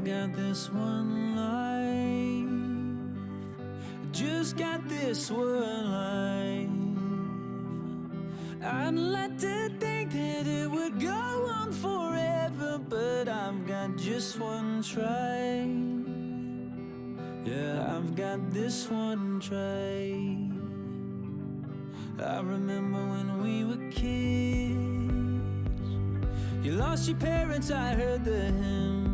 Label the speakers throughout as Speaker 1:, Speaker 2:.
Speaker 1: I've got this one life, just got this one life. I'd like to think that it would go on forever, but I've got just one try. Yeah, I've got this one try. I remember when we were kids, you lost your parents, I heard the hymns.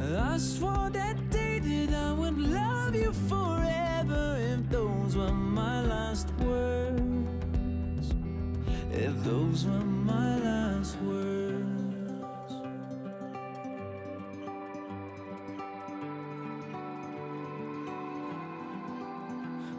Speaker 1: I swore that day that I would love you forever, if those were my last words, if those were my last words.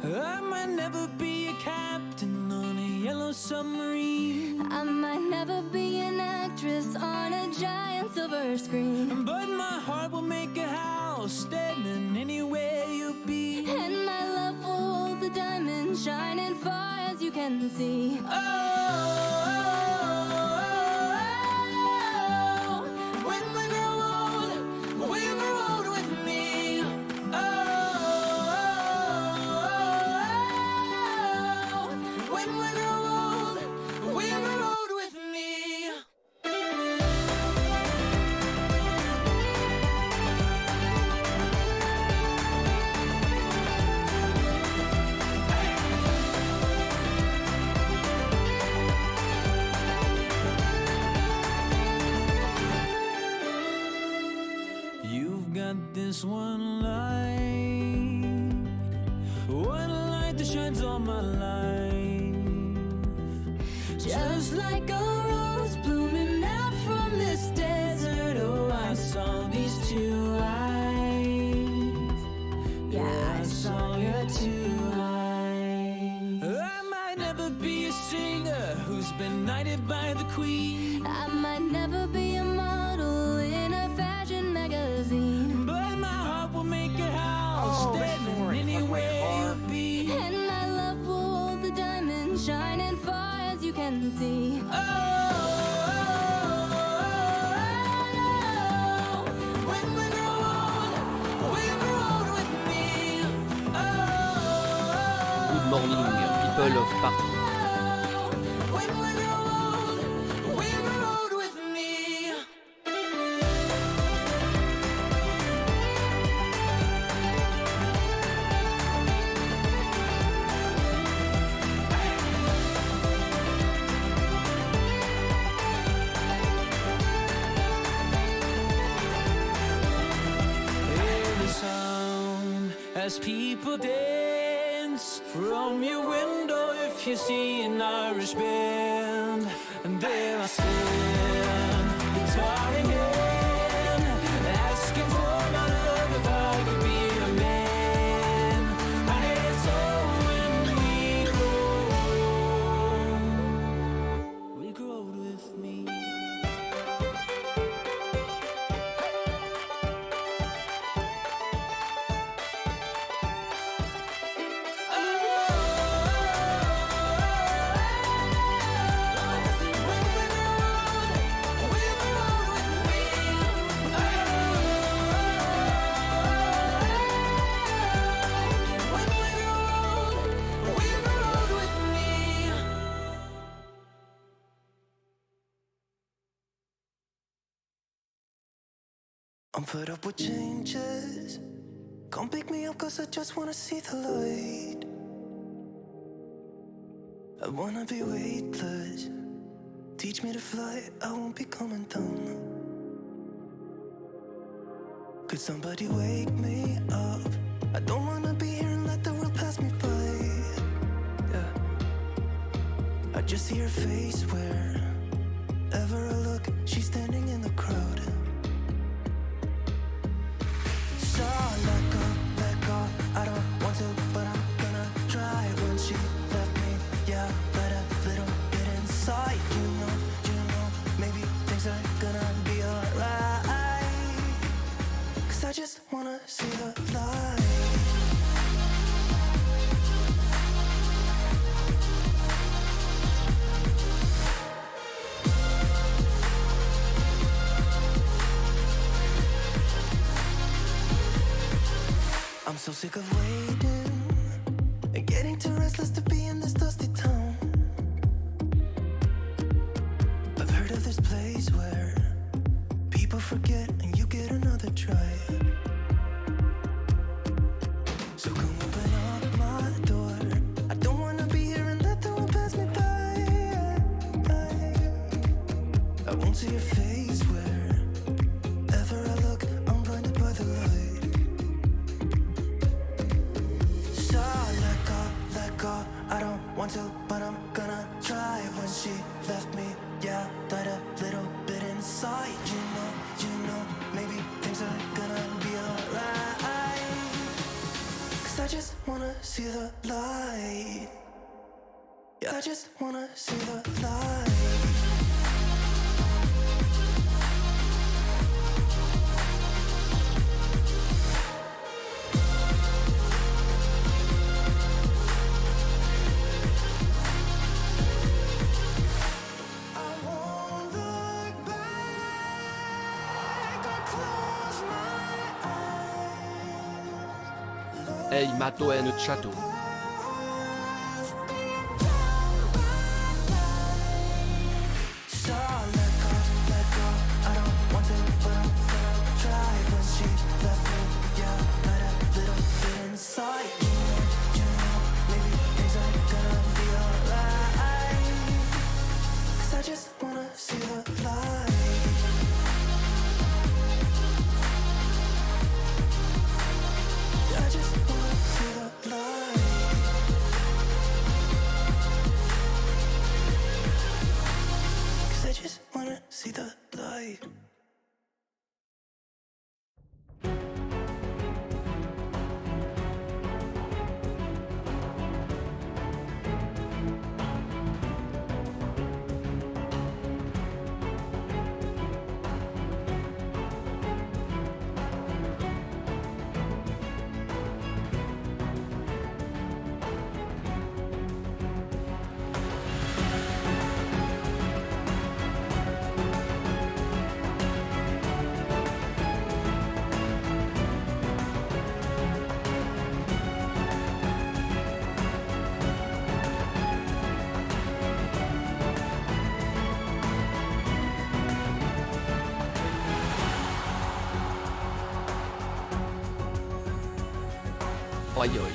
Speaker 1: I might never be a captain on a yellow submarine.
Speaker 2: I might never be an actress on a giant silver screen,
Speaker 1: but my heart will make a house standing anywhere you'll be.
Speaker 2: and my love will hold the diamonds shining far as you can see.
Speaker 1: When we grow old, we grow old with me. When we grow old, we grow old with me. You've got this one light that shines all my life. Just like a rose blooming out from this desert. Oh, I saw these two eyes. Yeah, I saw your two eyes. I might never be a singer who's been knighted by the queen.
Speaker 2: I might never be a model in a fashion magazine,
Speaker 1: but my heart will make a house standing anywhere you'll be.
Speaker 2: and my love will hold the diamonds shining far as you can see.
Speaker 1: When we grow old, we grow old with me.
Speaker 3: Good morning, people of Paris.
Speaker 1: When we grow old, we grow old with me. Hear the sound as people dance from your window. If you see an Irish band, and there I stand, guitar in hand, asking for my love if I could be a man. And so when we grow old with me.
Speaker 4: I'm fed up with changes. Come pick me up, cause I just wanna see the light. I wanna be weightless. Teach me to fly, I won't be coming down. Could somebody wake me up? I don't wanna be here and let the world pass me by. Yeah. I just see her face wherever I look. She's standing in the crowd. So let go, I don't want to, but I'm gonna try. When she left me, yeah, let a little get inside. You know, maybe things are gonna be alright. Cause I just wanna see the light. So sick of waiting and getting too restless to be in this dusty town. I've heard of this place where people forget and you get another try. So come open up my door. I don't wanna be here and let the world pass me by. I won't see your face wherever I look. I'm blinded by the light. So let go. I don't want to, but I'm gonna try. When she left me, yeah, died a little bit inside. You know, maybe things are gonna be alright. 'Cause I just wanna see the light. Yeah, I just wanna see the light.
Speaker 3: Ehi, mato è nel chateau.
Speaker 4: So let go. I don't want to, but I'm gonna try. When she left me, yeah, died a little bit inside. You know, maybe things are gonna be alright. 'Cause I just wanna see the light. I just wanna see the light. 'Cause I just wanna see the light.
Speaker 3: Oi oi.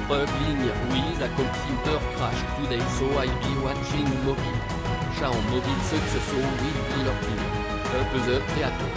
Speaker 3: Struggling with a computer crash today, so I'll be watching mobile. Chat en mobile successful will be lurking. Up the theater.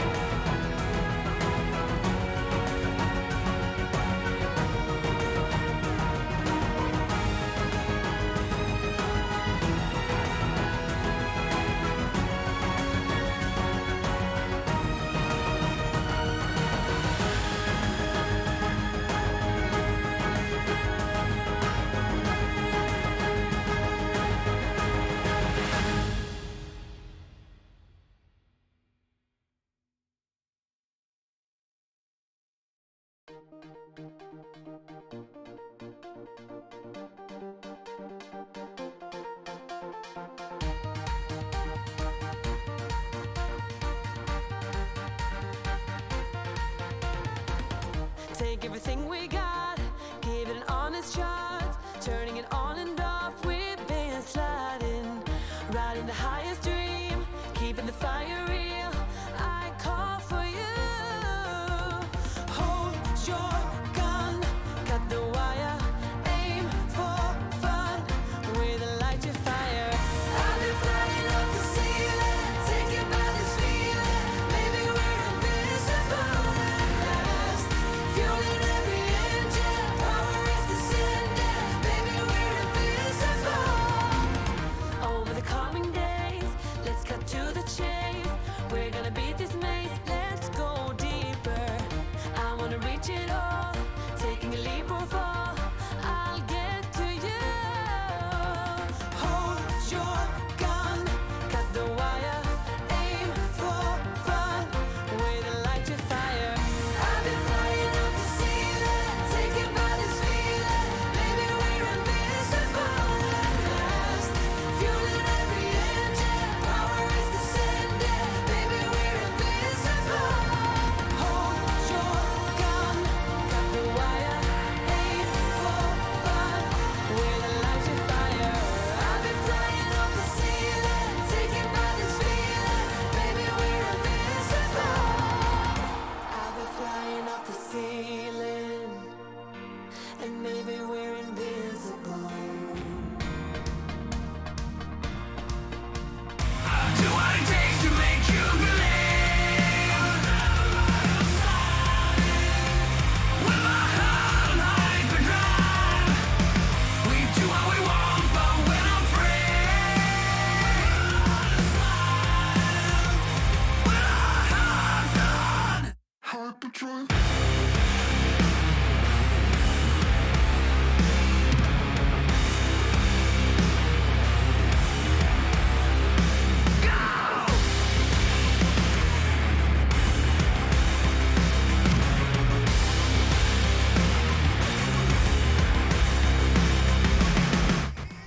Speaker 5: Take everything we got, give it an honest shot. Turning it on and off, we've been sliding. Riding the highest dream, keeping the fire real. I call for you. Hold your gun, cut the wire, aim for fun.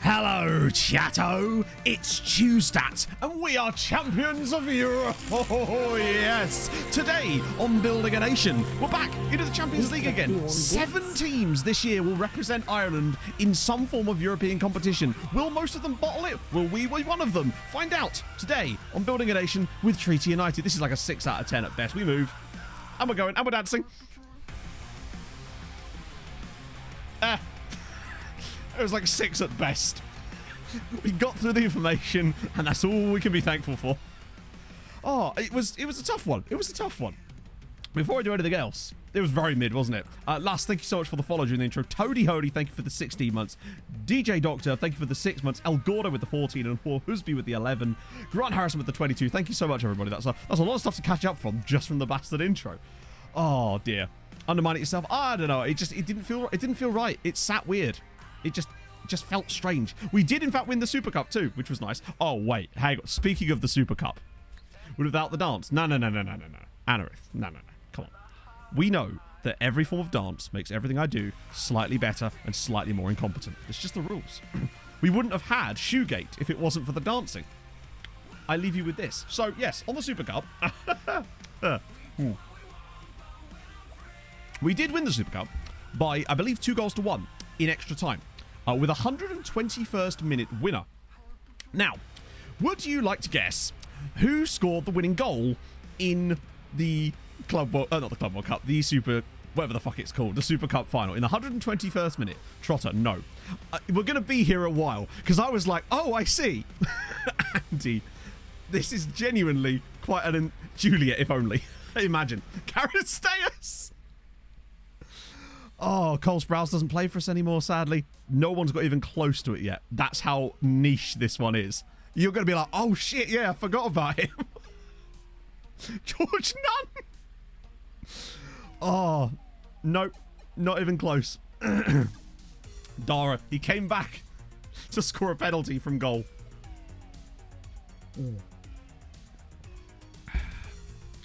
Speaker 6: Hello, chatto. It's Tuesdat, and we are champions of Europe. Oh, yes. Today, on Building a Nation, we're back into the Champions League again. 7 teams this year will represent Ireland in some form of European competition. Will most of them bottle it? Will we be one of them? Find out today on Building a Nation with Treaty United. This is like a 6 out of 10 at best. We move. And we're going. And we're dancing. It was like 6 at best. We got through the information, and that's all we can be thankful for. Oh, it was a tough one. It was a tough one. Before I do anything else, it was very mid, wasn't it? Last, thank you so much for the follow during the intro. Toady Hody, thank you for the 16 months. DJ Doctor, thank you for the 6 months. El Gordo with the 14 and Poor Husby with the 11. Grant Harrison with the 22. Thank you so much, everybody. That's a lot of stuff to catch up from just from the bastard intro. Oh dear. Undermine it yourself. I don't know. It didn't feel right. It sat weird. It just felt strange. We did, in fact, win the Super Cup too, which was nice. Oh, wait. Hang on. Speaking of the Super Cup, without the dance. No. Anarith. No. Come on. We know that every form of dance makes everything I do slightly better and slightly more incompetent. It's just the rules. We wouldn't have had Shoegate if it wasn't for the dancing. I leave you with this. So, yes, on the Super Cup. We did win the Super Cup by, I believe, 2-1 in extra time. With a 121st minute winner. Now, would you like to guess who scored the winning goal in the Club World, not the Club World Cup, the Super, whatever the fuck it's called, the Super Cup final in the 121st minute? Trotter, no. We're going to be here a while, because I was like, oh, I see. Andy, this is genuinely quite an Juliet, if only. Imagine. Caristeas! Oh, Cole Sprouse doesn't play for us anymore, sadly. No one's got even close to it yet. That's how niche this one is. You're going to be like, oh shit, yeah, I forgot about him. George Nunn. Oh, nope, not even close. Dara, he came back to score a penalty from goal.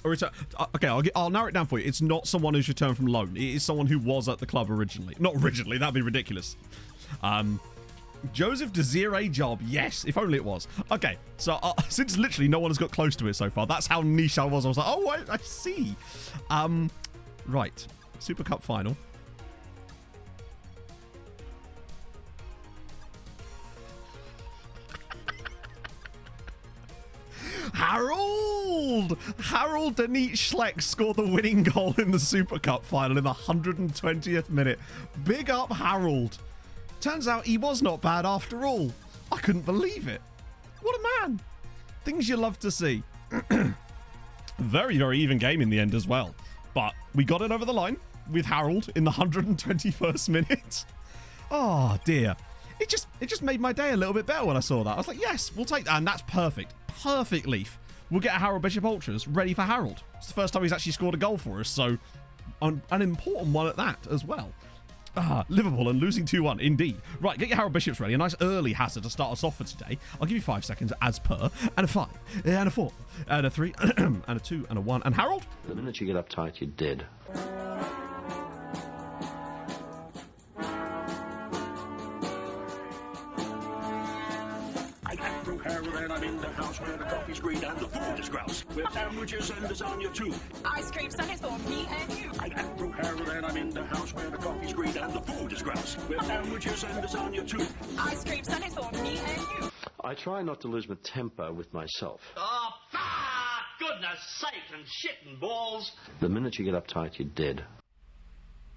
Speaker 6: Okay, I'll narrow it down for you. It's not someone who's returned from loan. It is someone who was at the club originally. Not originally, that'd be ridiculous. Joseph Desiree Job. Yes, if only it was. Okay, so since literally no one has got close to it so far, that's how niche I was. I was like, oh, I see. Right, Super Cup final. Harold Denise Schleck scored the winning goal in the Super Cup final in the 120th minute. Big up Harold. Turns out he was not bad after all. I couldn't believe it. What a man. Things you love to see. Very, very even game in the end as well. But we got it over the line with Harold in the 121st minute. Oh dear. It just made my day a little bit better when I saw that. I was like, yes, we'll take that. And that's perfect. Perfect leaf. We'll get a Harold Bishop Ultras ready for Harold. It's the first time he's actually scored a goal for us, so an important one at that as well. Liverpool and losing 2-1, indeed. Right, get your Harold Bishops ready. A nice early hazard to start us off for today. I'll give you 5 seconds as per. And a 5, and a 4, and a 3, and a 2, and a 1. And Harold?
Speaker 7: The minute you get uptight, you're dead.
Speaker 8: And I'm in the house where the coffee's green and the food is grouse. With sandwiches and lasagna too.
Speaker 9: Ice cream sundaes for me and you.
Speaker 8: I'm Andrew Harold and I'm in the house where the coffee's green and the food is grouse. With sandwiches and lasagna too.
Speaker 9: Ice cream sundaes for me and you.
Speaker 7: I try not to lose my temper with myself.
Speaker 10: Oh, goodness sake and shit and balls.
Speaker 7: The minute you get uptight, you're dead.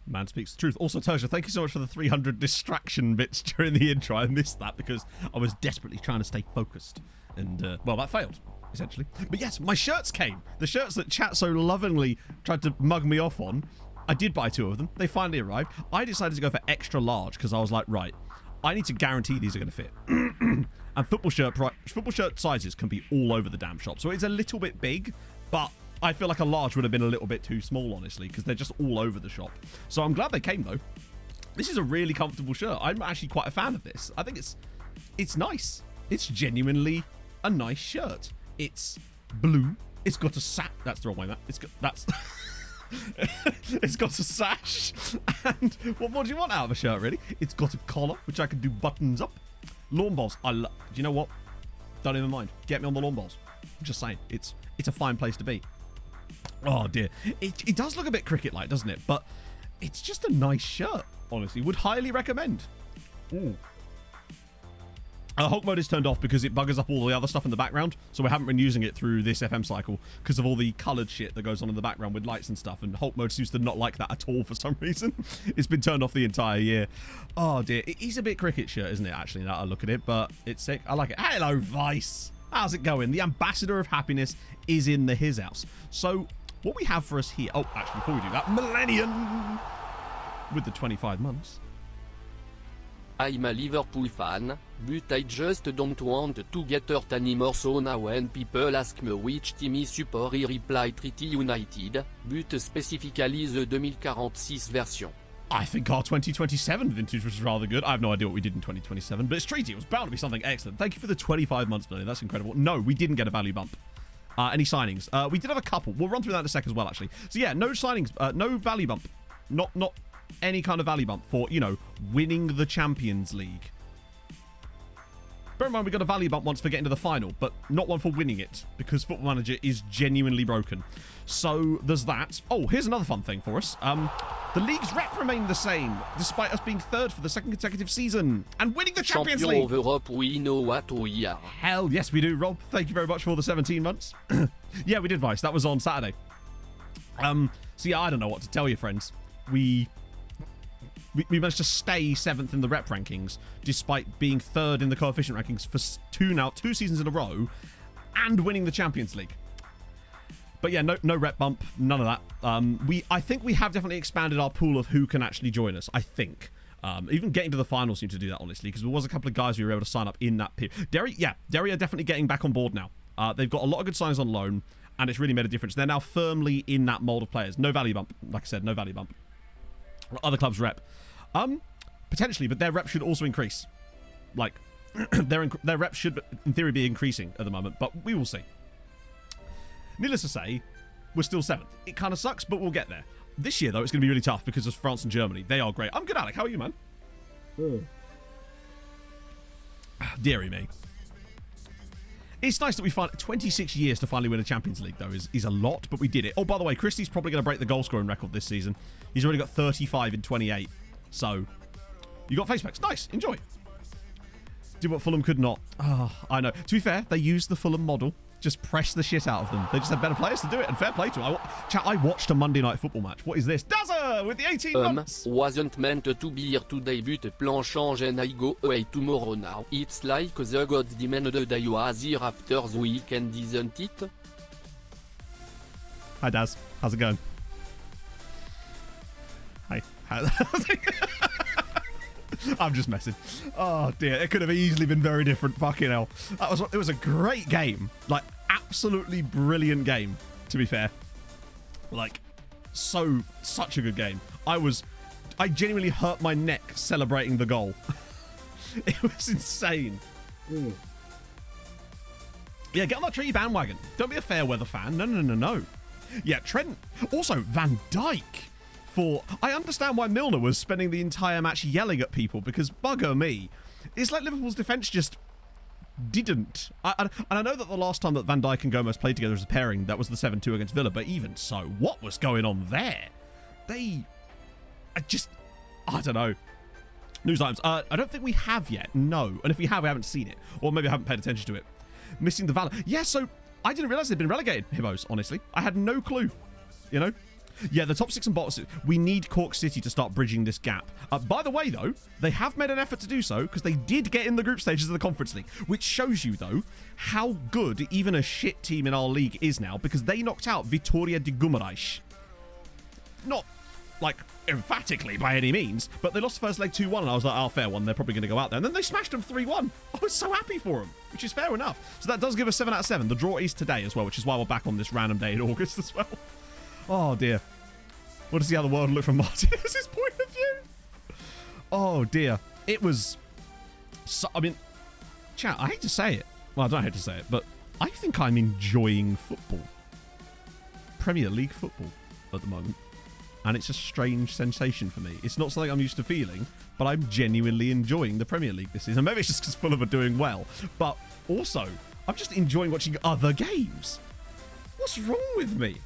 Speaker 6: Man speaks the truth. Also, Tertia, thank you so much for the 300 distraction bits during the intro. I missed that because I was desperately trying to stay focused. And, well, that failed, essentially. But yes, my shirts came. The shirts that chat so lovingly tried to mug me off on. I did buy 2 of them. They finally arrived. I decided to go for extra large because I was like, right, I need to guarantee these are going to fit. And football shirt sizes can be all over the damn shop. So it's a little bit big, but I feel like a large would have been a little bit too small, honestly, because they're just all over the shop. So I'm glad they came, though. This is a really comfortable shirt. I'm actually quite a fan of this. I think it's nice. It's genuinely a nice shirt. It's blue. It's got a sash. That's the wrong way, Matt. It's got a sash. And what more do you want out of a shirt, really? It's got a collar, which I can do buttons up. Lawn bowls. Do you know what? Don't even mind. Get me on the lawn bowls. I'm just saying. It's a fine place to be. Oh, dear. It does look a bit cricket-like, doesn't it? But it's just a nice shirt, honestly. Would highly recommend. Ooh. Hulk mode is turned off because it buggers up all the other stuff in the background, so we haven't been using it through this FM cycle because of all the coloured shit that goes on in the background with lights and stuff, and Hulk mode seems to not like that at all for some reason. It's been turned off the entire year. Oh dear, it is a bit cricket shirt, isn't it, actually, now I look at it, but it's sick. I like it. Hello, Vice! How's it going? The ambassador of happiness is in the his house. So, what we have for us here... Oh, actually, before we do that, Millennium! With the 25 months.
Speaker 3: I'm a Liverpool fan, but I just don't want to get hurt anymore, so now when people ask me which team is support I reply Treaty United, but specifically the 2046 version.
Speaker 6: I think our 2027 vintage was rather good. I have no idea what we did in 2027, but it's treaty. It was bound to be something excellent. Thank you for the 25 months, Billy. That's incredible. No, we didn't get a value bump. Any signings? We did have a couple. We'll run through that in a sec as well, actually. So yeah, no signings, no value bump. Not any kind of value bump for, you know, winning the Champions League. Bear in mind, we got a value bump once for getting to the final, but not one for winning it, because Football Manager is genuinely broken. So there's that. Oh, here's another fun thing for us. The league's rep remained the same, despite us being third for the second consecutive season, and winning the Champions League.
Speaker 3: Champion of Europe, we know what we are.
Speaker 6: Hell yes, we do, Rob. Thank you very much for the 17 months. Yeah, we did, Vice. That was on Saturday. So yeah, I don't know what to tell you, friends. We managed to stay 7th in the rep rankings, despite being 3rd in the coefficient rankings for two seasons in a row, and winning the Champions League. But yeah, no rep bump, none of that. I think we have definitely expanded our pool of who can actually join us, I think. Even getting to the final seemed to do that, honestly, because there was a couple of guys we were able to sign up in that period. Derry are definitely getting back on board now. They've got a lot of good signs on loan, and it's really made a difference. They're now firmly in that mould of players. No value bump, like I said, no value bump. Other clubs' rep. Potentially, but their rep should also increase. Like, their rep should, in theory, be increasing at the moment, but we will see. Needless to say, we're still 7th. It kind of sucks, but we'll get there. This year, though, it's going to be really tough because of France and Germany. They are great. I'm good, Alec. How are you, man? Deary me. It's nice that we find 26 years to finally win a Champions League, though, is a lot, but we did it. Oh, by the way, Christie's probably going to break the goal scoring record this season. He's already got 35 in 28. So, you got face packs. Nice. Enjoy. Do what Fulham could not. Oh, I know. To be fair, they used the Fulham model. Just press the shit out of them. They just had better players to do it, and fair play to them. I watched a Monday Night Football match. What is this? Dazza with the 18 months.
Speaker 3: Wasn't meant to be here today, but plan change and I go away tomorrow now. It's like the gods demanded I was here after the weekend, isn't it?
Speaker 6: Hi, Daz. How's it going? Hi. I'm just messing. Oh dear, it could have easily been very different. Fucking hell. It was a great game. Like, absolutely brilliant game, to be fair. Like, such a good game. I genuinely hurt my neck celebrating the goal. It was insane. Yeah, get on that Treaty bandwagon. Don't be a fair weather fan. No. Yeah, Trent. Also, Van Dijk. I understand why Milner was spending the entire match yelling at people, because bugger me, it's like Liverpool's defence just didn't. And I know that the last time that Van Dijk and Gomez played together as a pairing, that was the 7-2 against Villa, but even so, what was going on there? I don't know. News items. I don't think we have yet, no. And if we have, we haven't seen it. Or maybe I haven't paid attention to it. Missing the Valor. Yeah, so I didn't realise they'd been relegated, Hibbos, honestly. I had no clue, you know? Yeah, the top 6 and bottom 6. We need Cork City to start bridging this gap. By the way, though, they have made an effort to do so because they did get in the group stages of the Conference League, which shows you, though, how good even a shit team in our league is now, because they knocked out Vitória de Guimarães. Not like, emphatically by any means, but they lost the first leg 2-1, and I was like, oh, fair one, they're probably going to go out there. And then they smashed them 3-1. I was so happy for them, which is fair enough. So that does give us 7 out of 7. The draw is today as well, which is why we're back on this random day in August as well. Oh, dear. What does the other world look from Martinez's point of view? Oh, dear. It was... So, I mean, chat, I hate to say it. Well, I don't hate to say it, but I think I'm enjoying football. Premier League football at the moment. And it's a strange sensation for me. It's not something I'm used to feeling, but I'm genuinely enjoying the Premier League this season. Maybe it's just because Fulham are doing well, but also, I'm just enjoying watching other games. What's wrong with me?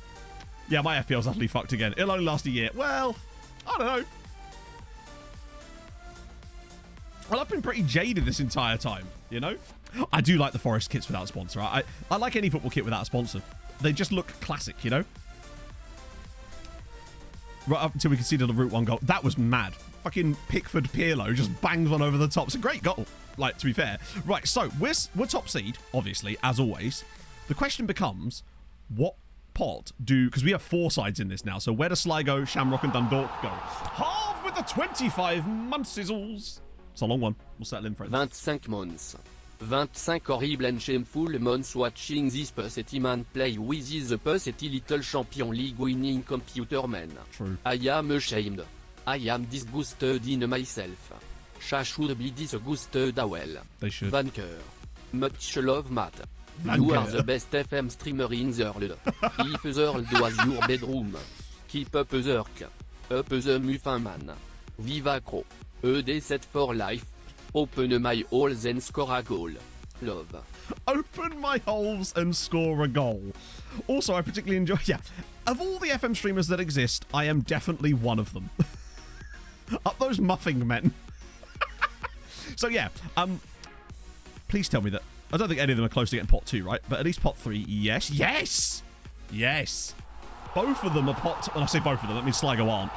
Speaker 6: Yeah, my FPL's utterly fucked again. It'll only last a year. Well, I don't know. Well, I've been pretty jaded this entire time, you know? I do like the Forest kits without a sponsor. I like any football kit without a sponsor. They just look classic, you know? Right up until we conceded a Route 1 goal. That was mad. Fucking Pickford Pirlo just bangs one over the top. It's a great goal, like, to be fair. Right, so we're top seed, obviously, as always. The question becomes, what pot do... Because we have 4 sides in this now, so where does Sligo, Shamrock and Dundalk go? Half with the 25 months-izzles. It's a long one. We'll settle in for it.
Speaker 3: 25 months. 25 horrible and shameful months watching this pussy man play with the pussy little champion league winning computer man.
Speaker 6: True.
Speaker 3: I am ashamed. I am disgusted in myself. Should be disgusted well.
Speaker 6: They should.
Speaker 3: Vanker. Much love, Matt.
Speaker 6: Vanker.
Speaker 3: You are the best FM streamer in the world. If the world was your bedroom. Keep up the work. Up the muffin man. Viva Crow. ED set for life. Open my holes and score a goal. Love.
Speaker 6: Open my holes and score a goal. Also, I particularly enjoy... Yeah. Of all the FM streamers that exist, I am definitely one of them. Up those muffing men. So, yeah. Please tell me that... I don't think any of them are close to getting pot 2, right? But at least pot 3, yes. Yes! Yes! Both of them are pot... When I say both of them, that means Sligo aren't.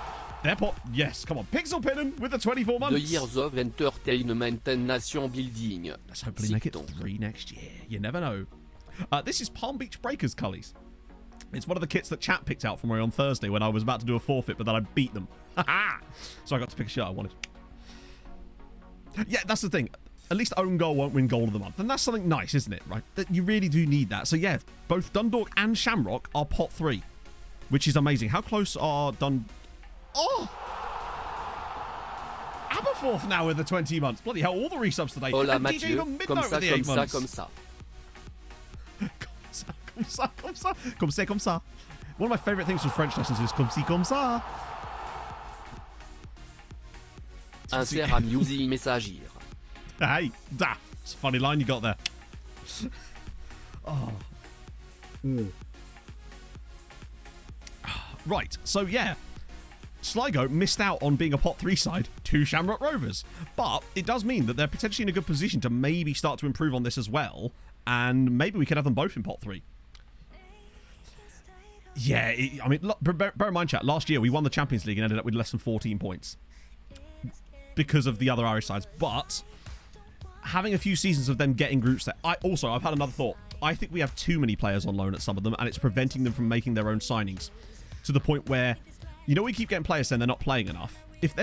Speaker 6: Their pot... Yes, come on. Pixel Pinnin with the 24 months.
Speaker 3: The years of entertainment and nation building.
Speaker 6: Let's hopefully make it 3 next year. You never know. This is Palm Beach Breakers Cullies. It's one of the kits that chat picked out for me on Thursday when I was about to do a forfeit, but then I beat them. So I got to pick a shirt I wanted. Yeah, that's the thing. At least own goal won't win goal of the month. And that's something nice, isn't it? Right? That you really do need that. So yeah, both Dundalk and Shamrock are pot 3, which is amazing. How close are Oh! Aberforth now with the 20 months. Bloody hell, all the resubs today.
Speaker 3: Hola,
Speaker 6: and DJ even
Speaker 3: comme
Speaker 6: Midnight
Speaker 3: ça,
Speaker 6: with the 8
Speaker 3: comme ça,
Speaker 6: months.
Speaker 3: comme ça.
Speaker 6: Comme ça, comme ça. Comme c'est comme ça. One of my favourite things from French lessons is comme ci, comme ça.
Speaker 3: Insert amusing messagir.
Speaker 6: Hey, da. It's a funny line you got there. Oh. Right, so yeah. Sligo missed out on being a pot 3 side to Shamrock Rovers. But it does mean that they're potentially in a good position to maybe start to improve on this as well. And maybe we could have them both in pot 3. Yeah, I mean, bear in mind, chat, last year we won the Champions League and ended up with less than 14 points. Because of the other Irish sides. But having a few seasons of them getting groups there. I've had another thought. I think we have too many players on loan at some of them, and it's preventing them from making their own signings. To the point where... You know, we keep getting players saying they're not playing enough. If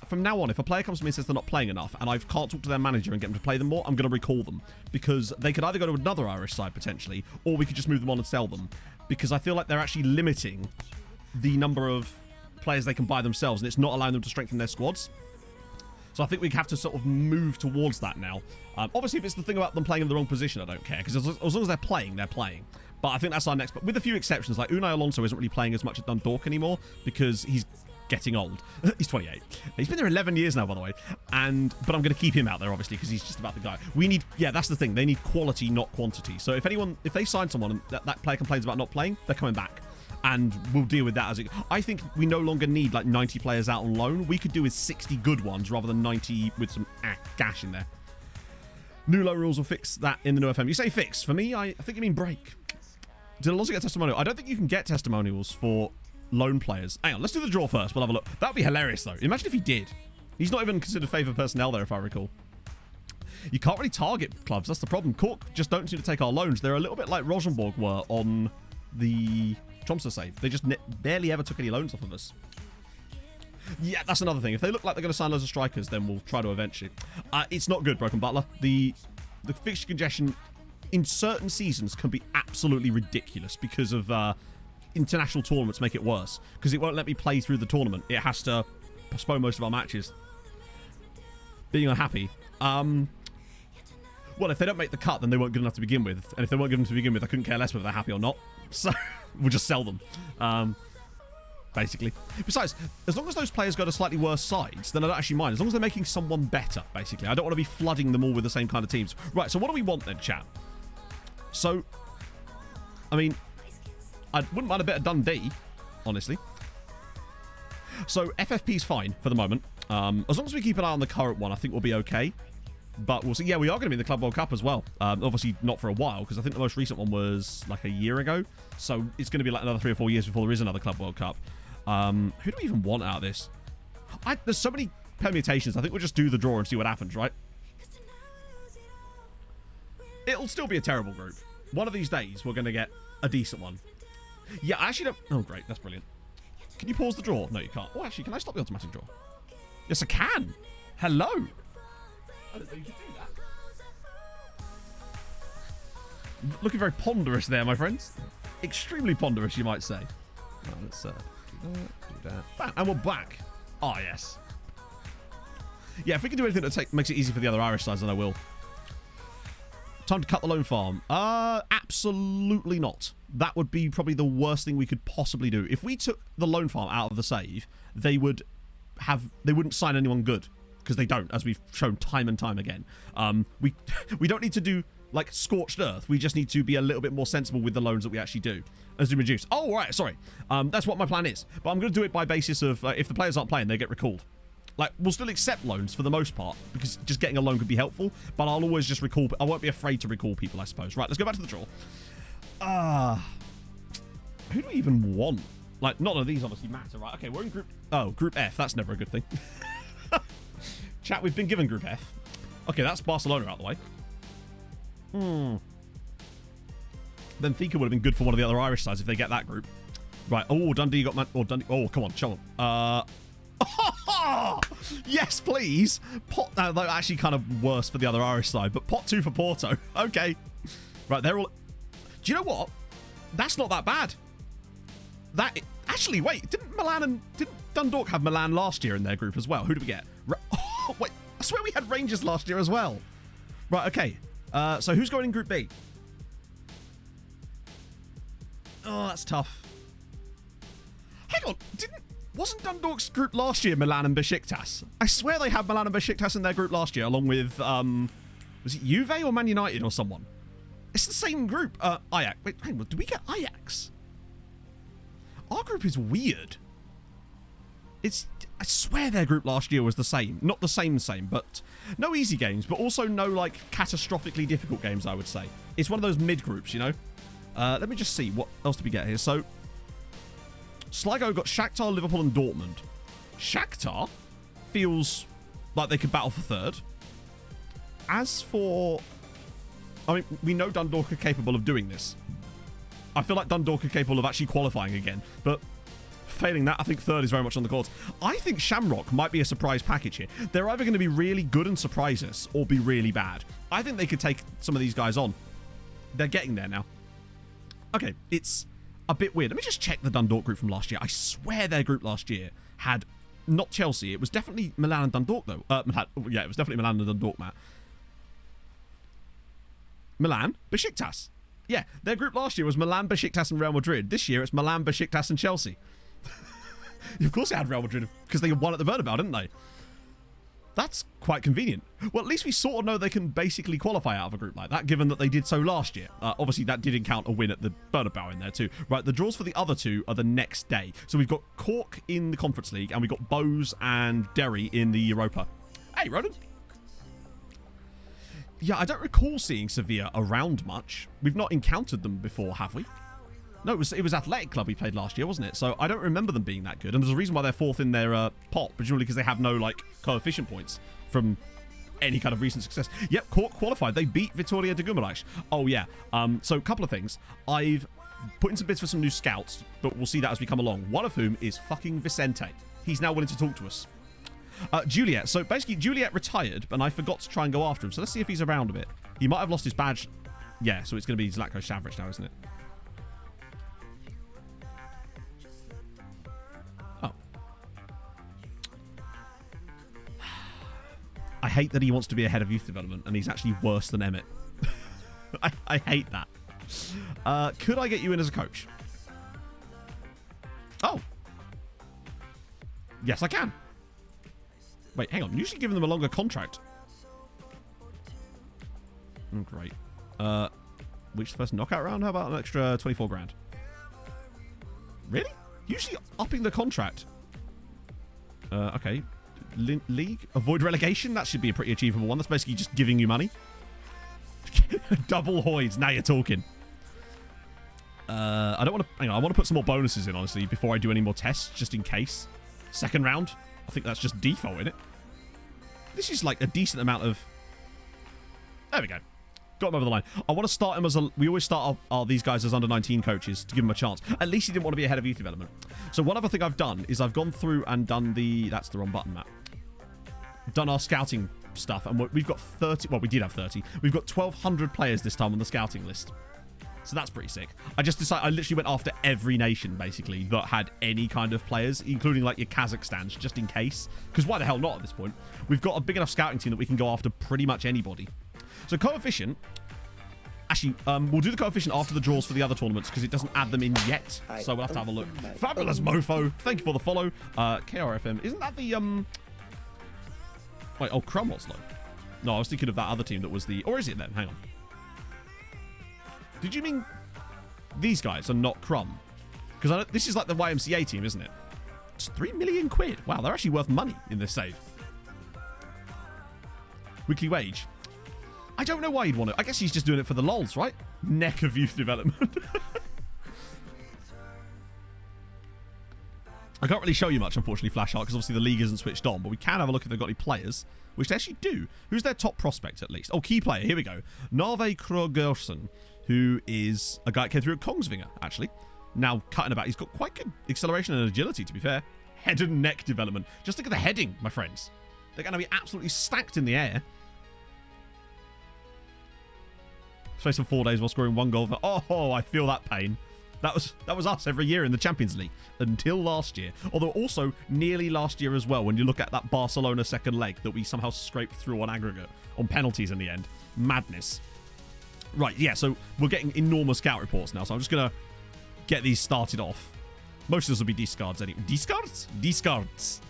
Speaker 6: from now on, if a player comes to me and says they're not playing enough, and I can't talk to their manager and get them to play them more, I'm going to recall them. Because they could either go to another Irish side, potentially, or we could just move them on and sell them. Because I feel like they're actually limiting the number of players they can buy themselves, and it's not allowing them to strengthen their squads. So I think we have to sort of move towards that now. Obviously, if it's the thing about them playing in the wrong position, I don't care. Because as long as they're playing, they're playing. But I think that's our next... But with a few exceptions, like Unai Alonso isn't really playing as much at Dundalk anymore because he's getting old. He's 28. He's been there 11 years now, by the way. But I'm going to keep him out there, obviously, because he's just about the guy. We need... Yeah, that's the thing. They need quality, not quantity. So if they sign someone and that player complains about not playing, they're coming back. And we'll deal with that as it... I think we no longer need like 90 players out on loan. We could do with 60 good ones rather than 90 with some gash in there. New low rules will fix that in the new FM. You say fix. For me, I think you mean break. Did Alonso get testimonial? I don't think you can get testimonials for loan players. Hang on, let's do the draw first. We'll have a look. That would be hilarious, though. Imagine if he did. He's not even considered favoured personnel there, if I recall. You can't really target clubs. That's the problem. Cork just don't seem to take our loans. They're a little bit like Rosenborg were on the Tromsø save. They just barely ever took any loans off of us. Yeah, that's another thing. If they look like they're going to sign loads of strikers, then we'll try to eventually. It's not good, Broken Butler. The fixture congestion in certain seasons can be absolutely ridiculous because of international tournaments make it worse. Because it won't let me play through the tournament. It has to postpone most of our matches. Being unhappy. Well, if they don't make the cut, then they weren't good enough to begin with. And if they weren't good enough to begin with, I couldn't care less whether they're happy or not. So, we'll just sell them. Basically. Besides, as long as those players go to slightly worse sides, then I don't actually mind. As long as they're making someone better, basically. I don't want to be flooding them all with the same kind of teams. Right, so what do we want then, chat? So, I mean, I wouldn't mind a bit of Dundee, honestly. So, FFP's fine for the moment. As long as we keep an eye on the current one, I think we'll be okay. But we'll see. Yeah, we are going to be in the Club World Cup as well. Obviously, not for a while, because I think the most recent one was like a year ago. So it's going to be like another 3 or 4 years before there is another Club World Cup. Who do we even want out of this? There's so many permutations. I think we'll just do the draw and see what happens, right? It'll still be a terrible group. One of these days, we're going to get a decent one. Yeah, I actually don't... Oh, great. That's brilliant. Can you pause the draw? No, you can't. Oh, actually, can I stop the automatic draw? Yes, I can. Hello. I didn't know you could do that. Looking very ponderous there, my friends. Extremely ponderous, you might say. Right, let's do that. Bam, and we're back. Oh, yes. Yeah, if we can do anything that makes it easy for the other Irish sides, then I will. Time to cut the loan farm. Absolutely not. That would be probably the worst thing we could possibly do. If we took the loan farm out of the save, they wouldn't sign anyone good. Because they don't, as we've shown time and time again. We don't need to do, like, scorched earth. We just need to be a little bit more sensible with the loans that we actually do. As we reduce. Oh, right, sorry. That's what my plan is. But I'm going to do it by basis of, if the players aren't playing, they get recalled. Like, we'll still accept loans for the most part, because just getting a loan could be helpful. But I'll always just recall... I won't be afraid to recall people, I suppose. Right, let's go back to the draw. Who do we even want? Like, none of these obviously matter, right? Okay, we're in Group... Oh, Group F. That's never a good thing. Chat, we've been given Group F. Okay, that's Barcelona out of the way. Benfica would have been good for one of the other Irish sides if they get that group. Right. Oh, Dundee got... Dundee... Oh, come on, show them. Yes, please. That actually kind of worse for the other Irish side, but pot 2 for Porto. Okay. Right, they're all... Do you know what? That's not that bad. Actually, wait. Didn't Dundalk have Milan last year in their group as well? Who did we get? Wait, I swear we had Rangers last year as well. Right, okay. So who's going in Group B? Oh, that's tough. Hang on, wasn't Dundalk's group last year Milan and Besiktas? I swear they had Milan and Besiktas in their group last year, along with, was it Juve or Man United or someone? It's the same group. Ajax. Wait, hang on, did we get Ajax? Our group is weird. I swear their group last year was the same. Not the same, but no easy games, but also no, like, catastrophically difficult games, I would say. It's one of those mid-groups, you know? Let me just see. What else did we get here? So, Sligo got Shakhtar, Liverpool, and Dortmund. Shakhtar feels like they could battle for third. As for... I mean, we know Dundalk are capable of doing this. I feel like Dundalk are capable of actually qualifying again, but... Failing that, I think third is very much on the cards. I think Shamrock might be a surprise package here. They're either going to be really good and surprise us, or be really bad. I think they could take some of these guys on. They're getting there now. Okay, it's a bit weird. Let me just check the Dundalk group from last year. I swear their group last year had not Chelsea. It was definitely Milan and Dundalk, though. Yeah, it was definitely Milan and Dundalk, Matt. Milan, Besiktas. Yeah, their group last year was Milan, Besiktas, and Real Madrid. This year, it's Milan, Besiktas, and Chelsea. Of course they had Real Madrid, because they won at the Bernabeu, didn't they? That's quite convenient. Well, at least we sort of know they can basically qualify out of a group like that, given that they did so last year. Obviously, that did count a win at the Bernabeu in there too. Right, the draws for the other two are the next day. So we've got Cork in the Conference League, and we've got Bowes and Derry in the Europa. Hey, Ronan. Yeah, I don't recall seeing Sevilla around much. We've not encountered them before, have we? No, it was Athletic Club we played last year, wasn't it? So I don't remember them being that good. And there's a reason why they're fourth in their pot, presumably because they have no, like, coefficient points from any kind of recent success. Yep, Cork qualified. They beat Vitória de Guimarães. Oh, yeah. So a couple of things. I've put in some bids for some new scouts, but we'll see that as we come along. One of whom is fucking Vicente. he's now willing to talk to us. Juliet. So basically, Juliet retired, and I forgot to try and go after him. So let's see if he's around a bit. He might have lost his badge. Yeah, so it's going to be Zlatko Savric now, isn't it? Oh. I hate that he wants to be a head of youth development, and he's actually worse than Emmett. I hate that. Could I get you in as a coach? Oh. Yes, I can. Wait, hang on. Usually giving them a longer contract. Oh, great. Which first knockout round? How about an extra 24 grand? Really? Usually upping the contract. Okay. League? Avoid relegation? That should be a pretty achievable one. That's basically just giving you money. Double Hoyds. Now you're talking. I don't want to... Hang on. I want to put some more bonuses in, honestly, before I do any more tests, just in case. Second round. I think that's just default, isn't it? This is like a decent amount of... There we go. Got him over the line. I want to start him as a... We always start these guys as under-19 coaches to give him a chance. At least he didn't want to be a head of youth development. So one other thing I've done is I've gone through and done the... That's the wrong button, Matt. Done our scouting stuff. And we've got 30... Well, we did have 30. We've got 1,200 players this time on the scouting list. So that's pretty sick. I just decided... I literally went after every nation, basically, that had any kind of players, including, like, your Kazakhstans, just in case. Because why the hell not at this point? We've got a big enough scouting team that we can go after pretty much anybody. So coefficient... Actually, we'll do the coefficient after the draws for the other tournaments because it doesn't add them in yet. So we'll have to have a look. Fabulous Mofo. Thank you for the follow. KRFM. Isn't that the... Wait, oh, Crumb was low. No, I was thinking of that other team that was the... Or is it then? Hang on. Did you mean these guys are not Crumb? Because this is like the YMCA team, isn't it? It's 3 million quid. Wow, they're actually worth money in this save. Weekly wage. I don't know why he'd want it. I guess he's just doing it for the lols, right? Neck of youth development. I can't really show you much, unfortunately, Flashheart, because obviously the league isn't switched on, but we can have a look if they've got any players, which they actually do. Who's their top prospect, at least? Oh, key player. Here we go. Narve Krogerson, who is a guy that came through at Kongsvinger, actually. Now, cutting about. He's got quite good acceleration and agility, to be fair. Head and neck development. Just look at the heading, my friends. They're going to be absolutely stacked in the air. Space for 4 days while scoring 1 goal. Oh, I feel that pain. That was us every year in the Champions League until last year. Although also nearly last year as well when you look at that Barcelona second leg that we somehow scraped through on aggregate, on penalties in the end. Madness. Right, yeah, so we're getting enormous scout reports now, so I'm just going to get these started off. Most of this will be discards anyway. Discards? Discards.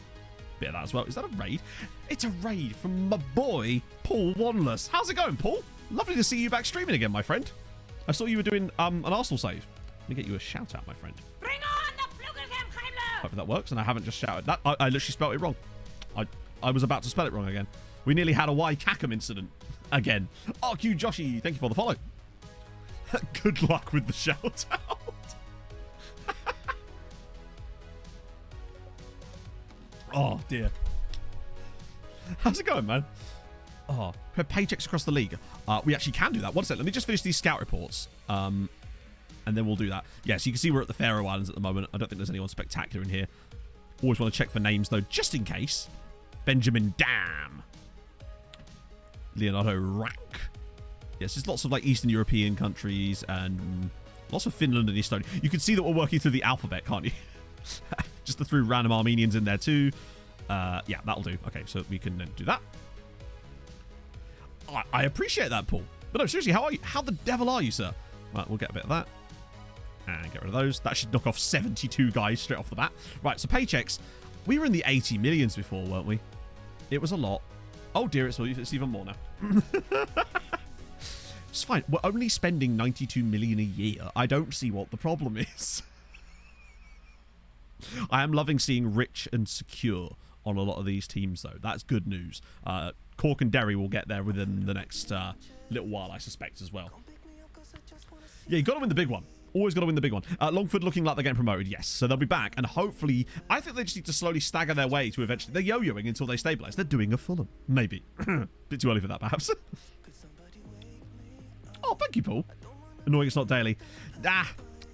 Speaker 6: Bit of that as well. Is that a raid? It's a raid from my boy, Paul Wanless. How's it going, Paul? Lovely to see you back streaming again, my friend. I saw you were doing an Arsenal save. Let me get you a shout out, my friend.
Speaker 9: Bring on the Flugelkampfheimler!
Speaker 6: Hope that works, and I haven't just shouted that. I literally spelled it wrong. I was about to spell it wrong again. We nearly had a Y Cackham incident again. RQ Joshy, thank you for the follow. Good luck with the shout out. Oh dear. How's it going, man? Oh, paychecks across the league. We actually can do that. One second. Let me just finish these scout reports. And then we'll do that. Yeah, so you can see we're at the Faroe Islands at the moment. I don't think there's anyone spectacular in here. Always want to check for names, though, just in case. Benjamin Dam. Leonardo Rack. Yes, there's lots of like Eastern European countries and lots of Finland and Estonia. You can see that we're working through the alphabet, can't you? Just to throw random Armenians in there, too. Yeah, that'll do. Okay, so we can then do that. I appreciate that, Paul. But no, seriously, how are you? How the devil are you, sir? Right, we'll get a bit of that. And get rid of those. That should knock off 72 guys straight off the bat. Right, so paychecks. We were in the 80 millions before, weren't we? It was a lot. Oh, dear, it's even more now. It's fine. We're only spending 92 million a year. I don't see what the problem is. I am loving seeing rich and secure on a lot of these teams, though. That's good news. Cork and Derry will get there within the next little while, I suspect, as well. Yeah, you got to win the big one. Always got to win the big one. Longford looking like they're getting promoted, yes. So they'll be back, and hopefully, I think they just need to slowly stagger their way to eventually... They're yo-yoing until they stabilise. They're doing a Fulham. Maybe. Bit too early for that, perhaps. Oh, thank you, Paul. Annoying it's not daily.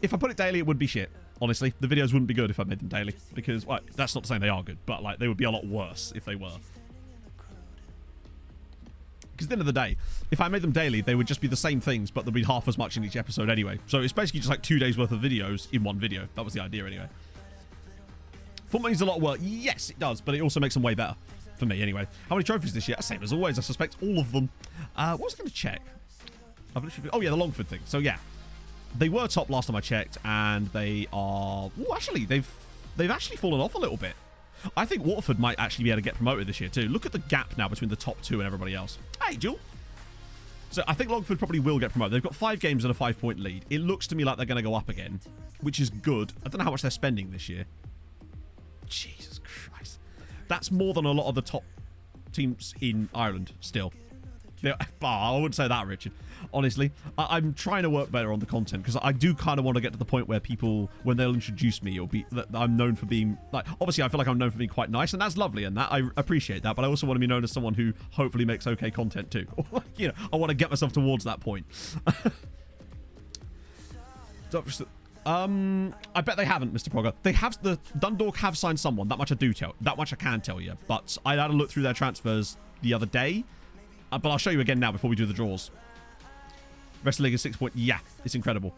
Speaker 6: If I put it daily, it would be shit. honestly. The videos wouldn't be good if I made them daily. Because, well, that's not saying they are good, but, like, they would be a lot worse if they were. Because at the end of the day, if I made them daily, they would just be the same things, but there'd be half as much in each episode anyway. So it's basically just like 2 days worth of videos in one video. That was the idea anyway. Football needs a lot of work. Yes, it does, but it also makes them way better. For me, anyway. How many trophies this year? Same as always. I suspect all of them. What was I going to check? Oh, yeah, the Longford thing. So, yeah. They were top last time I checked, and they are... Oh, actually, they've actually fallen off a little bit. I think Waterford might actually be able to get promoted this year, too. Look at the gap now between the top 2 and everybody else. Hey, Jewel. So, I think Longford probably will get promoted. They've got 5 games and a 5-point lead. It looks to me like they're going to go up again, which is good. I don't know how much they're spending this year. Jesus Christ. That's more than a lot of the top teams in Ireland still. I wouldn't say that, Richard. Honestly, I'm trying to work better on the content because I do kind of want to get to the point where people, when they'll introduce me, it'll be that I'm known for being, like, obviously I feel like I'm known for being quite nice, and that's lovely, and that I appreciate that, but I also want to be known as someone who hopefully makes okay content too. You know, I want to get myself towards that point. I bet they haven't, Mr. Progger. They have, the Dundalk have signed someone. That much I can tell you. But I had a look through their transfers the other day. But I'll show you again now before we do the draws. Rest of the league is 6 point. Yeah, it's incredible.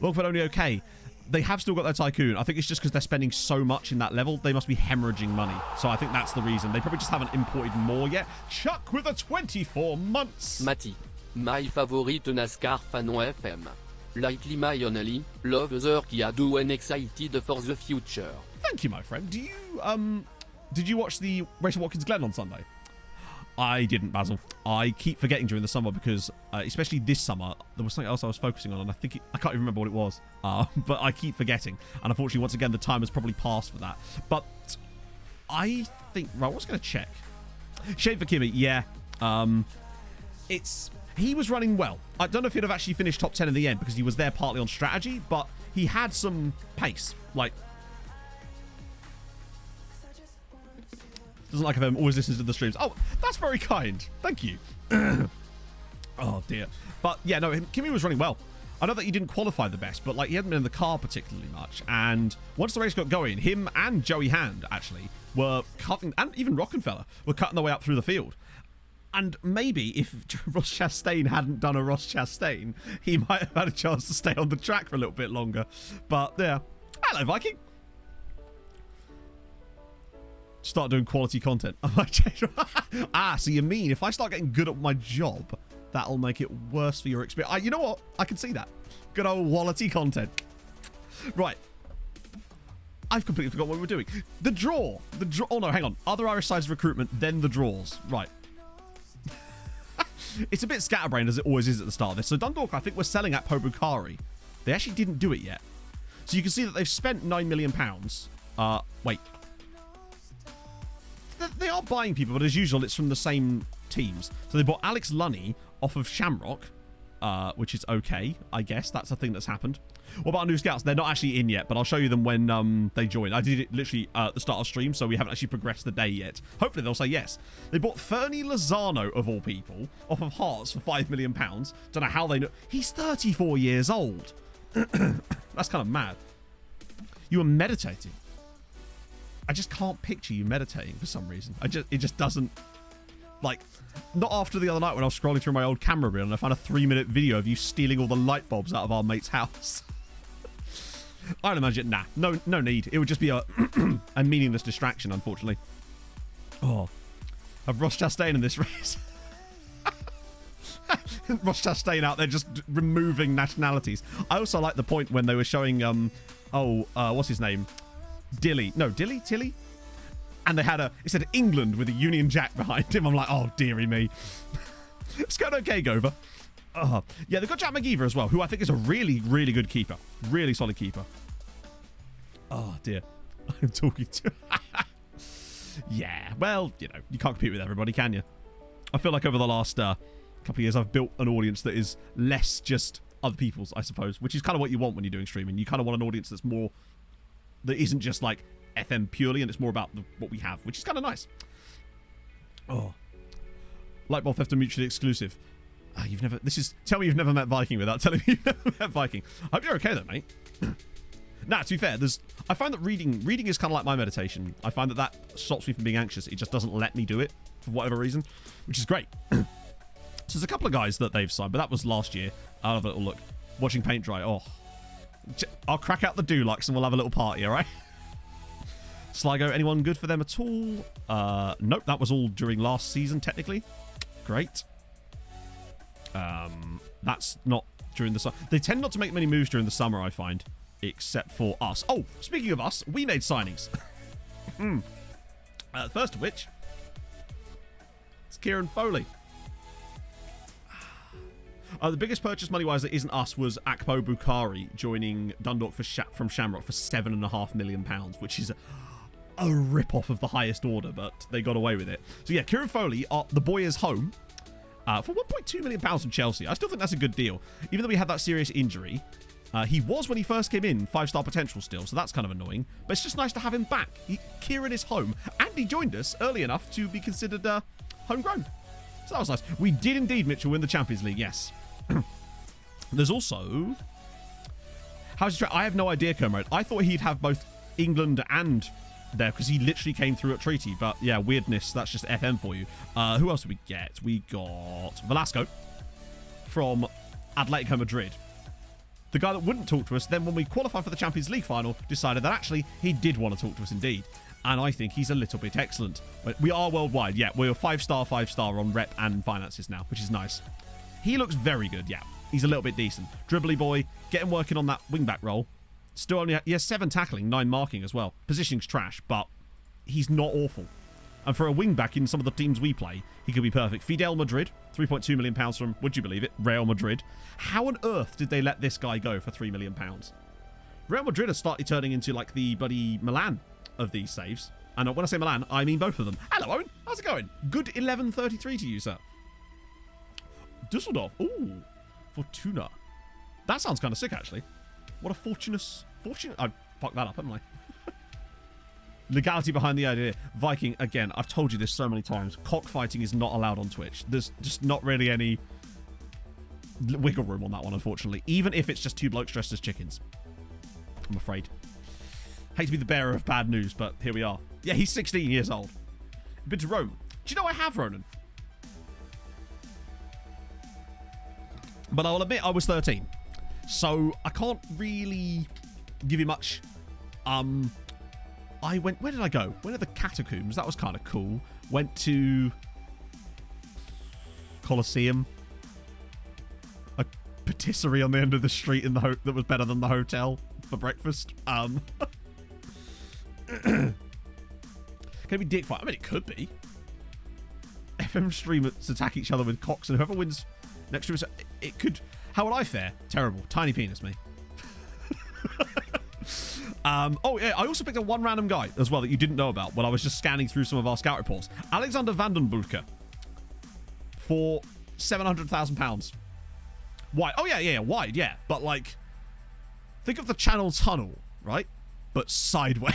Speaker 6: Longford only okay. They have still got their tycoon. I think it's just because they're spending so much in that level. They must be hemorrhaging money. So I think that's the reason. They probably just haven't imported more yet. Chuck with a 24 months.
Speaker 3: Mati, my favorite NASCAR fan FM. Lightly my only, love her qui a do and excited for the future.
Speaker 6: Thank you, my friend. Do you, did you watch the Race of Watkins Glen on Sunday? I didn't, Basil. I keep forgetting during the summer because, especially this summer, there was something else I was focusing on, and I can't even remember what it was. But I keep forgetting, and unfortunately, once again, the time has probably passed for that. But I think, right, what's going to check? Shane for Kimmy, yeah. He was running well. I don't know if he'd have actually finished top 10 in the end because he was there partly on strategy, but he had some pace. Like, doesn't like if I'm always listens to the streams. Oh, that's very kind. Thank you. Oh, dear. But, yeah, no, Kimmy was running well. I know that he didn't qualify the best, but, like, he hadn't been in the car particularly much. And once the race got going, him and Joey Hand, actually, were cutting, and even Rockenfeller, were cutting their way up through the field. And maybe if Ross Chastain hadn't done a Ross Chastain, he might have had a chance to stay on the track for a little bit longer. But, yeah. Hello, Viking. Start doing quality content. I might change. So you mean if I start getting good at my job, that'll make it worse for your experience? You know what? I can see that. Good old quality content. Right. I've completely forgot what we were doing. The draw. Oh, no, hang on. Other Irish sides recruitment, then the draws. Right. It's a bit scatterbrained as it always is at the start of this. So Dundalk, I think, we're selling at Pobukari. They actually didn't do it yet. So you can see that they've spent £9 million. Wait. They are buying people, but as usual, it's from the same teams. So they bought Alex Lunny off of Shamrock, which is okay, I guess. That's a thing that's happened. What about our new scouts? They're not actually in yet, but I'll show you them when they join. I did it literally at the start of stream, so we haven't actually progressed the day yet. Hopefully they'll say yes. They bought Fernie Lozano, of all people, off of Hearts for £5 million. Don't know how they know. He's 34 years old. That's kind of mad. You were meditating. I just can't picture you meditating for some reason. It just doesn't, like, not after the other night when I was scrolling through my old camera reel and I found a 3-minute video of you stealing all the light bulbs out of our mate's house. I'd imagine, nah, no need. It would just be a meaningless distraction, unfortunately. Oh, I've Ross Chastain in this race. Ross Chastain out there just removing nationalities. I also like the point when they were showing, what's his name? Tilly? And they had it said England with a Union Jack behind him. I'm like, oh, dearie me. It's going okay, Gover. Yeah, they've got Jack McGeever as well, who I think is a really, really good keeper. Really solid keeper. Oh, dear. I'm talking to... Yeah, well, you know, you can't compete with everybody, can you? I feel like over the last couple of years, I've built an audience that is less just other people's, I suppose, which is kind of what you want when you're doing streaming. You kind of want an audience that's more... that isn't just like FM purely, and it's more about what we have, which is kind of nice. Oh, Lightbulb Theft are mutually exclusive. You've never. Tell me you've never met Viking without telling me you've never met Viking. I hope you're okay though, mate. Nah, to be fair, I find that reading is kind of like my meditation. I find that stops me from being anxious. It just doesn't let me do it for whatever reason, which is great. So there's a couple of guys that they've signed, but that was last year. I'll have a little look. Watching paint dry. Oh. I'll crack out the Dulux and we'll have a little party, all right? Sligo, anyone good for them at all? Nope, that was all during last season, technically. Great. That's not during the summer. They tend not to make many moves during the summer, I find, except for us. Oh, speaking of us, we made signings. First of which, it's Kieran Foley. The biggest purchase money-wise that isn't us was Akpo Bukhari joining Dundalk from Shamrock for £7.5 million, which is a rip-off of the highest order, but they got away with it. So yeah, Kieran Foley, the boy is home for £1.2 million from Chelsea. I still think that's a good deal. Even though he had that serious injury, he was, when he first came in, 5-star potential still, so that's kind of annoying. But it's just nice to have him back. Kieran is home, and he joined us early enough to be considered homegrown. So that was nice. We did indeed, Mitchell, win the Champions League, yes. There's also... I have no idea, Kermode. I thought he'd have both England and there, because he literally came through at treaty. But yeah, weirdness. That's just FM for you. Who else did we get? We got Velasco from Atletico Madrid. The guy that wouldn't talk to us, then when we qualified for the Champions League final, decided that actually he did want to talk to us indeed. And I think he's a little bit excellent. We are worldwide. Yeah, we're 5-star on rep and finances now, which is nice. He looks very good, yeah. He's a little bit decent. Dribbly boy, get him working on that wing-back role. Still only, he has 7 tackling, 9 marking as well. Positioning's trash, but he's not awful. And for a wing-back in some of the teams we play, he could be perfect. Fidel Madrid, £3.2 million from, would you believe it, Real Madrid. How on earth did they let this guy go for £3 million? Real Madrid has started turning into like the buddy Milan of these saves. And when I say Milan, I mean both of them. Hello, Owen. How's it going? Good 11.33 to you, sir. Dusseldorf. Ooh. Fortuna. That sounds kind of sick, actually. What a fortunate... I fucked that up, haven't I? Legality behind the idea. Viking, again, I've told you this so many times. Cockfighting is not allowed on Twitch. There's just not really any wiggle room on that one, unfortunately. Even if it's just 2 blokes dressed as chickens. I'm afraid. Hate to be the bearer of bad news, but here we are. Yeah, he's 16 years old. Been to Rome. Do you know I have, Ronan? But I will admit I was 13. So I can't really give you much. I went... Where did I go? Went to the catacombs. That was kind of cool. Went to... Colosseum. A patisserie on the end of the street in the that was better than the hotel for breakfast. Can it be dick fight? I mean, it could be. FM streamers attack each other with cocks, and whoever wins next to us, it could... How would I fare? Terrible. Tiny penis, me. Oh, yeah, I also picked up one random guy as well that you didn't know about when I was just scanning through some of our scout reports. Alexander Vandenbulke for £700,000. Wide. Oh, yeah, wide, yeah. But, like, think of the Channel Tunnel, right? But sideways.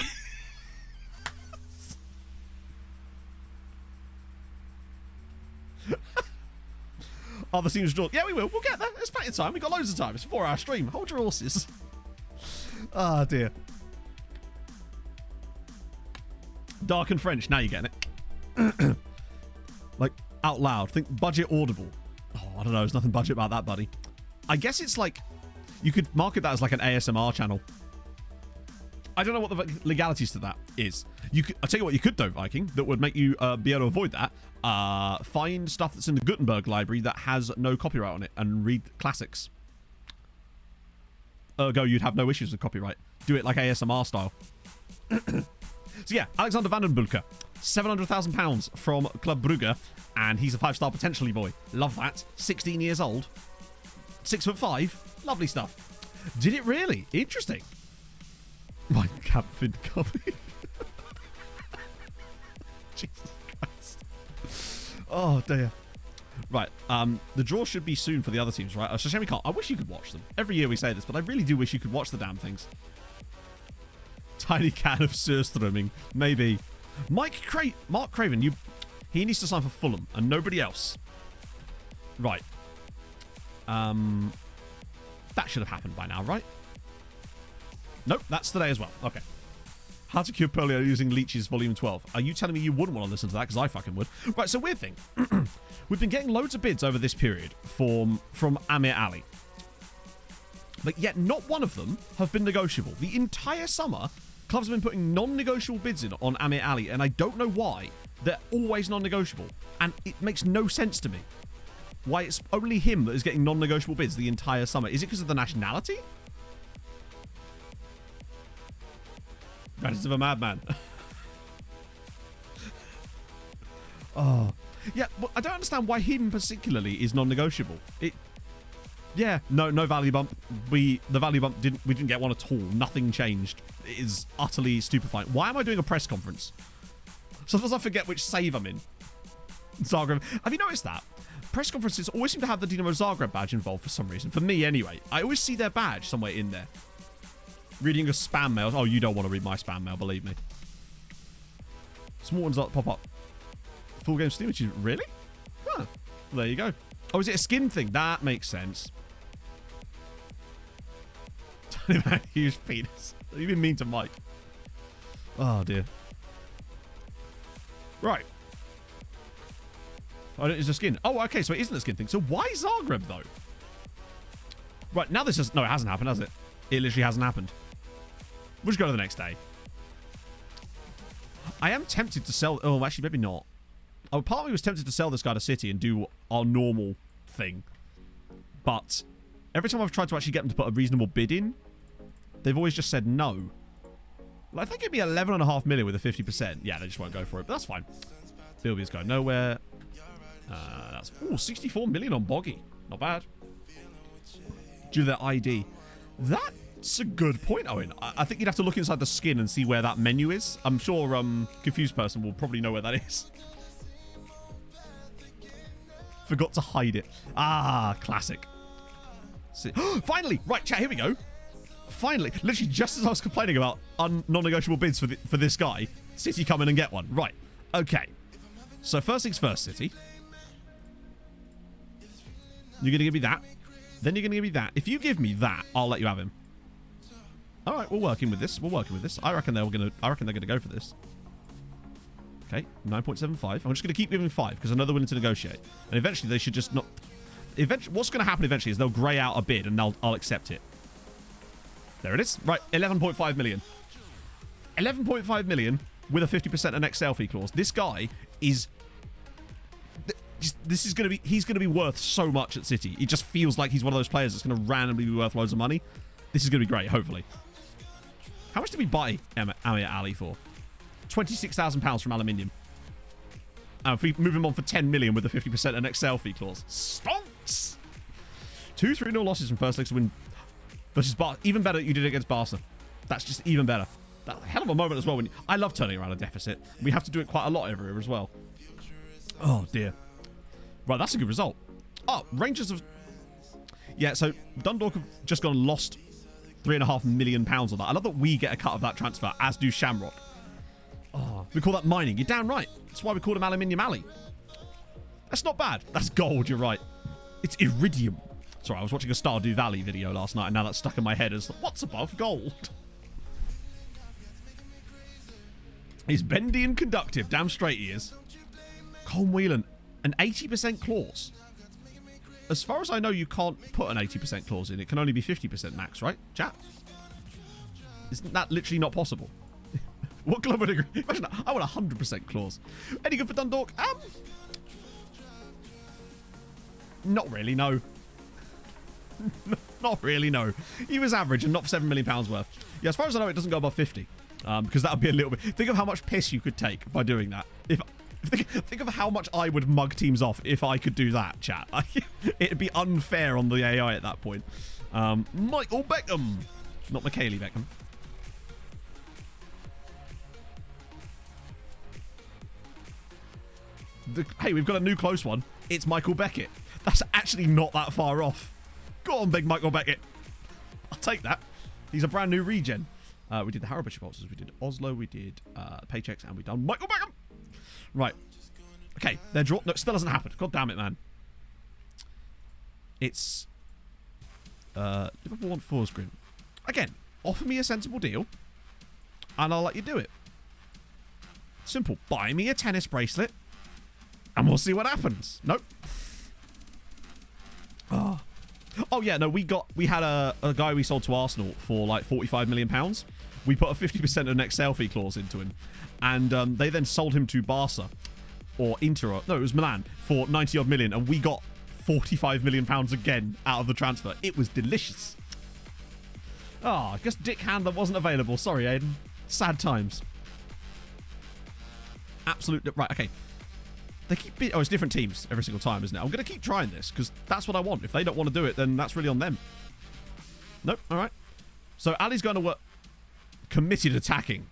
Speaker 6: Other teams draw. Yeah, we will. We'll get there. It's plenty of time. We've got loads of time. It's a 4-hour stream. Hold your horses. Oh, dear. Dark and French. Now you're getting it. Like, out loud. Think budget audible. Oh, I don't know. There's nothing budget about that, buddy. I guess it's like... You could market that as like an ASMR channel. I don't know what the legalities to that is. I'll tell you what you could do, Viking, that would make you be able to avoid that. Find stuff that's in the Gutenberg library that has no copyright on it and read classics. Ergo, you'd have no issues with copyright. Do it like ASMR style. So yeah, Alexander Vandenbulke, £700,000 from Club Brugge, and he's a 5-star potentially boy. Love that. 16 years old. 6'5". Lovely stuff. Did it really? Interesting. My Captain copy. Jesus Christ. Oh, dear. Right, the draw should be soon for the other teams, right? It's a shame we can't. I wish you could watch them. Every year we say this, but I really do wish you could watch the damn things. Tiny can of surströmming. Maybe. Mark Craven, he needs to sign for Fulham and nobody else. Right. That should have happened by now, right? Nope, that's today as well. Okay. How to Cure Polio Using Leeches, Volume 12. Are you telling me you wouldn't want to listen to that? Because I fucking would. Right, so weird thing. We've been getting loads of bids over this period from Amir Ali. But yet not one of them have been negotiable. The entire summer, clubs have been putting non-negotiable bids in on Amir Ali, and I don't know why. They're always non-negotiable. And it makes no sense to me. Why it's only him that is getting non-negotiable bids the entire summer. Is it because of the nationality? Radis of a madman. Oh. Yeah, well, I don't understand why him particularly is non-negotiable. Yeah, no value bump. The value bump we didn't get one at all. Nothing changed. It is utterly stupefying. Why am I doing a press conference? Sometimes I forget which save I'm in. Zagreb. Have you noticed that? Press conferences always seem to have the Dinamo Zagreb badge involved for some reason. For me, anyway. I always see their badge somewhere in there. Reading a spam mail. Oh, you don't want to read my spam mail, believe me. Small ones that pop up. Full game Steam, which is... Really? Huh. Well, there you go. Oh, is it a skin thing? That makes sense. Tiny man, huge penis. You've been mean to Mike. Oh, dear. Right. Oh, it's a skin. Oh, okay, so it isn't a skin thing. So why Zagreb, though? Right, now this is... No, it hasn't happened, has it? It literally hasn't happened. We'll just go to the next day. I am tempted to sell... Oh, actually, maybe not. Oh, part of me was tempted to sell this guy to City and do our normal thing. But every time I've tried to actually get them to put a reasonable bid in, they've always just said no. Like, I think it'd be 11.5 million with a 50%. Yeah, they just won't go for it, but that's fine. Bilby's going nowhere. That's... Oh, 64 million on Boggy. Not bad. Due to their ID. That's a good point, Owen. I think you'd have to look inside the skin and see where that menu is. I'm sure Confused Person will probably know where that is. Forgot to hide it. Ah, classic. See. Finally! Right, chat, here we go. Finally. Literally, just as I was complaining about non-negotiable bids for this guy, City come in and get one. Right. Okay. So first things first, City. You're going to give me that. Then you're going to give me that. If you give me that, I'll let you have him. All right, we're working with this. We're working with this. I reckon they're going to go for this. Okay, 9.75. I'm just going to keep giving 5 because I know they're willing to negotiate. And eventually they should just not... Eventually, what's going to happen eventually is they'll grey out a bid and I'll accept it. There it is. Right, 11.5 million. 11.5 million with a 50% and next sale fee clause. This guy is... This is going to be... He's going to be worth so much at City. It just feels like he's one of those players that's going to randomly be worth loads of money. This is going to be great, hopefully. How much did we buy Amir Ali for? £26,000 from Aluminium. And if we move him on for 10 million with a 50% and next sale fee clause. Stonks! 2 3-0 losses from first legs to win versus Barca. Even better that you did it against Barca. That's just even better. That's a hell of a moment as well. I love turning around a deficit. We have to do it quite a lot every year as well. Oh, dear. Right, that's a good result. Oh, Rangers have... Yeah, so Dundalk have just gone and lost £3.5 million on that. I love that we get a cut of that transfer, as do Shamrock. Oh, we call that mining. You're damn right. That's why we call him Aluminium Alley. That's not bad. That's gold, you're right. It's iridium. Sorry, I was watching a Stardew Valley video last night, and now that's stuck in my head as, what's above gold? He's bendy and conductive. Damn straight he is. Colm Whelan, an 80% clause. As far as I know, you can't put an 80% clause in. It can only be 50% max, right, chat? Isn't that literally not possible? What club would agree? Imagine that. I want a 100% clause. Any good for Dundalk? Not really, no. Not really, no. He was average and not £7 million worth. Yeah, as far as I know, it doesn't go above 50. Because that would be a little bit... Think of how much piss you could take by doing that. Think of how much I would mug teams off if I could do that, chat. It'd be unfair on the AI at that point. Michael Beckham. Not Michaeli Beckham. Hey, we've got a new close one. It's Michael Beckett. That's actually not that far off. Go on, big Michael Beckett. I'll take that. He's a brand new regen. We did the Harrow Bishop Ulcers, we did Oslo, we did Paychecks, and we done Michael Beckham. Right. Okay, they're draw. No, it still hasn't happened. God damn it, man. It's Liverpool on Forsgren. Again, Offer me a sensible deal, and I'll let you do it. Simple. Buy me a tennis bracelet, and we'll see what happens. Nope. Oh yeah, no, we had a guy we sold to Arsenal for like £45 million. We put a 50% of next sale fee clause into him, and they then sold him to Barca or Inter. No, it was Milan for 90 odd million, and we got £45 million again out of the transfer. It was delicious. I guess Dick Handler wasn't available. Sorry, Aiden. Sad times. Absolute. Right, okay. They keep it's different teams every single time, isn't it? I'm going to keep trying this because that's what I want. If they don't want to do it, then that's really on them. Nope. All right. So Ali's going to work. Committed attacking.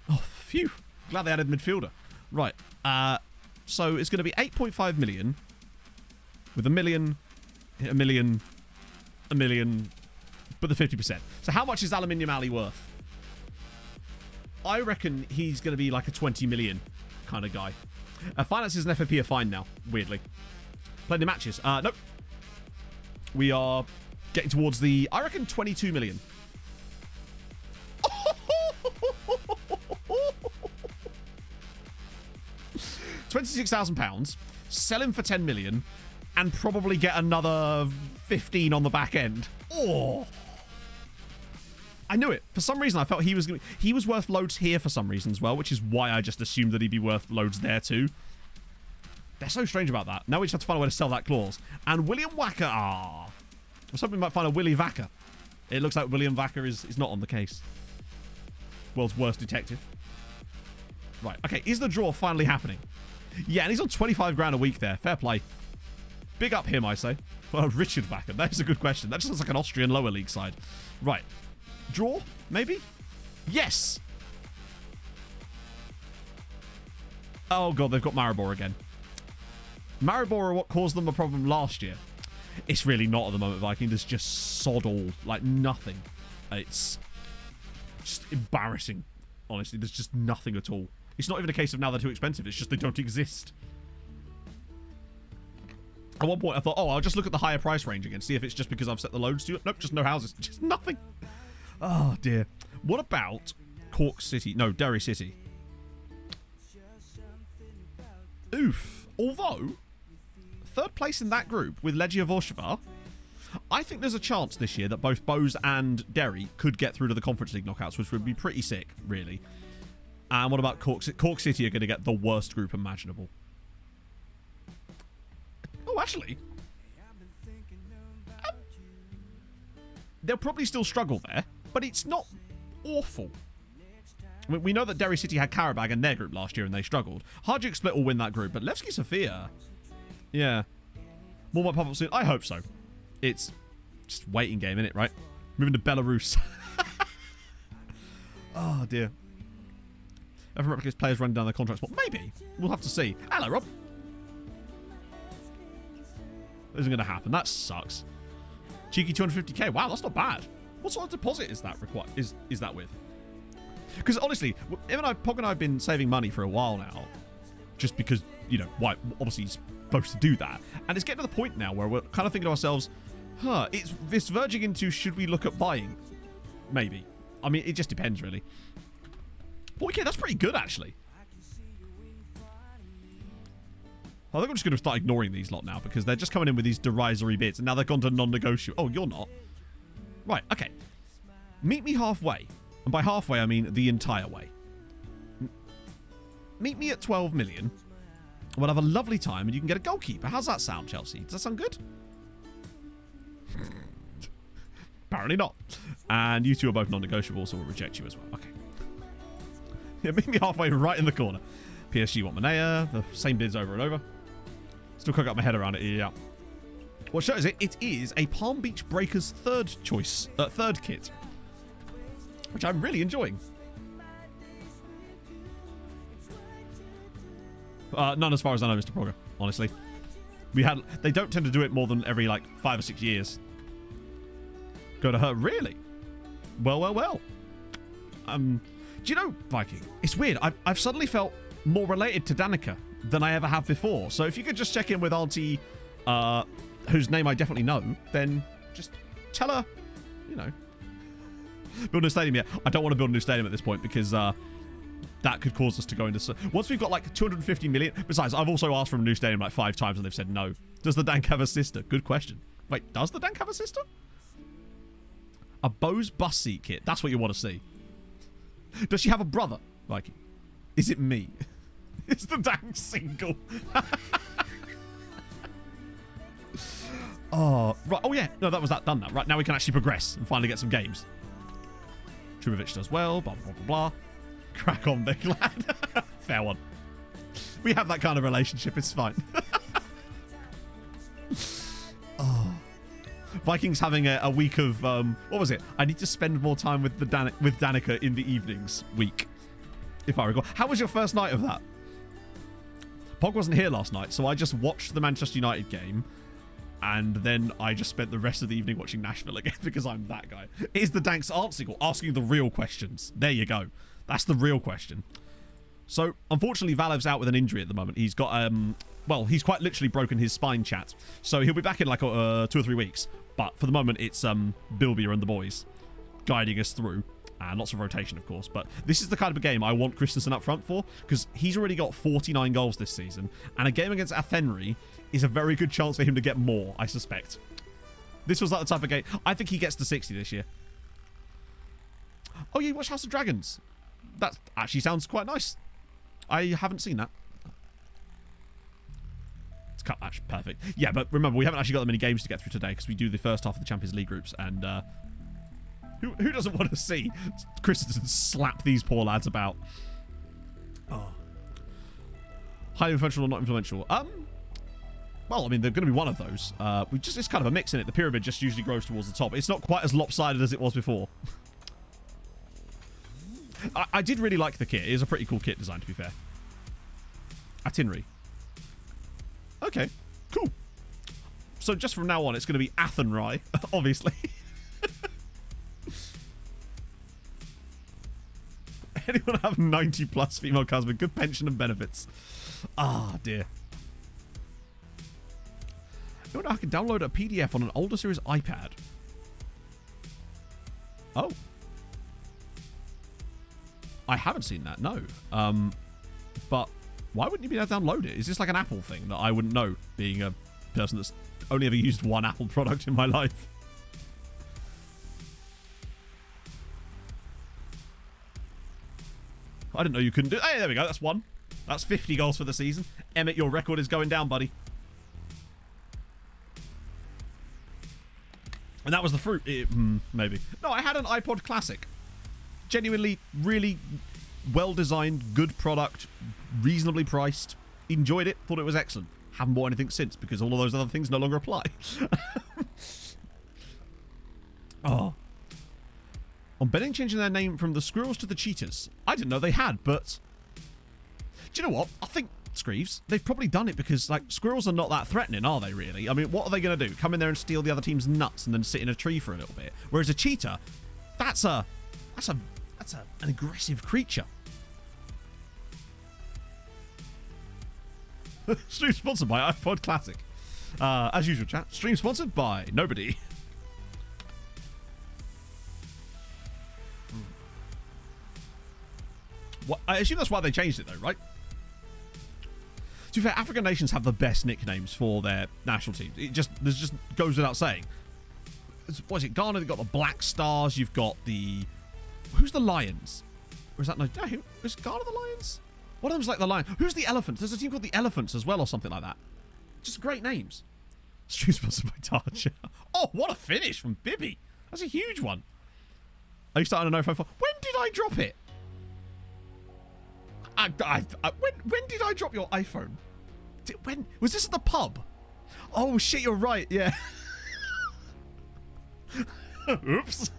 Speaker 6: Oh, phew. Glad they added midfielder. Right. So it's going to be 8.5 million with a million, but the 50%. So how much is Aluminium Ali worth? I reckon he's going to be like a 20 million kind of guy. Finances and FFP are fine now, weirdly. Plenty of matches. Nope. We are getting towards the, I reckon, 22 million. £26,000. Sell him for 10 million and probably get another 15 on the back end. Oh. I knew it. For some reason, I felt he was worth loads here for some reason as well, which is why I just assumed that he'd be worth loads there too. They're so strange about that. Now we just have to find a way to sell that clause. And William Wacker, I was hoping we might find a Willy Wacker. It looks like William Wacker is not on the case. World's worst detective. Right, okay, is the draw finally happening? Yeah, and he's on 25 grand a week there. Fair play. Big up him, I say. Well, Richard Wacker, that is a good question. That just looks like an Austrian lower league side. Right. Draw? Maybe? Yes! Oh god, they've got Maribor again. Maribor are what caused them a problem last year. It's really not at the moment, Viking. There's just sod all. Like, nothing. It's just embarrassing. Honestly, there's just nothing at all. It's not even a case of now they're too expensive. It's just they don't exist. At one point, I thought, I'll just look at the higher price range again, see if it's just because I've set the loads to it. Nope, just no houses. Just nothing. Oh, dear. What about Cork City? No, Derry City. Oof. Although, third place in that group with Legia Warszawa, I think there's a chance this year that both Bose and Derry could get through to the Conference League knockouts, which would be pretty sick, really. And what about Cork City? Cork City are going to get the worst group imaginable. Oh, actually. They'll probably still struggle there, but it's not awful. I mean, we know that Derry City had Karabag in their group last year and they struggled. Hajduk Split will win that group, but Levski Sofia... Yeah. More might pop up soon. I hope so. It's just waiting game, innit, right? Moving to Belarus. Oh, dear. Everyone replicates players running down their contracts. Well, maybe. We'll have to see. Hello, Rob. Isn't going to happen. That sucks. Cheeky 250k. Wow, that's not bad. What sort of deposit is that required? Is that with? Because honestly, Pog and I have been saving money for a while now, just because, you know, why? Obviously, he's supposed to do that, and it's getting to the point now where we're kind of thinking to ourselves, it's verging into, should we look at buying? Maybe. I mean, it just depends, really. 40k, that's pretty good, actually. I think I'm just going to start ignoring these lot now because they're just coming in with these derisory bits, and now they've gone to non-negotiable. Oh, you're not. Right, okay. Meet me halfway. And by halfway, I mean the entire way. Meet me at 12 million. We'll have a lovely time, and you can get a goalkeeper. How's that sound, Chelsea? Does that sound good? Apparently not. And you two are both non-negotiable, so we'll reject you as well. Okay. Yeah, meet me halfway right in the corner. PSG want Manea. The same bids over and over. Still can't get my head around it. Yeah. What shows it? It is a Palm Beach Breakers third kit, which I'm really enjoying. None as far as I know, Mr. Progger, honestly. They don't tend to do it more than every, like, 5 or 6 years. Go to her. Really? Well. Do you know, Viking? It's weird. I've suddenly felt more related to Danica than I ever have before. So if you could just check in with Auntie, whose name I definitely know, then just tell her, you know, Build a new stadium, yeah. I don't want to build a new stadium at this point because that could cause us to go into... Once we've got like 250 million... Besides, I've also asked for a new stadium like 5 times and they've said no. Does the Dank have a sister? Good question. Wait, does the Dank have a sister? A Bose bus seat kit. That's what you want to see. Does she have a brother? Like, is it me? Is the Dank single? Oh, right. Oh, yeah. No, that was that done now. Right, now we can actually progress and finally get some games. Trubovich does well. Blah, blah, blah, blah. Crack on, big lad. Fair one. We have that kind of relationship. It's fine. Oh. Vikings having a week of... what was it? I need to spend more time with Danica in the evenings week. If I recall. How was your first night of that? Pog wasn't here last night, so I just watched the Manchester United game. And then I just spent the rest of the evening watching Nashville again because I'm that guy. Is the Dank's art sequel asking the real questions? There you go. That's the real question. So, unfortunately, Valev's out with an injury at the moment. He's got, well, he's quite literally broken his spine, chat. So he'll be back in like 2 or 3 weeks. But for the moment, it's Bilbia and the boys guiding us through. And lots of rotation, of course. But this is the kind of a game I want Christensen up front for, because he's already got 49 goals this season. And a game against Athenry is a very good chance for him to get more, I suspect. This was like the type of game... I think he gets to 60 this year. Oh, yeah, you watch House of Dragons. That actually sounds quite nice. I haven't seen that. It's cut match. Perfect. Yeah, but remember, we haven't actually got that many games to get through today because we do the first half of the Champions League groups. And who doesn't want to see Christensen slap these poor lads about? Oh. Highly influential or not influential? Well, I mean, they're going to be one of those. It's kind of a mix in it. The pyramid just usually grows towards the top. It's not quite as lopsided as it was before. I did really like the kit. It is a pretty cool kit design, to be fair. Athenry. Okay, cool. So just from now on, it's going to be Athenry, obviously. Anyone have 90 plus female cars with good pension and benefits? Ah, dear. You know, I can download a PDF on an older series iPad. Oh. I haven't seen that, no. But why wouldn't you be able to download it? Is this like an Apple thing that I wouldn't know, being a person that's only ever used one Apple product in my life? I didn't know you couldn't do it. Hey, there we go. That's one. That's 50 goals for the season. Emmett, your record is going down, buddy. And that was the fruit. Maybe. No, I had an iPod Classic. Genuinely, really well-designed, good product, reasonably priced. Enjoyed it. Thought it was excellent. Haven't bought anything since because all of those other things no longer apply. Oh. On betting changing their name from the Squirrels to the Cheetahs. I didn't know they had, but... Do you know what? I think, Screeves, they've probably done it because, like, squirrels are not that threatening, are they, really? I mean, what are they going to do? Come in there and steal the other team's nuts and then sit in a tree for a little bit? Whereas a cheetah, that's an aggressive creature. Stream sponsored by iPod Classic. As usual, chat. Stream sponsored by nobody. What, I assume that's why they changed it, though, right? To be fair, African nations have the best nicknames for their national teams. This just goes without saying. What is it? Ghana, they've got the Black Stars. You've got the... Who's the Lions? Or is that... No, is Ghana the Lions? One of them's like the Lion. Who's the Elephants? There's a team called the Elephants as well or something like that. Just great names. Stream sponsored by Tarcher. Oh, what a finish from Bibby. That's a huge one. Are you starting an 054? When did I drop it? When did I drop your iPhone? When was this at the pub? Oh shit, you're right. Yeah. Oops.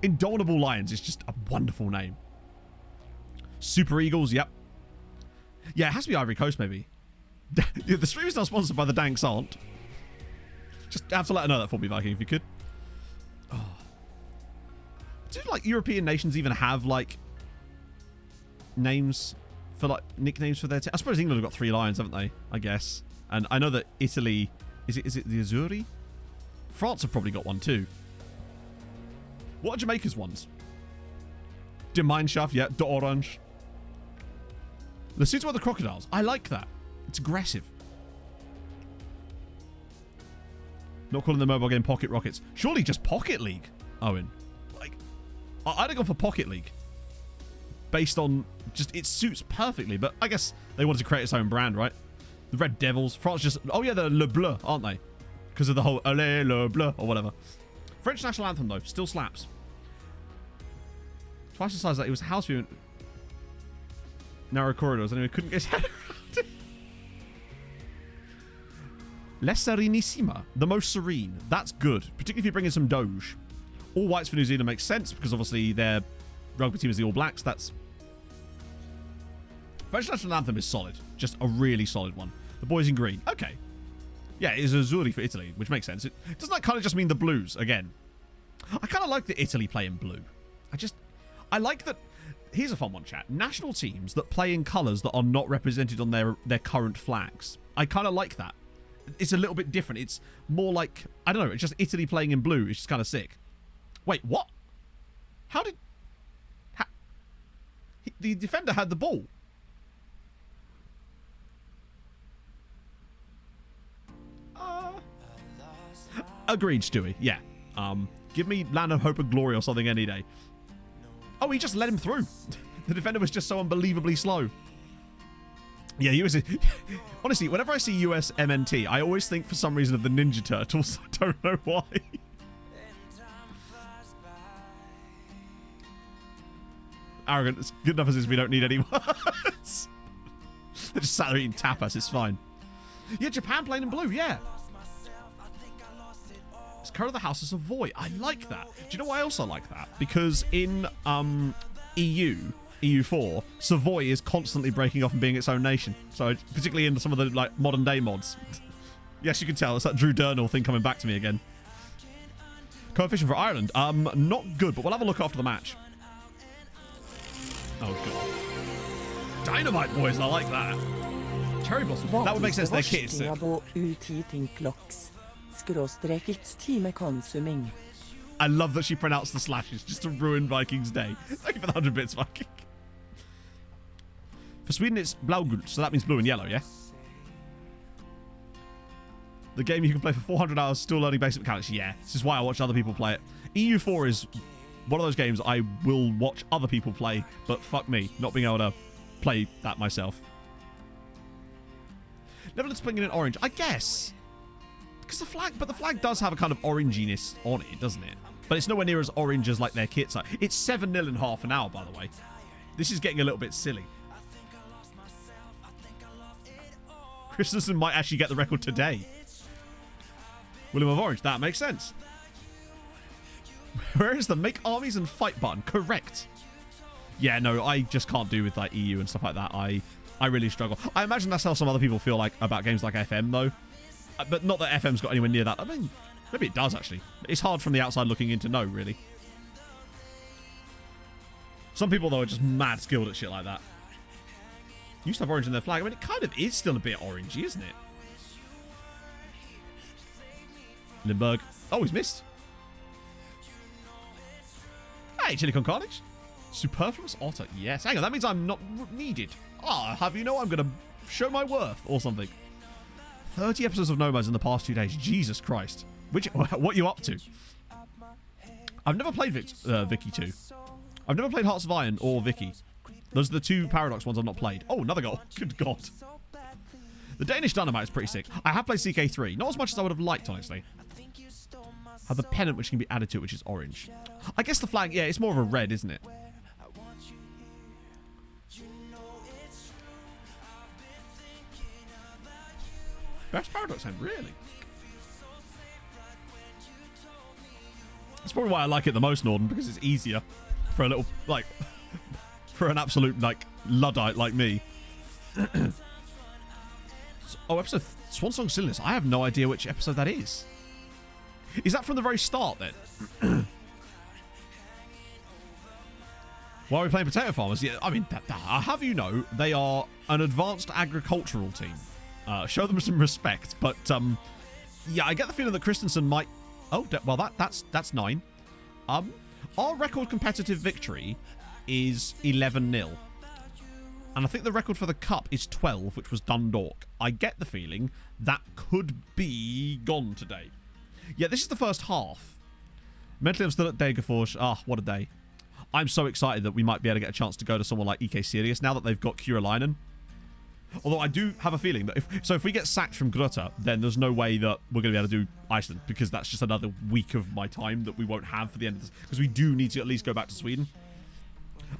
Speaker 6: Indomitable Lions is just a wonderful name. Super Eagles, yep. Yeah, it has to be Ivory Coast, maybe. Yeah, the stream is not sponsored by the Danks aren't. Just have to let her know that for me, Viking, if you could. Oh. Do like European nations even have like names for like nicknames for their team? I suppose England have got 3 lions, haven't they? I guess. And I know that Italy is it the Azzurri? France have probably got one too. What are Jamaica's ones? Gemeinschaft, yeah. De Orange. The suits with the crocodiles. I like that. It's aggressive. Not calling the mobile game Pocket Rockets. Surely just Pocket League, Owen. Like, I'd have gone for Pocket League. Based on just, it suits perfectly, but I guess they wanted to create its own brand, right? The Red Devils. France just, oh yeah, they're Le Bleu, aren't they? Because of the whole Allez Le Bleu or whatever. French national anthem, though, still slaps. Twice the size that it was house view. Narrow corridors, anyway, couldn't get his head around it. La Serenissima, the most serene. That's good, particularly if you bring in some Doge. All whites for New Zealand makes sense because obviously their rugby team is the All Blacks. That's French national anthem is solid, just a really solid one. The boys in green, okay, yeah, it is Azzurri for Italy, which makes sense. Doesn't that kind of just mean the Blues again? I kind of like that Italy play in blue. I like that. Here's a fun one, chat. National teams that play in colours that are not represented on their current flags. I kind of like that. It's a little bit different. It's more like, I don't know, it's just Italy playing in blue. It's just kind of sick. Wait, what? The defender had the ball. Agreed, Stewie. Yeah. Give me Land of Hope and Glory or something any day. Oh, he just let him through. The defender was just so unbelievably slow. Yeah, he was. Honestly, whenever I see US MNT, I always think for some reason of the Ninja Turtles. I don't know why. Arrogant. It's good enough as is we don't need any words. They're just sat there eating tapas. It's fine. Yeah, Japan playing in blue. Yeah. It's colour of the House of Savoy. I like that. Do you know why I also like that? Because in EU4, Savoy is constantly breaking off and being its own nation. So particularly in some of the like modern day mods. Yes, you can tell. It's that Drew Durnall thing coming back to me again. Coefficient for Ireland. Not good, but we'll have a look after the match. Oh, good. Dynamite boys, I like that. Cherry Blossom. That would make sense. Their kit is sick. I love that she pronounced the slashes just to ruin Vikings' day. Thank you for the 100 bits, Viking. For Sweden, it's Blaugult, so that means blue and yellow, yeah? The game you can play for 400 hours, still learning basic mechanics. Yeah, this is why I watch other people play it. EU4 is one of those games I will watch other people play, but fuck me, not being able to play that myself. Netherlands playing in orange, I guess. Because the flag does have a kind of oranginess on it, doesn't it? But it's nowhere near as orange as like their kits are. It's 7-0 in half an hour, by the way. This is getting a little bit silly. Christensen might actually get the record today. William of Orange, that makes sense. Where is the make armies and fight button? Correct. Yeah, no, I just can't do with like EU and stuff like that. I really struggle. I imagine that's how some other people feel like about games like FM, though. But not that FM's got anywhere near that. I mean, maybe it does, actually. It's hard from the outside looking in to know, really. Some people, though, are just mad skilled at shit like that. Used to have orange in their flag. I mean, it kind of is still a bit orangey, isn't it? Limburg. Oh, he's missed. Hey, Chili Con Carnage. Superfluous Otter. Yes. Hang on, that means I'm not needed. Ah, have you know I'm going to show my worth or something. 30 episodes of Nomads in the past 2 days. Jesus Christ. What are you up to? I've never played Vicky 2. I've never played Hearts of Iron or Vicky. Those are the two Paradox ones I've not played. Oh, another goal. Good God. The Danish Dynamite is pretty sick. I have played CK3. Not as much as I would have liked, honestly. Have the pennant which can be added to it, which is orange. I guess the flag, yeah, it's more of a red, isn't it? Best Paradox game, really? That's probably why I like it the most, Norden, because it's easier for a little, like, for an absolute, like, Luddite like me. Oh, episode Swan Song Silliness. I have no idea which episode that is. Is that from the very start, then? Why are we playing Potato Farmers? Yeah, I mean, I'll have you know, they are an advanced agricultural team. Show them some respect, but yeah, I get the feeling that Christensen might. Oh, well, that's 9. Our record competitive victory is 11-0. And I think the record for the cup is 12, which was Dundalk. I get the feeling that could be gone today. Yeah, this is the first half. Mentally, I'm still at Degerfors. Ah, what a day. I'm so excited that we might be able to get a chance to go to someone like EK Sirius now that they've got Kuralainen. Although I do have a feeling that if we get sacked from Grutta, then there's no way that we're going to be able to do Iceland, because that's just another week of my time that we won't have for the end of this, because we do need to at least go back to Sweden.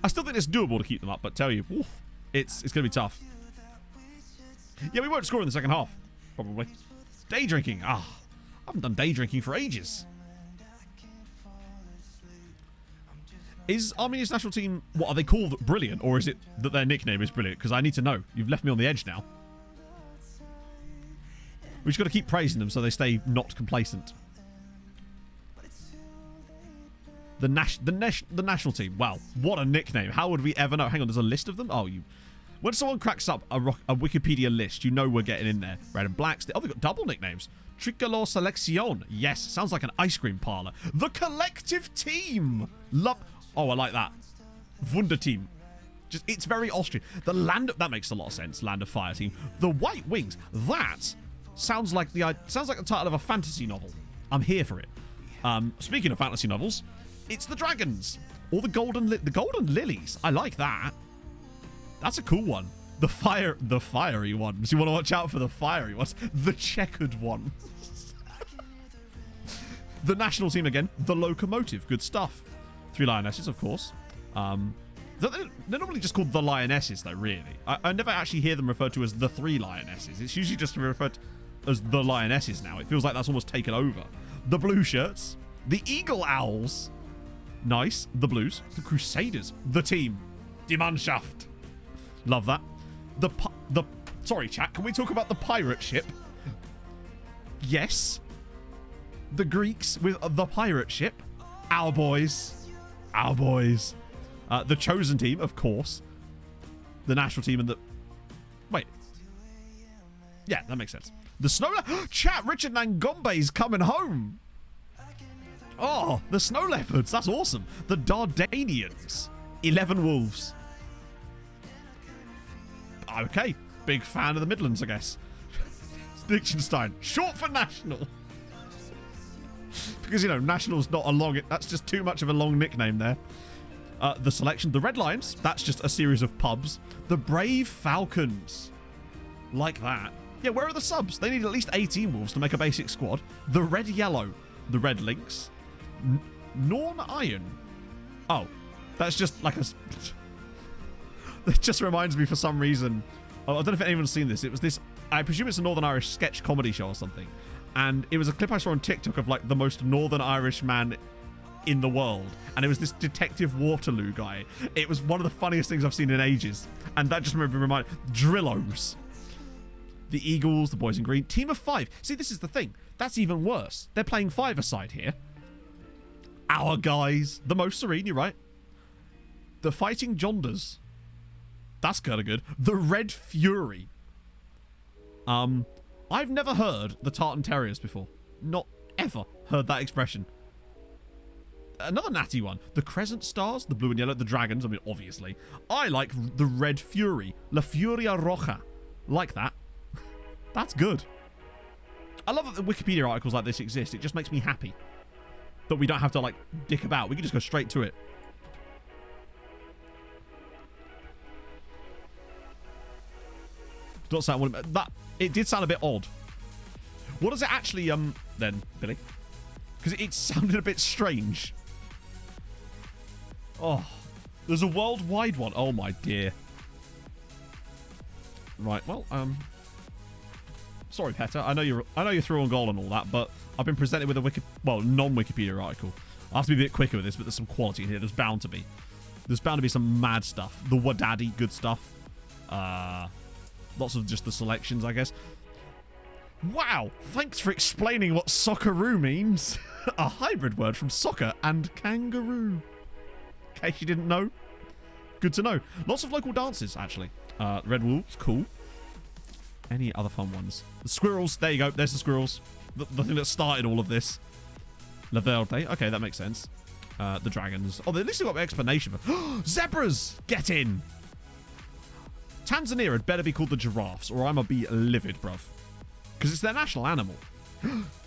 Speaker 6: I still think it's doable to keep them up, but tell you, oof, it's going to be tough. Yeah, we won't score in the second half, probably. Day drinking. Ah, I haven't done day drinking for ages. Is Armenia's national team, what are they called, brilliant? Or is it that their nickname is brilliant? Because I need to know. You've left me on the edge now. We just got to keep praising them so they stay not complacent. The national team. Wow, what a nickname. How would we ever know? Hang on, there's a list of them? Oh, when someone cracks up a Wikipedia list, you know we're getting in there. Red and Blacks. Oh, they've got double nicknames. Tricolor Selección. Yes, sounds like an ice cream parlor. The Collective Team. Love... Oh, I like that. Wunder Team. Just, it's very Austrian. The Land of... That makes a lot of sense. Land of Fire Team. The White Wings. That sounds like the title of a fantasy novel. I'm here for it. Speaking of fantasy novels, it's the Dragons. Or the Golden Lilies. I like that. That's a cool one. The fiery ones. You want to watch out for the fiery ones. The checkered one. The national team again. The Locomotive. Good stuff. 3 Lionesses, of course. They're normally just called the Lionesses, though, really. I never actually hear them referred to as the 3 Lionesses. It's usually just referred to as the Lionesses now. It feels like that's almost taken over. The Blue Shirts. The Eagle Owls. Nice. The Blues. The Crusaders. The Team. Die Mannschaft. Love that. Sorry, chat. Can we talk about the pirate ship? Yes. The Greeks with the pirate ship. Our boys. Our boys. The Chosen Team, of course. The national team and the... Wait. Yeah, that makes sense. The Snow... Chat, Richard Nangombe's coming home. Oh, the Snow Leopards. That's awesome. The Dardanians. 11 Wolves. Okay. Big fan of the Midlands, I guess. Liechtenstein. Short for national. Because, you know, national's not a long... That's just too much of a long nickname there. The Selection. The Red Lions. That's just a series of pubs. The Brave Falcons. Like that. Yeah, where are the subs? They need at least 18 Wolves to make a basic squad. The Red Yellow. The Red Lynx. Norn Iron. Oh. That's just like a... It just reminds me for some reason... Oh, I don't know if anyone's seen this. It was this... I presume it's a Northern Irish sketch comedy show or something. And it was a clip I saw on TikTok of like the most Northern Irish man in the world. And it was this Detective Waterloo guy. It was one of the funniest things I've seen in ages. And that just reminded... Drillos. The Eagles, the Boys in Green. Team of 5. See, this is the thing. That's even worse. They're playing 5-a-side here. Our guys. The Most Serene, you're right. The Fighting Jonders. That's kind of good. The Red Fury. I've never heard the Tartan Terriers before. Not ever heard that expression. Another natty one. The Crescent Stars, the Blue and Yellow, the Dragons. I mean, obviously. I like the Red Fury. La Furia Roja. Like that. That's good. I love that the Wikipedia articles like this exist. It just makes me happy that we don't have to, like, dick about. We can just go straight to it. Not sound that it did sound a bit odd. What does it actually then, Billy? Because it sounded a bit strange. Oh, there's a worldwide one. Oh my dear. Right. Well, sorry, Petter. I know you're through on goal and all that, but I've been presented with a non-Wikipedia article. I have to be a bit quicker with this, but there's some quality in here. There's bound to be. There's bound to be some mad stuff. The Wadaddy, good stuff. Lots of just the selections, I guess. Wow! Thanks for explaining what socceroo means. A hybrid word from soccer and kangaroo. In case you didn't know. Good to know. Lots of local dances, actually. Red Wolves, cool. Any other fun ones? The squirrels, there you go. There's the squirrels. The thing that started all of this. La Verde, okay, that makes sense. The dragons. Oh, at least they got an explanation for zebras! Get in! Tanzania had better be called the giraffes, or I'ma be livid, bruv. Because it's their national animal.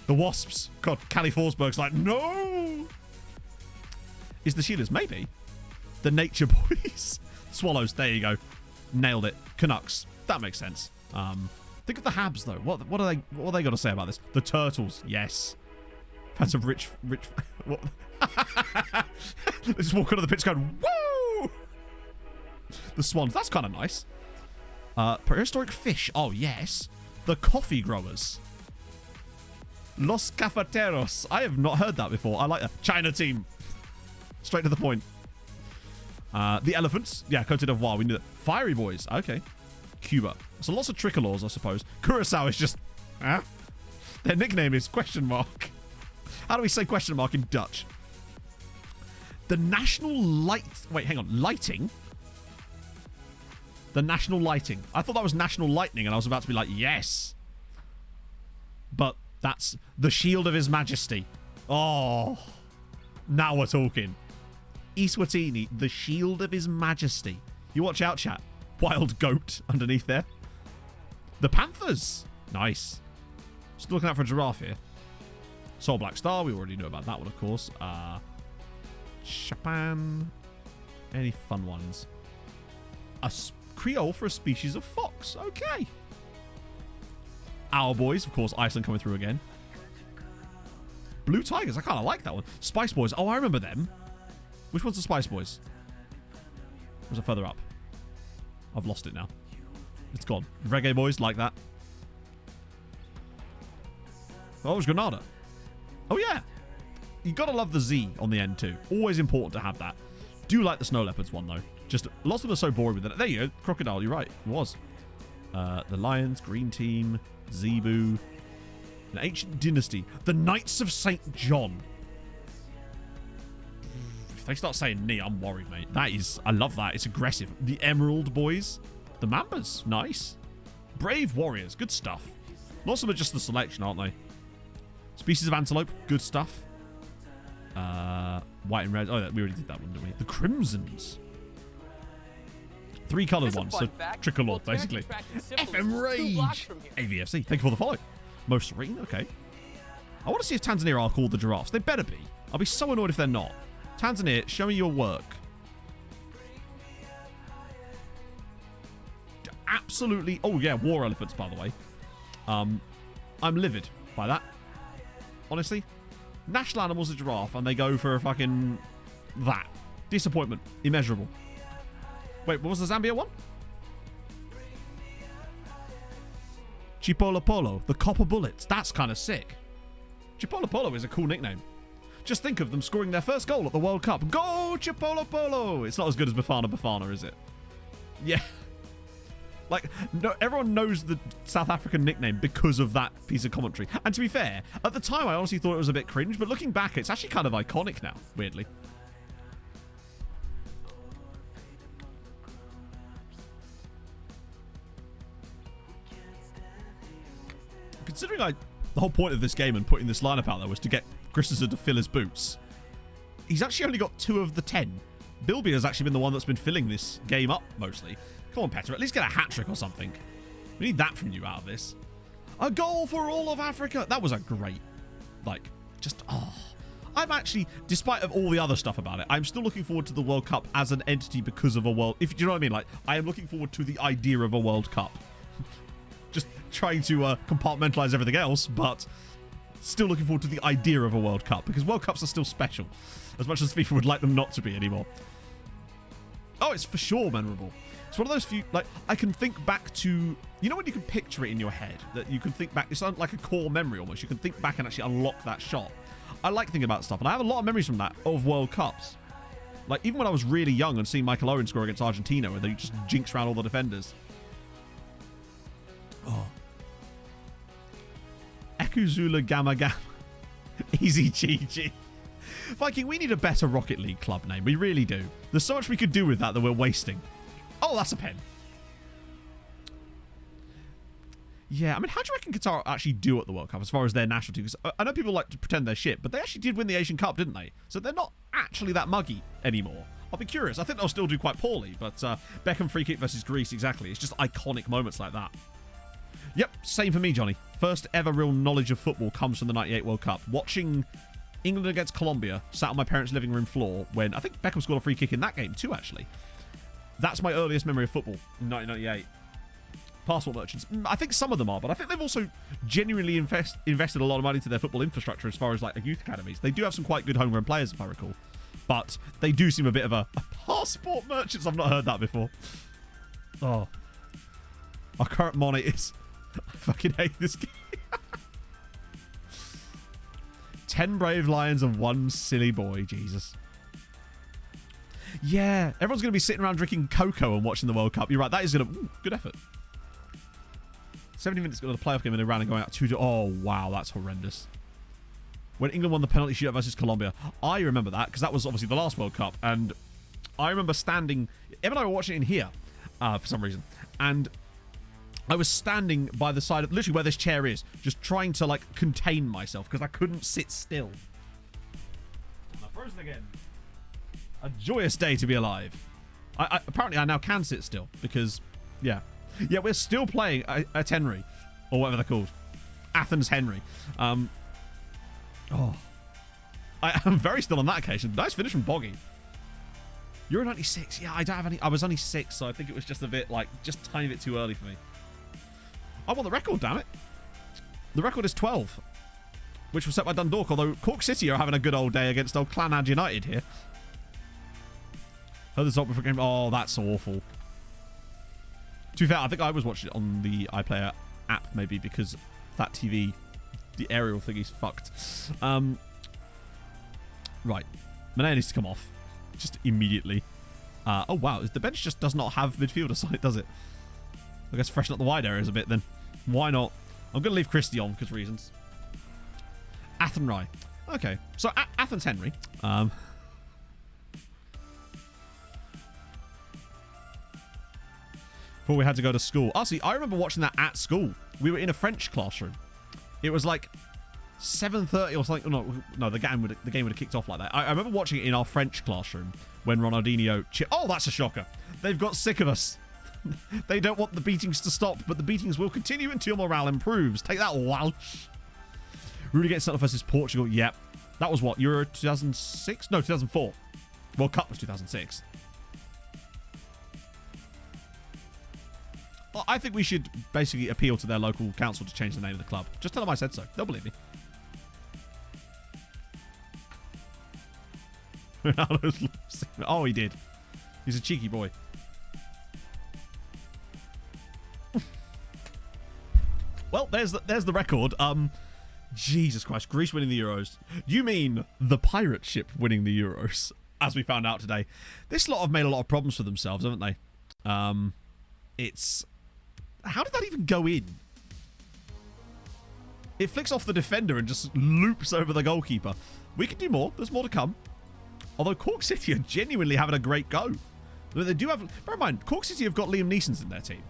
Speaker 6: The wasps. God, Callie Forsberg's like, no! Is the Sheilas? Maybe. The nature boys. Swallows. There you go. Nailed it. Canucks. That makes sense. Think of the Habs, though. What are they got to say about this? The turtles. Yes. Fans of rich... What? They just walk onto the pitch going, woo! The swans. That's kind of nice. Prehistoric fish. Oh, yes. The coffee growers. Los Cafeteros. I have not heard that before. I like that. China team. Straight to the point. The elephants. Yeah, Cote d'Ivoire. We knew that. Fiery boys. Okay. Cuba. So lots of tricolores, I suppose. Curacao is just... Their nickname is question mark. How do we say question mark in Dutch? The national light... Wait, hang on. Lighting? The national lighting. I thought that was national lightning, and I was about to be like, yes. But that's the shield of His Majesty. Oh. Now we're talking. Eswatini, the shield of His Majesty. You watch out, chat. Wild goat underneath there. The Panthers. Nice. Still looking out for a giraffe here. Soul Black Star. We already knew about that one, of course. Japan. Any fun ones? A Creole for a species of fox. Okay. Our boys. Of course, Iceland coming through again. Blue Tigers. I kind of like that one. Spice Boys. Oh, I remember them. Which one's the Spice Boys? Or is it further up? I've lost it now. It's gone. Reggae Boys, like that. Oh, it was Granada. Oh, yeah. You gotta love the Z on the end, too. Always important to have that. Do like the Snow Leopards one, though. Just, lots of them are so boring with it. There you go. Crocodile, you're right. It was. The Lions, Green Team, Zebu. An ancient dynasty. The Knights of St. John. If they start saying knee, I'm worried, mate. That is, I love that. It's aggressive. The Emerald Boys. The Mambas. Nice. Brave Warriors. Good stuff. Lots of them are just the selection, aren't they? Species of Antelope. Good stuff. White and red. Oh, we already did that one, didn't we? The Crimsons. 3 coloured ones. So tricolor, basically. FM Rage. AVFC. Thank you for the follow. Most Serene. Okay. I want to see if Tanzania are called the giraffes. They better be. I'll be so annoyed if they're not. Tanzania, show me your work. Absolutely. Oh, yeah. War elephants, by the way. I'm livid by that. Honestly. National animal's a giraffe, and they go for a fucking... that. Disappointment. Immeasurable. Wait, what was the Zambia one? Chipolo Polo. The Copper Bullets. That's kind of sick. Chipolo Polo is a cool nickname. Just think of them scoring their first goal at the World Cup. Go Chipolo Polo! It's not as good as Bafana Bafana, is it? Yeah. Like, no, everyone knows the South African nickname because of that piece of commentary. And to be fair, at the time I honestly thought it was a bit cringe, but looking back, it's actually kind of iconic now, weirdly. Considering the whole point of this game and putting this lineup out there was to get Christensen to fill his boots, he's actually only got 2 of the 10. Bilby has actually been the one that's been filling this game up mostly. Come on, Petter, at least get a hat-trick or something. We need that from you out of this. A goal for all of Africa. That was a great, like, just, oh. I'm actually, despite of all the other stuff about it, I'm still looking forward to the World Cup as an entity because of a world, if do you know what I mean? Like, I am looking forward to the idea of a World Cup. Just trying to compartmentalize everything else, but still looking forward to the idea of a World Cup because World Cups are still special, as much as FIFA would like them not to be anymore. Oh, it's for sure memorable. It's one of those few, like, I can think back to, you know when you can picture it in your head, that you can think back, it's like a core memory almost, you can think back and actually unlock that shot. I like thinking about stuff, and I have a lot of memories from that, of World Cups. Like, even when I was really young and seeing Michael Owen score against Argentina, where they just jinx around all the defenders. Oh. Ekuzula Gamma Gamma. Easy Chi-Chi. Viking, we need a better Rocket League club name. We really do. There's so much we could do with that we're wasting. Oh, that's a pen. Yeah, I mean, how do you reckon Qatar actually do at the World Cup as far as their national team? Because I know people like to pretend they're shit, but they actually did win the Asian Cup, didn't they? So they're not actually that muggy anymore. I'll be curious. I think they'll still do quite poorly, but Beckham free kick versus Greece, exactly. It's just iconic moments like that. Yep, same for me, Johnny. First ever real knowledge of football comes from the 98 World Cup. Watching England against Colombia, sat on my parents' living room floor when I think Beckham scored a free kick in that game too, actually. That's my earliest memory of football in 1998. Passport merchants. I think some of them are, but I think they've also genuinely invested a lot of money into their football infrastructure as far as like youth academies. They do have some quite good homegrown players, if I recall. But they do seem a bit of a passport merchants. I've not heard that before. Oh. Our current money is... I fucking hate this game. 10 brave lions and 1 silly boy. Jesus. Yeah. Everyone's going to be sitting around drinking cocoa and watching the World Cup. You're right. That is going to... Good effort. 70 minutes ago, the playoff game in Iran and going out 2-2. Oh, wow. That's horrendous. When England won the penalty shootout versus Colombia. I remember that because that was obviously the last World Cup. And I remember standing... Em and I were watching it in here for some reason. And I was standing by the side of... Literally where this chair is. Just trying to, like, contain myself because I couldn't sit still. I'm frozen again. A joyous day to be alive. Apparently, I now can sit still because... Yeah. Yeah, we're still playing at Henry. Or whatever they're called. Athens Henry. I am very still on that occasion. Nice finish from Boggy. Euro 96. Yeah, I don't have any... I was only 6, so I think it was just a bit, like, just a tiny bit too early for me. I won the record, damn it. The record is 12. Which was set by Dundalk, although Cork City are having a good old day against old Clanad United here. Heard the top before game. Oh, that's awful. To be fair, I think I was watching it on the iPlayer app, maybe, because that TV, the aerial thingy's fucked. Right. Mané needs to come off. Just immediately. Oh, wow. The bench just does not have midfielders on it, does it? I guess freshen up the wide areas a bit, then. Why not? I'm going to leave Christie on, because reasons. Athenry. Okay. So, Athens Henry. Before we had to go to school. Oh, see, I remember watching that at school. We were in a French classroom. It was like 7:30 or something. No, the game would have kicked off like that. I remember watching it in our French classroom when Ronaldinho... Oh, that's a shocker. They've got sick of us. They don't want the beatings to stop, but the beatings will continue until morale improves. Take that, Welsh. Rudy gets sent off versus Portugal. Yep. That was what? Euro 2006? No, 2004. World Cup was 2006. I think we should basically appeal to their local council to change the name of the club. Just tell them I said so. They'll believe me. Oh, he did. He's a cheeky boy. Well, there's the record. Jesus Christ. Greece winning the Euros. You mean the pirate ship winning the Euros, as we found out today. This lot have made a lot of problems for themselves, haven't they? It's... How did that even go in? It flicks off the defender and just loops over the goalkeeper. We can do more. There's more to come. Although Cork City are genuinely having a great go. They do have... Bear in mind, Cork City have got Liam Neeson's in their team.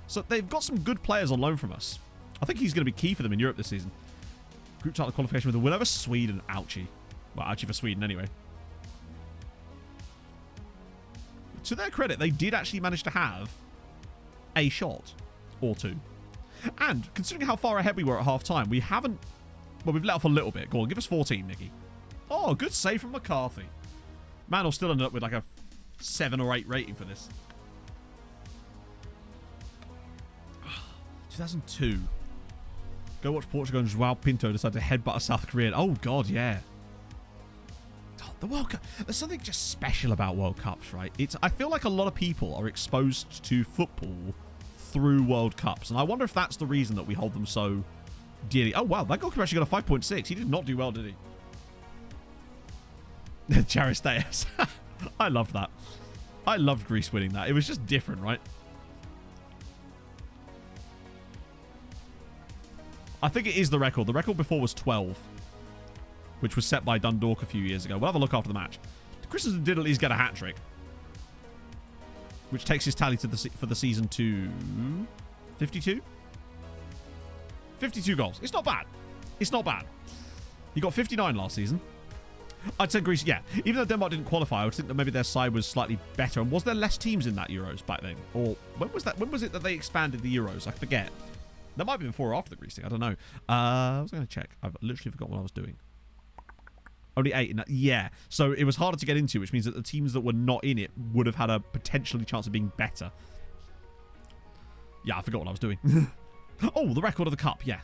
Speaker 6: So they've got some good players on loan from us. I think he's going to be key for them in Europe this season. Group title qualification with a win over Sweden. Ouchie. Well, ouchie for Sweden anyway. To their credit, they did actually manage to have a shot. Or two. And, considering how far ahead we were at half-time, we haven't... Well, we've let off a little bit. Go on, give us 14, Nicky. Oh, good save from McCarthy. Man, will still end up with like a 7 or 8 rating for this. 2002. Go watch Portugal and João Pinto decide to headbutt a South Korean. Oh, God, yeah. The World Cup. There's something just special about World Cups, right? I feel like a lot of people are exposed to football through World Cups, and I wonder if that's the reason that we hold them so dearly. Oh, wow. That goalkeeper actually got a 5.6. He did not do well, did he? Charisteas. I loved that. I loved Greece winning that. It was just different, right? I think it is the record. The record before was 12, which was set by Dundalk a few years ago. We'll have a look after the match. Christensen did at least get a hat-trick, which takes his tally to for the season to 52. 52 goals. It's not bad. It's not bad. He got 59 last season. I'd say Greece, yeah. Even though Denmark didn't qualify, I would think that maybe their side was slightly better. And was there less teams in that Euros back then? Or when was that? When was it that they expanded the Euros? I forget. That might be before or after the Greece thing. I don't know. I was going to check. I've literally forgotten what I was doing. Only 8 in that. Yeah. So it was harder to get into, which means that the teams that were not in it would have had a potentially chance of being better. Yeah, I forgot what I was doing. Oh, the record of the cup. Yeah.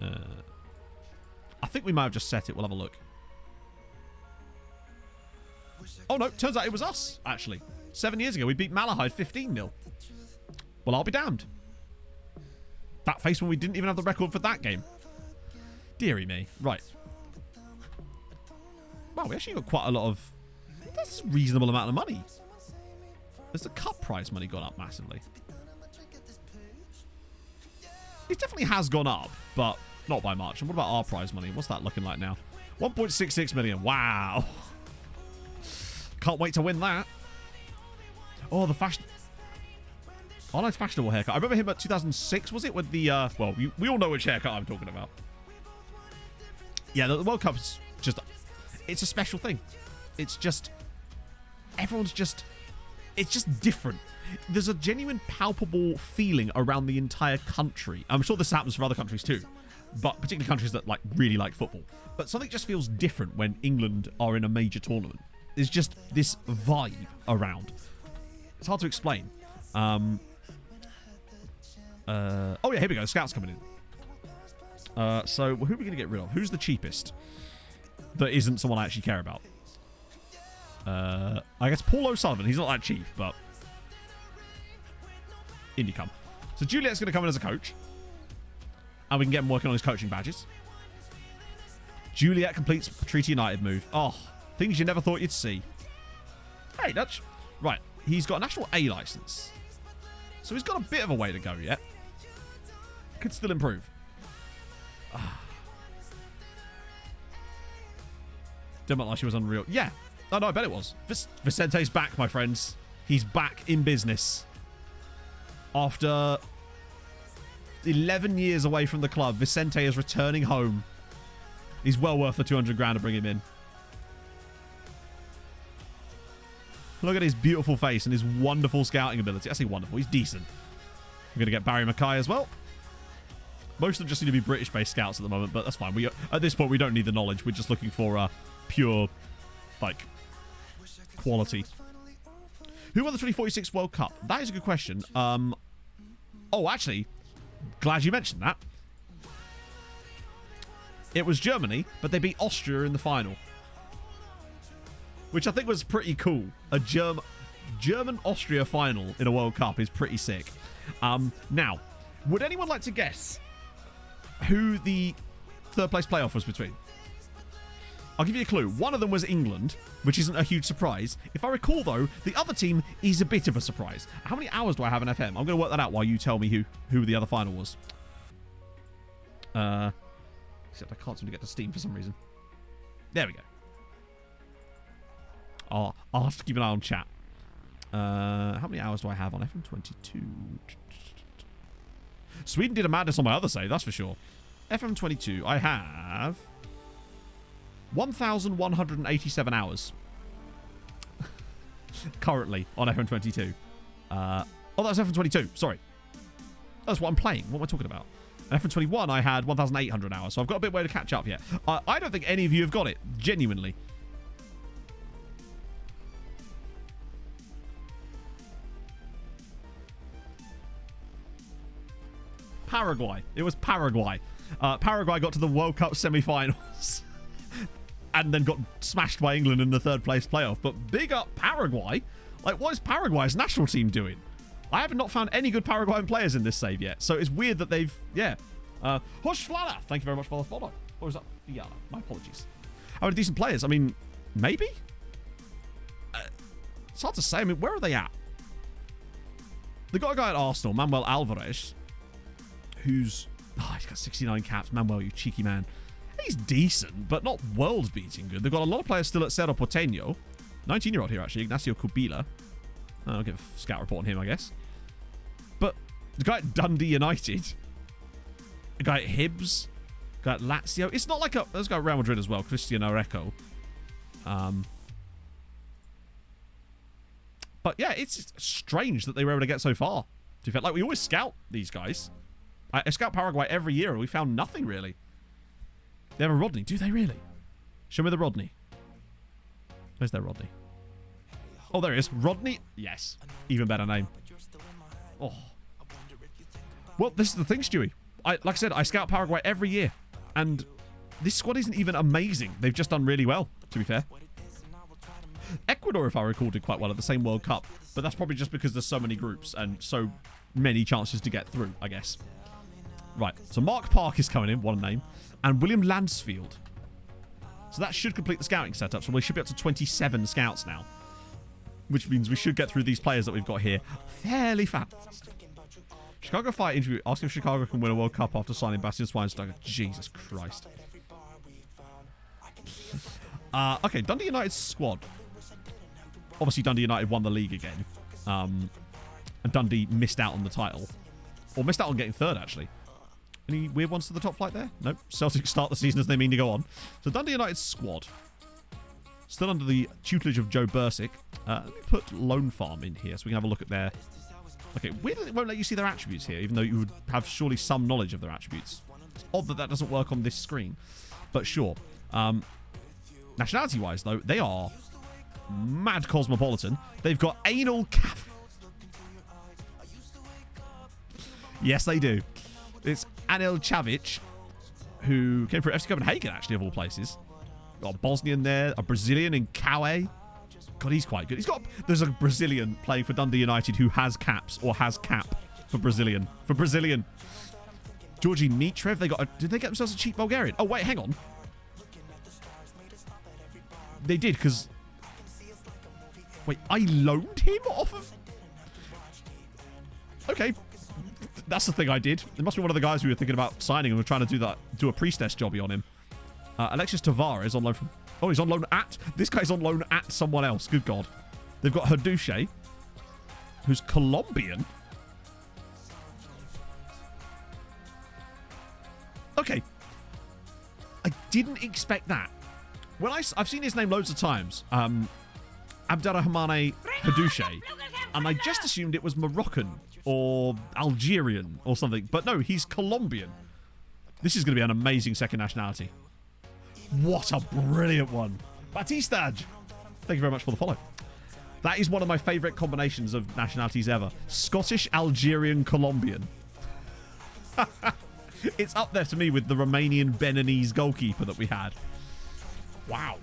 Speaker 6: I think we might have just set it. We'll have a look. Oh, no. Turns out it was us, actually. 7 years ago, we beat Malahide 15-0. Well, I'll be damned. That face when we didn't even have the record for that game. Deary me. Right. Wow, we actually got quite a lot of... That's a reasonable amount of money. Has the cup prize money gone up massively? It definitely has gone up, but not by much. And what about our prize money? What's that looking like now? 1.66 million. Wow. Can't wait to win that. Oh, the fashion... Oh, nice fashionable haircut. I remember him at 2006, was it? With the, well, we all know which haircut I'm talking about. Yeah, the World Cup's just... It's a special thing. It's just... Everyone's just... It's just different. There's a genuine, palpable feeling around the entire country. I'm sure this happens for other countries too. But particularly countries that, like, really like football. But something just feels different when England are in a major tournament. There's just this vibe around. It's hard to explain. Oh, yeah, here we go. Scouts coming in. So, who are we going to get rid of? Who's the cheapest that isn't someone I actually care about? I guess Paul O'Sullivan. He's not that cheap, but... Indy come. So, Juliet's going to come in as a coach. And we can get him working on his coaching badges. Juliet completes Treaty United move. Oh, things you never thought you'd see. Hey, Dutch. Right, he's got a National A license. So he's got a bit of a way to go yet. Could still improve. Didn't like she was unreal. Yeah. Oh, no, I bet it was. Vicente's back, my friends. He's back in business. After 11 years away from the club, Vicente is returning home. He's well worth the 200 grand to bring him in. Look at his beautiful face and his wonderful scouting ability. I say wonderful. He's decent. We're going to get Barry Mackay as well. Most of them just seem to be British-based scouts at the moment, but that's fine. At this point, we don't need the knowledge. We're just looking for pure, like, quality. Who won the 2046 World Cup? That is a good question. Oh, actually, glad you mentioned that. It was Germany, but they beat Austria in the final. Which I think was pretty cool. A German-Austria final in a World Cup is pretty sick. Now, would anyone like to guess who the third place playoff was between? I'll give you a clue. One of them was England, which isn't a huge surprise. If I recall, though, the other team is a bit of a surprise. How many hours do I have in FM? I'm going to work that out while you tell me who the other final was. Except I can't seem to get to Steam for some reason. There we go. Oh, I'll have to keep an eye on chat. How many hours do I have on FM22? Sweden did a madness on my other save, that's for sure. FM22, I have 1,187 hours. Currently on FM22. Oh, that's FM22. Sorry. That's what I'm playing. What am I talking about? On FM21, I had 1,800 hours. So I've got a bit way to catch up yet. I don't think any of you have got it. Genuinely. Paraguay. It was Paraguay. Paraguay got to the World Cup semi-finals. And then got smashed by England in the third place playoff. But big up Paraguay. Like, what is Paraguay's national team doing? I have not found any good Paraguayan players in this save yet. So it's weird that they've... Yeah. Hush Flana. Thank you very much for the follow. Or is that Fiala? My apologies. How many decent players? I mean, maybe? It's hard to say. I mean, where are they at? They got a guy at Arsenal, Manuel Alvarez, who's... Oh, he's got 69 caps. Manuel, you cheeky man. He's decent, but not world-beating good. They've got a lot of players still at Cerro Porteño. 19-year-old here, actually. Ignacio Kubila. I'll give a scout report on him, I guess. But the guy at Dundee United, A guy at Hibs. A guy at Lazio. It's not like a... There's a guy at Real Madrid as well. Cristiano Oreco. But yeah, it's strange that they were able to get so far. To be fair, like, we always scout these guys. I scout Paraguay every year, and we found nothing, really. They have a Rodney. Do they really? Show me the Rodney. Where's their Rodney? Oh, there he is. Rodney? Yes. Even better name. Oh. Well, this is the thing, Stewie. Like I said, I scout Paraguay every year. And this squad isn't even amazing. They've just done really well, to be fair. Ecuador, if I recall, did quite well at the same World Cup. But that's probably just because there's so many groups and so many chances to get through, I guess. Right. So Mark Park is coming in. What a name. And William Lansfield. So that should complete the scouting setup. So we should be up to 27 scouts now. Which means we should get through these players that we've got here fairly fast. Chicago Fire interview asking if Chicago can win a World Cup after signing Bastian Schweinsteiger. Jesus Christ. Okay, Dundee United's squad. Obviously, Dundee United won the league again. And Dundee missed out on the title. Or missed out on getting third, actually. Any weird ones to the top flight there? Nope. Celtic start the season as they mean to go on. So Dundee United's squad. Still under the tutelage of Joe Bursick. Let me put Lone Farm in here so we can have a look at their... Okay, weirdly it won't let you see their attributes here, even though you would have surely some knowledge of their attributes. It's odd that that doesn't work on this screen. But sure. Nationality-wise, though, they are mad cosmopolitan. They've got anal cavity. Yes, they do. It's Anel Čavić, who came from FC Copenhagen, actually, of all places. Got a Bosnian there, a Brazilian in Cauê. God, he's quite good. There's a Brazilian playing for Dundee United who has caps, or has cap for Brazilian. Georgi Mitrev, did they get themselves a cheap Bulgarian? Oh, wait, hang on. They did, because... Wait, I loaned him off of... Okay. That's the thing I did. It must be one of the guys we were thinking about signing and we're trying to do a priestess jobby on him. Alexis Tavares on loan from... Oh, he's on loan at... This guy's on loan at someone else. Good God. They've got Haduche, who's Colombian. Okay. I didn't expect that. When I've seen his name loads of times. Abderrahmane Haduche. And I just assumed it was Moroccan or Algerian or something. But no, he's Colombian. This is going to be an amazing second nationality. What a brilliant one. Batista. Thank you very much for the follow. That is one of my favourite combinations of nationalities ever. Scottish, Algerian, Colombian. It's up there to me with the Romanian Beninese goalkeeper that we had. Wow.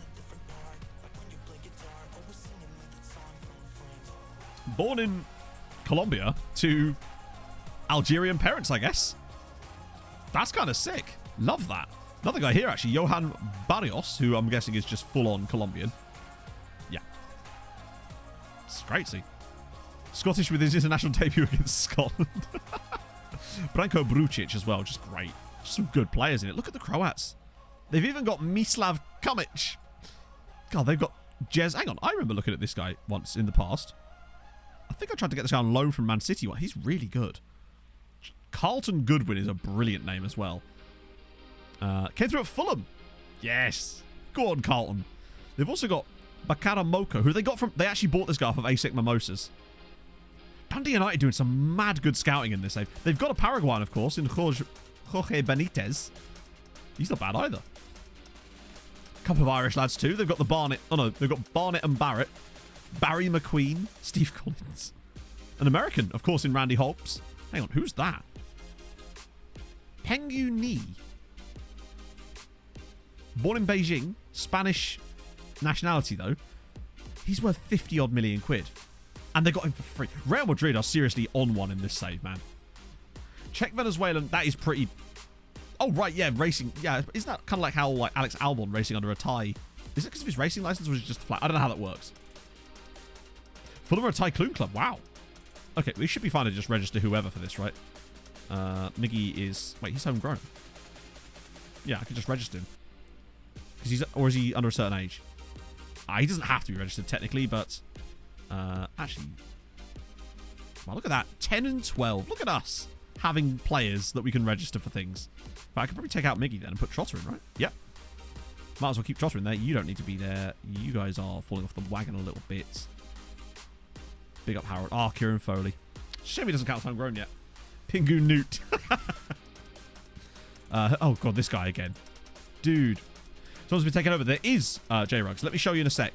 Speaker 6: Born in Colombia to Algerian parents, I guess. That's kind of sick. Love that. Another guy here, actually, Johan Barrios, who I'm guessing is just full-on Colombian. Yeah. It's great to see. Scottish with his international debut against Scotland. Branko Brucic as well, just great. Just some good players in it. Look at the Croats. They've even got Mislav Kumic. God, they've got Jez. Hang on, I remember looking at this guy once in the past. I think I tried to get this guy on loan from Man City. He's really good. Carlton Goodwin is a brilliant name as well. Came through at Fulham. Yes. Go on, Carlton. They've also got Bakara Moko, who they got from... They actually bought this guy off of ASIC Mimosas. Dundee United doing some mad good scouting in this. They've got a Paraguayan, of course, in Jorge Benitez. He's not bad either. A couple of Irish lads too. They've got the Barnett... Oh no, they've got Barnett and Barrett. Barry McQueen. Steve Collins. An American, of course, in Randy Hobbs. Hang on, who's that? Pengyu Ni. Born in Beijing. Spanish nationality, though. He's worth 50-odd million quid. And they got him for free. Real Madrid are seriously on one in this save, man. Czech Venezuelan, that is pretty... Oh, right, yeah, racing. Yeah, isn't that kind of like how like Alex Albon racing under a tie? Is it because of his racing license or is it just flat? I don't know how that works. Fulham are a Thai Clune Club. Wow. Okay, we should be fine to just register whoever for this, right? Miggy is... Wait, he's homegrown. Yeah, I can just register him. Or is he under a certain age? He doesn't have to be registered technically, but... actually... Wow, look at that. 10 and 12. Look at us. having players that we can register for things. But I could probably take out Miggy then and put Trotter in, right? Yep. Might as well keep Trotter in there. You don't need to be there. You guys are falling off the wagon a little bit. Big up Harold. Ah, Kieran Foley. Shame he doesn't count as homegrown yet. Pingu Newt. Oh, God, this guy again. Dude. Someone's been taken over. There is J-Rugs. Let me show you in a sec.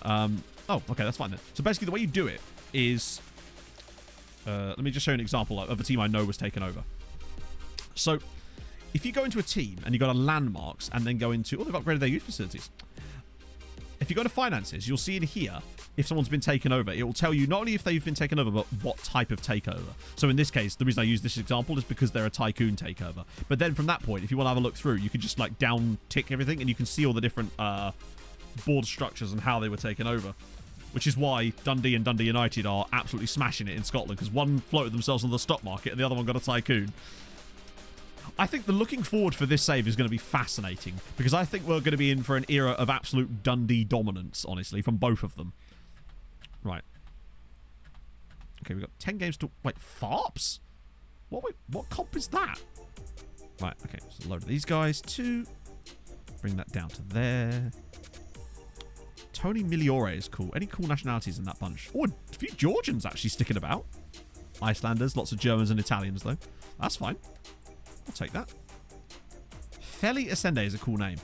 Speaker 6: Oh, okay, that's fine then. So basically the way you do it is... let me just show you an example of a team I know was taken over. So, if you go into a team and you go to landmarks and then go into... Oh, they've upgraded their youth facilities. If you go to finances, you'll see in here, if someone's been taken over, it will tell you not only if they've been taken over, but what type of takeover. So in this case, the reason I use this example is because they're a tycoon takeover. But then from that point, if you want to have a look through, you can just like down tick everything and you can see all the different board structures and how they were taken over. Which is why Dundee and Dundee United are absolutely smashing it in Scotland, because one floated themselves on the stock market and the other one got a tycoon. I think the looking forward for this save is going to be fascinating, because I think we're going to be in for an era of absolute Dundee dominance, honestly, from both of them. Right. Okay, we've got 10 games to... Wait, FARPs? What comp is that? Right, okay, so load of these guys. 2. Bring that down to there. Tony Migliore is cool. Any cool nationalities in that bunch? Oh, a few Georgians actually sticking about. Icelanders, lots of Germans and Italians, though. That's fine. I'll take that. Feli Ascende is a cool name.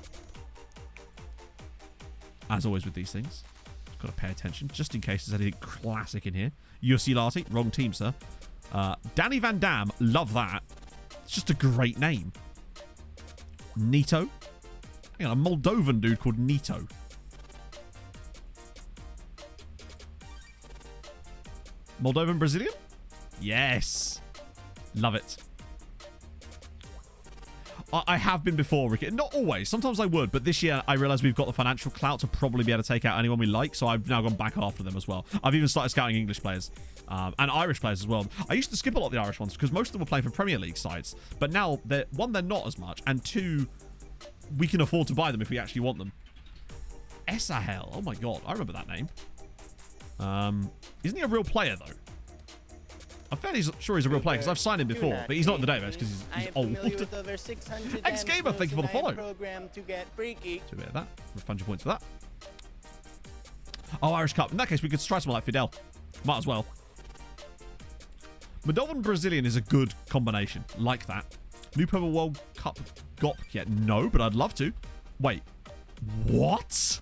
Speaker 6: As always with these things. Got to pay attention, just in case there's anything classic in here. Yossi Lati, wrong team, sir. Danny Van Dam, love that. It's just a great name. Nito. Hang on, a Moldovan dude called Nito. Moldovan Brazilian? Yes. Love it. I have been before, Ricky. Not always. Sometimes I would, but this year I realised we've got the financial clout to probably be able to take out anyone we like, so I've now gone back after them as well. I've even started scouting English players and Irish players as well. I used to skip a lot of the Irish ones because most of them were playing for Premier League sides, but now, they're not as much, and 2, we can afford to buy them if we actually want them. Esahel. Oh my god, I remember that name. Isn't he a real player, though? I'm fairly sure he's a real player because I've signed him before, but he's not in the database because he's old. X-Gamer, thank you for the follow. To get a bit of that. Refund your points for that. Oh, Irish Cup. In that case, we could try someone like Fidel. Might as well. Moldovan Brazilian is a good combination. Like that. New Purple World Cup GOP yet? No, but I'd love to. Wait. What?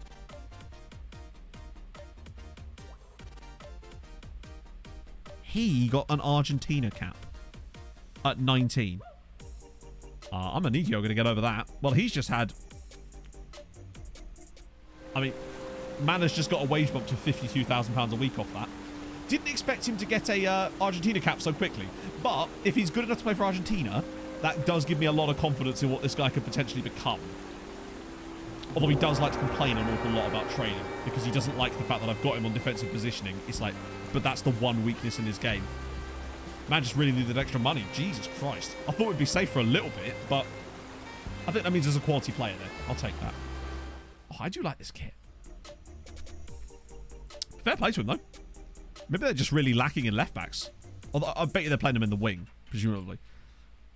Speaker 6: He got an Argentina cap at 19. I'm a Nikio going to get over that. Well, he's just had... I mean, man has just got a wage bump to £52,000 a week off that. Didn't expect him to get a Argentina cap so quickly. But if he's good enough to play for Argentina, that does give me a lot of confidence in what this guy could potentially become. Although he does like to complain an awful lot about training because he doesn't like the fact that I've got him on defensive positioning. It's like, but that's the one weakness in his game. Man just really needed extra money. Jesus Christ. I thought we'd be safe for a little bit, but I think that means there's a quality player there. I'll take that. Oh, I do like this kit. Fair play to him, though. Maybe they're just really lacking in left backs. Although I bet you they're playing them in the wing, presumably.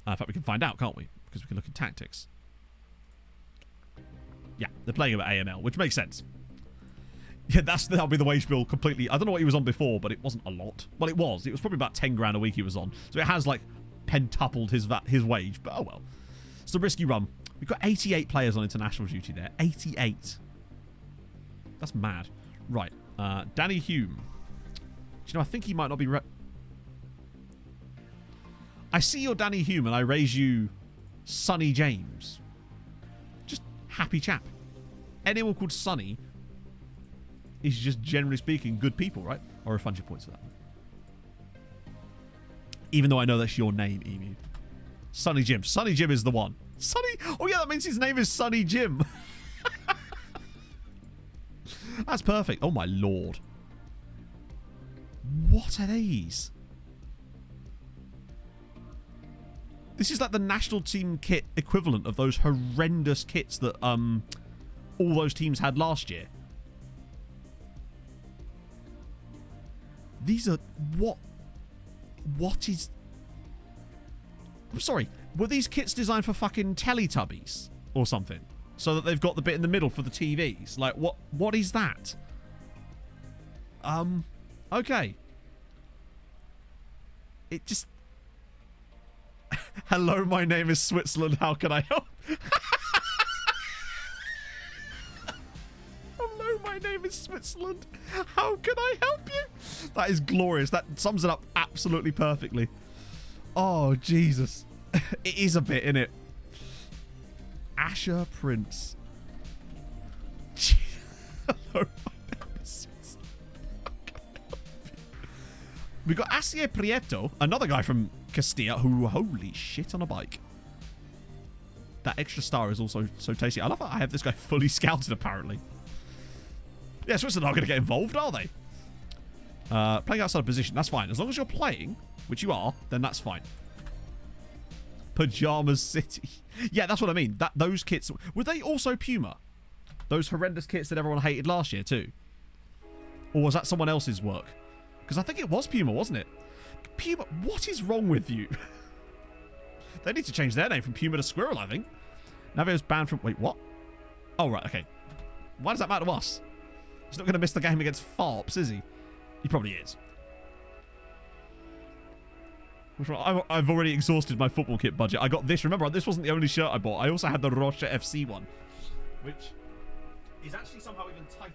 Speaker 6: In fact, we can find out, can't we? Because we can look at tactics. Yeah, they're playing him at AML, which makes sense. Yeah, that'll be the wage bill completely. I don't know what he was on before, but it wasn't a lot. Well, it was. It was probably about 10 grand a week he was on. So it has, like, pentupled his wage. But, oh, well. It's a risky run. We've got 88 players on international duty there. 88. That's mad. Right. Danny Hume. Do you know, I think he might not be... I see your Danny Hume and I raise you Sonny James. Just happy chap. Anyone called Sonny is just, generally speaking, good people, right? Or refund your points for that. Even though I know that's your name, Emu. Sonny Jim. Sonny Jim is the one. Sonny... Oh, yeah, that means his name is Sonny Jim. That's perfect. Oh, my lord. What are these? This is like the national team kit equivalent of those horrendous kits that all those teams had last year. These are... What is... I'm sorry, were these kits designed for fucking Teletubbies or something? So that they've got the bit in the middle for the TVs? Like, what is that? Okay. It just... Hello, my name is Switzerland. How can I help? Hello, my name is Switzerland. How can I help you? That is glorious. That sums it up absolutely perfectly. Oh, Jesus. It is a bit, innit? Asher Prince. Hello, my name is Switzerland. We got Asier Prieto, another guy from Castilla, who, holy shit, on a bike. That extra star is also so tasty. I love that I have this guy fully scouted, apparently. Yeah, Switzerland aren't going to get involved, are they? Playing outside of position, that's fine. As long as you're playing, which you are, then that's fine. Pajamas City. Yeah, that's what I mean. Those kits, were they also Puma? Those horrendous kits that everyone hated last year, too? Or was that someone else's work? Because I think it was Puma, wasn't it? Puma, what is wrong with you? They need to change their name from Puma to Squirrel, I think. Navio's banned from... Wait, what? Oh, right, okay. Why does that matter to us? He's not going to miss the game against Farps, is he? He probably is. I've already exhausted my football kit budget. I got this. Remember, this wasn't the only shirt I bought. I also had the Rocha FC one, which is actually somehow even tighter.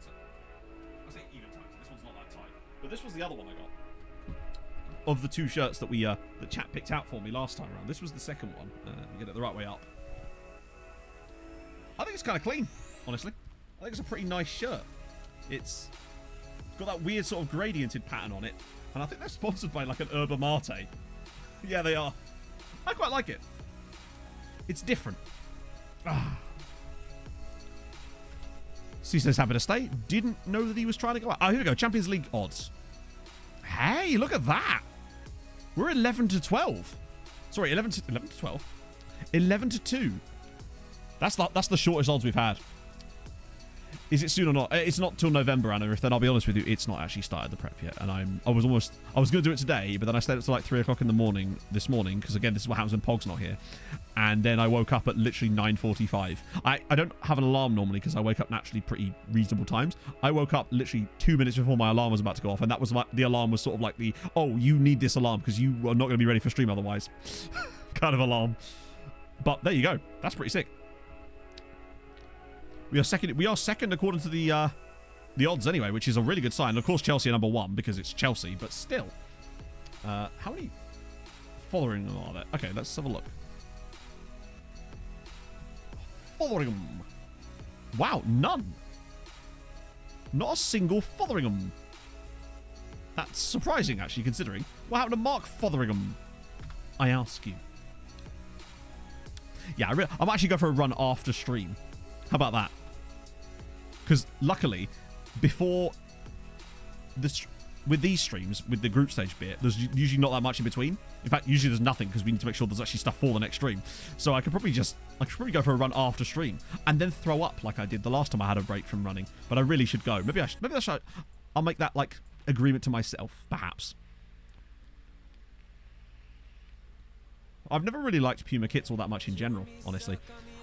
Speaker 6: I say even tighter. This one's not that tight. But this was the other one I got. Of the two shirts that that chat picked out for me last time around. This was the second one. Get it the right way up. I think it's kind of clean, honestly. I think it's a pretty nice shirt. It's got that weird sort of gradiented pattern on it. And I think they're sponsored by like an Yerba Mate. Yeah, they are. I quite like it. It's different. Cice's happy to stay. Didn't know that he was trying to go out. Oh, here we go. Champions League odds. Hey, look at that. We're 11 to 12. Sorry, 11 to 12. 11 to 2. That's the shortest odds we've had. Is it soon or not? It's not till November, Anna. If then I'll be honest with you, it's not actually started the prep yet. And I was going to do it today, but then I stayed up till like 3 o'clock in the morning this morning because again, this is what happens when Pog's not here. And then I woke up at literally 9:45. I don't have an alarm normally because I wake up naturally pretty reasonable times. I woke up literally 2 minutes before my alarm was about to go off, and that was the alarm was sort of like the, oh, you need this alarm because you are not going to be ready for stream otherwise kind of alarm. But there you go. That's pretty sick. We are second according to the odds anyway, which is a really good sign. Of course, Chelsea are number 1 because it's Chelsea, but still. How many following are there? Okay, let's have a look. Fotheringham. Wow, none. Not a single Fotheringham. That's surprising, actually, considering. What happened to Mark Fotheringham? I ask you. Yeah, I'm actually going for a run after stream. How about that? Because luckily, before with these streams, with the group stage bit, there's usually not that much in between. In fact, usually there's nothing because we need to make sure there's actually stuff for the next stream. So I could probably go for a run after stream and then throw up like I did the last time I had a break from running. But I really should go. Maybe I should. I'll make that like agreement to myself, perhaps. I've never really liked Puma kits all that much in general, honestly.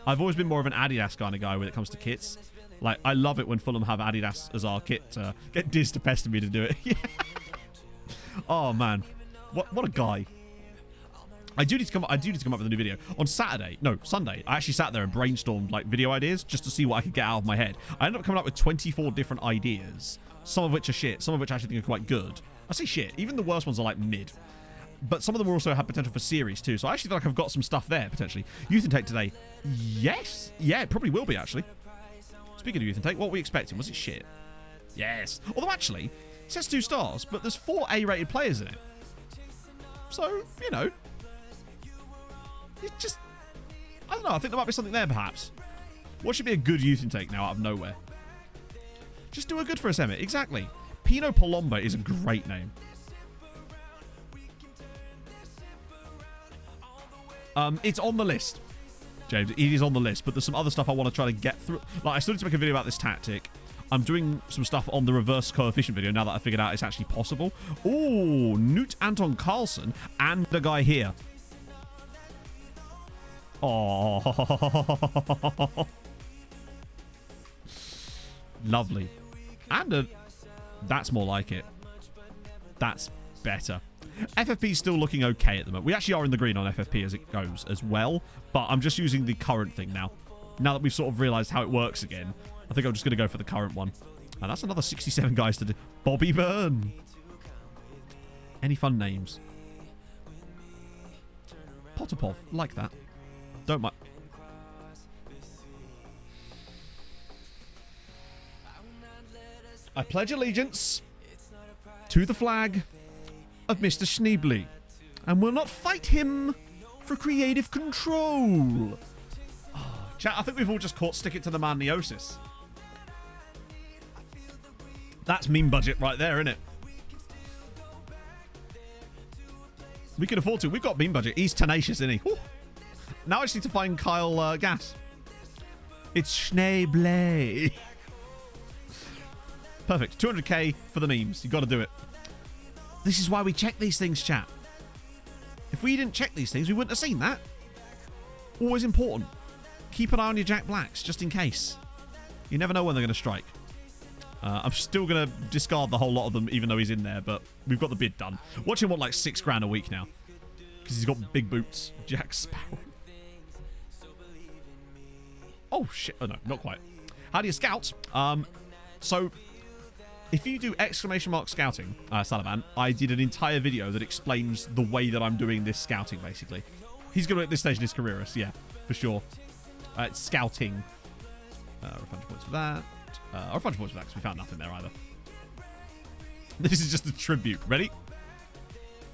Speaker 6: I've always been more of an Adidas kind of guy when it comes to kits. Like, I love it when Fulham have Adidas as our kit. Get Diz to pester me to do it. Yeah. Oh, man. What a guy. I do need to come up with a new video. On Sunday, I actually sat there and brainstormed, like, video ideas just to see what I could get out of my head. I ended up coming up with 24 different ideas, some of which are shit, some of which I actually think are quite good. I say shit. Even the worst ones are, like, mid. But some of them also have potential for series too. So I actually feel like I've got some stuff there, potentially. Youth Intake today. Yes. Yeah, it probably will be, actually. Speaking of Youth Intake, what were we expecting? Was it shit? Yes. Although, actually, it says 2 stars, but there's 4 A-rated players in it. So, you know. It's just... I don't know. I think there might be something there, perhaps. What should be a good Youth Intake now out of nowhere? Just do a good for us, Emmett. Exactly. Pino Palomba is a great name. It's on the list, James. It is on the list, but there's some other stuff I want to try to get through. Like, I still need to make a video about this tactic. I'm doing some stuff on the reverse coefficient video now that I figured out it's actually possible. Oh, Knut Anton Carlson and the guy here. Oh. Lovely. And that's more like it. That's better. FFP is still looking okay at the moment. We actually are in the green on FFP as it goes as well, but I'm just using the current thing now. Now that we've sort of realised how it works again, I think I'm just going to go for the current one. And that's another 67 guys to do. Bobby Byrne. Any fun names? Potapov. Like that. Don't mind. I pledge allegiance to the flag of Mr. Schneebly and will not fight him for creative control. Oh, chat, I think we've all just caught stick it to the man Neosis. That's meme budget right there, isn't it? We can afford to. We've got meme budget. He's tenacious, isn't he? Ooh. Now I just need to find Kyle Gass. It's Schneebly. Perfect. 200k for the memes. You got to do it. This is why we check these things, chat. If we didn't check these things, we wouldn't have seen that. Always important. Keep an eye on your Jack Blacks, just in case. You never know when they're going to strike. I'm still going to discard the whole lot of them, even though he's in there, but we've got the bid done. Watch him want like $6,000 a week now. Because he's got big boots. Jack Sparrow. Oh, shit. Oh, no, not quite. How do you scout? So, if you do exclamation mark scouting, Salaman, I did an entire video that explains the way that I'm doing this scouting, basically. He's going to at this stage in his career, yeah, for sure. It's scouting. Refund points for that. Refund points for that, because we found nothing there either. This is just a tribute. Ready?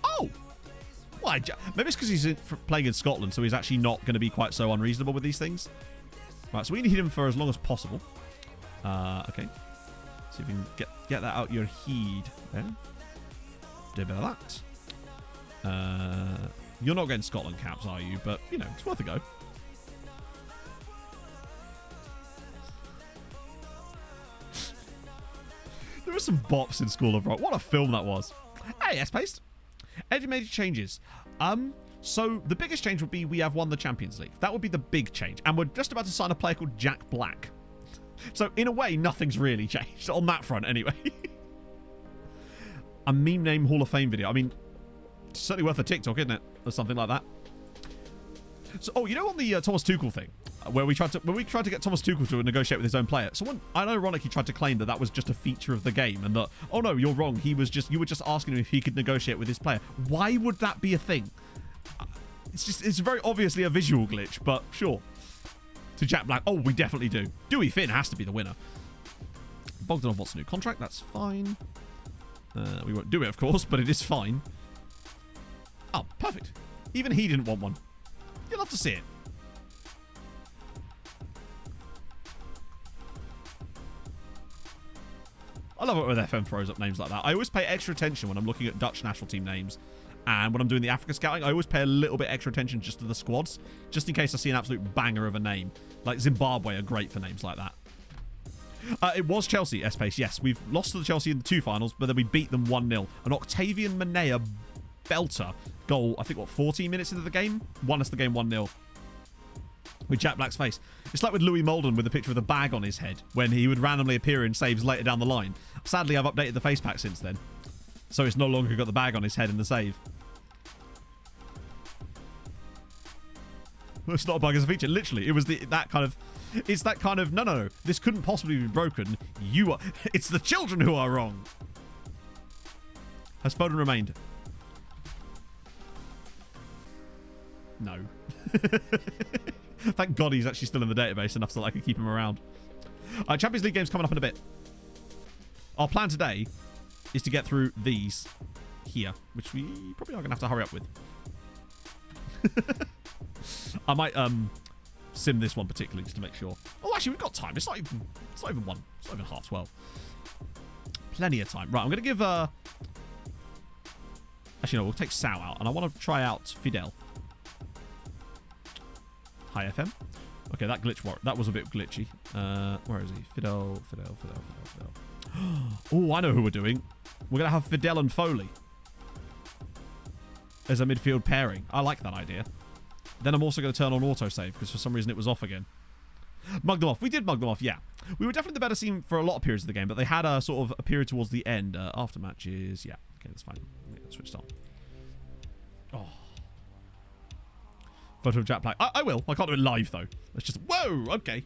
Speaker 6: Oh! Why? Maybe it's because he's playing in Scotland, so he's actually not going to be quite so unreasonable with these things. Right, so we need him for as long as possible. Okay. See if we can get that out your heed there. Do a bit of that. You're not getting Scotland caps, are you? But, you know, it's worth a go. There were some bops in School of Rock. What a film that was. Hey, S-Paste. Any major changes? So the biggest change would be we have won the Champions League. That would be the big change. And we're just about to sign a player called Jack Black. So in a way, nothing's really changed. On that front, anyway. A meme name Hall of Fame video. I mean, it's certainly worth a TikTok, isn't it? Or something like that. So, oh, you know on the Thomas Tuchel thing, where we tried to get Thomas Tuchel to negotiate with his own player. Someone, ironically, tried to claim that was just a feature of the game, and that, oh no, you're wrong. You were just asking him if he could negotiate with his player. Why would that be a thing? It's very obviously a visual glitch, but sure. To Jack Black, oh, we definitely do. Dewey Finn has to be the winner. Bogdanov wants a new contract. That's fine. We won't do it, of course, but it is fine. Oh, perfect. Even he didn't want one. You'll love to see it. I love it when FM throws up names like that. I always pay extra attention when I'm looking at Dutch national team names. And when I'm doing the Africa scouting, I always pay a little bit extra attention just to the squads. Just in case I see an absolute banger of a name. Like Zimbabwe are great for names like that. It was Chelsea, S-Pace, yes. We've lost to the Chelsea in the 2 finals, but then we beat them 1-0. An Octavian Manea belter goal, I think, 14 minutes into the game? Won us the game 1-0. With Jack Black's face. It's like with Louis Molden with a picture of a bag on his head when he would randomly appear in saves later down the line. Sadly, I've updated the face pack since then. So it's no longer got the bag on his head in the save. It's not a bug, it's a feature. Literally, it was that kind of, no, this couldn't possibly be broken. It's the children who are wrong. Has Foden remained? No. Thank God he's actually still in the database enough so that I can keep him around. Champions League game's coming up in a bit. Our plan today is to get through these here, which we probably are going to have to hurry up with. I might sim this one particularly just to make sure. Oh, actually, we've got time. It's not even 1. It's not even 12:30. Plenty of time. Right, I'm going to give... Actually, no, we'll take Sao out, and I want to try out Fidel. Hi, FM. Okay, that was a bit glitchy. Where is he? Fidel. Oh, I know who we're doing. We're going to have Fidel and Foley as a midfield pairing. I like that idea. Then I'm also going to turn on autosave because for some reason it was off again. Mug them off. We did mug them off, yeah. We were definitely the better team for a lot of periods of the game, but they had a sort of a period towards the end. After matches, yeah. Okay, that's fine. Switched on. Oh. Photo of Jack Black. I will. I can't do it live, though. It's just... Whoa! Okay.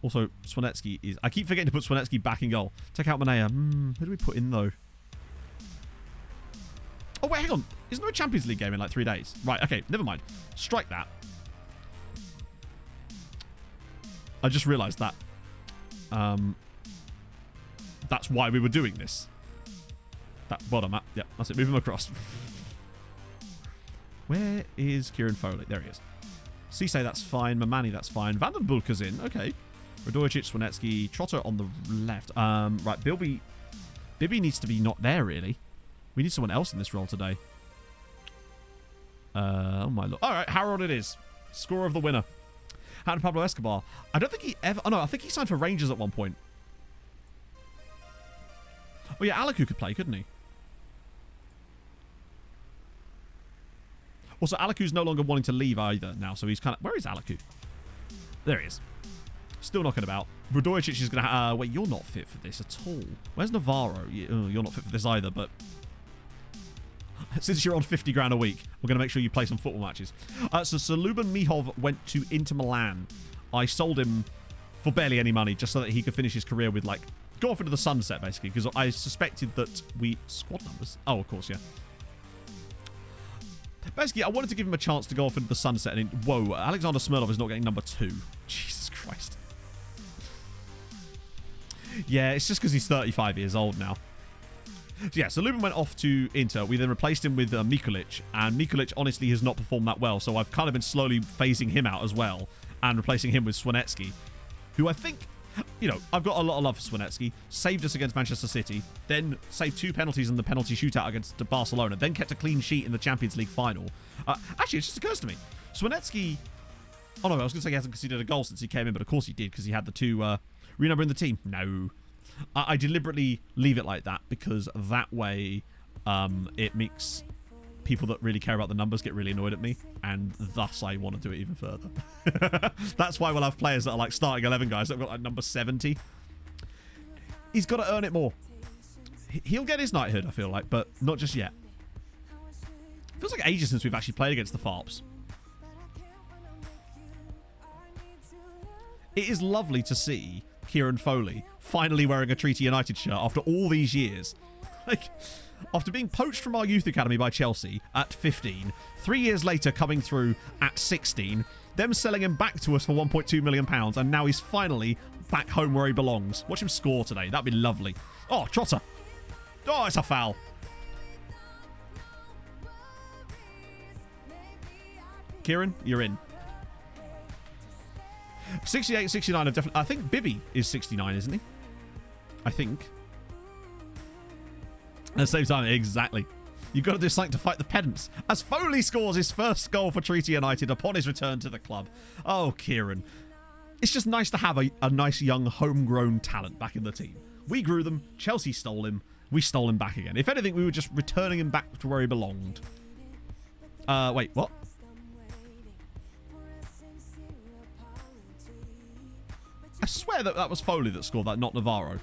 Speaker 6: Also, Swanetsky is... I keep forgetting to put Swanetsky back in goal. Take out Manea. Who do we put in, though? Oh, wait, hang on. Isn't there a Champions League game in like 3 days? Right, okay. Never mind. Strike that. I just realised that. That's why we were doing this. That bottom up. Yeah, that's it. Move him across. Where is Kieran Foley? There he is. Cisse, that's fine. Mamani, that's fine. Vandenbulker's in. Okay. Radojicic, Swanetsky, Trotter on the left. Right, Bibby needs to be not there, really. We need someone else in this role today. Oh, my lord. All right, Harold it is. Scorer of the winner. How did Pablo Escobar? I don't think he ever... Oh, no, I think he signed for Rangers at one point. Oh, yeah, Alaku could play, couldn't he? Also, Alaku's no longer wanting to leave either now, so he's kind of... Where is Alaku? There he is. Still knocking about. Radojicic is going to... wait, you're not fit for this at all. Where's Navarro? You're not fit for this either, but... Since you're on 50 grand a week, we're going to make sure you play some football matches. So Saluban Mihov went to Inter Milan. I sold him for barely any money just so that he could finish his career with, like, go off into the sunset, basically, because I suspected that we... Squad numbers? Oh, of course, yeah. Basically, I wanted to give him a chance to go off into the sunset. And whoa, Alexander Smirnov is not getting number 2. Jesus Christ. Yeah, it's just because he's 35 years old now. So yeah, so Lubin went off to Inter. We then replaced him with Mikulic. And Mikulic, honestly, has not performed that well. So I've kind of been slowly phasing him out as well. And replacing him with Swanetsky. Who I think... You know, I've got a lot of love for Swanetsky. Saved us against Manchester City. Then saved 2 penalties in the penalty shootout against Barcelona. Then kept a clean sheet in the Champions League final. Actually, it just occurs to me. Swanetsky... Oh, no, I was going to say he hasn't conceded a goal since he came in. But of course he did, because he had the 2 renumbering the team. No. I deliberately leave it like that, because that way it makes people that really care about the numbers get really annoyed at me, and thus I want to do it even further. That's why we'll have players that are like starting 11 guys that have got like number 70. He's got to earn it more. He'll get his knighthood, I feel like, but not just yet. Feels like ages since we've actually played against the Farps. It is lovely to see Kieran Foley finally wearing a Treaty United shirt after all these years. Like, after being poached from our youth academy by Chelsea at 15, 3 years later coming through at 16, them selling him back to us for £1.2 million, and now he's finally back home where he belongs. Watch him score today. That'd be lovely. Oh, Trotter. Oh, it's a foul. Kieran, you're in. 68, 69 have definitely... I think Bibby is 69, isn't he? I think. At the same time, exactly. You've got to do something to fight the pedants. As Foley scores his first goal for Treaty United upon his return to the club. Oh, Kieran. It's just nice to have a nice young homegrown talent back in the team. We grew them. Chelsea stole him. We stole him back again. If anything, we were just returning him back to where he belonged. Wait, what? I swear that was Foley that scored that, not Navarro.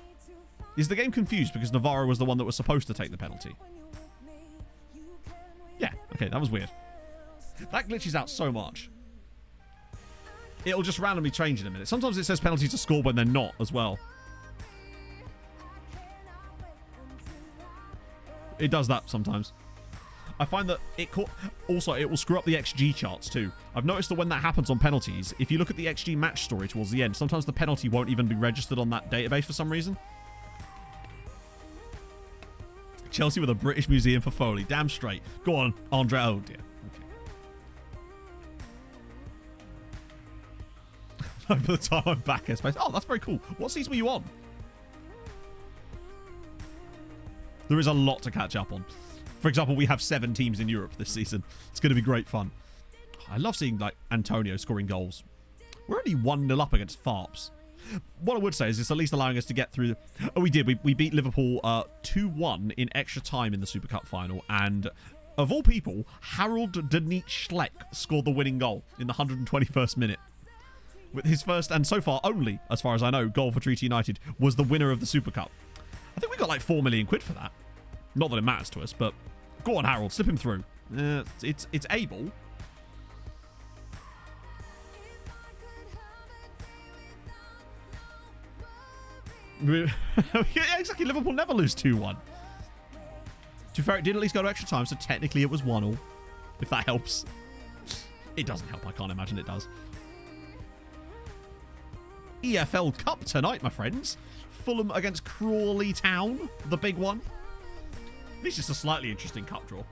Speaker 6: Is the game confused because Navarro was the one that was supposed to take the penalty? Yeah, okay, that was weird. That glitches out so much. It'll just randomly change in a minute. Sometimes it says penalty to score when they're not as well. It does that sometimes. I find that also it will screw up the XG charts too. I've noticed that when that happens on penalties, if you look at the XG match story towards the end, sometimes the penalty won't even be registered on that database for some reason. Chelsea with a British museum for Foley. Damn straight. Go on, Andre. Oh dear. Okay. By the time I'm back, I suppose. Oh, that's very cool. What season were you on? There is a lot to catch up on. For example, we have 7 teams in Europe this season. It's going to be great fun. I love seeing like Antonio scoring goals. We're only 1-0 up against Farps. What I would say is it's at least allowing us to get through. Oh, we did. We beat Liverpool 2-1 in extra time in the Super Cup final, and of all people, Harold Denich Schleck scored the winning goal in the 121st minute. With his first, and so far only, as far as I know, goal for Treaty United was the winner of the Super Cup. I think we got like 4 million quid for that. Not that it matters to us, but go on, Harold, slip him through. It's able. Yeah, exactly. Liverpool never lose 2-1. To be fair, it did at least go to extra time, so technically it was 1-1. If that helps. It doesn't help. I can't imagine it does. EFL Cup tonight, my friends. Fulham against Crawley Town, the big one. This is a slightly interesting cup draw.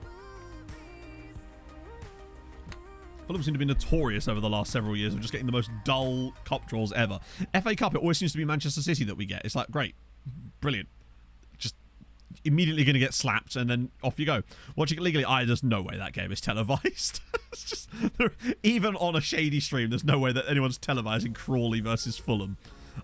Speaker 6: Fulham seem to be notorious over the last several years of just getting the most dull cup draws ever. FA Cup, it always seems to be Manchester City that we get. It's like, great, brilliant. Just immediately going to get slapped and then off you go. Watching it legally, there's no way that game is televised. It's just, even on a shady stream, there's no way that anyone's televising Crawley versus Fulham,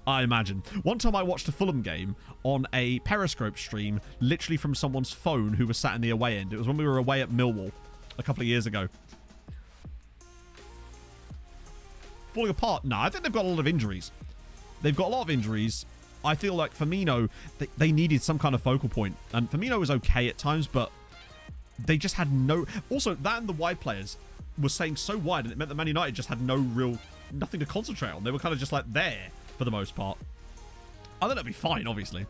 Speaker 6: I imagine. One time I watched a Fulham game on a Periscope stream, literally from someone's phone who was sat in the away end. It was when we were away at Millwall a couple of years ago. Falling apart? No, I think they've got a lot of injuries. They've got a lot of injuries. I feel like Firmino, they needed some kind of focal point. And Firmino was okay at times, but they just had no... Also, that and the wide players was staying so wide, and it meant that Man United just had nothing to concentrate on. They were kind of just like there for the most part. I think that'd be fine, obviously.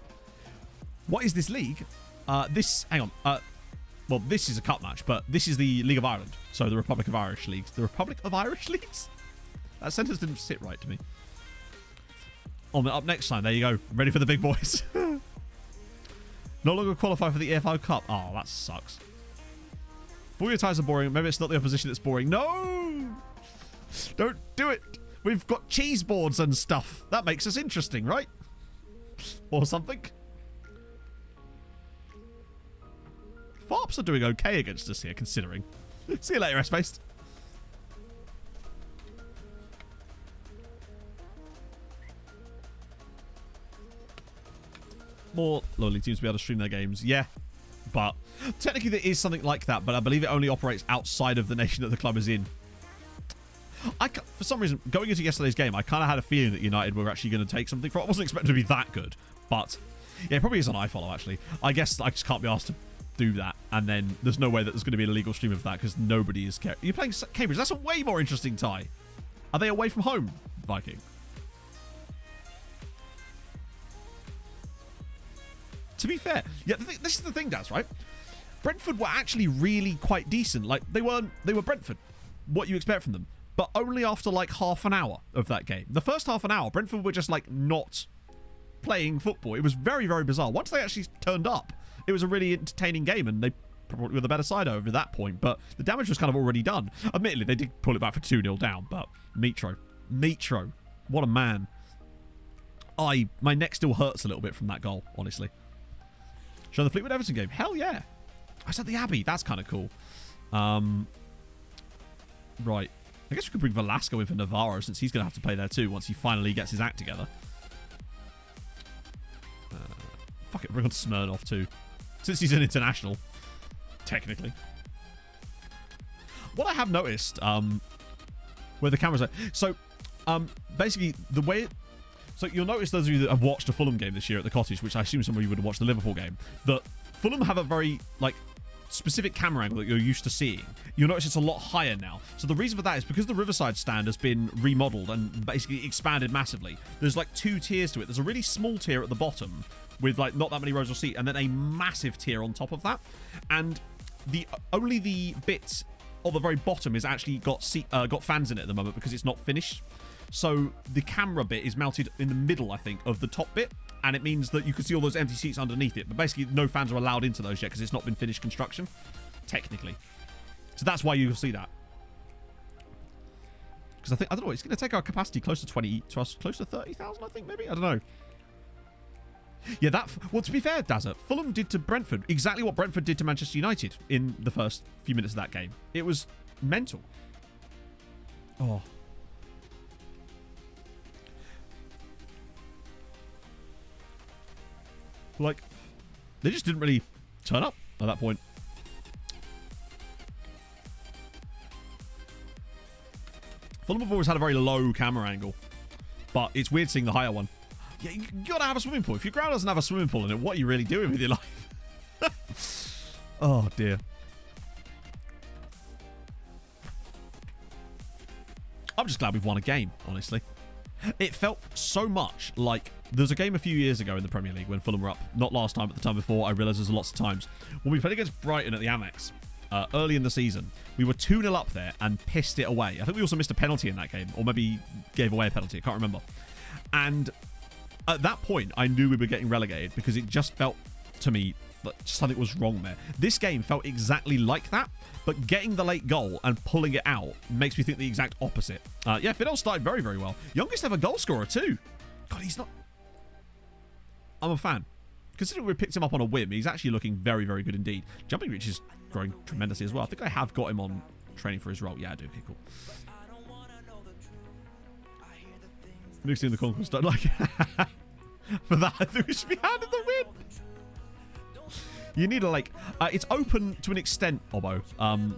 Speaker 6: What is this league? Hang on. Well, this is a cup match, but this is the League of Ireland. So the Republic of Irish Leagues. The Republic of Irish Leagues? That sentence didn't sit right to me. Up next time, there you go. Ready for the big boys. No longer qualify for the EFL Cup. Oh, that sucks. All your ties are boring. Maybe it's not the opposition that's boring. No! Don't do it. We've got cheese boards and stuff. That makes us interesting, right? Or something. Farps are doing okay against us here, considering. See you later, S-Based. More lonely teams to be able to stream their games. Yeah, but technically there is something like that, but I believe it only operates outside of the nation that the club is in. For some reason, going into yesterday's game, I kind of had a feeling that United were actually going to take something from it. I wasn't expecting to be that good, but yeah, it probably is on iFollow, actually. I guess I just can't be asked to do that, and then there's no way that there's going to be an illegal stream of that because nobody is caring. You're playing Cambridge. That's a way more interesting tie. Are they away from home, Viking? To be fair, yeah, this is the thing, Daz, right? Brentford were actually really quite decent. Like, they were Brentford. What you expect from them. But only after, like, half an hour of that game. The first half an hour, Brentford were just, like, not playing football. It was very, very bizarre. Once they actually turned up, it was a really entertaining game, and they probably were the better side over that point. But the damage was kind of already done. Admittedly, they did pull it back for 2-0 down, but Mitro, what a man. My neck still hurts a little bit from that goal, honestly. Show the Fleetwood Everton game. Hell yeah. I was at the Abbey. That's kind of cool. Right. I guess we could bring Velasco in for Navarro since he's going to have to play there too once he finally gets his act together. Fuck it. Bring on Smirnoff too. Since he's an international. Technically. What I have noticed, where the cameras are... So, basically, the way... So you'll notice, those of you that have watched a Fulham game this year at the Cottage, which I assume some of you would have watched the Liverpool game, that Fulham have a very, like, specific camera angle that you're used to seeing. You'll notice it's a lot higher now. So the reason for that is because the Riverside stand has been remodeled and basically expanded massively. There's, like, 2 tiers to it. There's a really small tier at the bottom with, like, not that many rows of seat, and then a massive tier on top of that. And only the bit of the very bottom is actually got fans in it at the moment because it's not finished. So the camera bit is mounted in the middle, I think, of the top bit, and it means that you can see all those empty seats underneath it, but basically no fans are allowed into those yet because it's not been finished construction, technically. So that's why you'll see that. Because I don't know, it's going to take our capacity close to 30,000, I think, maybe? I don't know. Yeah, well, to be fair, Dazza, Fulham did to Brentford exactly what Brentford did to Manchester United in the first few minutes of that game. It was mental. Oh. Like, they just didn't really turn up at that point. Fulham have always had a very low camera angle, but it's weird seeing the higher one. Yeah, you gotta have a swimming pool. If your ground doesn't have a swimming pool in it, what are you really doing with your life? Oh, dear. I'm just glad we've won a game, honestly. It felt so much like there was a game a few years ago in the Premier League when Fulham were up. Not last time, but the time before. I realised there's lots of times. When we played against Brighton at the Amex early in the season, we were 2-0 up there and pissed it away. I think we also missed a penalty in that game, or maybe gave away a penalty. I can't remember. And at that point, I knew we were getting relegated because it just felt to me that something was wrong there. This game felt exactly like that, but getting the late goal and pulling it out makes me think the exact opposite. Yeah, Fidel started very, very well. Youngest ever goal scorer too. God, he's not... I'm a fan. Considering we picked him up on a whim, he's actually looking very, very good indeed. Jumping reach is growing tremendously as well. I think I have got him on training for his role. Yeah, I do. Okay, cool. Mixing the conquest, don't like it. For that, I think we should be handed the win. You need a, like... it's open to an extent, Obbo.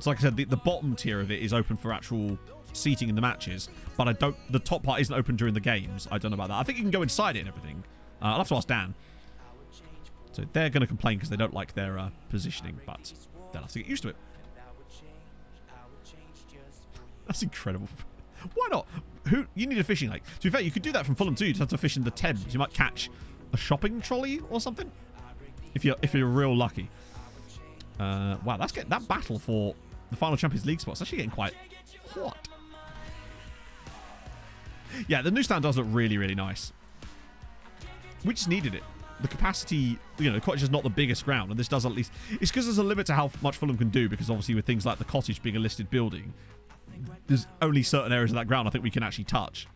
Speaker 6: So like I said, the bottom tier of it is open for actual seating in the matches, but I don't... The top part isn't open during the games. I don't know about that. I think you can go inside it and everything. I'll have to ask Dan. So they're going to complain because they don't like their positioning, but they'll have to get used to it. That's incredible. Why not? You need a fishing lake. To be fair, you could do that from Fulham too. You just have to fish in the Thames. You might catch a shopping trolley or something. If you're real lucky. Wow, that's getting that battle for the final Champions League spot. It's actually getting quite hot. Yeah, the new stand does look really, really nice. We just needed it. The capacity, the cottage is not the biggest ground, and this does at least... It's because there's a limit to how much Fulham can do, because obviously with things like the cottage being a listed building, there's only certain areas of that ground I think we can actually touch.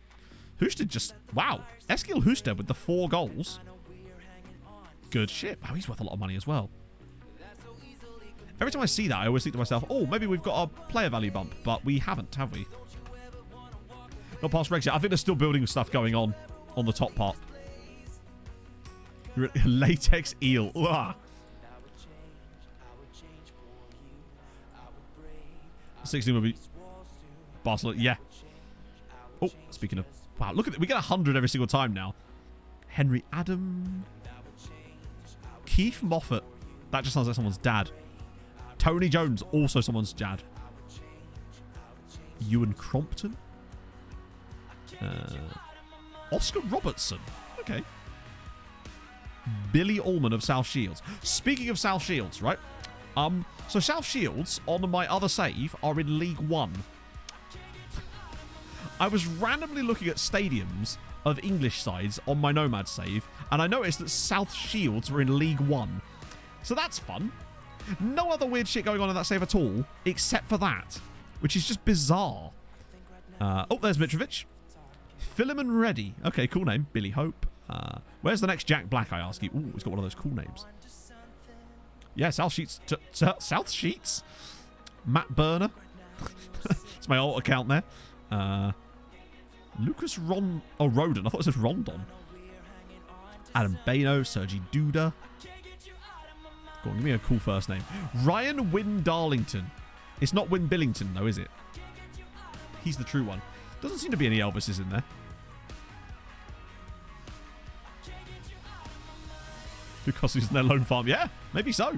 Speaker 6: Husted just... Wow. Eskil Husted with the 4 goals. Good shit. Wow, he's worth a lot of money as well. Every time I see that, I always think to myself, oh, maybe we've got a player value bump, but we haven't, have we? Not past Rex yet. I think there's still building stuff going on the top part. Latex eel. Ugh. 16 will be Barcelona. Yeah. Oh, speaking of... Wow, look at it. We get 100 every single time now. Henry Adam. Keith Moffat. That just sounds like someone's dad. Tony Jones, also someone's dad. Ewan Crompton. Oscar Robertson. Okay. Billy Ullman of South Shields. Speaking of South Shields, right? So South Shields, on my other save, are in League One. I was randomly looking at stadiums of English sides on my Nomad save, and I noticed that South Shields were in League One. So that's fun. No other weird shit going on in that save at all, except for that, which is just bizarre. Oh, there's Mitrovic. Philemon Reddy. Okay, cool name. Billy Hope. Where's the next Jack Black, I ask you? Ooh, he's got one of those cool names. Yeah, South Sheets. South Sheets? Matt Burner. It's my alt account there. Lucas Rodon. I thought it said Rondon. Adam Bano. Sergi Duda. Go on, give me a cool first name. Ryan Wynn Darlington. It's not Wynn Billington, though, is it? He's the true one. Doesn't seem to be any Elvises in there. Because he's in their lone farm. Yeah, maybe so.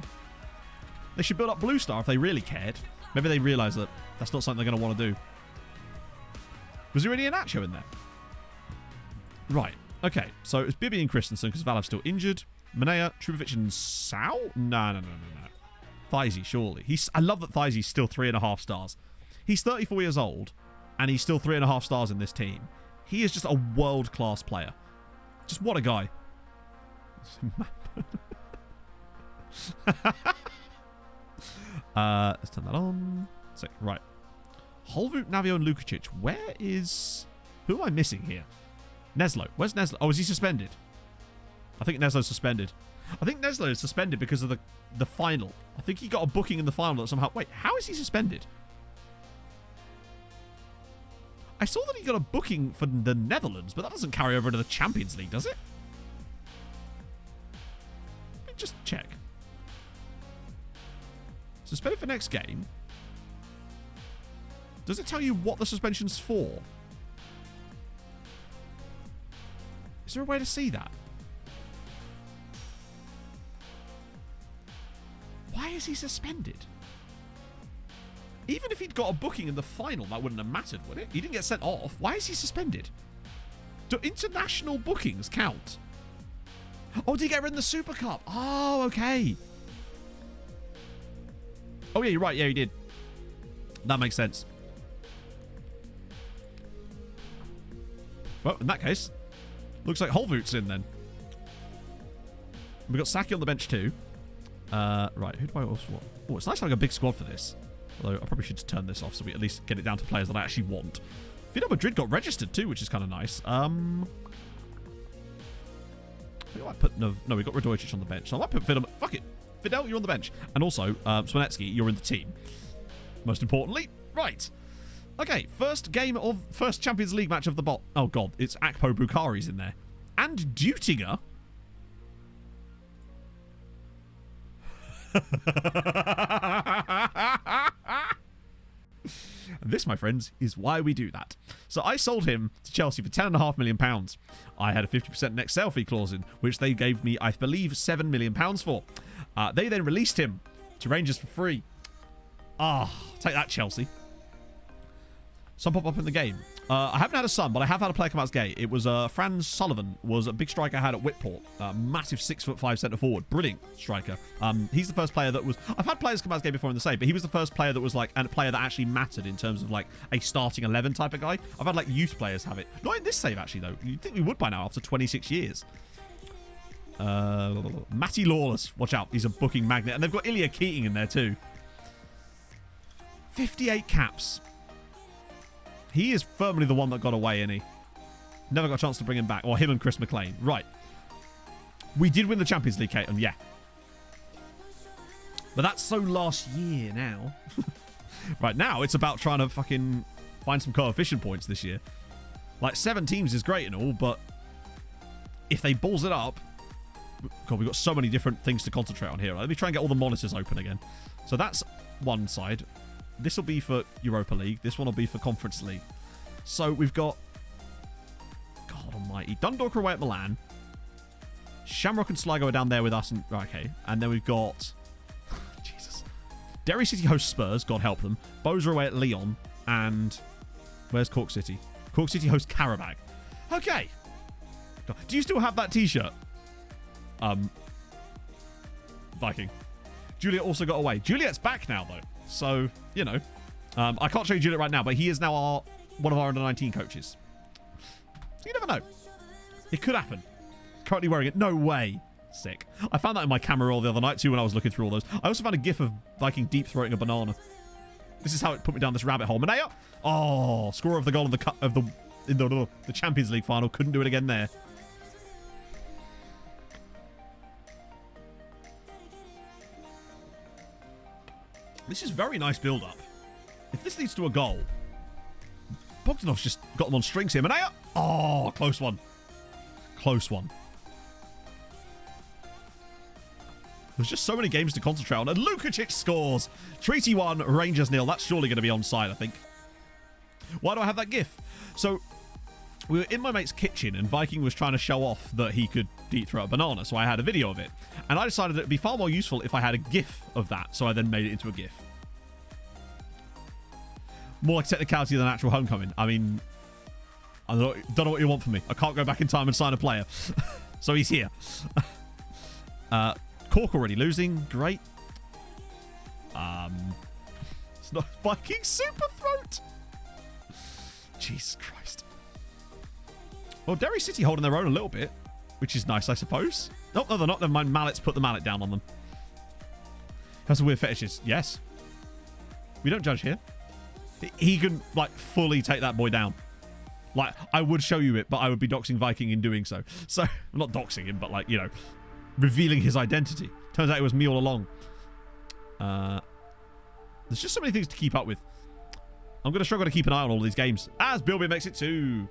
Speaker 6: They should build up Blue Star if they really cared. Maybe they realise that that's not something they're going to want to do. Was there any Iheanacho in there? Right. Okay. So it's Bibby and Christensen because Valev's still injured. Manea, Trubovic and Sal? No. Thyzy, surely. I love that Thyzy's still 3.5 stars. He's 34 years old and he's still 3.5 stars in this team. He is just a world-class player. Just what a guy. Let's turn that on. Right. Holvut, Navio, and Lukacic. Where is... Who am I missing here? Neslo. Where's Neslo? Oh, is he suspended? I think Neslo's suspended. I think Neslo is suspended because of the final. I think he got a booking in the final that somehow... Wait, how is he suspended? I saw that he got a booking for the Netherlands, but that doesn't carry over to the Champions League, does it? Let me just check. Suspended for next game. Does it tell you what the suspension's for? Is there a way to see that? Why is he suspended? Even if he'd got a booking in the final, that wouldn't have mattered, would it? He didn't get sent off. Why is he suspended? Do international bookings count? Oh, did he get rid of the Super Cup? Oh, okay. Oh, yeah, you're right. Yeah, he did. That makes sense. Well, in that case, looks like Holvoot's in then. We've got Saki on the bench too. Right, who do I also want? Oh, it's nice having a big squad for this. Although I probably should just turn this off so we at least get it down to players that I actually want. Vidal Madrid got registered too, which is kind of nice. I might put no, we got Radojcic on the bench. So I might put Vidal. Fuck it, Vidal, you're on the bench, and also Swanetsky, you're in the team. Most importantly, right. Okay, first Champions League match of the bot. Oh god, it's Akpo Bukhari's in there, and Dutinger. This, my friends, is why we do that. So I sold him to Chelsea for £10.5 million. I had a 50% next sale fee clause in, which they gave me, I believe, £7 million for. They then released him to Rangers for free. Take that, Chelsea. Some pop up in the game. I haven't had a son, but I have had a player come out as gay. It was Franz Sullivan, was a big striker I had at Whitport. Massive 6'5" centre forward. Brilliant striker. He's the first player that was... I've had players come out as gay before in the same, but he was the first player that was like a player that actually mattered in terms of like a starting 11 type of guy. I've had like youth players have it. Not in this save actually though. You'd think we would by now after 26 years. Matty Lawless. Watch out. He's a booking magnet. And they've got Ilya Keating in there too. 58 caps. He is firmly the one that got away, isn't he? Never got a chance to bring him back. Or him and Chris McLean. Right. We did win the Champions League, Kate, and yeah. But that's so last year now. Right, now it's about trying to fucking find some coefficient points this year. Like, 7 teams is great and all, but if they balls it up... God, we've got so many different things to concentrate on here. Let me try and get all the monitors open again. So that's one side. This will be for Europa League. This one will be for Conference League. So we've got... God almighty. Dundalk are away at Milan. Shamrock and Sligo are down there with us. And, right, okay. And then we've got... Jesus. Derry City host Spurs. God help them. Bows are away at Lyon. And... Where's Cork City? Cork City host Karabakh. Okay. God. Do you still have that t-shirt? Viking. Juliet also got away. Juliet's back now, though. So, you know, I can't show you Juliet right now, but he is now one of our under-19 coaches. So you never know. It could happen. Currently wearing it. No way. Sick. I found that in my camera roll the other night, too, when I was looking through all those. I also found a gif of Viking deep-throating a banana. This is how it put me down this rabbit hole. Manea! Oh, scorer of the goal in the Champions League final. Couldn't do it again there. This is very nice build-up. If this leads to a goal... Bogdanov's just got them on strings here. Manea! Oh, close one. Close one. There's just so many games to concentrate on. And Lukacic scores. Treaty 1, Rangers 0. That's surely going to be onside, I think. Why do I have that gif? So, we were in my mate's kitchen and Viking was trying to show off that he could deep throw a banana. So I had a video of it. And I decided it would be far more useful if I had a gif of that. So I then made it into a gif. More like technicality than actual homecoming. I mean, I don't know what you want from me. I can't go back in time and sign a player. So he's here. Cork already losing. Great. It's not Viking Super Throat. Jesus Christ. Well, Derry City holding their own a little bit, which is nice, I suppose. No, they're not. Never mind. Mallets put the mallet down on them. Has some weird fetishes. Yes. We don't judge here. He can, like, fully take that boy down. Like, I would show you it, but I would be doxing Viking in doing so. So, I'm not doxing him, but, like, you know, revealing his identity. Turns out it was me all along. There's just so many things to keep up with. I'm going to struggle to keep an eye on all these games. As Bilby makes it to...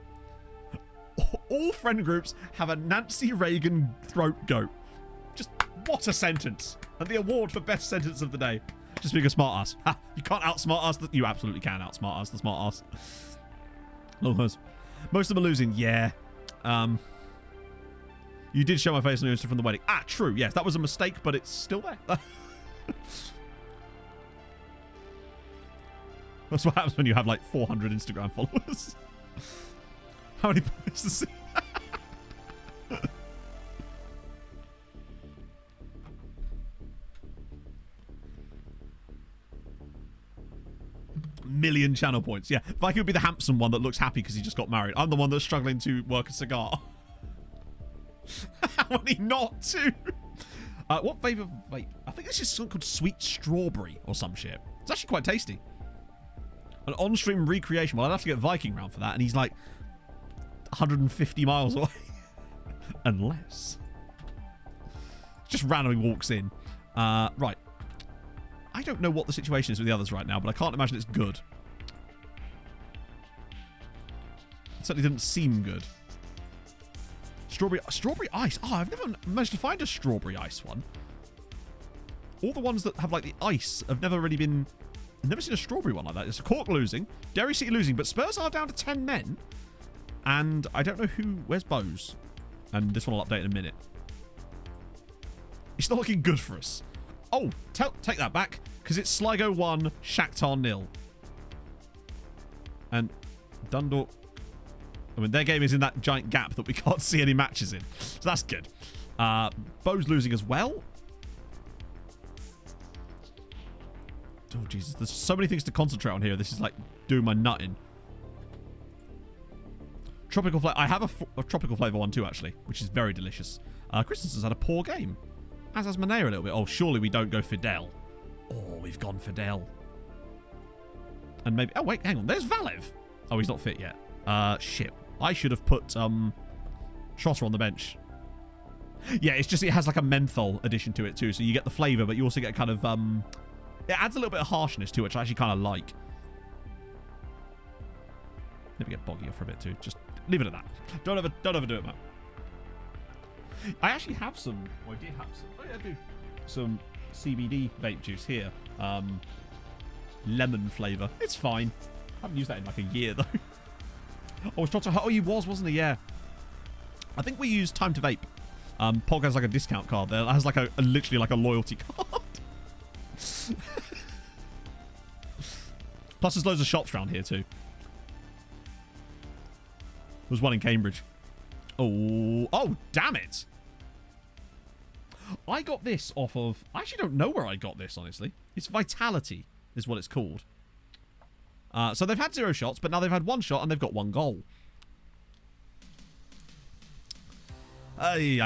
Speaker 6: All friend groups have a Nancy Reagan throat goat. Just, what a sentence. And the award for best sentence of the day. Just being a smart ass. Ha! You can't outsmart us. You absolutely can outsmart us, the smart ass. Almost. Most of them are losing. Yeah. You did show my face on Insta from the wedding. Ah, true. Yes, that was a mistake, but it's still there. That's what happens when you have like 400 Instagram followers. How many posts to see? Million channel points. Yeah, if I could be the handsome one that looks happy because he just got married. I'm the one that's struggling to work a cigar. How many not to? What flavour? Wait, I think this is something called sweet strawberry or some shit. It's actually quite tasty. An on-stream recreation. Well, I'd have to get Viking round for that, and he's like 150 miles away. Unless. Just randomly walks in. Right. I don't know what the situation is with the others right now, but I can't imagine it's good. It certainly didn't seem good. Strawberry ice. Oh, I've never managed to find a strawberry ice one. All the ones that have like the ice have never really been... I've never seen a strawberry one like that. It's a Cork losing, Derry City losing, but Spurs are down to 10 men. And I don't know who... Where's Bose? And this one I'll update in a minute. It's not looking good for us. Oh, take that back, because it's Sligo 1, Shakhtar 0. And Dundalk... I mean, their game is in that giant gap that we can't see any matches in. So that's good. Bo's losing as well. Oh, Jesus. There's so many things to concentrate on here. This is like doing my nutting. Tropical flavor. I have a tropical flavor one too, actually, which is very delicious. Christensen's had a poor game. As has Manea a little bit. Oh, surely we don't go Fidel. Oh, we've gone Fidel. And maybe... Oh, wait, hang on. There's Valev. Oh, he's not fit yet. Shit. I should have put, Trotter on the bench. Yeah, it's just, it has like a menthol addition to it too. So you get the flavour, but you also get kind of, it adds a little bit of harshness to it, which I actually kind of like. Maybe get boggy for a bit too. Just leave it at that. Don't ever do it, Matt. I actually have some... Oh, I did have some... Oh, yeah, I do. Some CBD vape juice here. Lemon flavour. It's fine. I haven't used that in like a year, though. Oh, oh, he was, wasn't he? Yeah. I think we used Time to Vape. Pog has like a discount card there. It has like a literally like a loyalty card. Plus, there's loads of shops around here, too. There's one in Cambridge. Oh, damn it. I got this off of... I actually don't know where I got this, honestly. It's Vitality is what it's called. So they've had 0 shots, but now they've had 1 shot and they've got 1 goal. Hang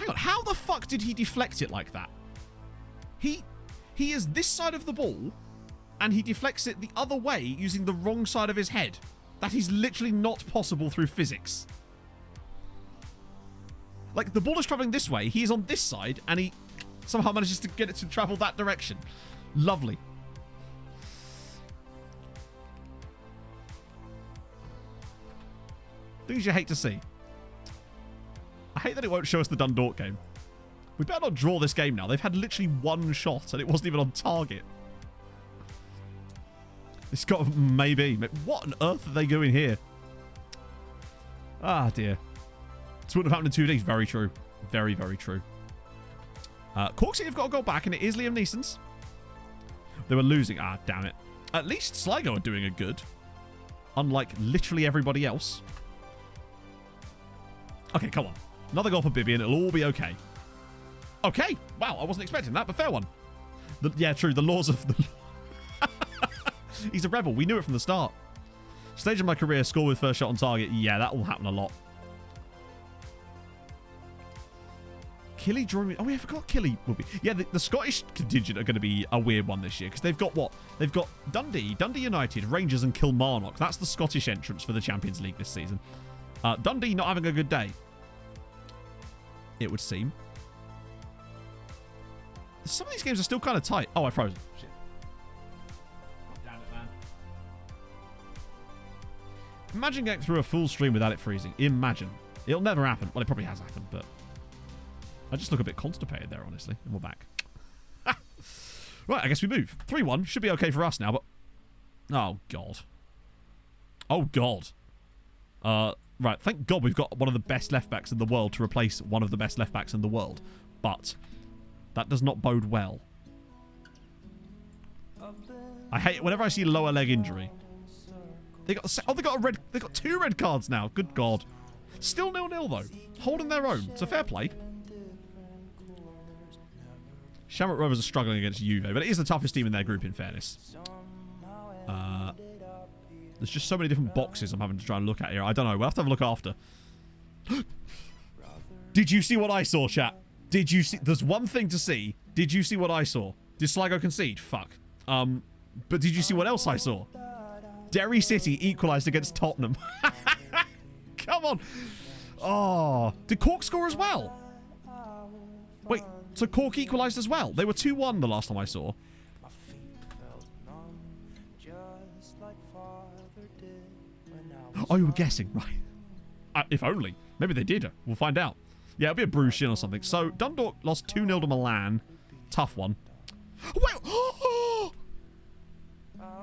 Speaker 6: on, how the fuck did he deflect it like that? He is this side of the ball and he deflects it the other way using the wrong side of his head. That is literally not possible through physics. Like, the ball is travelling this way, he is on this side, and he somehow manages to get it to travel that direction. Lovely. Things you hate to see. I hate that it won't show us the Dundalk game. We better not draw this game now. They've had literally 1 shot, and it wasn't even on target. It's got... Maybe. What on earth are they doing here? Ah, dear. This wouldn't have happened in 2 days. Very true. Very, very true. Cork City have got a goal back, and it is Liam Neeson's. They were losing. Ah, damn it. At least Sligo are doing a good. Unlike literally everybody else. Okay, come on. Another goal for Bibby, and it'll all be okay. Okay. Wow, I wasn't expecting that, but fair one. Yeah, true. The laws of the... He's a rebel. We knew it from the start. Stage of my career, score with first shot on target. Yeah, that will happen a lot. Killy drawing me... Oh, yeah, I forgot Killy will be... Yeah, the Scottish contingent are going to be a weird one this year, because they've got what? They've got Dundee United, Rangers, and Kilmarnock. That's the Scottish entrance for the Champions League this season. Dundee not having a good day, it would seem. Some of these games are still kind of tight. Oh, I froze. Shit. Oh, damn it, man. Imagine getting through a full stream without it freezing. Imagine. It'll never happen. Well, it probably has happened, but... I just look a bit constipated there, honestly. And we're back. Right, I guess we move. 3-1. Should be okay for us now, but... Oh, God. Oh, God. Right, thank God we've got one of the best left-backs in the world to replace one of the best left-backs in the world. But that does not bode well. I hate it whenever I see lower leg injury. They got they got 2 red cards now. Good God. Still 0-0 though. Holding their own. It's a fair play. Shamrock Rovers are struggling against Juve, but it is the toughest team in their group in fairness. There's just so many different boxes I'm having to try and look at here. I don't know. We'll have to have a look after. Did you see what I saw, chat? Did you see? There's one thing to see. Did you see what I saw? Did Sligo concede? Fuck. But did you see what else I saw? Derry City equalised against Tottenham. Come on. Oh. Did Cork score as well? Wait, so Cork equalised as well? They were 2-1 the last time I saw. Oh, you were guessing, right. If only. Maybe they did. We'll find out. Yeah, it'll be a Bruges shin or something. So, Dundalk lost 2-0 to Milan. Tough one. Wait. Oh!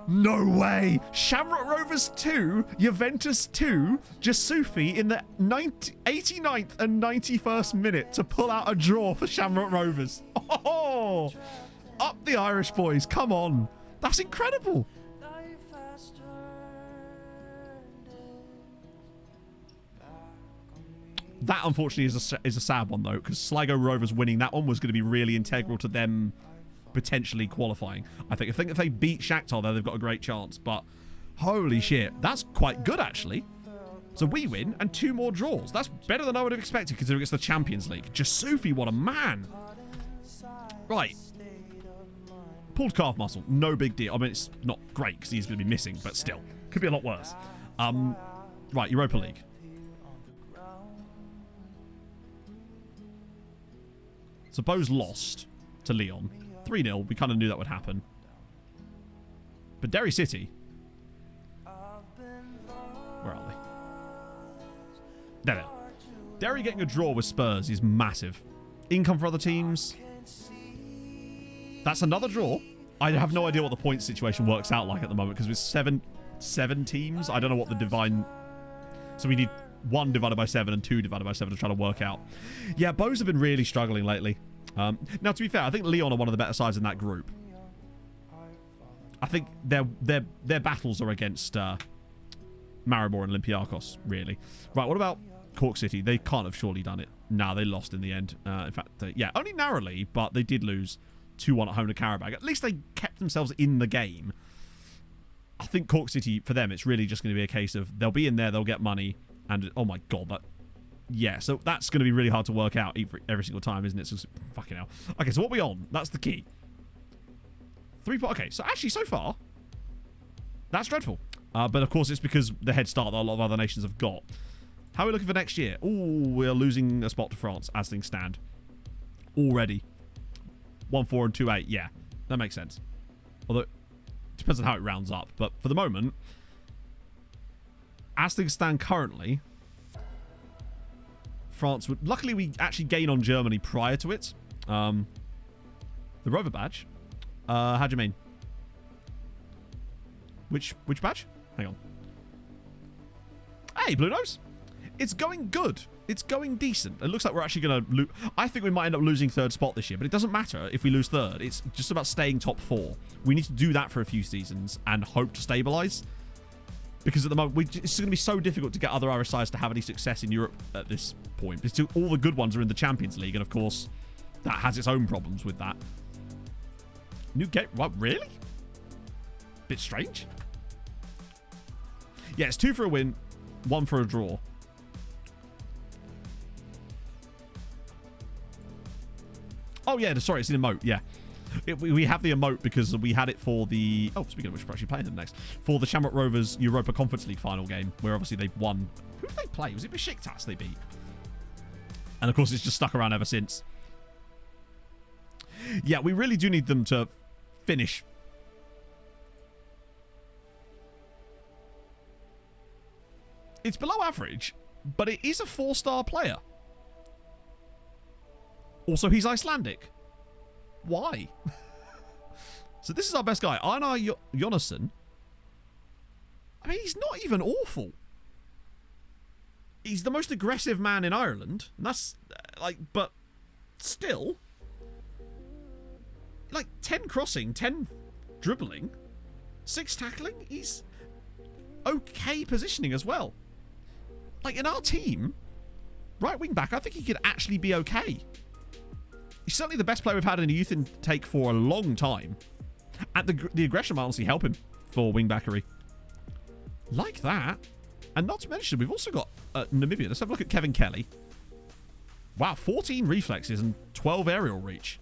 Speaker 6: No way. Shamrock Rovers 2, Juventus 2, Jasufi in the 89th and 91st minute to pull out a draw for Shamrock Rovers. Oh! Up the Irish boys. Come on. That's incredible. That, unfortunately, is a sad one, though, because Sligo Rovers winning that one was going to be really integral to them potentially qualifying. I think if they beat Shakhtar there, they've got a great chance. But holy shit, that's quite good, actually. So we win and 2 more draws. That's better than I would have expected, considering it's the Champions League. Jasufi, what a man. Right. Pulled calf muscle. No big deal. I mean, it's not great because he's going to be missing, but still. Could be a lot worse. Right, Europa League. So Bose lost to Lyon. 3-0. We kind of knew that would happen. But Derry City... Where are they? There they are. Derry getting a draw with Spurs is massive. Income for other teams. That's another draw. I have no idea what the point situation works out like at the moment because with seven teams, I don't know what the divine... So we need 1 divided by 7 and 2 divided by 7 to try to work out. Yeah, Bose have been really struggling lately. Now, to be fair, I think Lyon are one of the better sides in that group. I think their battles are against Maribor and Olympiacos, really. Right, what about Cork City? They can't have surely done it. No, they lost in the end. In fact, yeah, only narrowly, but they did lose 2-1 at home to Karabakh. At least they kept themselves in the game. I think Cork City, for them, it's really just going to be a case of they'll be in there, they'll get money, and oh my god, that... Yeah, so that's going to be really hard to work out every single time, isn't it? So, fucking hell. Okay, so what are we on? That's the key. 3 points. Okay, so actually, so far, that's dreadful. But of course, it's because the head start that a lot of other nations have got. How are we looking for next year? Ooh, we're losing a spot to France as things stand. Already. 1-4 and 2-8. Yeah, that makes sense. Although, it depends on how it rounds up. But for the moment, as things stand currently... France would... Luckily, we actually gain on Germany prior to it. The Rover badge. How do you mean? Which badge? Hang on. Hey, Blue Nose. It's going good. It's going decent. It looks like we're actually going to... I think we might end up losing 3rd spot this year, but it doesn't matter if we lose 3rd. It's just about staying top 4. We need to do that for a few seasons and hope to stabilise. Because at the moment, it's going to be so difficult to get other Irish sides to have any success in Europe at this point. Because all the good ones are in the Champions League, and of course, that has its own problems with that. New game? What? Really? Bit strange. Yeah, it's 2 for a win, 1 for a draw. Oh, yeah, sorry, it's an emote, yeah. We have the emote because we had it for the... Oh, speaking of which, we're actually playing them next. For the Shamrock Rovers Europa Conference League final game, where obviously they won. Who did they play? Was it Besiktas they beat? And of course, it's just stuck around ever since. Yeah, we really do need them to finish. It's below average, but it is a 4-star player. Also, he's Icelandic. Why? So this is our best guy, Einar Jónasson. I mean, he's not even awful. He's the most aggressive man in Ireland. And that's, but still. 10 crossing, 10 dribbling, 6 tackling. He's okay positioning as well. In our team, right wing back, I think he could actually be okay. He's certainly the best player we've had in a youth intake for a long time. And the aggression might honestly help him for wing backery. Like that. And not to mention, we've also got Namibia. Let's have a look at Kevin Kelly. Wow, 14 reflexes and 12 aerial reach.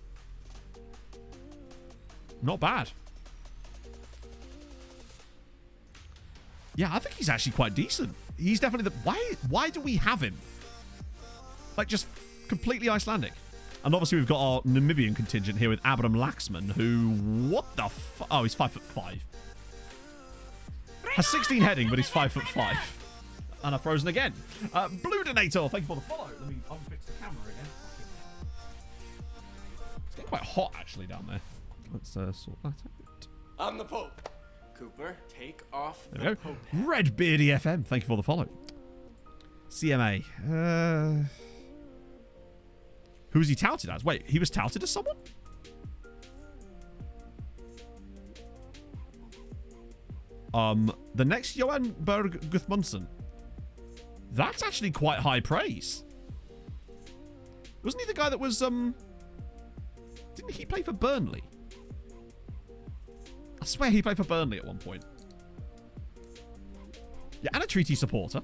Speaker 6: Not bad. Yeah, I think he's actually quite decent. He's definitely the... Why do we have him? Just completely Icelandic. And obviously we've got our Namibian contingent here with Abraham Laxman, who... What the fuck? Oh, he's 5'5". Has 16 heading, but he's 5'5". And I've frozen again. Blue Donator, thank you for the follow. Let me unfix the camera again. It's getting quite hot, actually, down there. Let's sort that out.
Speaker 11: I'm the Pope. Cooper, take off
Speaker 6: there we go.
Speaker 11: Pope.
Speaker 6: Red Beardy FM, thank you for the follow. CMA. Who was he touted as? Wait, he was touted as someone? The next Johan Berg Gudmundsson. That's actually quite high praise. Wasn't he the guy that was, didn't he play for Burnley? I swear he played for Burnley at one point. Yeah, and a treaty supporter.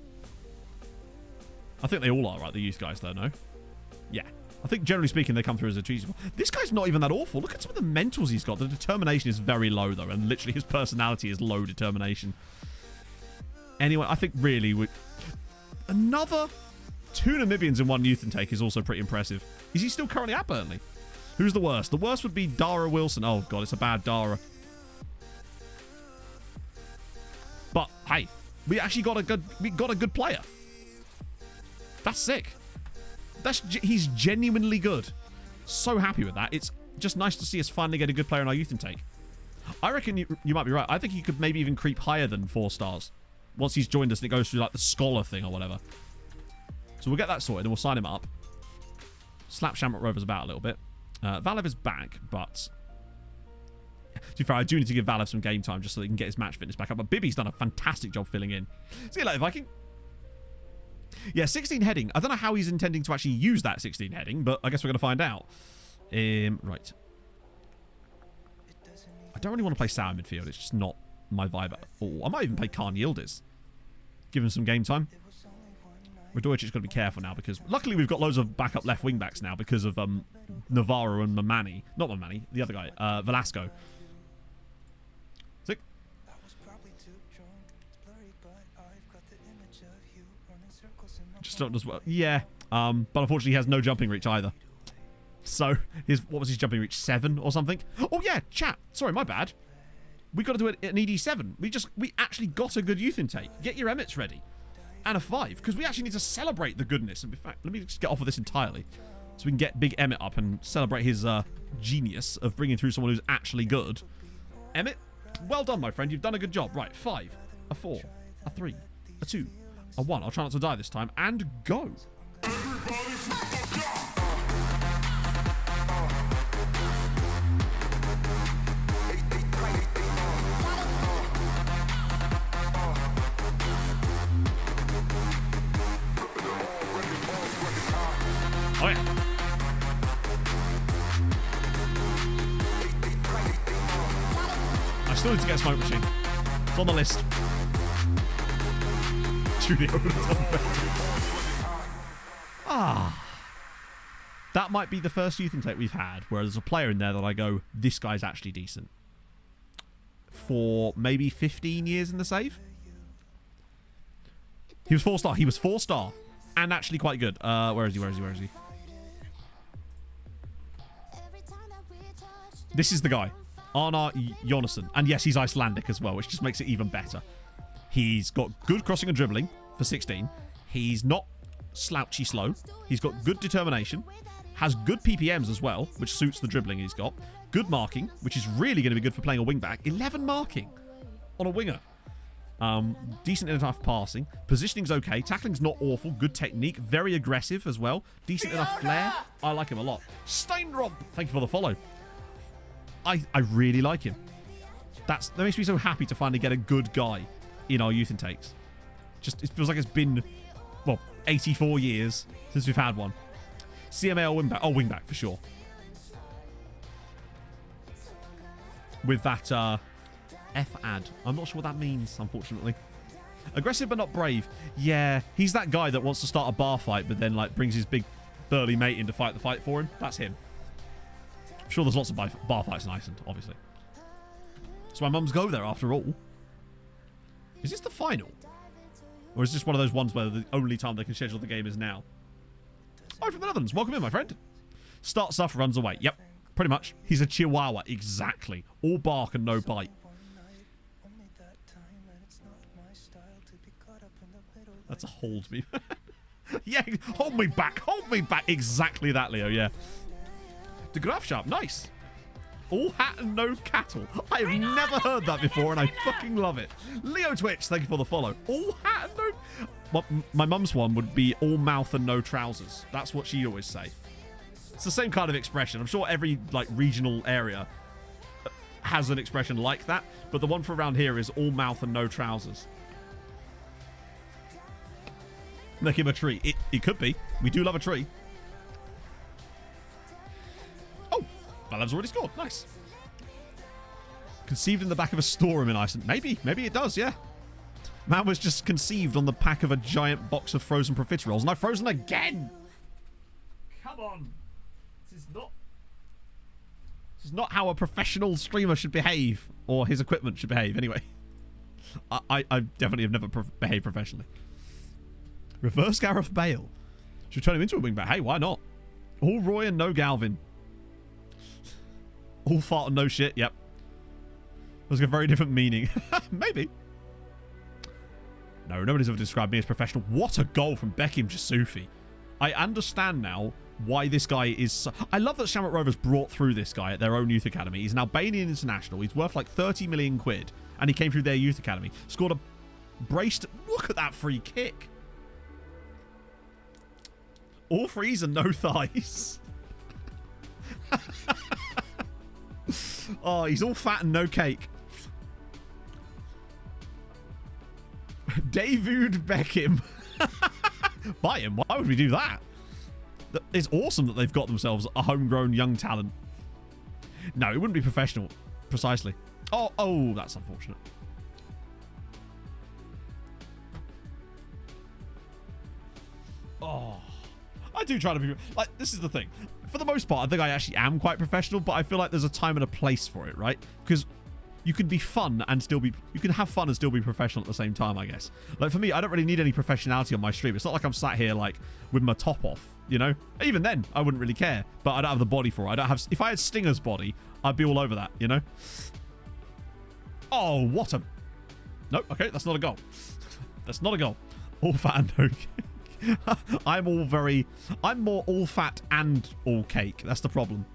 Speaker 6: I think they all are, right? The youth guys, though, no? Yeah. I think, generally speaking, they come through as a treaty supporter. This guy's not even that awful. Look at some of the mentals he's got. The determination is very low, though, and literally his personality is low determination. Anyway, I think really... Another 2 Namibians in 1 youth intake is also pretty impressive. Is he still currently at Burnley? Who's the worst? The worst would be Dara Wilson. Oh, God, it's a bad Dara. But, hey, we actually got a good player. That's sick. He's genuinely good. So happy with that. It's just nice to see us finally get a good player in our youth intake. I reckon you might be right. I think he could maybe even creep higher than 4 stars. Once he's joined us and it goes through the scholar thing or whatever. So we'll get that sorted and we'll sign him up. Slap Shamrock Rovers about a little bit. Valev is back, but... To be fair, I do need to give Valev some game time just so that he can get his match fitness back up. But Bibby's done a fantastic job filling in. See you later, Viking. Yeah, 16 heading. I don't know how he's intending to actually use that 16 heading, but I guess we're going to find out. Right. I don't really want to play Sour midfield. It's just not my vibe at all. I might even play Khan Yildiz. Give him some game time. Radojic has got to be careful now because luckily we've got loads of backup left wing backs now because of Navarro and Mamani. Not Mamani, the other guy, Velasco. Sick. Just does well. Yeah. But unfortunately he has no jumping reach either. So what was his jumping reach? 7 or something? Oh yeah, chat. Sorry, my bad. We got to do an ED7. We actually got a good youth intake. Get your Emmets ready. And a 5, because we actually need to celebrate the goodness. And in fact, let me just get off of this entirely. So we can get Big Emmett up and celebrate his genius of bringing through someone who's actually good. Emmett, well done, my friend. You've done a good job. Right, 5, a 4, a 3, a 2, a 1. I'll try not to die this time. And go. Oh, yeah. I still need to get a smoke machine. It's on the list. That might be the first youth intake we've had where there's a player in there that I go, this guy's actually decent. For maybe 15 years in the save. He was 4-star. He was 4-star. And actually quite good. Where is he? This is the guy. Einar Jónasson. And yes, he's Icelandic as well, which just makes it even better. He's got good crossing and dribbling for 16. He's not slouchy slow. He's got good determination. Has good PPMs as well, which suits the dribbling he's got. Good marking, which is really going to be good for playing a wing-back. 11 marking on a winger. Decent enough passing. Positioning's okay. Tackling's not awful. Good technique. Very aggressive as well. Decent enough flair. I like him a lot. Steinrob, thank you for the follow. I really like him. That makes me so happy to finally get a good guy in our youth intakes. Just, it feels like it's been, well, 84 years since we've had one. CMA or wingback? Oh, wingback for sure. With that F-ad. I'm not sure what that means, unfortunately. Aggressive but not brave. Yeah, he's that guy that wants to start a bar fight but then like brings his big burly mate in to fight the fight for him. That's him. I'm sure there's lots of bar fights in Iceland, obviously. So my mums go there after all. Is this the final? Or is this one of those ones where the only time they can schedule the game is now? Oh, from the Netherlands. Welcome in, my friend. Starts off, runs away. Yep, pretty much. He's a chihuahua. Exactly. All bark and no bite. That's a hold me. Yeah, hold me back. Hold me back. Exactly that, Leo, yeah. De Graaf Sharp. Nice. All hat and no cattle. I have never heard that before, and I fucking love it. Leo Twitch, thank you for the follow. All hat and no... Well, my mum's one would be all mouth and no trousers. That's what she'd always say. It's the same kind of expression. I'm sure every like regional area has an expression like that, but the one for around here is all mouth and no trousers. Make him a tree. It could be. We do love a tree. Oh, Valev's already scored. Nice. Conceived in the back of a storeroom in Iceland. Maybe it does, yeah. Man was just conceived on the back of a giant box of frozen profiteroles, and I've frozen again. Come on. This is not how a professional streamer should behave, or his equipment should behave, anyway. I definitely have never behaved professionally. Reverse Gareth Bale. Should turn him into a wingback. Hey, why not? All Roy and no Galvin. All fart and no shit. Yep. That's a very different meaning. Maybe. No, nobody's ever described me as professional. What a goal from Bekim Jasufi. I understand now why this guy is... So... I love that Shamrock Rovers brought through this guy at their own youth academy. He's an Albanian international. He's worth like 30 million quid. And he came through their youth academy. Scored a braced... Look at that free kick. All frees and no thighs. Oh, he's all fat and no cake. David Beckham. Buy him. Why would we do that? It's awesome that they've got themselves a homegrown young talent. No, it wouldn't be professional. Precisely. Oh, that's unfortunate. Oh, I do try to be like, this is the thing. For the most part, I think I actually am quite professional, but I feel like there's a time and a place for it, right? Because you can be fun and still be... You can have fun and still be professional at the same time, I guess. Like, for me, I don't really need any professionality on my stream. It's not like I'm sat here, like, with my top off, you know? Even then, I wouldn't really care. But I don't have the body for it. I don't have... If I had Stinger's body, I'd be all over that, you know? Oh, what a... No, okay, that's not a goal. That's not a goal. All fat and no cake. I'm more all fat and all cake. That's the problem.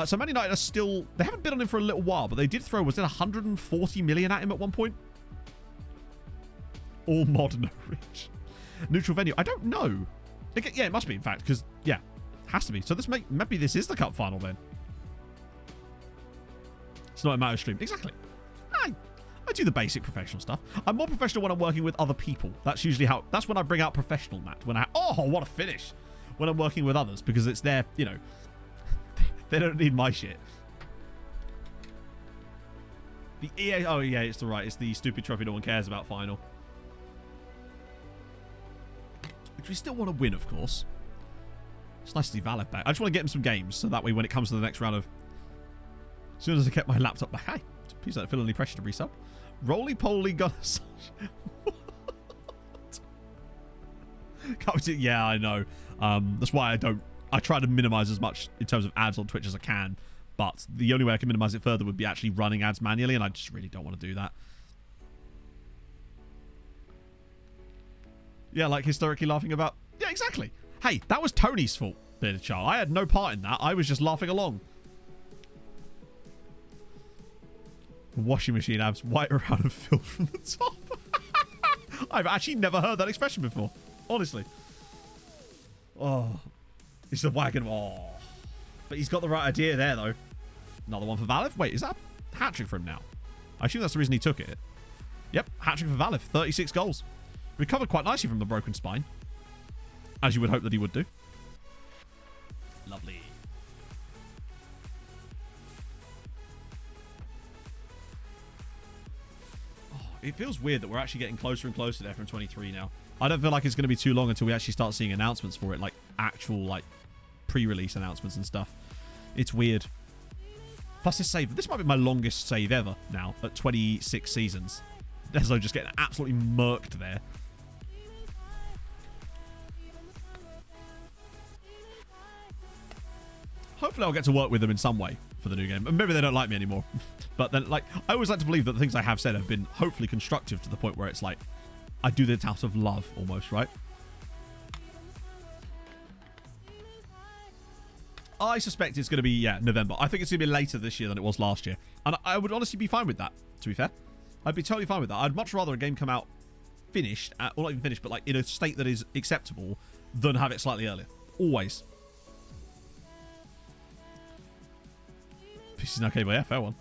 Speaker 6: So Man United are still... They haven't been on him for a little while, but they did throw... Was it 140 million at him at one point? All mod, no rich. Neutral venue. I don't know. Yeah, it must be, in fact, because, yeah, has to be. So maybe this is the cup final, then. It's not a matter of stream. Exactly. I do the basic professional stuff. I'm more professional when I'm working with other people. That's usually how... That's when I bring out professional, Matt. When oh, what a finish. When I'm working with others, because it's their, you know... They don't need my shit. The EA... Oh, yeah, it's It's the stupid trophy no one cares about final. Which we still want to win, of course. It's nice to see Valev back. I just want to get him some games, so that way when it comes to the next round of... As soon as I get my laptop back... Hey, please don't feel any pressure to resub. Roly-poly gun... Yeah, I know. That's why I try to minimize as much in terms of ads on Twitch as I can, but the only way I can minimize it further would be actually running ads manually, and I just really don't want to do that. Yeah, like historically laughing about... Yeah, exactly. Hey, that was Tony's fault, Bearded Child. I had no part in that. I was just laughing along. Washing machine abs, white around and filled from the top. I've actually never heard that expression before. Honestly. Oh. It's the wagon. Oh. But he's got the right idea there, though. Another one for Valiv. Wait, is that a hat-trick for him now? I assume that's the reason he took it. Yep, hat-trick for Valiv. 36 goals. Recovered quite nicely from the broken spine. As you would hope that he would do. Lovely. Oh, it feels weird that we're actually getting closer and closer to FM23 now. I don't feel like it's going to be too long until we actually start seeing announcements for it. Like, actual, like, pre-release announcements and stuff. It's weird. Plus this save. This might be my longest save ever now at 26 seasons. Deslo just getting absolutely murked there. Hopefully I'll get to work with them in some way for the new game. Maybe they don't like me anymore. But then, like, I always like to believe that the things I have said have been hopefully constructive to the point where it's like, I do this out of love almost, right? I suspect it's going to be, yeah, November. I think it's going to be later this year than it was last year. And I would honestly be fine with that, to be fair. I'd be totally fine with that. I'd much rather a game come out finished, or not even finished, but like in a state that is acceptable than have it slightly earlier. Always. This is okay, but yeah, fair one.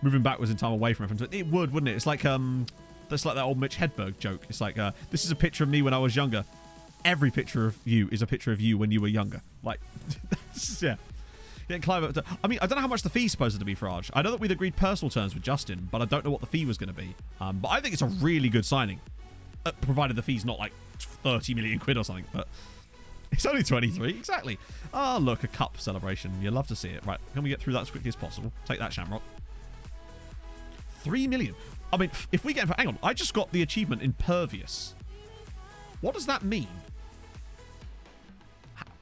Speaker 6: Moving backwards in time away from reference. It would, wouldn't it? It's like that's like that old Mitch Hedberg joke. It's like this is a picture of me when I was younger. Every picture of you is a picture of you when you were younger. Like, yeah. Getting Clive up to, I mean, I don't know how much the fee's supposed to be for Arj. I know that we'd agreed personal terms with Justin, but I don't know what the fee was going to be. But I think it's a really good signing, provided the fee's not like 30 million quid or something. But it's only 23, exactly. Oh, look, a cup celebration. You love to see it. Right, can we get through that as quickly as possible? Take that, Shamrock. 3 million. I mean, if we get... Hang on, I just got the achievement Impervious. What does that mean?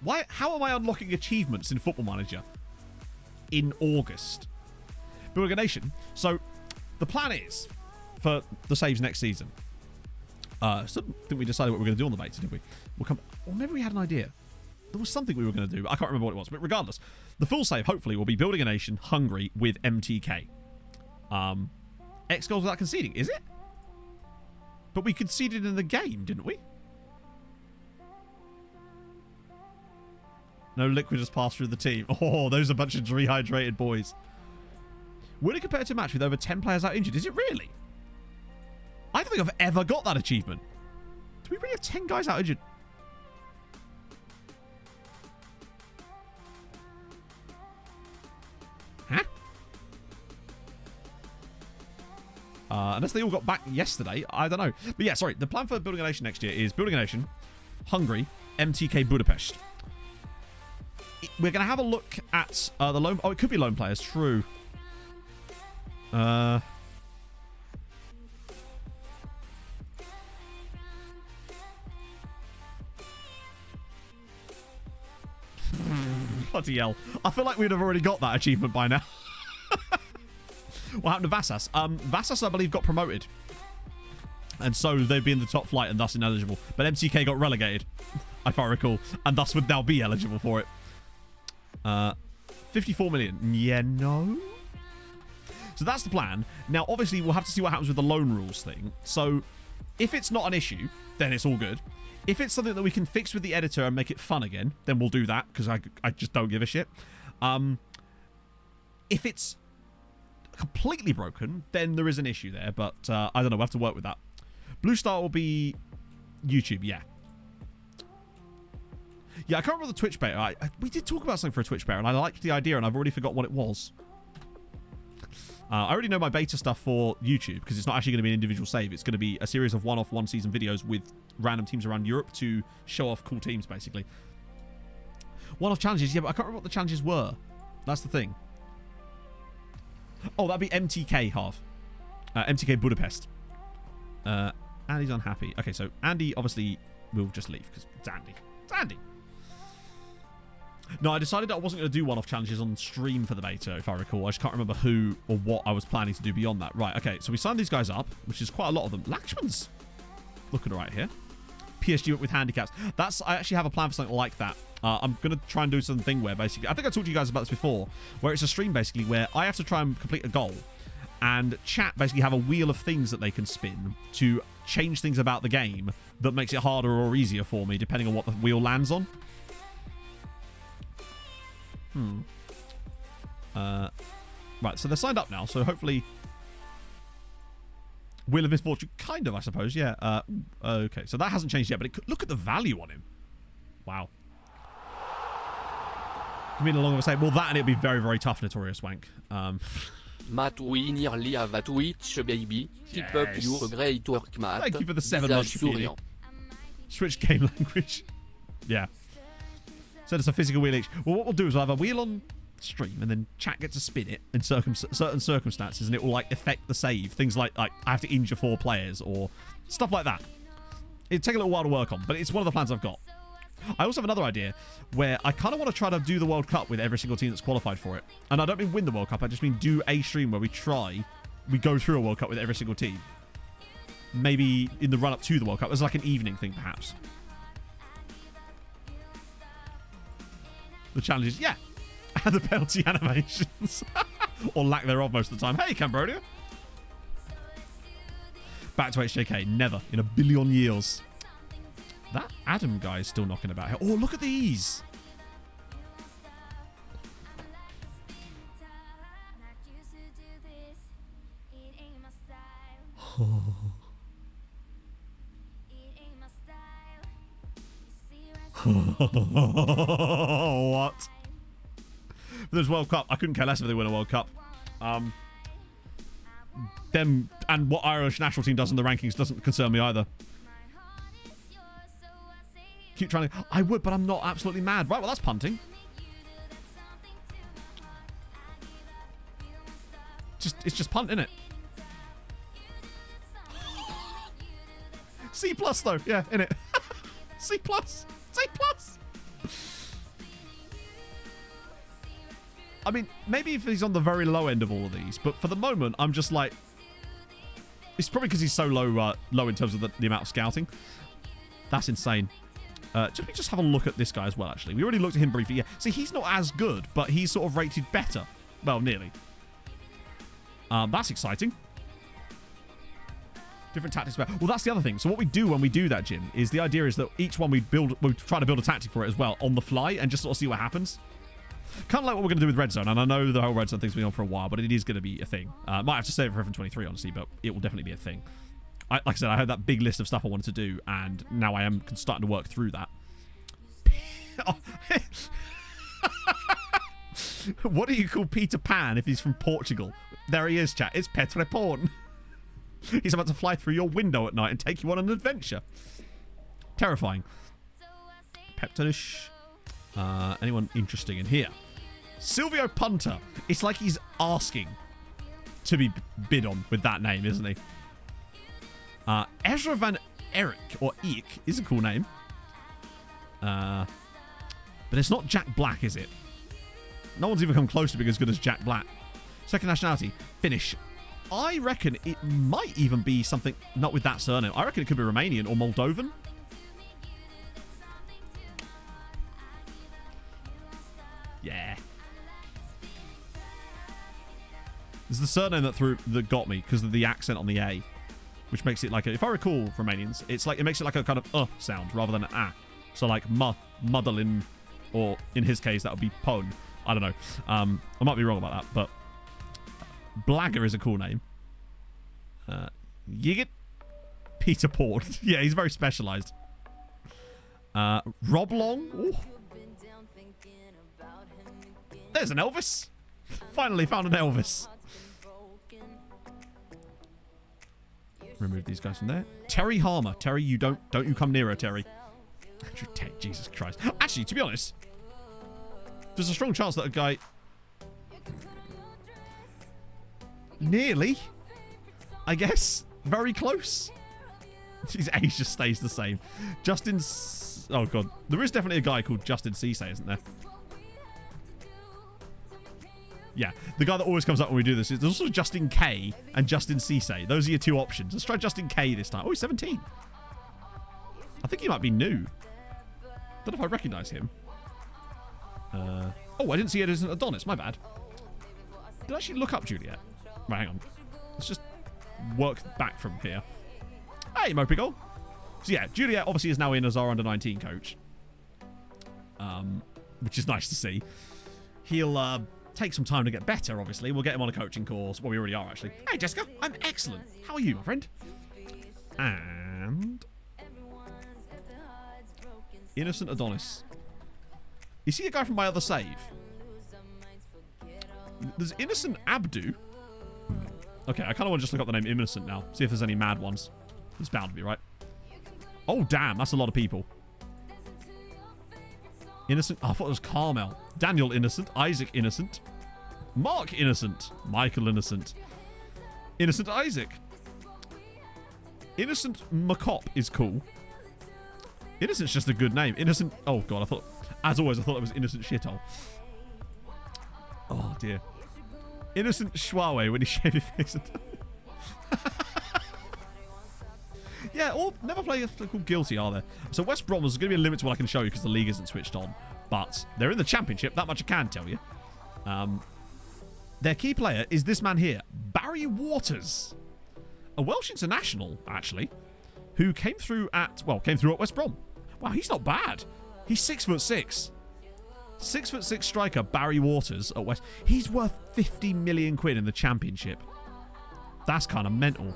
Speaker 6: Why? How am I unlocking achievements in Football Manager in August? Building a nation. So, the plan is for the saves next season. So I think we decided what we were going to do on the beta, did we? We'll come... Or maybe we had an idea. There was something we were going to do, but I can't remember what it was. But regardless, the full save, hopefully, will be building a nation, Hungary, with MTK. X goals without conceding, is it? But we conceded in the game, didn't we? No liquid has passed through the team. Oh, those are a bunch of rehydrated boys. Would it compare to a match with over 10 players out injured? Is it really? I don't think I've ever got that achievement. Do we really have 10 guys out injured? Huh? Unless they all got back yesterday. I don't know. But yeah, sorry. The plan for building a nation next year is building a nation, Hungary, MTK Budapest. We're going to have a look at the loan... Oh, it could be loan players. True. Bloody hell. I feel like we'd have already got that achievement by now. What happened to Vassas? Vassas, I believe, got promoted. And so they'd be in the top flight and thus ineligible. But MTK got relegated, if I recall. And thus would now be eligible for it. 54 million. Yeah, no. So that's the plan. Now, obviously, we'll have to see what happens with the loan rules thing. So if it's not an issue, then it's all good. If it's something that we can fix with the editor and make it fun again, then we'll do that, because I just don't give a shit. If it's completely broken, then there is an issue there, but I don't know. We'll have to work with that. Blue Star will be YouTube, yeah. Yeah, I can't remember the Twitch beta. We did talk about something for a Twitch beta, and I liked the idea, and I've already forgot what it was. I already know my beta stuff for YouTube, because it's not actually going to be an individual save. It's going to be a series of one-off, one-season videos with random teams around Europe to show off cool teams, basically. One-off challenges, yeah, but I can't remember what the challenges were. That's the thing. Oh, that'd be MTK half. MTK Budapest. Andy's unhappy. Okay, so Andy obviously will just leave, because it's Andy. It's Andy. No, I decided I wasn't going to do one-off challenges on stream for the beta, if I recall. I just can't remember who or what I was planning to do beyond that. Right, okay, so we signed these guys up, which is quite a lot of them. Lakshman's looking all right here. PSG with handicaps. I actually have a plan for something like that. I'm going to try and do something where basically, I think I talked to you guys about this before, where it's a stream basically where I have to try and complete a goal, and chat basically have a wheel of things that they can spin to change things about the game that makes it harder or easier for me depending on what the wheel lands on. Right, so they're signed up now, so hopefully Wheel of Misfortune, kind of, I suppose, yeah. Okay, so that hasn't changed yet, but look at the value on him. Wow. You mean along with say, well, that and it'd be very, very tough, Notorious Wank.
Speaker 3: Matui nearly have a Twitch, baby. Keep up your great work, Matt.
Speaker 6: Thank you for the 7 months. Switch game language. Yeah. So it's a physical wheel each. Well, what we'll do is we'll have a wheel on stream, and then chat gets to spin it in certain circumstances, and it will like affect the save. Things like I have to injure 4 players or stuff like that. It'll take a little while to work on, but it's one of the plans I've got. I also have another idea where I kind of want to try to do the World Cup with every single team that's qualified for it. And I don't mean win the World Cup, I just mean do a stream where we go through a World Cup with every single team. Maybe in the run-up to the World Cup as like an evening thing, perhaps. The challenge is, yeah, and the penalty animations. Or lack thereof most of the time. Hey, Cambodia. Back to HJK. Never in a billion years. That Adam guy is still knocking about here. Oh, look at these. What? There's World Cup. I couldn't care less if they win a World Cup. Them and what Irish national team does in the rankings doesn't concern me either. Keep trying to... I would, but I'm not absolutely mad. Right, well, that's punting. It's just punt, isn't it? C+, though. Yeah, innit? C+. C+. I mean, maybe if he's on the very low end of all of these, but for the moment, I'm just like... It's probably because he's so low in terms of the amount of scouting. That's insane. Just have a look at this guy as well, actually. We already looked at him briefly. Yeah. See, he's not as good, but he's sort of rated better. Well, nearly. That's exciting. Different tactics. Well, that's the other thing. So what we do when we do that, Jim, is the idea is that each one we try to build a tactic for it as well on the fly and just sort of see what happens. Kind of like what we're going to do with Red Zone. And I know the whole Red Zone thing's been on for a while, but it is going to be a thing. Might have to save it for FM23, honestly, but it will definitely be a thing. Like I said, I had that big list of stuff I wanted to do, and now I am starting to work through that. What do you call Peter Pan if he's from Portugal? There he is, chat. It's Petre Pan. He's about to fly through your window at night and take you on an adventure. Terrifying. Peptonish. Anyone interesting in here? Silvio Punter. It's like he's asking to be bid on with that name, isn't he? Ezra Van Eyck, or Eek, is a cool name. But it's not Jack Black, is it? No one's even come close to being as good as Jack Black. Second nationality, Finnish. I reckon it might even be something, not with that surname. I reckon it could be Romanian or Moldovan. Yeah. It's the surname that got me because of the accent on the A, which makes it like if I recall Romanians, it makes it like a kind of sound rather than an a. So like Mudalin, or in his case that would be Pon. I don't know. I might be wrong about that, but Blagger is a cool name. Yigit Peter Port. Yeah, he's very specialized. Rob Long. Ooh. There's an Elvis. Finally found an Elvis. Remove these guys from there. Terry Harmer. Terry, you don't you come nearer, Terry. Jesus Christ. Actually, to be honest, there's a strong chance that a guy... Nearly. I guess. Very close. His age just stays the same. Justin... Oh, God. There is definitely a guy called Justin Ceesay, isn't there? Yeah. The guy that always comes up when we do this is... There's also Justin K and Justin Ceesay. Those are your two options. Let's try Justin K this time. Oh, he's 17. I think he might be new. Don't know if I recognise him. Oh, I didn't see it as an Adonis. My bad. Did I actually look up Juliet? Right, hang on. Let's just work back from here. Hey, Mopigal. So yeah, Juliet obviously is now in as our under-19 coach. Which is nice to see. He'll take some time to get better, obviously. We'll get him on a coaching course. Well, we already are, actually. Hey, Jessica. I'm excellent. How are you, my friend? And... Innocent Adonis. Is he a guy from my other save? There's Innocent Abdu. Okay, I kind of want to just look up the name Innocent now. See if there's any mad ones. There's bound to be, right? Oh, damn. That's a lot of people. Innocent. Oh, I thought it was Carmel. Daniel Innocent. Isaac Innocent. Mark Innocent. Michael Innocent. Innocent Isaac. Innocent McCop is cool. Innocent's just a good name. Innocent. Oh, God. I thought, as always, I thought it was Innocent Shithole. Oh, dear. Innocent Schwawe when he shaved his face. Yeah, or never play a called Guilty, are there? So West Brom is going to be a limit to what I can show you because the league isn't switched on. But they're in the Championship, that much I can tell you. Their key player is this man here, Barry Waters. A Welsh international, actually, who came through at West Brom. Wow, he's not bad. He's 6'6". 6'6" striker Barry Waters at West. He's worth 50 million quid in the Championship. That's kind of mental.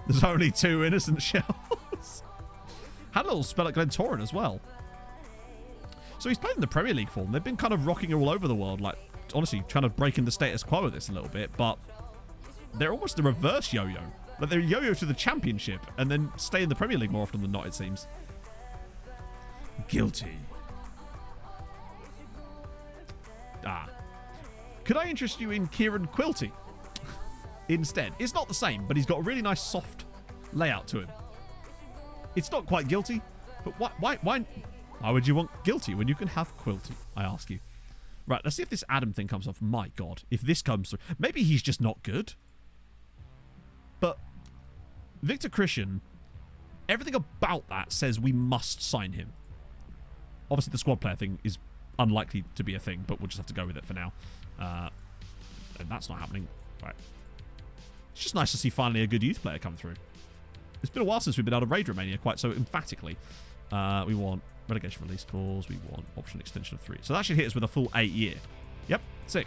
Speaker 6: There's only 2 innocent shells. Had a little spell at Glentoran as well. So he's played in the Premier League form. They've been kind of rocking all over the world, like, honestly, trying to break in the status quo of this a little bit, but they're almost the reverse yo-yo. Like, they're yo-yo to the Championship and then stay in the Premier League more often than not, it seems. Guilty. Could I interest you in Kieran Quilty instead? It's not the same, but he's got a really nice soft layout to him. It's not quite Guilty, but why would you want Guilty when you can have Quilty, I ask you? Right, let's see if this Adam thing comes off. My God, if this comes through. Maybe he's just not good. But Victor Christian, everything about that says we must sign him. Obviously, the squad player thing is unlikely to be a thing, but we'll just have to go with it for now. And that's not happening. Right. It's just nice to see finally a good youth player come through. It's been a while since we've been out of Raid Romania quite so emphatically. We want relegation release clause. We want option extension of 3. So that should hit us with a full 8 year. Yep, sick.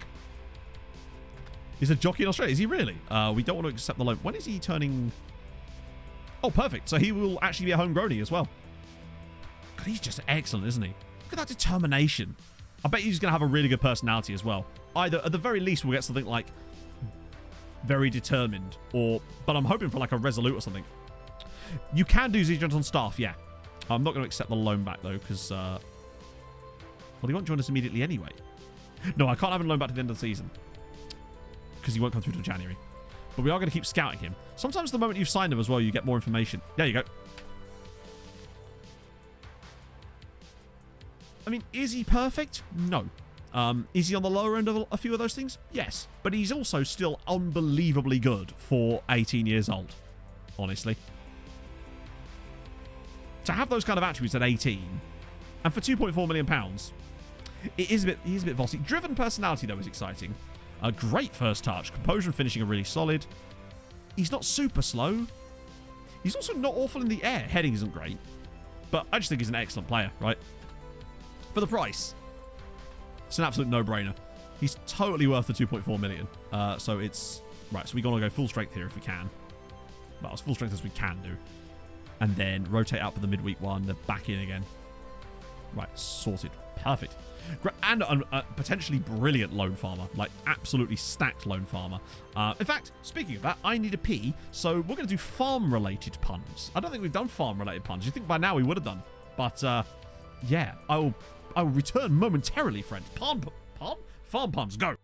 Speaker 6: He's a jockey in Australia. Is he really? We don't want to accept the loan. When is he turning... Oh, perfect. So he will actually be a homegrownie as well. God, he's just excellent, isn't he? Look at that determination. I bet he's going to have a really good personality as well. Either, at the very least, we'll get something like very determined, but I'm hoping for like a resolute or something. You can do Zegent on staff, yeah. I'm not going to accept the loan back though, because well, he won't join us immediately anyway. No, I can't have him loan back to the end of the season because he won't come through till January. But we are going to keep scouting him. Sometimes the moment you've signed him as well, you get more information. There you go. I mean, is he perfect? No. Is he on the lower end of a few of those things? Yes. But he's also still unbelievably good for 18 years old, honestly. To have those kind of attributes at 18, and for £2.4 million, he is a bit bossy. Driven personality, though, is exciting. A great first touch. Composure and finishing are really solid. He's not super slow. He's also not awful in the air. Heading isn't great. But I just think he's an excellent player, right? For the price, it's an absolute no-brainer. He's totally worth the 2.4 million. So it's... Right, so we're going to go full strength here if we can. Well, as full strength as we can do. And then rotate out for the midweek one. Then back in again. Right, sorted. Perfect. And a potentially brilliant loan farmer. Like, absolutely stacked loan farmer. In fact, speaking of that, I need a pee. So we're going to do farm-related puns. I don't think we've done farm-related puns. You think by now we would have done. But, yeah, I will return momentarily, friends. Farm puns, go.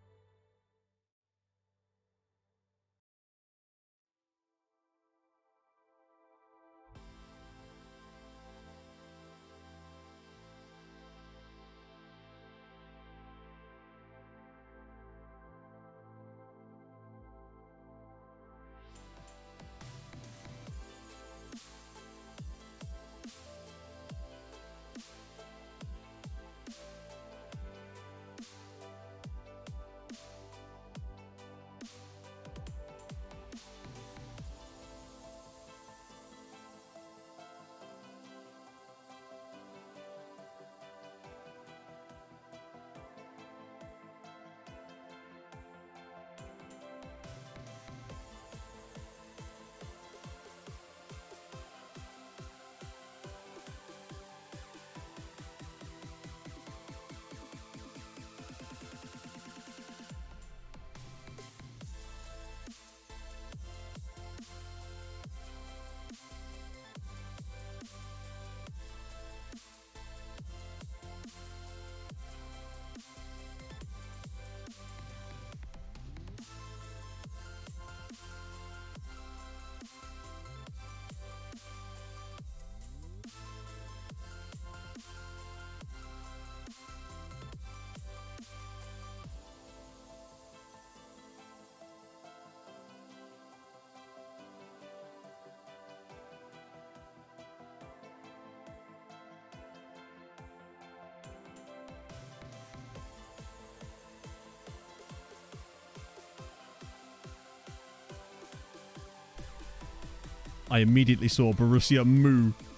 Speaker 6: I immediately saw Borussia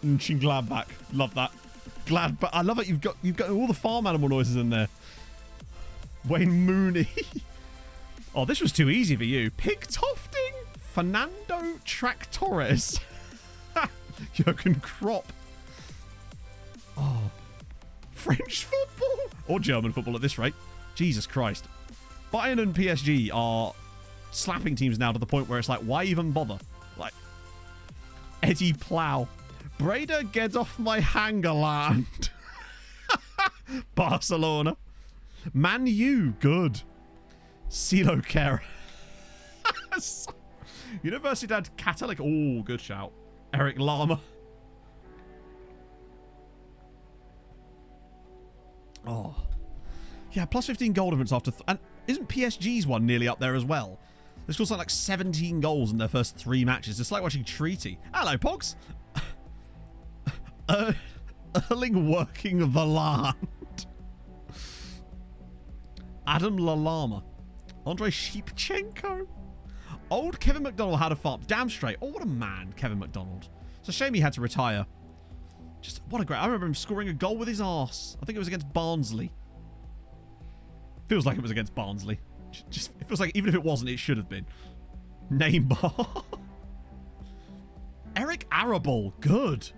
Speaker 6: Mönchengladbach. Love that. Gladbach. I love it. You've got all the farm animal noises in there. Wayne Mooney. Oh, this was too easy for you. Pig Tofting. Fernando Tractores. Jurgen Kropp. Oh. French football. Or German football at this rate. Jesus Christ. Bayern and PSG are slapping teams now to the point where it's like, why even bother? Like, Eddie Plow. Breda, get off my hangerland. Barcelona. Man U, good. CeeLo Care. Universidad Catholic. Oh, good shout. Eric Lama. Oh. Yeah, plus 15 goal difference after... and isn't PSG's one nearly up there as well? They scored something like 17 goals in their first 3 matches. It's like watching Treaty. Hello, Pogs. Erling working the land. Adam Lalama. Andrei Shevchenko. Old Kevin McDonald had a farm. Damn straight. Oh, what a man, Kevin McDonald. It's a shame he had to retire. Just, what a great... I remember him scoring a goal with his arse. I think it was against Barnsley. Feels like it was against Barnsley. Just, it feels like even if it wasn't, it should have been. Neymar. Eric Arable. Good.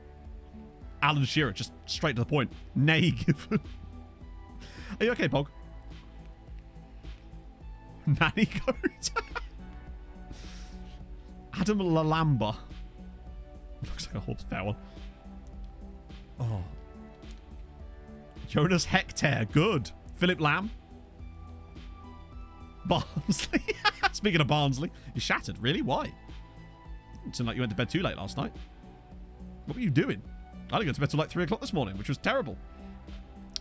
Speaker 6: Alan Shearer. Just straight to the point. Nay given. Are you okay, Pog? Nanny goat. Adam Lalamba. Looks like a horse. Fair one. Oh. Jonas Hector. Good. Philip Lamb. Barnsley. Speaking of Barnsley, you shattered. Really? Why? It seemed like you went to bed too late last night. What were you doing? I didn't go to bed till like 3 o'clock this morning, which was terrible.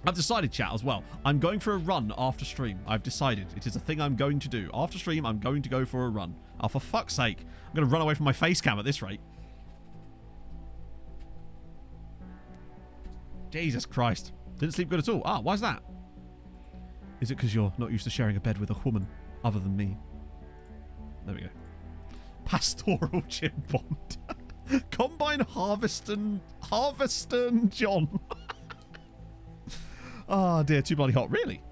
Speaker 6: I've decided, chat, as well. I'm going for a run after stream. I've decided. It is a thing I'm going to do. After stream, I'm going to go for a run. Oh, for fuck's sake. I'm going to run away from my face cam at this rate. Jesus Christ. Didn't sleep good at all. Ah, why's that? Is it because you're not used to sharing a bed with a woman other than me? There we go. Pastoral Jim Bond. Combine Harveston John. Oh dear, too bloody hot. Really?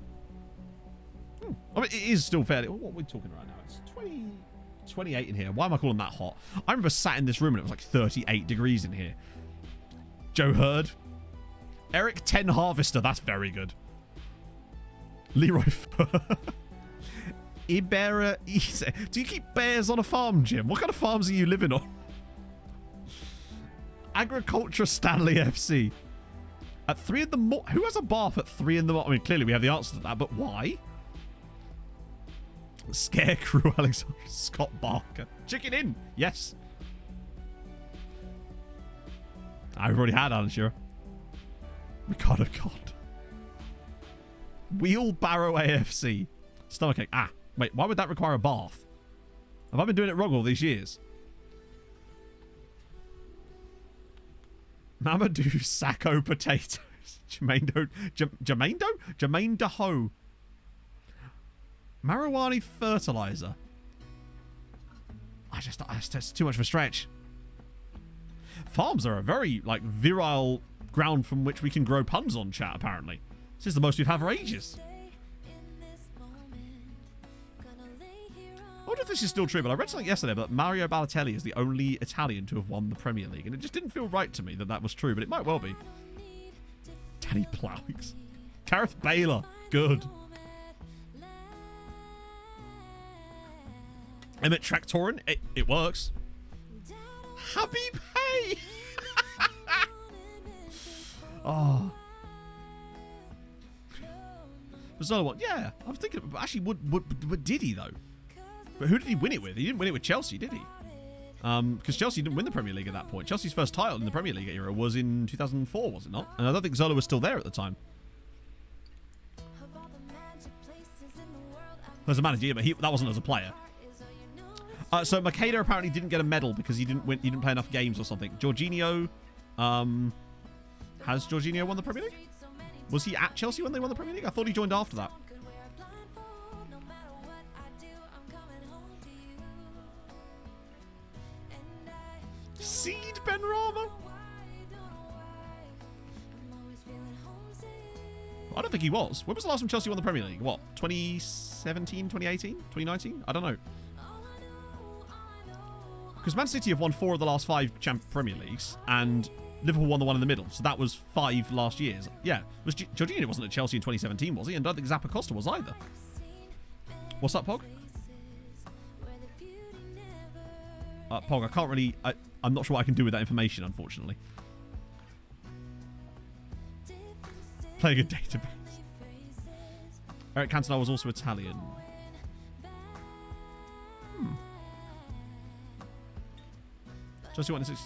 Speaker 6: I mean, it is still fairly... What are we talking right now? It's 28 in here. Why am I calling that hot? I remember sat in this room and it was like 38 degrees in here. Joe Hurd. Eric 10 Harvester. That's very good. Leroy Ibera Easy. Do you keep bears on a farm, Jim? What kind of farms are you living on? Agriculture Stanley FC. At 3 in the morning. Who has a bath at 3 in the morning? I mean, clearly we have the answer to that, but why? Scarecrow Alexander Scott Barker. Chicken in. Yes. I've already had Alan Shearer. Ricardo God. Wheelbarrow AFC. Stomachache. Ah, wait, why would that require a bath? Have I been doing it wrong all these years? Mamadou Sacco Potatoes. Jermaine Dehoe. Marijuana Fertilizer. It's too much of a stretch. Farms are a very, like, virile ground from which we can grow puns on, chat, apparently. This is the most we've had for ages. I wonder if this is still true, but I read something yesterday that Mario Balotelli is the only Italian to have won the Premier League, and it just didn't feel right to me that that was true, but it might well be. Danny Plowings. Gareth Baylor. Good. Emmett Tractorin. It works. Habib Hay. Oh. There's another one. Yeah, I'm thinking. Actually, would did he though? But who did he win it with? He didn't win it with Chelsea, did he? Because Chelsea didn't win the Premier League at that point. Chelsea's first title in the Premier League era was in 2004, was it not? And I don't think Zola was still there at the time. As a manager, but that wasn't as a player. So Makeda apparently didn't get a medal because he didn't win. He didn't play enough games or something. Jorginho, has Jorginho won the Premier League? Was he at Chelsea when they won the Premier League? I thought he joined after that. Seed Benrahma? I don't think he was. When was the last time Chelsea won the Premier League? What, 2017, 2018, 2019? I don't know. Because Man City have won 4 of the last 5 Premier Leagues, and Liverpool won the one in the middle. So that was 5 last years. Yeah, was Jorginho wasn't at Chelsea in 2017, was he? And I don't think Zappa Costa was either. What's up, Pog? Pog, I can't really... I'm not sure what I can do with that information, unfortunately. Playing a database. Eric Cantona was also Italian. Chelsea won in 6.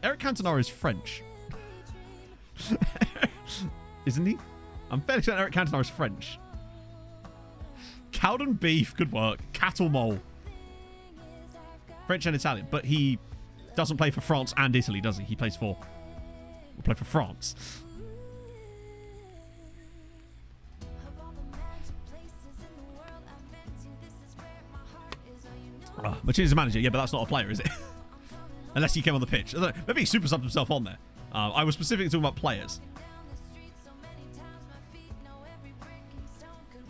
Speaker 6: Eric Cantona is French. Isn't he? I'm fairly certain Eric Cantona is French. Cowden beef, good work. Cattle mole. French and Italian, but he doesn't play for France and Italy, does he? He plays for... Will play for France. Martinez is a manager, yeah, but that's not a player, is it? Unless he came on the pitch. I don't know. Maybe he super subbed himself on there. I was specifically talking about players.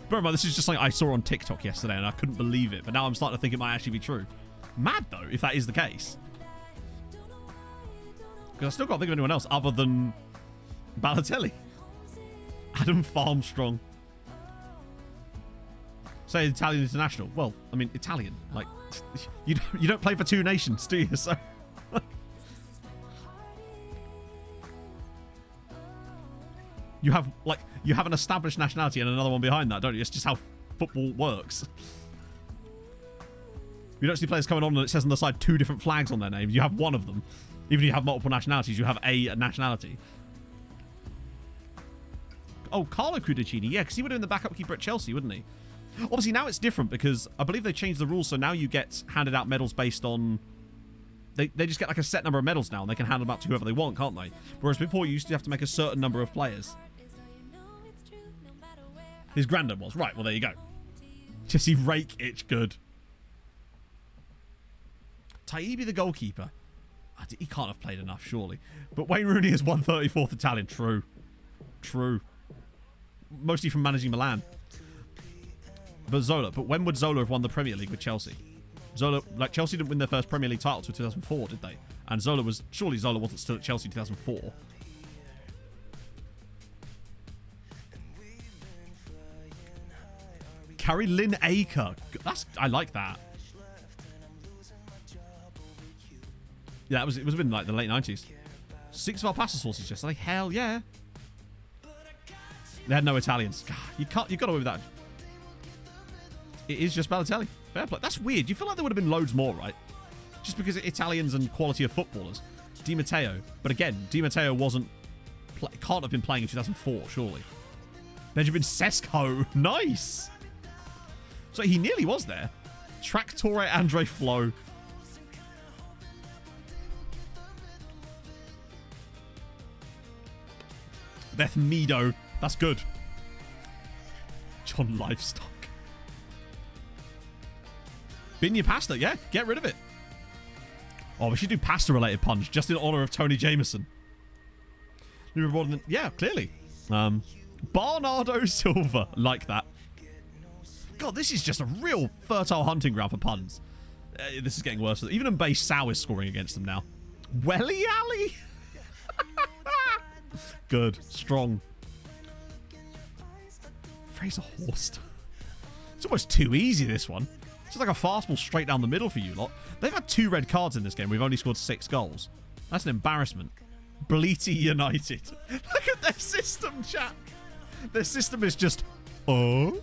Speaker 6: Bear in mind, this is just something I saw on TikTok yesterday, and I couldn't believe it. But now I'm starting to think it might actually be true. Mad, though, if that is the case. Because I still can't think of anyone else other than Balotelli. Adam Farmstrong. Say Italian international. Well, I mean, Italian. Like, you don't play for 2 nations, do you? So... You have an established nationality and another one behind that, don't you? It's just how football works. You don't see players coming on and it says on the side 2 different flags on their name. You have one of them. Even if you have multiple nationalities, you have a nationality. Oh, Carlo Cudicini. Yeah, because he would have been the backup keeper at Chelsea, wouldn't he? Obviously, now it's different because I believe they changed the rules, so now you get handed out medals based on... They just get like a set number of medals now, and they can hand them out to whoever they want, can't they? Whereas before, you used to have to make a certain number of players. His granddad was. Right, well, there you go. Jesse Rake itch good. Taibbi, the goalkeeper. He can't have played enough, surely. But Wayne Rooney is 134th Italian. True. True. Mostly from managing Milan. But Zola. But when would Zola have won the Premier League with Chelsea? Zola, like, Chelsea didn't win their first Premier League title until 2004, did they? And Zola was... Surely Zola wasn't still at Chelsea in 2004. Carrie Lynn Aker. I like that. Yeah, it was in like the late 90s. 6 of our pasta sauces yesterday. Hell yeah. They had no Italians. God, you got away with that. It is just Balotelli. Fair play. That's weird. You feel like there would have been loads more, right? Just because of Italians and quality of footballers. Di Matteo. But again, Di Matteo can't have been playing in 2004, surely. Benjamin Sesko. Nice. So he nearly was there. Traktore Andre Flo. Beth Meadow. That's good. John Livestock. Bin your pasta. Yeah, get rid of it. Oh, we should do pasta-related puns just in honor of Tony Jameson. Yeah, clearly. Bernardo Silva. Like that. God, this is just a real fertile hunting ground for puns. This is getting worse. Even Mbaye Sow is scoring against them now. Welly Alley. Good. Strong. Fraser Horst. It's almost too easy, this one. It's just like a fastball straight down the middle for you lot. They've had 2 red cards in this game. We've only scored 6 goals. That's an embarrassment. Bleaty United. Look at their system, chat. Their system is just... Oh.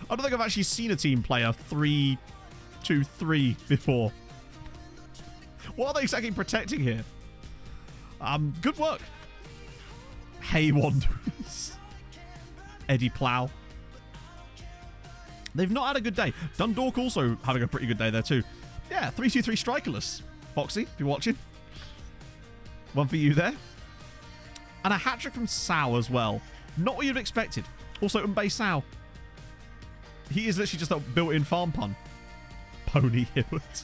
Speaker 6: I don't think I've actually seen a team play a 3-2-3 before. What are they exactly protecting here? Good work. Hey Wanderers. Eddie Plough. They've not had a good day. Dundalk also having a pretty good day there too. Yeah, 3-2-3 strikerless. Foxy, if you're watching. One for you there. And a hat-trick from Sow as well. Not what you'd have expected. Also, Mbaye Sow. He is literally just a built-in farm pun. Pony Hibbert.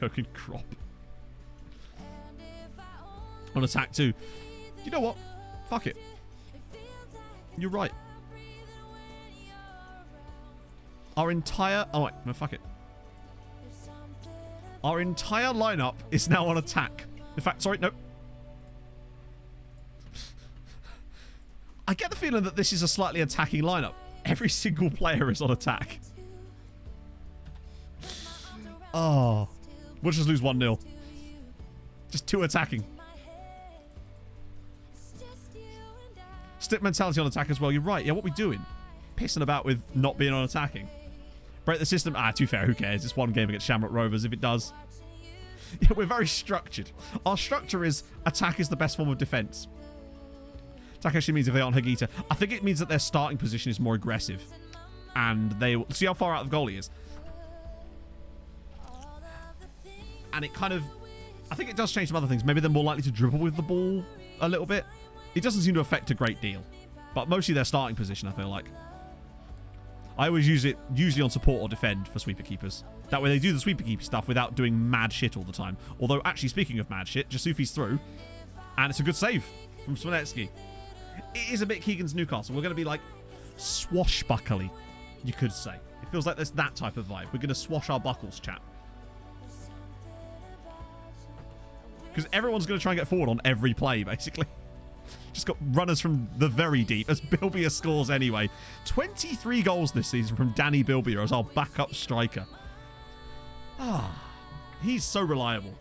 Speaker 6: Jurgen Kropp. On attack 2. You know what? Fuck it. You're right. Our entire... Oh, wait. No, fuck it. Our entire lineup is now on attack. In fact, sorry, no. I get the feeling that this is a slightly attacking lineup. Every single player is on attack. Oh. We'll just lose 1-0. Just 2 attacking. Stick mentality on attack as well. You're right. Yeah, what are we doing? Pissing about with not being on attacking. Break the system. Ah, to be fair, who cares? It's one game against Shamrock Rovers if it does. Yeah, we're very structured. Our structure is attack is the best form of defense. Attack actually means if they aren't Hagita. I think it means that their starting position is more aggressive. And they will see how far out of goal he is. And it kind of... I think it does change some other things. Maybe they're more likely to dribble with the ball a little bit. It doesn't seem to affect a great deal. But mostly their starting position, I feel like. I always use it usually on support or defend for sweeper keepers. That way they do the sweeper keeper stuff without doing mad shit all the time. Although, actually, speaking of mad shit, Jasufi's through. And it's a good save from Swanetsky. It is a bit Keegan's Newcastle. We're going to be like swashbuckly, you could say. It feels like there's that type of vibe. We're going to swash our buckles, chap. Because everyone's going to try and get forward on every play, basically. Just got runners from the very deep, as Bilbia scores anyway. 23 goals this season from Danny Bilbia as our backup striker. Ah, he's so reliable.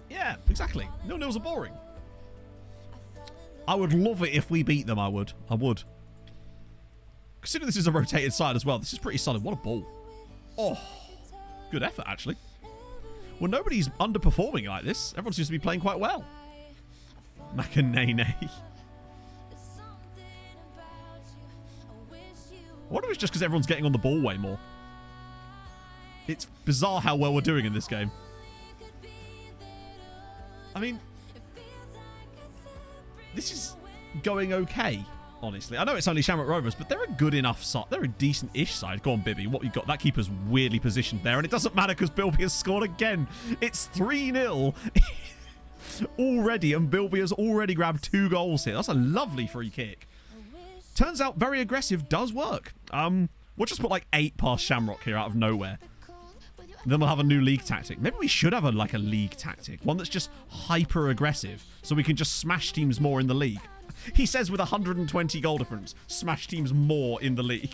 Speaker 6: Yeah, exactly. 0-0s are boring. I would love it if we beat them, I would. Considering this is a rotated side as well, this is pretty solid. What a ball. Oh, good effort, actually. Well, nobody's underperforming like this. Everyone seems to be playing quite well. Makanene. I wonder if it's just because everyone's getting on the ball way more. It's bizarre how well we're doing in this game. I mean, this is going okay, honestly. I know it's only Shamrock Rovers, but they're a good enough side. They're a decent-ish side. Go on, Bibby. What you got? That keeper's weirdly positioned there, and it doesn't matter because Bilby has scored again. It's 3-0 already, and Bilby has already grabbed 2 goals here. That's a lovely free kick. Turns out very aggressive does work. We'll just put like 8 past Shamrock here out of nowhere. Then we'll have a new league tactic. Maybe we should have a league tactic. One that's just hyper aggressive so we can just smash teams more in the league. He says with 120 goal difference, smash teams more in the league.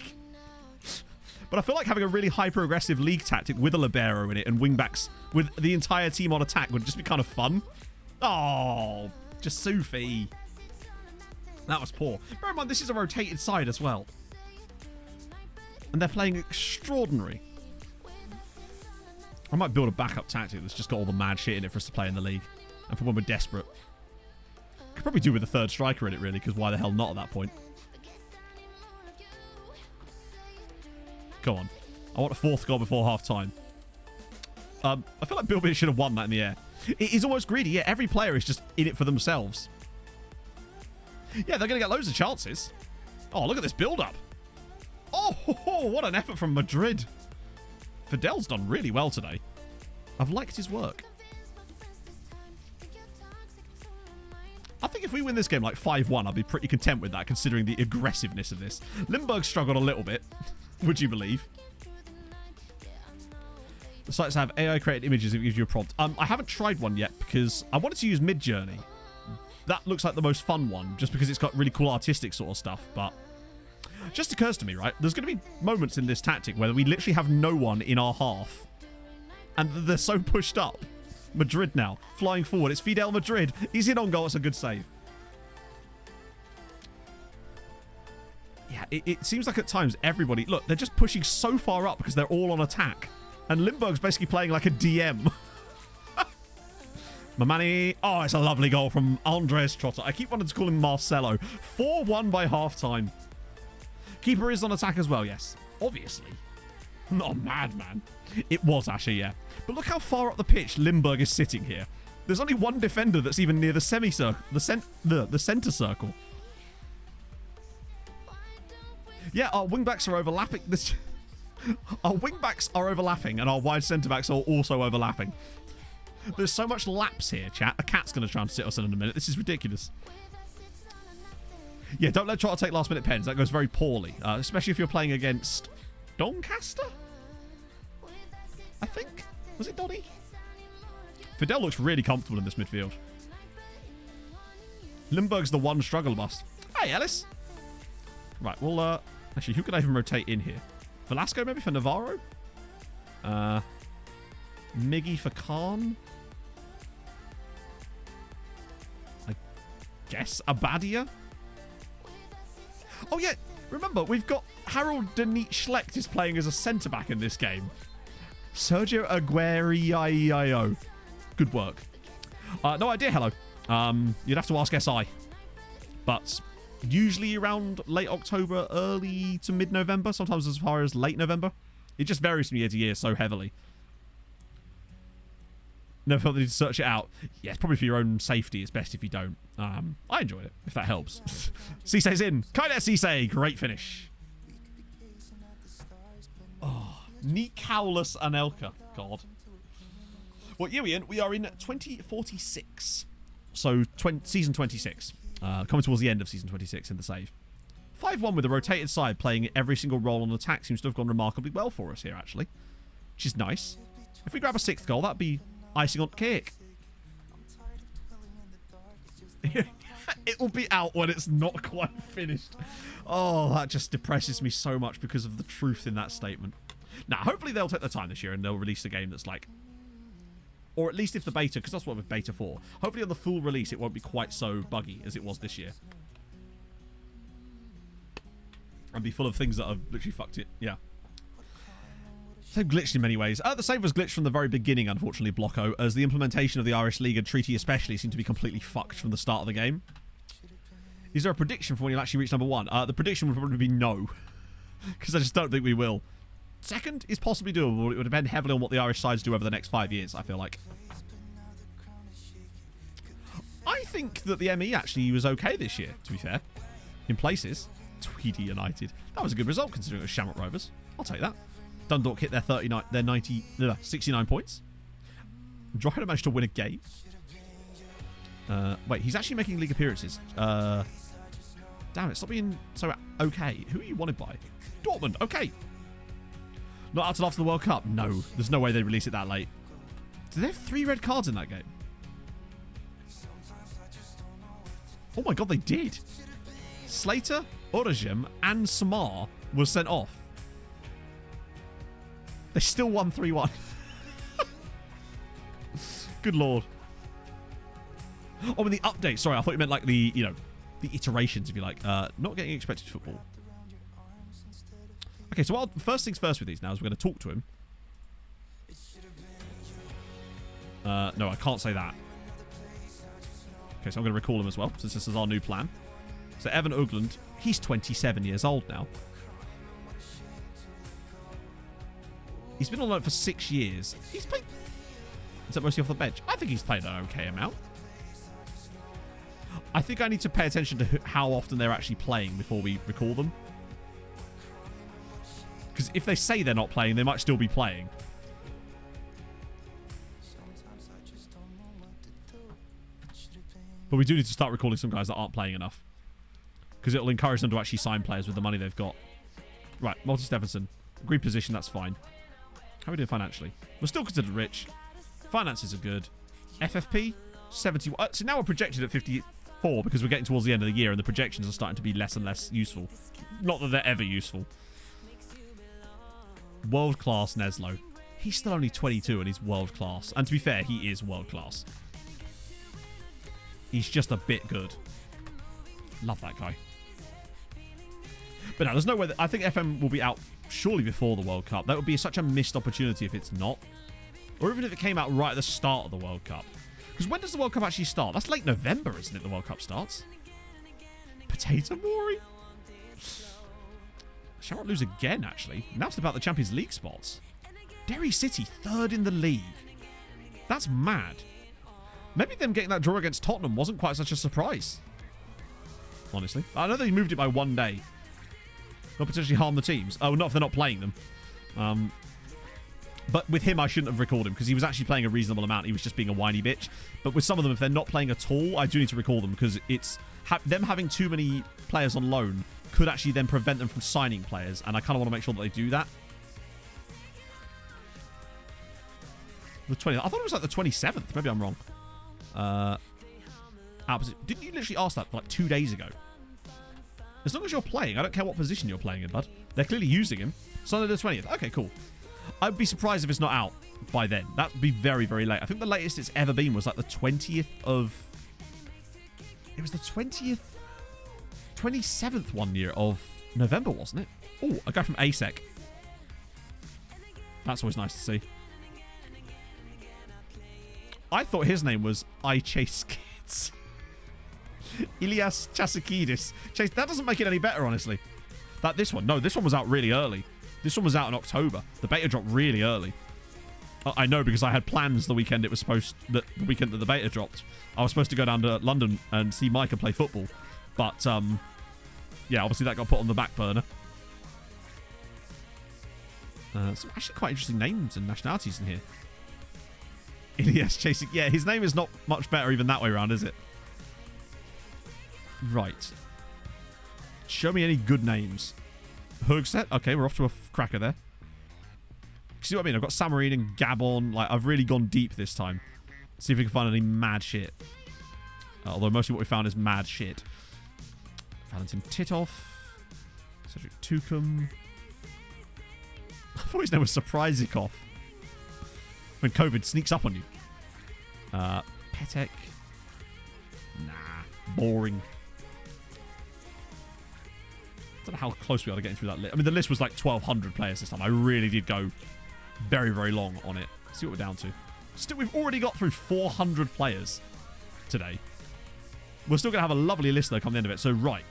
Speaker 6: But I feel like having a really hyper aggressive league tactic with a libero in it and wingbacks with the entire team on attack would just be kind of fun. Oh, just Sufi. That was poor. Bear in mind, this is a rotated side as well. And they're playing extraordinary. I might build a backup tactic that's just got all the mad shit in it for us to play in the league. And for when we're desperate. Could probably do with a 3rd striker in it, really, because why the hell not at that point? Go on. I want a 4th goal before half-time. I feel like Bilby should have won that in the air. It is almost greedy. Yeah, every player is just in it for themselves. Yeah, they're going to get loads of chances. Oh, look at this build-up. Oh, what an effort from Madrid. Fidel's done really well today. I've liked his work. I think if we win this game like 5-1, I'll be pretty content with that, considering the aggressiveness of this. Limburg struggled a little bit, would you believe? The sites have AI-created images if it gives you a prompt. I haven't tried one yet because I wanted to use Midjourney. That looks like the most fun one, just because it's got really cool artistic sort of stuff, but... It just occurs to me, right? There's going to be moments in this tactic where we literally have no one in our half. And they're so pushed up. Madrid now, flying forward. It's Fidel Madrid. He's in on goal. It's a good save. Yeah, it seems like at times everybody... Look, they're just pushing so far up because they're all on attack. And Limburg's basically playing like a DM. Mamani. Oh, it's a lovely goal from Andres Trotter. I keep wanting to call him Marcelo. 4-1 by half-time. Keeper is on attack as well, yes. Obviously. Not a madman. It was actually, yeah. But look how far up the pitch Limburg is sitting here. There's only one defender that's even near the semicircle, the centre circle. Yeah, our wingbacks are overlapping. Our wing-backs are overlapping, and our wide centre-backs are also overlapping. There's so much lapse here, chat. A cat's going to try and sit us in a minute. This is ridiculous. Yeah, don't let Trotter take last-minute pens. That goes very poorly, especially if you're playing against Doncaster, I think. Was it Donny? Fidel looks really comfortable in this midfield. Limburg's the one struggle bust. Hey, Ellis. Right, well, actually, who could I even rotate in here? Velasco, maybe, for Navarro? Miggy for Khan? I guess Abadia? Oh, yeah. Remember, we've got Harold Denit Schlecht is playing as a centre-back in this game. Sergio Aguirre. Good work. No idea, hello. You'd have to ask SI. But usually around late October, early to mid-November, sometimes as far as late November. It just varies from year to year so heavily. Never felt the need to search it out. Yeah, it's probably for your own safety. It's best if you don't. I enjoyed it, if that helps. Cisse's in. Kainet Cisse. Great finish. Oh, Nikaulus Anelka. God. What year are we in? We are in 2046. So, season 26. Coming towards the end of season 26 in the save. 5-1 with a rotated side playing every single role on attack seems to have gone remarkably well for us here, actually. Which is nice. If we grab a 6th goal, that'd be icing on the cake. It will be out when it's not quite finished. Oh, that just depresses me so much because of the truth in that statement. Now, hopefully they'll take their time this year and they'll release a game that's like... Or at least if the beta, because that's what with beta 4. Hopefully on the full release it won't be quite so buggy as it was this year. And be full of things that have literally fucked it. Yeah. So glitched in many ways. The save was glitched from the very beginning, unfortunately, Blocko, as the implementation of the Irish League and Treaty especially seemed to be completely fucked from the start of the game. Is there a prediction for when you'll actually reach number 1? The prediction would probably be no. Because I just don't think we will. 2nd is possibly doable, but it would depend heavily on what the Irish sides do over the next 5 years, I feel like. I think that the ME actually was okay this year, to be fair. In places. Tweedy United. That was a good result considering it was Shamrock Rovers. I'll take that. Dundalk hit their 69 points. Drogheda managed to win a game. Wait, he's actually making league appearances. Damn it, stop being so okay. Who are you wanted by? Dortmund, okay. Not out till after the World Cup? No, there's no way they release it that late. Do they have 3 red cards in that game? Oh my god, they did. Slater, Orajim, and Samar was sent off. They still won 3-1. Good lord. Oh, and the update. Sorry, I thought you meant like the, you know, the iterations, if you like. Not getting expected football. Okay, so first things first with these now is we're going to talk to him. No, I can't say that. Okay, so I'm going to recall him as well, since this is our new plan. So Evan Ugland, he's 27 years old now. He's been on loan for 6 years. He's played... Is that mostly off the bench? I think he's played an okay amount. I think I need to pay attention to how often they're actually playing before we recall them. Because if they say they're not playing, they might still be playing. But we do need to start recalling some guys that aren't playing enough. Because it'll encourage them to actually sign players with the money they've got. Right, Malty Stephenson. Agreed position, that's fine. How are we doing financially? We're still considered rich. Finances are good. FFP, 71. So now we're projected at 54 because we're getting towards the end of the year and the projections are starting to be less and less useful. Not that they're ever useful. World-class Neslo. He's still only 22 and he's world-class. And to be fair, he is world-class. He's just a bit good. Love that guy. But no, there's no way that... I think FM will be out surely before the World Cup. That would be such a missed opportunity if it's not. Or even if it came out right at the start of the World Cup. Because when does the World Cup actually start? That's late November, isn't it, the World Cup starts? Potato Mori? Shamrock lose again, actually. Now it's about the Champions League spots. Derry City, 3rd in the league. That's mad. Maybe them getting that draw against Tottenham wasn't quite such a surprise. Honestly. I know they moved it by 1 day. Not potentially harm the teams. Oh, not if they're not playing them. But with him, I shouldn't have recalled him because he was actually playing a reasonable amount. He was just being a whiny bitch. But with some of them, if they're not playing at all, I do need to recall them because it's them having too many players on loan could actually then prevent them from signing players. And I kind of want to make sure that they do that. The 20th. I thought it was like the 27th. Maybe I'm wrong. Didn't you literally ask that like 2 days ago? As long as you're playing, I don't care what position you're playing in, bud. They're clearly using him. Sunday the 20th. Okay, cool. I'd be surprised if it's not out by then. That would be very, very late. I think the latest it's ever been was like the 20th of... It was the 20th... 27th one year of November, wasn't it? Oh, a guy from ASEC. That's always nice to see. I thought his name was I Chase Kids. Ilias Chasakidis. Chase, that doesn't make it any better, honestly. This one was out really early. This one was out in October. The beta dropped really early. I know because I had plans the weekend the weekend that the beta dropped. I was supposed to go down to London and see Micah play football. But, yeah, obviously that got put on the back burner. Some actually quite interesting names and nationalities in here. Ilias chasing... Yeah, his name is not much better even that way around, is it? Right. Show me any good names. Hoogset. Okay, we're off to a cracker there. See what I mean? I've got Samarine and Gabon. Like, I've really gone deep this time. See if we can find any mad shit. Although mostly what we found is mad shit. Valentin Titov. Cedric Tukum. I thought his name was Surprisikoff. When COVID sneaks up on you. Petek. Nah. Boring. I don't know how close we are to getting through that list. I mean, the list was like 1,200 players this time. I really did go very, very long on it. Let's see what we're down to. Still, we've already got through 400 players today. We're still going to have a lovely list, though, come the end of it. So, right.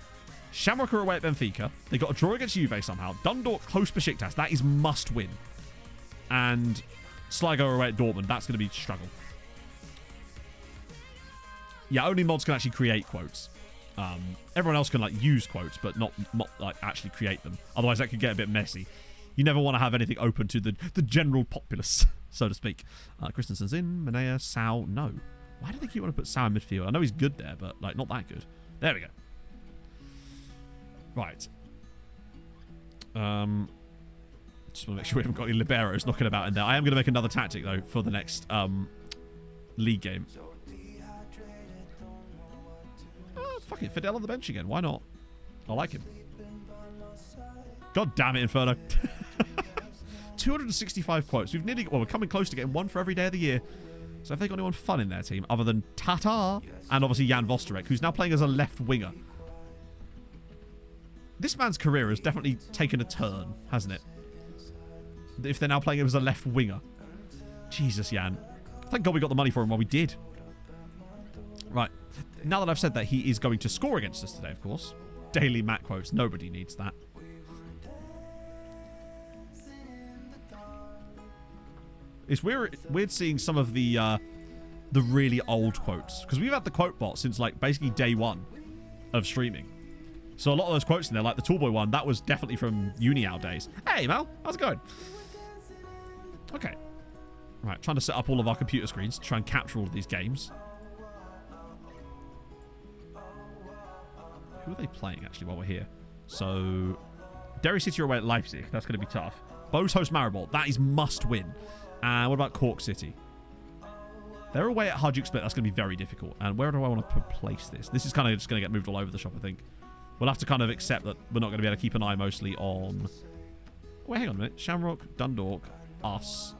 Speaker 6: Shamrock are away at Benfica. They got a draw against Juve somehow. Dundalk host Besiktas. That is must win. And Sligo are away at Dortmund. That's going to be a struggle. Yeah, only mods can actually create quotes. Everyone else can like use quotes, but not like actually create them. Otherwise, that could get a bit messy. You never want to have anything open to the general populace, so to speak. Christensen's in. Manea, Sao, no. Why do they keep wanting to put Sao in midfield? I know he's good there, but like not that good. There we go. Right. Just want to make sure we haven't got any liberos knocking about in there. I am going to make another tactic though for the next league game. Fuck it, Fidel on the bench again. Why not? I like him. God damn it, Inferno. 265 quotes. We're coming close to getting one for every day of the year. So have they got anyone fun in their team other than Tatar and obviously Jan Vosterek, who's now playing as a left winger? This man's career has definitely taken a turn, hasn't it? If they're now playing him as a left winger. Jesus, Jan. Thank God we got the money for him while we did. Right. Now that I've said that, he is going to score against us today, of course. Daily Matt quotes. Nobody needs that. It's weird seeing some of the really old quotes. Because we've had the quote bot since, like, basically day one of streaming. So a lot of those quotes in there, like the Tallboy one, that was definitely from Uni-Owl days. Hey, Mal. How's it going? Okay. Right, trying to set up all of our computer screens to try and capture all of these games. Who are they playing, actually, while we're here? So, Derry City are away at Leipzig. That's going to be tough. Bows host Maribor. That is must win. And what about Cork City? They're away at Hajduk Split. That's going to be very difficult. And where do I want to place this? This is kind of just going to get moved all over the shop, I think. We'll have to kind of accept that we're not going to be able to keep an eye mostly on... Wait, hang on a minute. Shamrock, Dundalk, us.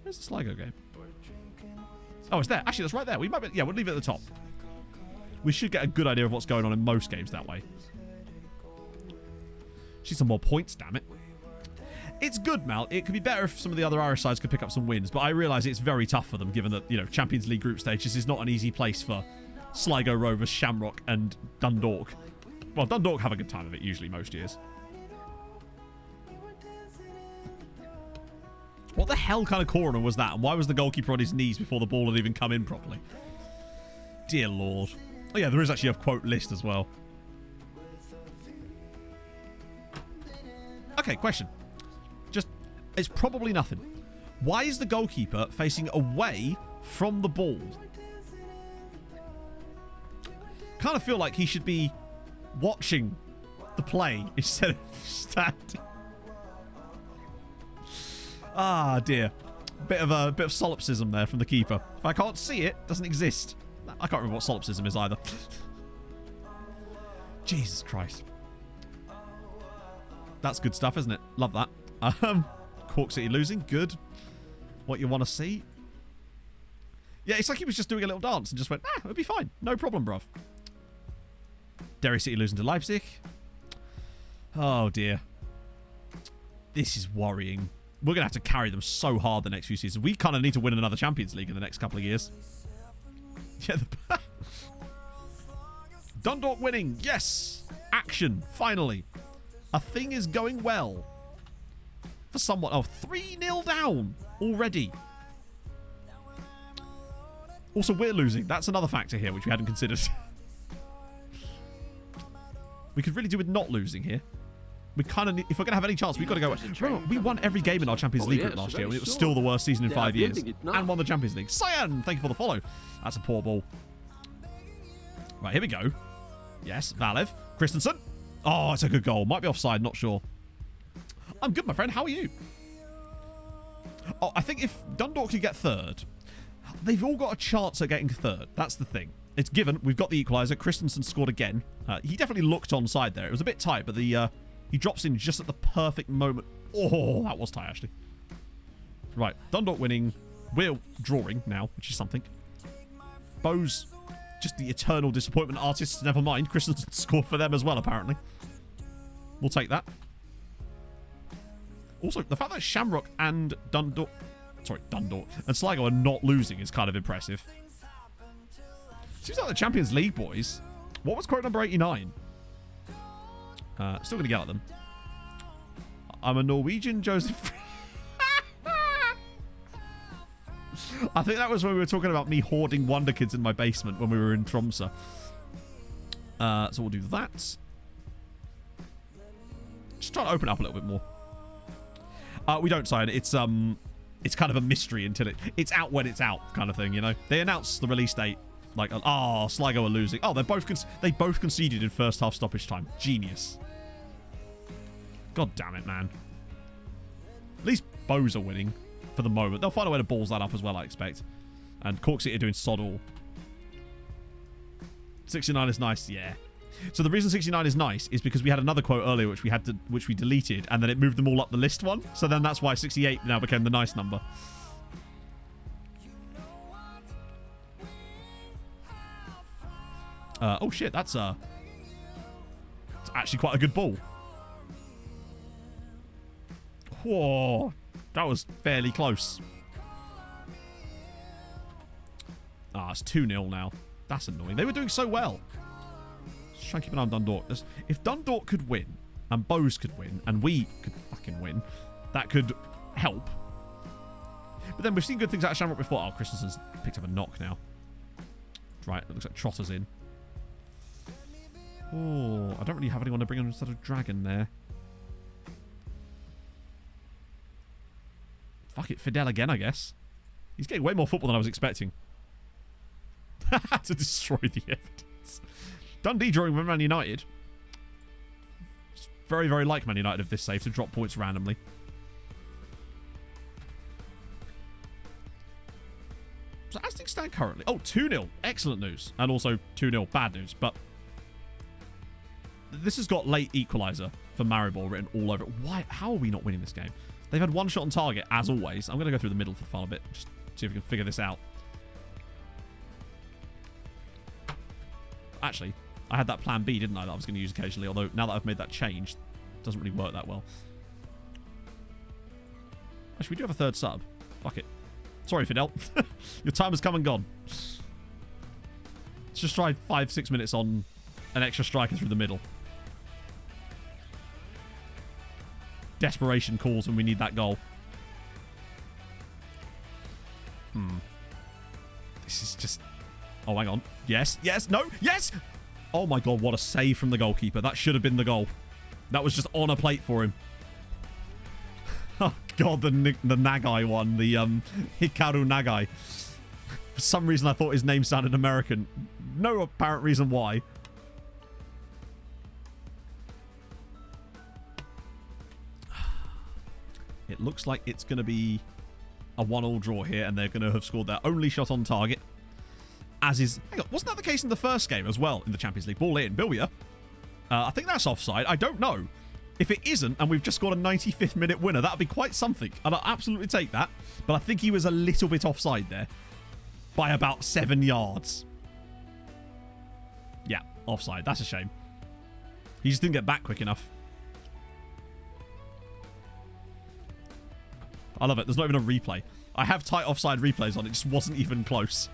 Speaker 6: Where's the Sligo game? Oh, it's there. Actually, that's right there. We might be... Yeah, we'll leave it at the top. We should get a good idea of what's going on in most games that way. Need some more points, damn it. It's good, Mal. It could be better if some of the other Irish sides could pick up some wins, but I realise it's very tough for them, given that, you know, Champions League group stage, this is not an easy place for Sligo Rovers, Shamrock, and Dundalk. Well, Dundalk have a good time of it, usually, most years. What the hell kind of corner was that? And why was the goalkeeper on his knees before the ball had even come in properly? Dear Lord. Oh, yeah, there is actually a quote list as well. Okay, question. Just, it's probably nothing. Why is the goalkeeper facing away from the ball? Kind of feel like he should be watching the play instead of standing. Ah, dear. Bit of solipsism there from the keeper. If I can't see it, it doesn't exist. I can't remember what solipsism is either. Jesus Christ. That's good stuff, isn't it? Love that. Cork City losing. Good. What you want to see. Yeah, it's like he was just doing a little dance and just went, it'll be fine. No problem, bruv. Derry City losing to Leipzig. Oh, dear. This is worrying. We're going to have to carry them so hard the next few seasons. We kind of need to win another Champions League in the next couple of years. Yeah, Dundalk winning. Yes. Action. Finally. A thing is going well. For someone. Oh, 3-0 down already. Also, we're losing. That's another factor here, which we hadn't considered. We could really do with not losing here. We kind of, if we're going to have any chance, we've got to go. Remember, we won every game in our Champions League group last year. It was still the worst season in 5 years. And won the Champions League. Cyan, thank you for the follow. That's a poor ball. Right, here we go. Yes, Valev. Christensen. Oh, it's a good goal. Might be offside, not sure. I'm good, my friend. How are you? Oh, I think if Dundalk could get third, they've all got a chance at getting third. That's the thing. It's given. We've got the equaliser. Christensen scored again. He definitely looked onside there. It was a bit tight, but the he drops in just at the perfect moment. Oh, that was tight, actually. Right, Dundalk winning. We're drawing now, which is something. Bowes, just the eternal disappointment artists. Never mind. Christensen scored for them as well, apparently. We'll take that. Also, the fact that Shamrock and Dundalk and Sligo are not losing is kind of impressive. Seems like the Champions League boys. What was quote number 89? Still going to get at them. I'm a Norwegian Joseph. I think that was when we were talking about me hoarding Wonder Kids in my basement when we were in Tromsø. So we'll do that. Just trying to open it up a little bit more. We don't sign it. It's kind of a mystery until it's out when it's out kind of thing, you know. They announced the release date like, Sligo are losing. Oh, they both conceded in first half stoppage time. Genius. God damn it, man. At least Bowes are winning for the moment. They'll find a way to balls that up as well, I expect. And Cork City are doing sod all. 69 is nice, yeah. So the reason 69 is nice is because we had another quote earlier which we deleted, and then it moved them all up the list one. So then that's why 68 now became the nice number. Oh shit, that's actually quite a good ball. Whoa, that was fairly close. It's 2-0 now. That's annoying. They were doing so well. Just try and keep an eye on Dundalk. If Dundalk could win, and Bowes could win, and we could fucking win, that could help. But then we've seen good things out of Shamrock before. Oh, Christensen's picked up a knock now. Right, it looks like Trotter's in. Oh, I don't really have anyone to bring on instead of Dragon there. Fuck it, Fidel again, I guess. He's getting way more football than I was expecting. To destroy the evidence. Dundee drawing with Man United. It's very, very like Man United of this save to drop points randomly. So as things stand currently... Oh, 2-0. Excellent news. And also 2-0. Bad news. But this has got late equaliser for Maribor written all over it. Why? How are we not winning this game? They've had one shot on target, as always. I'm going to go through the middle for the final bit. Just see if we can figure this out. Actually, I had that plan B, didn't I, that I was going to use occasionally. Although, now that I've made that change, it doesn't really work that well. Actually, we do have a third sub. Fuck it. Sorry, Fidel. Your time has come and gone. Let's just try 5-6 minutes on an extra striker through the middle. Desperation calls when we need that goal. This is just... Oh, hang on. Yes, yes, no, yes! Oh my god, what a save from the goalkeeper. That should have been the goal. That was just on a plate for him. God, the Nagai one. The Hikaru Nagai. For some reason, I thought his name sounded American. No apparent reason why. It looks like it's going to be a 1-1 draw here, and they're going to have scored their only shot on target. As is... Hang on, wasn't that the case in the first game as well in the Champions League? Ball in, Bilbia. I think that's offside. I don't know. If it isn't, and we've just got a 95th minute winner, that would be quite something. And I'll absolutely take that. But I think he was a little bit offside there. By about 7 yards. Yeah, offside. That's a shame. He just didn't get back quick enough. I love it. There's not even a replay. I have tight offside replays on. It just wasn't even close.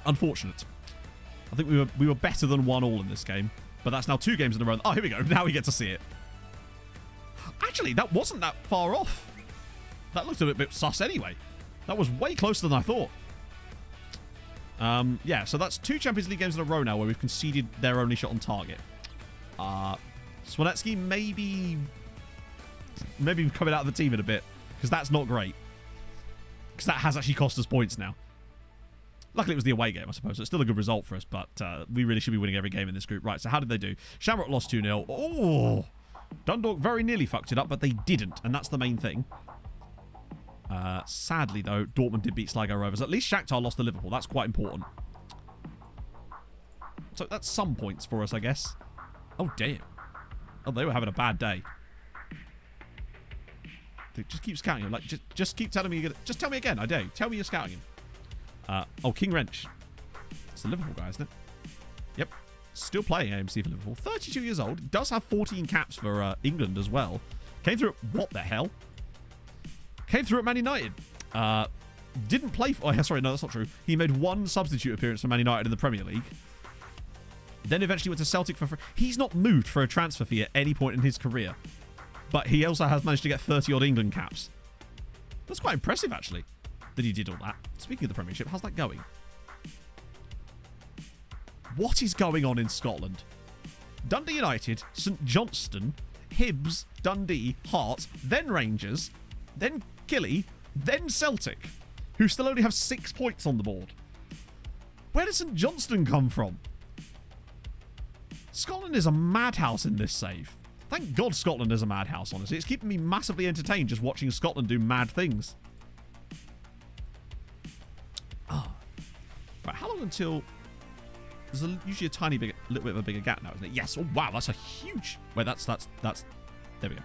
Speaker 6: Unfortunate. I think we were better than 1-1 in this game. But that's now 2 games in a row. Oh, here we go. Now we get to see it. Actually, that wasn't that far off. That looked a bit sus anyway. That was way closer than I thought. Yeah, so that's 2 Champions League games in a row now where we've conceded their only shot on target. Swanetsky maybe coming out of the team in a bit, because that's not great. Because that has actually cost us points now. Luckily, it was the away game, I suppose. So it's still a good result for us, but we really should be winning every game in this group. Right, so how did they do? Shamrock lost 2-0. Oh! Dundalk very nearly fucked it up, but they didn't, and that's the main thing. Sadly, though, Dortmund did beat Sligo Rovers. At least Shakhtar lost to Liverpool. That's quite important. So that's some points for us, I guess. Oh, damn. Oh, they were having a bad day. They just keep scouting him. Like, just keep telling me you're gonna... Just tell me again, I do. Tell me you're scouting him. Oh, King Wrench. It's the Liverpool guy, isn't it? Yep. Still playing AMC for Liverpool. 32 years old. Does have 14 caps for England as well. Came through at... What the hell? Came through at Man United. Didn't play for... Oh, sorry, no, that's not true. He made 1 substitute appearance for Man United in the Premier League. Then eventually went to Celtic for... He's not moved for a transfer fee at any point in his career. But he also has managed to get 30-odd England caps. That's quite impressive, actually, that he did all that. Speaking of the Premiership, how's that going? What is going on in Scotland? Dundee United, St Johnstone, Hibs, Dundee, Hearts, then Rangers, then Killie, then Celtic, who still only have 6 points on the board. Where does St Johnstone come from? Scotland is a madhouse in this save. Thank God Scotland is a madhouse, honestly. It's keeping me massively entertained just watching Scotland do mad things. Oh. Right, how long until... There's usually a little bit of a bigger gap now, isn't it? Yes. Oh, wow, that's a huge... Wait, that's... There we go.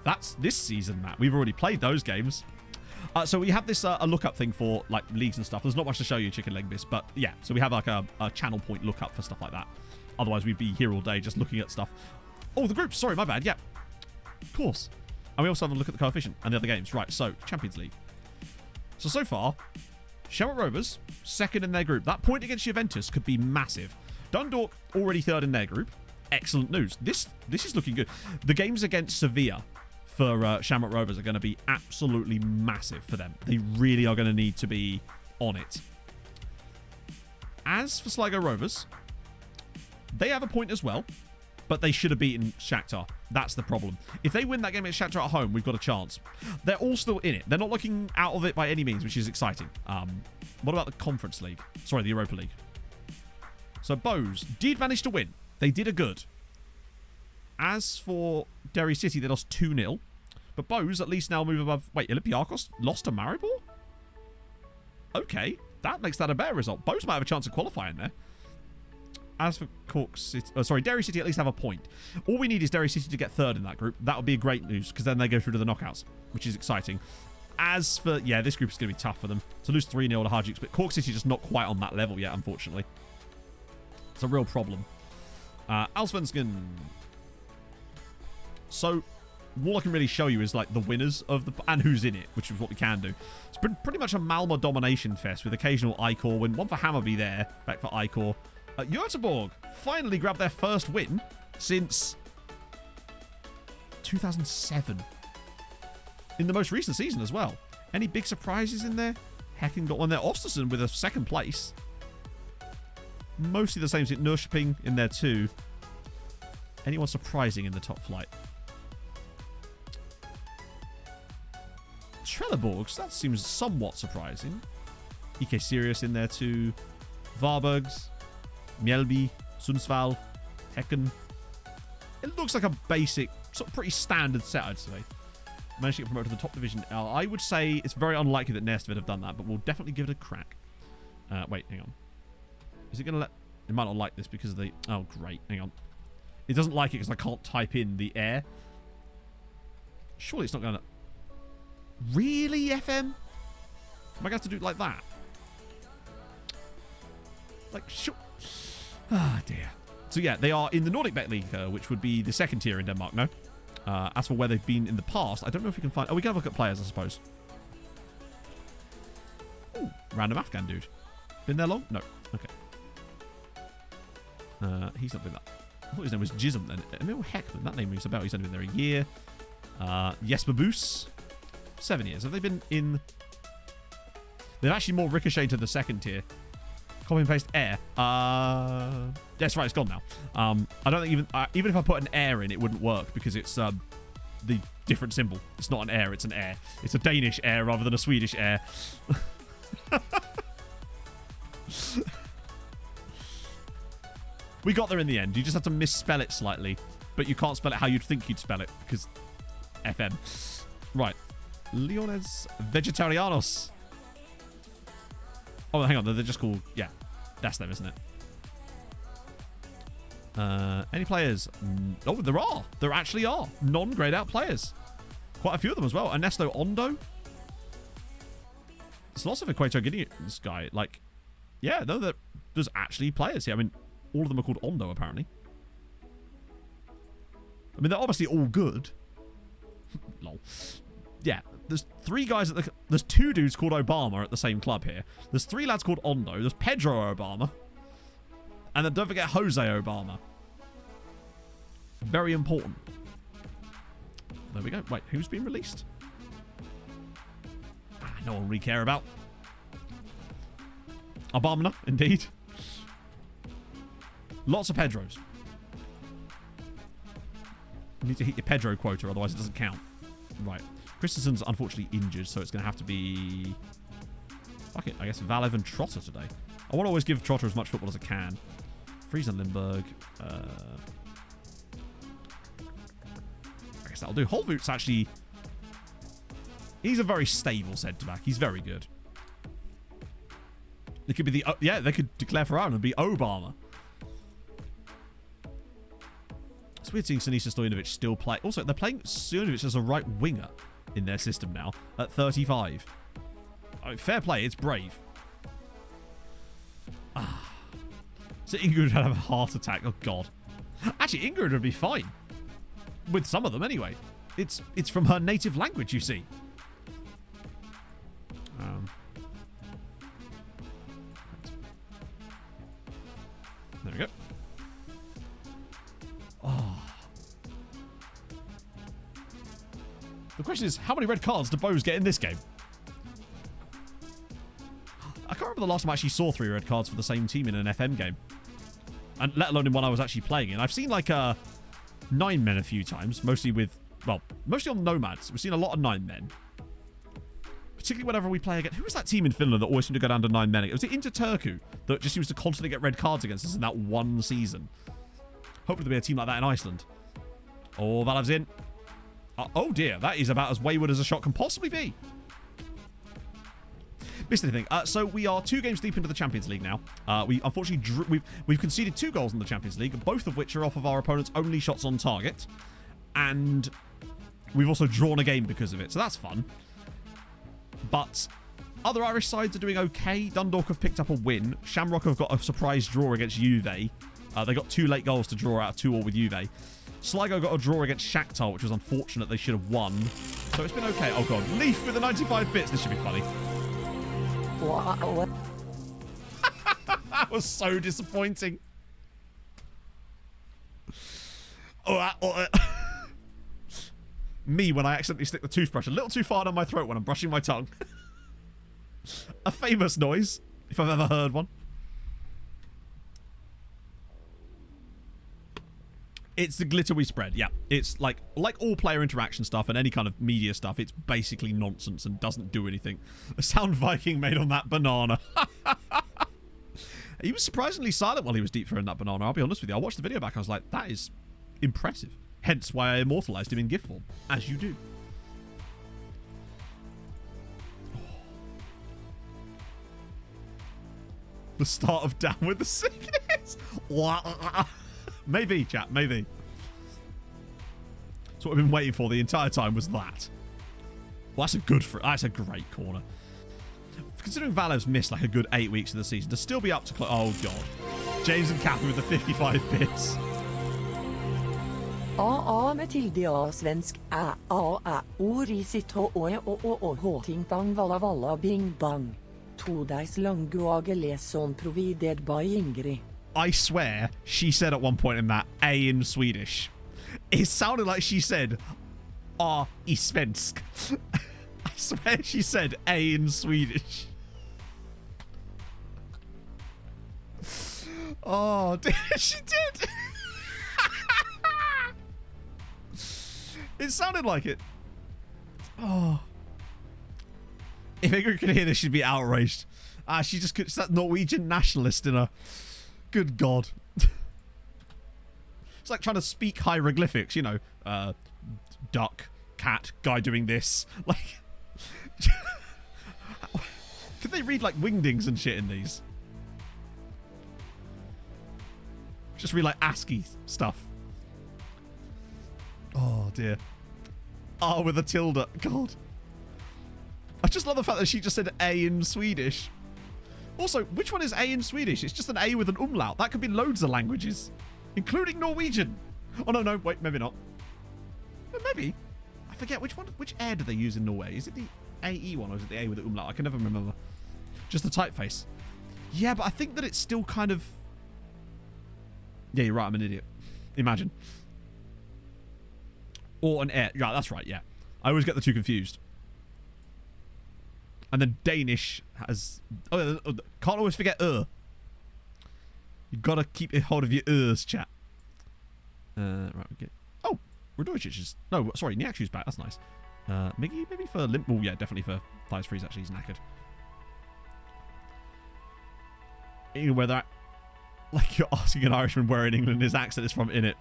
Speaker 6: That's this season, Matt. We've already played those games. So we have this a lookup thing for like leagues and stuff. There's not much to show you, Chicken Leg Miss, but yeah. So we have like a channel point lookup for stuff like that. Otherwise, we'd be here all day just looking at stuff. Oh, the groups. Sorry, my bad. Yeah, of course. And we also have a look at the coefficient and the other games. Right, so Champions League. So far, Shamrock Rovers, 2nd in their group. That point against Juventus could be massive. Dundalk, already 3rd in their group. Excellent news. This is looking good. The games against Sevilla for Shamrock Rovers are going to be absolutely massive for them. They really are going to need to be on it. As for Sligo Rovers, they have a point as well, but they should have beaten Shakhtar. That's the problem. If they win that game against Shakhtar at home, we've got a chance. They're all still in it. They're not looking out of it by any means, which is exciting. What about the Conference League? Sorry, the Europa League. So Bose did manage to win. They did a good. As for Derry City, they lost 2-0. But Bose at least now move above... Wait, Olympiacos lost to Maribor? Okay, that makes that a better result. Bose might have a chance of qualifying there. As for Derry City at least have a point. All we need is Derry City to get 3rd in that group. That would be great news, because then they go through to the knockouts, which is exciting. As for... Yeah, this group is going to be tough for them. To lose 3-0 to Hajduk, but Cork City just not quite on that level yet, unfortunately. It's a real problem. Allsvenskan. So, all I can really show you is like the winners of the... And who's in it, which is what we can do. It's been pretty much a Malmö domination fest with occasional Icor win. One for Hammarby there, back for Icor. Göteborg finally grabbed their first win since 2007. In the most recent season as well. Any big surprises in there? Hecken got one there. Ostersund with a 2nd place. Mostly the same as Norrköping in there too. Anyone surprising in the top flight? Trelleborg, so that seems somewhat surprising. EK Sirius in there too. Varbergs, Mjällby, Sundsvall, Häcken. It looks like a basic, sort of pretty standard set, I'd say. Managed to get promoted to the top division. I would say it's very unlikely that Næstved have done that, but we'll definitely give it a crack. Wait, hang on. Is it going to let... It might not like this because of the... Oh, great. Hang on. It doesn't like it because I can't type in the air. Surely it's not going to... Really, FM? Am I going to have to do it like that? Like, sure. Ah, dear. So, yeah, they are in the Nordic Bet League, which would be the second tier in Denmark, no? As for where they've been in the past, I don't know if we can find... Oh, we can have a look at players, I suppose. Ooh, random Afghan dude. Been there long? No. Okay. He's not been that. I thought his name was Jism then. Emil Heckman. That name rings a bell. He's only been there a year. Jesper Boos. 7 years. Have they been in... They've actually more ricocheted to the second tier. Copy and paste air. That's right, it's gone now. I don't think even if I put an air in, it wouldn't work because it's the different symbol. It's not an air, it's an air. It's a Danish air rather than a Swedish air. We got there in the end. You just have to misspell it slightly, but you can't spell it how you'd think you'd spell it because FM. Right. Leones Vegetarianos. Oh, hang on. They're just called... Yeah, that's them, isn't it? Any players? Oh, there are. There actually are. Non-grayed out players. Quite a few of them as well. Ernesto Ondo. There's lots of Equator Guinea in this guy. Like, yeah, no, there's actually players here. I mean, all of them are called Ondo, apparently. I mean, they're obviously all good. Lol. Yeah, there's 3 guys at the... There's 2 dudes called Obama at the same club here. There's 3 lads called Ondo. There's Pedro Obama. And then don't forget Jose Obama. Very important. There we go. Wait, who's been released? No one really care about. Obama, indeed. Lots of Pedros. You need to hit your Pedro quota, otherwise it doesn't count. Right. Christensen's unfortunately injured, so it's going to have to be... Fuck it, I guess Valev and Trotter today. I want to always give Trotter as much football as I can. Friesen Lindberg. I guess that'll do. Holvoot's actually... He's a very stable centre-back. He's very good. It could be the... Yeah, they could declare for Ireland and be Obama. It's weird seeing Sinisa Stojanovic still play. Also, they're playing Stojanovic as a right winger in their system now at 35. I mean, fair play, it's brave. So Ingrid would have a heart attack. Oh, God. Actually, Ingrid would be fine. With some of them, anyway. It's from her native language, you see. There we go. Oh. The question is, how many red cards do Bose get in this game? I can't remember the last time I actually saw 3 red cards for the same team in an FM game. And let alone in one I was actually playing in. I've seen like 9 men a few times, mostly with... Well, mostly on Nomads. We've seen a lot of 9 men. Particularly whenever we play against... Who was that team in Finland that always seemed to go down to 9 men? It was the Inter Turku that just used to constantly get red cards against us in that one season. Hopefully there'll be a team like that in Iceland. Oh, Valev's in. Oh dear, that is about as wayward as a shot can possibly be. Missed anything. So we are 2 games deep into the Champions League now. We unfortunately we've conceded 2 goals in the Champions League, both of which are off of our opponent's only shots on target. And we've also drawn a game because of it, so that's fun. But other Irish sides are doing okay. Dundalk have picked up a win. Shamrock have got a surprise draw against Juve. They got 2 late goals to draw out of 2-2 with Juve. Sligo got a draw against Shakhtar, which was unfortunate. They should have won. So it's been okay. Oh, God. Leaf with the 95 bits. This should be funny.
Speaker 12: What?
Speaker 6: That was so disappointing. Me when I accidentally stick the toothbrush a little too far down my throat when I'm brushing my tongue. A famous noise, if I've ever heard one. It's the glitter we spread, yeah. It's like all player interaction stuff and any kind of media stuff, it's basically nonsense and doesn't do anything. A sound Viking made on that banana. He was surprisingly silent while he was deep throwing that banana, I'll be honest with you. I watched the video back, I was like, that is impressive. Hence why I immortalized him in GIF form, as you do. The start of Down with the Sickness. Maybe, chat, maybe. That's what we've been waiting for the entire time was that. Well, that's a great corner. Considering Valev's missed like a good 8 weeks of the season, to still be up to... Oh, God. James and Catherine with the 55 bits.
Speaker 12: Matilde svensk ord I sitt ting bang valla valla bing bang. Todeis language leson provided by Ingrid.
Speaker 6: I swear she said at one point in that A in Swedish. It sounded like she said I svensk. I swear she said A in Swedish. Oh, she did. It sounded like it. Oh. If Ingrid could hear this, she'd be outraged. She just could. It's that Norwegian nationalist in her. Good God. It's like trying to speak hieroglyphics, you know. Duck, cat, guy doing this. Like. Could they read like wingdings and shit in these? Just read like ASCII stuff. Oh dear. Oh, with a tilde. God. I just love the fact that she just said A in Swedish. Also, which one is A in Swedish? It's just an A with an umlaut. That could be loads of languages, including Norwegian. Oh, no, wait, maybe not. Maybe. I forget which one. Which air do they use in Norway? Is it the AE one or is it the A with the umlaut? I can never remember. Just the typeface. Yeah, but I think that it's still kind of... Yeah, you're right. I'm an idiot. Imagine. Or an air. Yeah, that's right, yeah. I always get the two confused. And then Danish has... Oh, can't always forget You've got to keep a hold of your chat. Right, okay. Oh, Radojicic is... No, sorry, Nyakshu's back. That's nice. Maybe for Limp... Well, yeah, definitely for Thighs Freeze, actually. He's knackered. You know where that... Like you're asking an Irishman where in England his accent is from, innit?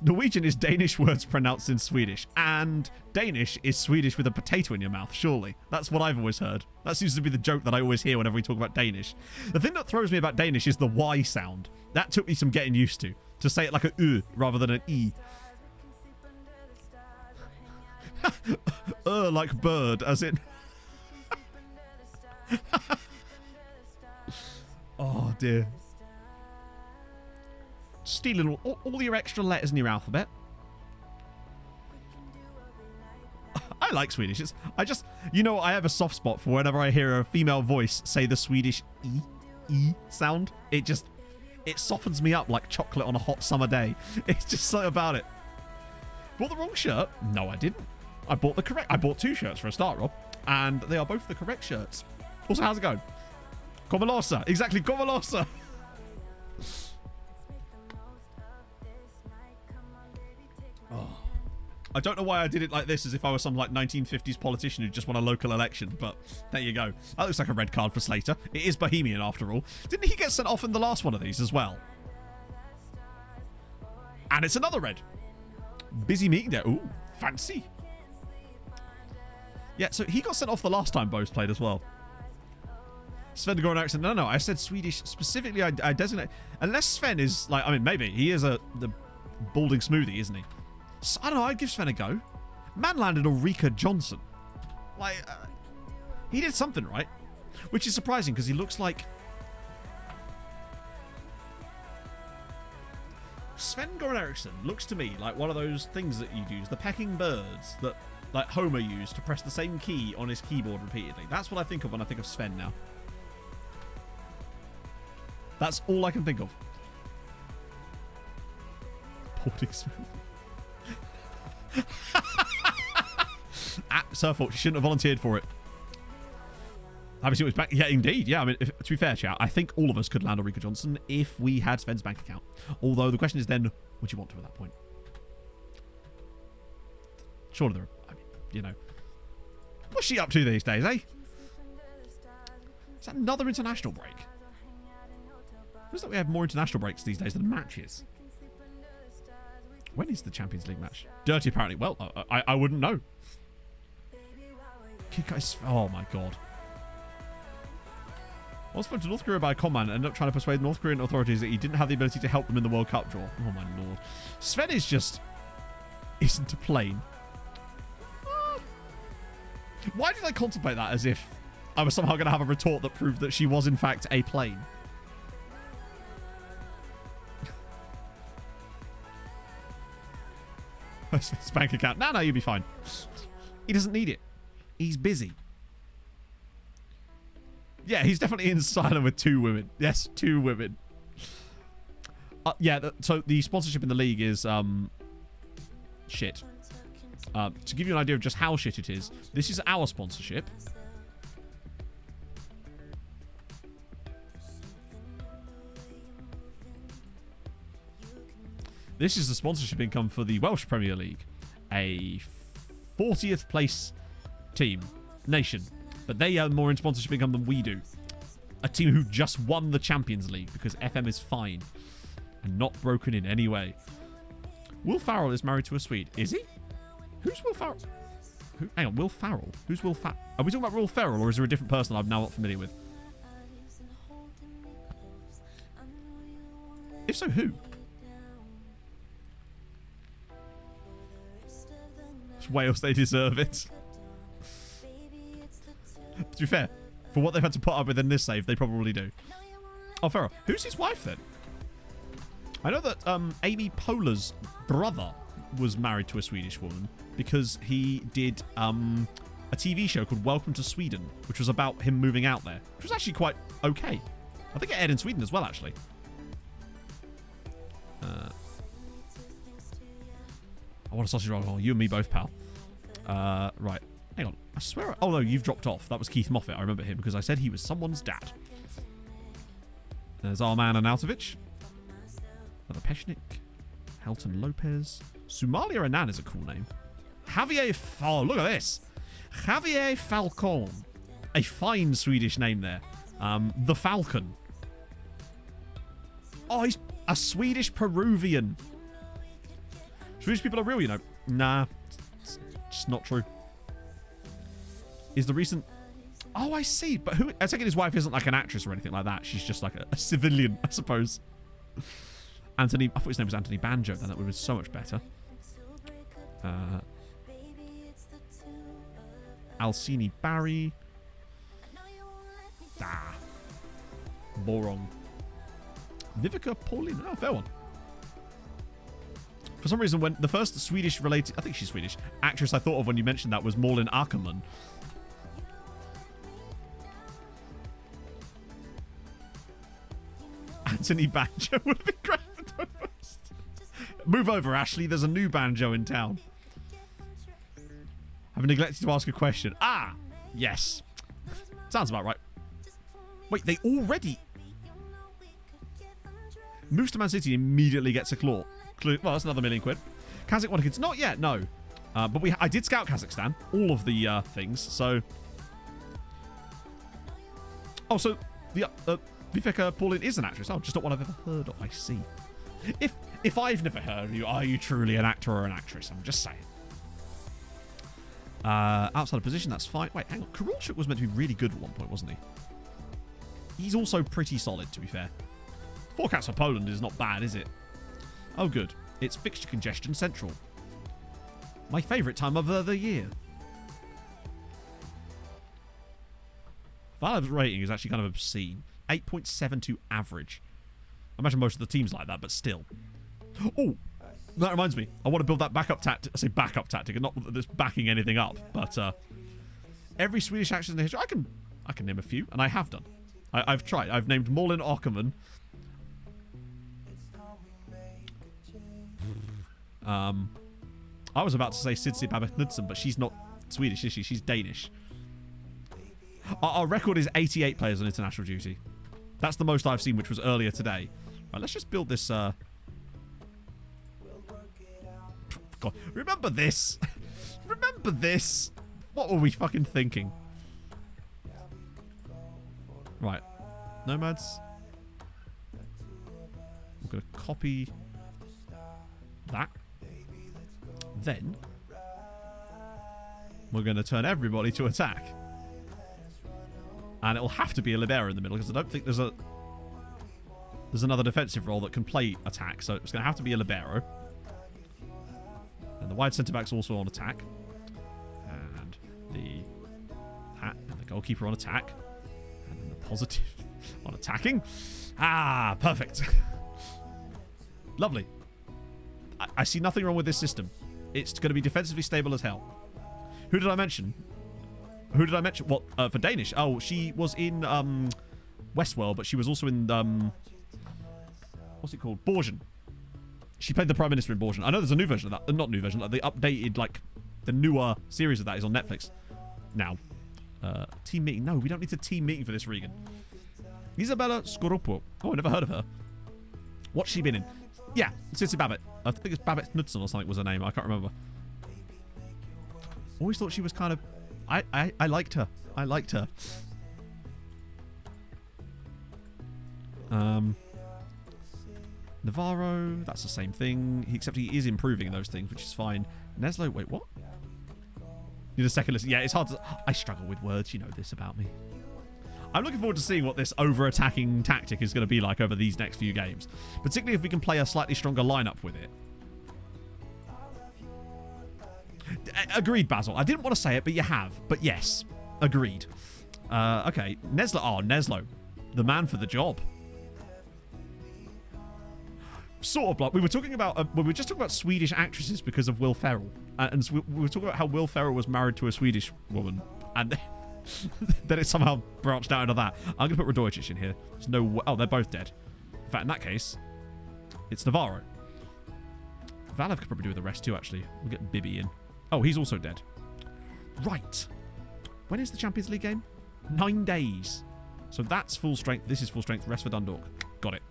Speaker 6: Norwegian is Danish words pronounced in Swedish, and Danish is Swedish with a potato in your mouth, surely. That's what I've always heard. That seems to be the joke that I always hear whenever we talk about Danish. The thing that throws me about Danish is the Y sound. That took me some getting used to say it like a U rather than an E. Like bird, as in... Oh, dear. Stealing all your extra letters in your alphabet. I like Swedish. You know, I have a soft spot for whenever I hear a female voice say the Swedish E sound. It softens me up like chocolate on a hot summer day. It's just something about it. Bought the wrong shirt? No, I didn't. I bought two shirts for a start, Rob, and they are both the correct shirts. Also, how's it going? Komalosa. Exactly, Komalosa. Oh. I don't know why I did it like this, as if I was some like 1950s politician who just won a local election, but there you go. That looks like a red card for Slater. It is Bohemian after all. Didn't he get sent off in the last one of these as well? And it's another red. Busy meeting there. Ooh, fancy. Yeah, so he got sent off the last time Bose played as well. Sven Goran Eriksson. No, I said Swedish. Specifically, I designate... Unless Sven is, like... I mean, maybe. He is the balding smoothie, isn't he? So, I don't know. I'd give Sven a go. Man landed Ulrika Johnson. Like, he did something right. Which is surprising, because he looks like... Sven Goran Eriksson looks to me like one of those things that you use. The pecking birds that, like, Homer used to press the same key on his keyboard repeatedly. That's what I think of when I think of Sven now. That's all I can think of. Porting smoothie. It's her fault. She shouldn't have volunteered for it. Happy to see what's back. Yeah, indeed. Yeah, I mean, to be fair, chat, I think all of us could land Ulrika Johnson if we had Sven's bank account. Although the question is then, would you want to at that point? Surely there are, I mean, you know. What's she up to these days, eh? Is that another international break? Feels like we have more international breaks these days than matches. When is the Champions League match? Dirty, apparently. Well, I wouldn't know. Oh, my God. I was phoned to North Korea by a con man and ended up trying to persuade North Korean authorities that he didn't have the ability to help them in the World Cup draw. Oh, my Lord. Sven is just... isn't a plane. Why did I contemplate that as if I was somehow going to have a retort that proved that she was, in fact, a plane? His bank account. No, you'll be fine. He doesn't need it. He's busy. Yeah, he's definitely in silent with 2 women. Yes, 2 women. Yeah, so the sponsorship in the league is shit. To give you an idea of just how shit it is, this is our sponsorship. This is the sponsorship income for the Welsh Premier League. A 40th place team. Nation. But they earn more in sponsorship income than we do. A team who just won the Champions League because FM is fine. And not broken in any way. Will Farrell is married to a Swede. Is he? Who's Will Farrell? Hang on, Will Farrell? Who's Will Farrell? Are we talking about Will Ferrell or is there a different person I'm now not familiar with? If so, who? It's Wales, they deserve it. To be fair, for what they've had to put up with in this save, they probably do. Oh, Farrell. Who's his wife then? I know that Amy Poehler's brother was married to a Swedish woman because he did a TV show called Welcome to Sweden, which was about him moving out there, which was actually quite okay. I think it aired in Sweden as well, actually. I want a sausage roll. Oh, you and me both, pal. Right. Hang on. I swear... Oh, no, you've dropped off. That was Keith Moffat. I remember him because I said he was someone's dad. There's our man Anautovic. Another Peshnik. Helton Lopez. Somalia Annan is a cool name. Javier... Oh, look at this. Javier Falcon. A fine Swedish name there. The Falcon. Oh, he's a Swedish Peruvian. Swedish people are real, you know. Nah. It's just not true. Is the recent... Oh, I see. But who... I take it his wife isn't like an actress or anything like that. She's just like a civilian, I suppose. Anthony... I thought his name was Anthony Banjo. Then that would have been so much better. Alcini Barry. Ah. Borong. Vivica Paulin. Oh, fair one. For some reason, when the first Swedish related... I think she's Swedish. Actress I thought of when you mentioned that was Malin Ackerman. Anthony Banjo would have been great for first. Move over, Ashley. There's a new banjo in town. I've neglected to ask a question. Ah! Yes. Sounds about right. Wait, they already... Moves to Man City and immediately gets a claw. Well, that's another £1 million. Kazakh Wanakins. Not yet, no. But I did scout Kazakhstan. All of the things, so... Oh, so the Viveka Paulin is an actress. Oh, just not one I've ever heard of. I see. If I've never heard of you, are you truly an actor or an actress? I'm just saying. Outside of position, that's fine. Wait, hang on. Karolchuk was meant to be really good at one point, wasn't he? He's also pretty solid, to be fair. 4 caps for Poland is not bad, is it? Oh, good. It's fixture congestion central. My favourite time of the year. Valve's rating is actually kind of obscene. 8.72 average. I imagine most of the teams like that, but still. Oh, that reminds me. I want to build that backup tactic. I say backup tactic, and not that it's backing anything up. But every Swedish actress in the history, I can name a few, and I have done. I've tried. I've named Malin Ackerman. I was about to say Sidsi Babeth Knudsen, but she's not Swedish, is she? She's Danish. Our record is 88 players on international duty. That's the most I've seen, which was earlier today. Right, let's just build this. God, remember this. Remember this. What were we fucking thinking? Right. Nomads. We're going to copy that. Then we're going to turn everybody to attack. And it'll have to be a libero in the middle, because I don't think there's another defensive role that can play attack. So it's going to have to be a libero. And the wide centre-back's also on attack. And the goalkeeper on attack. And then the positive on attacking. Ah, perfect. Lovely. I see nothing wrong with this system. It's going to be defensively stable as hell. Who did I mention? What, for Danish? Oh, she was in Westworld, but she was also in, what's it called? Borgen. She played the Prime Minister in Borgen. I know there's a new version of that. Not new version. Like the updated, like, the newer series of that is on Netflix now. Team meeting. No, we don't need a team meeting for this, Regan. Isabella Scoruppo. Oh, I never heard of her. What's she been in? Yeah, Sissy Babbitt. I think it's Babbitt Knudsen or something was her name. I can't remember. Always thought she was kind of... I liked her. I liked her. Navarro, that's the same thing. Except he is improving in those things, which is fine. Neslo, wait, what? Need a second listen. Yeah, it's hard to... I struggle with words. You know this about me. I'm looking forward to seeing what this over-attacking tactic is going to be like over these next few games. Particularly if we can play a slightly stronger lineup with it. Agreed, Basil. I didn't want to say it, but you have. But yes, agreed. Okay, Neslo. Oh, Neslo. The man for the job. Sort of like we were talking about. We were just talking about Swedish actresses because of Will Ferrell, and we were talking about how Will Ferrell was married to a Swedish woman, and then it somehow branched out into that. I'm gonna put Radojcic in here. There's no. Oh, they're both dead. In fact, in that case, it's Navarro. Valev could probably do with the rest too. Actually, we'll get Bibby in. Oh, he's also dead. Right. When is the Champions League game? 9 days. So that's full strength. This is full strength. Rest for Dundalk. Got it.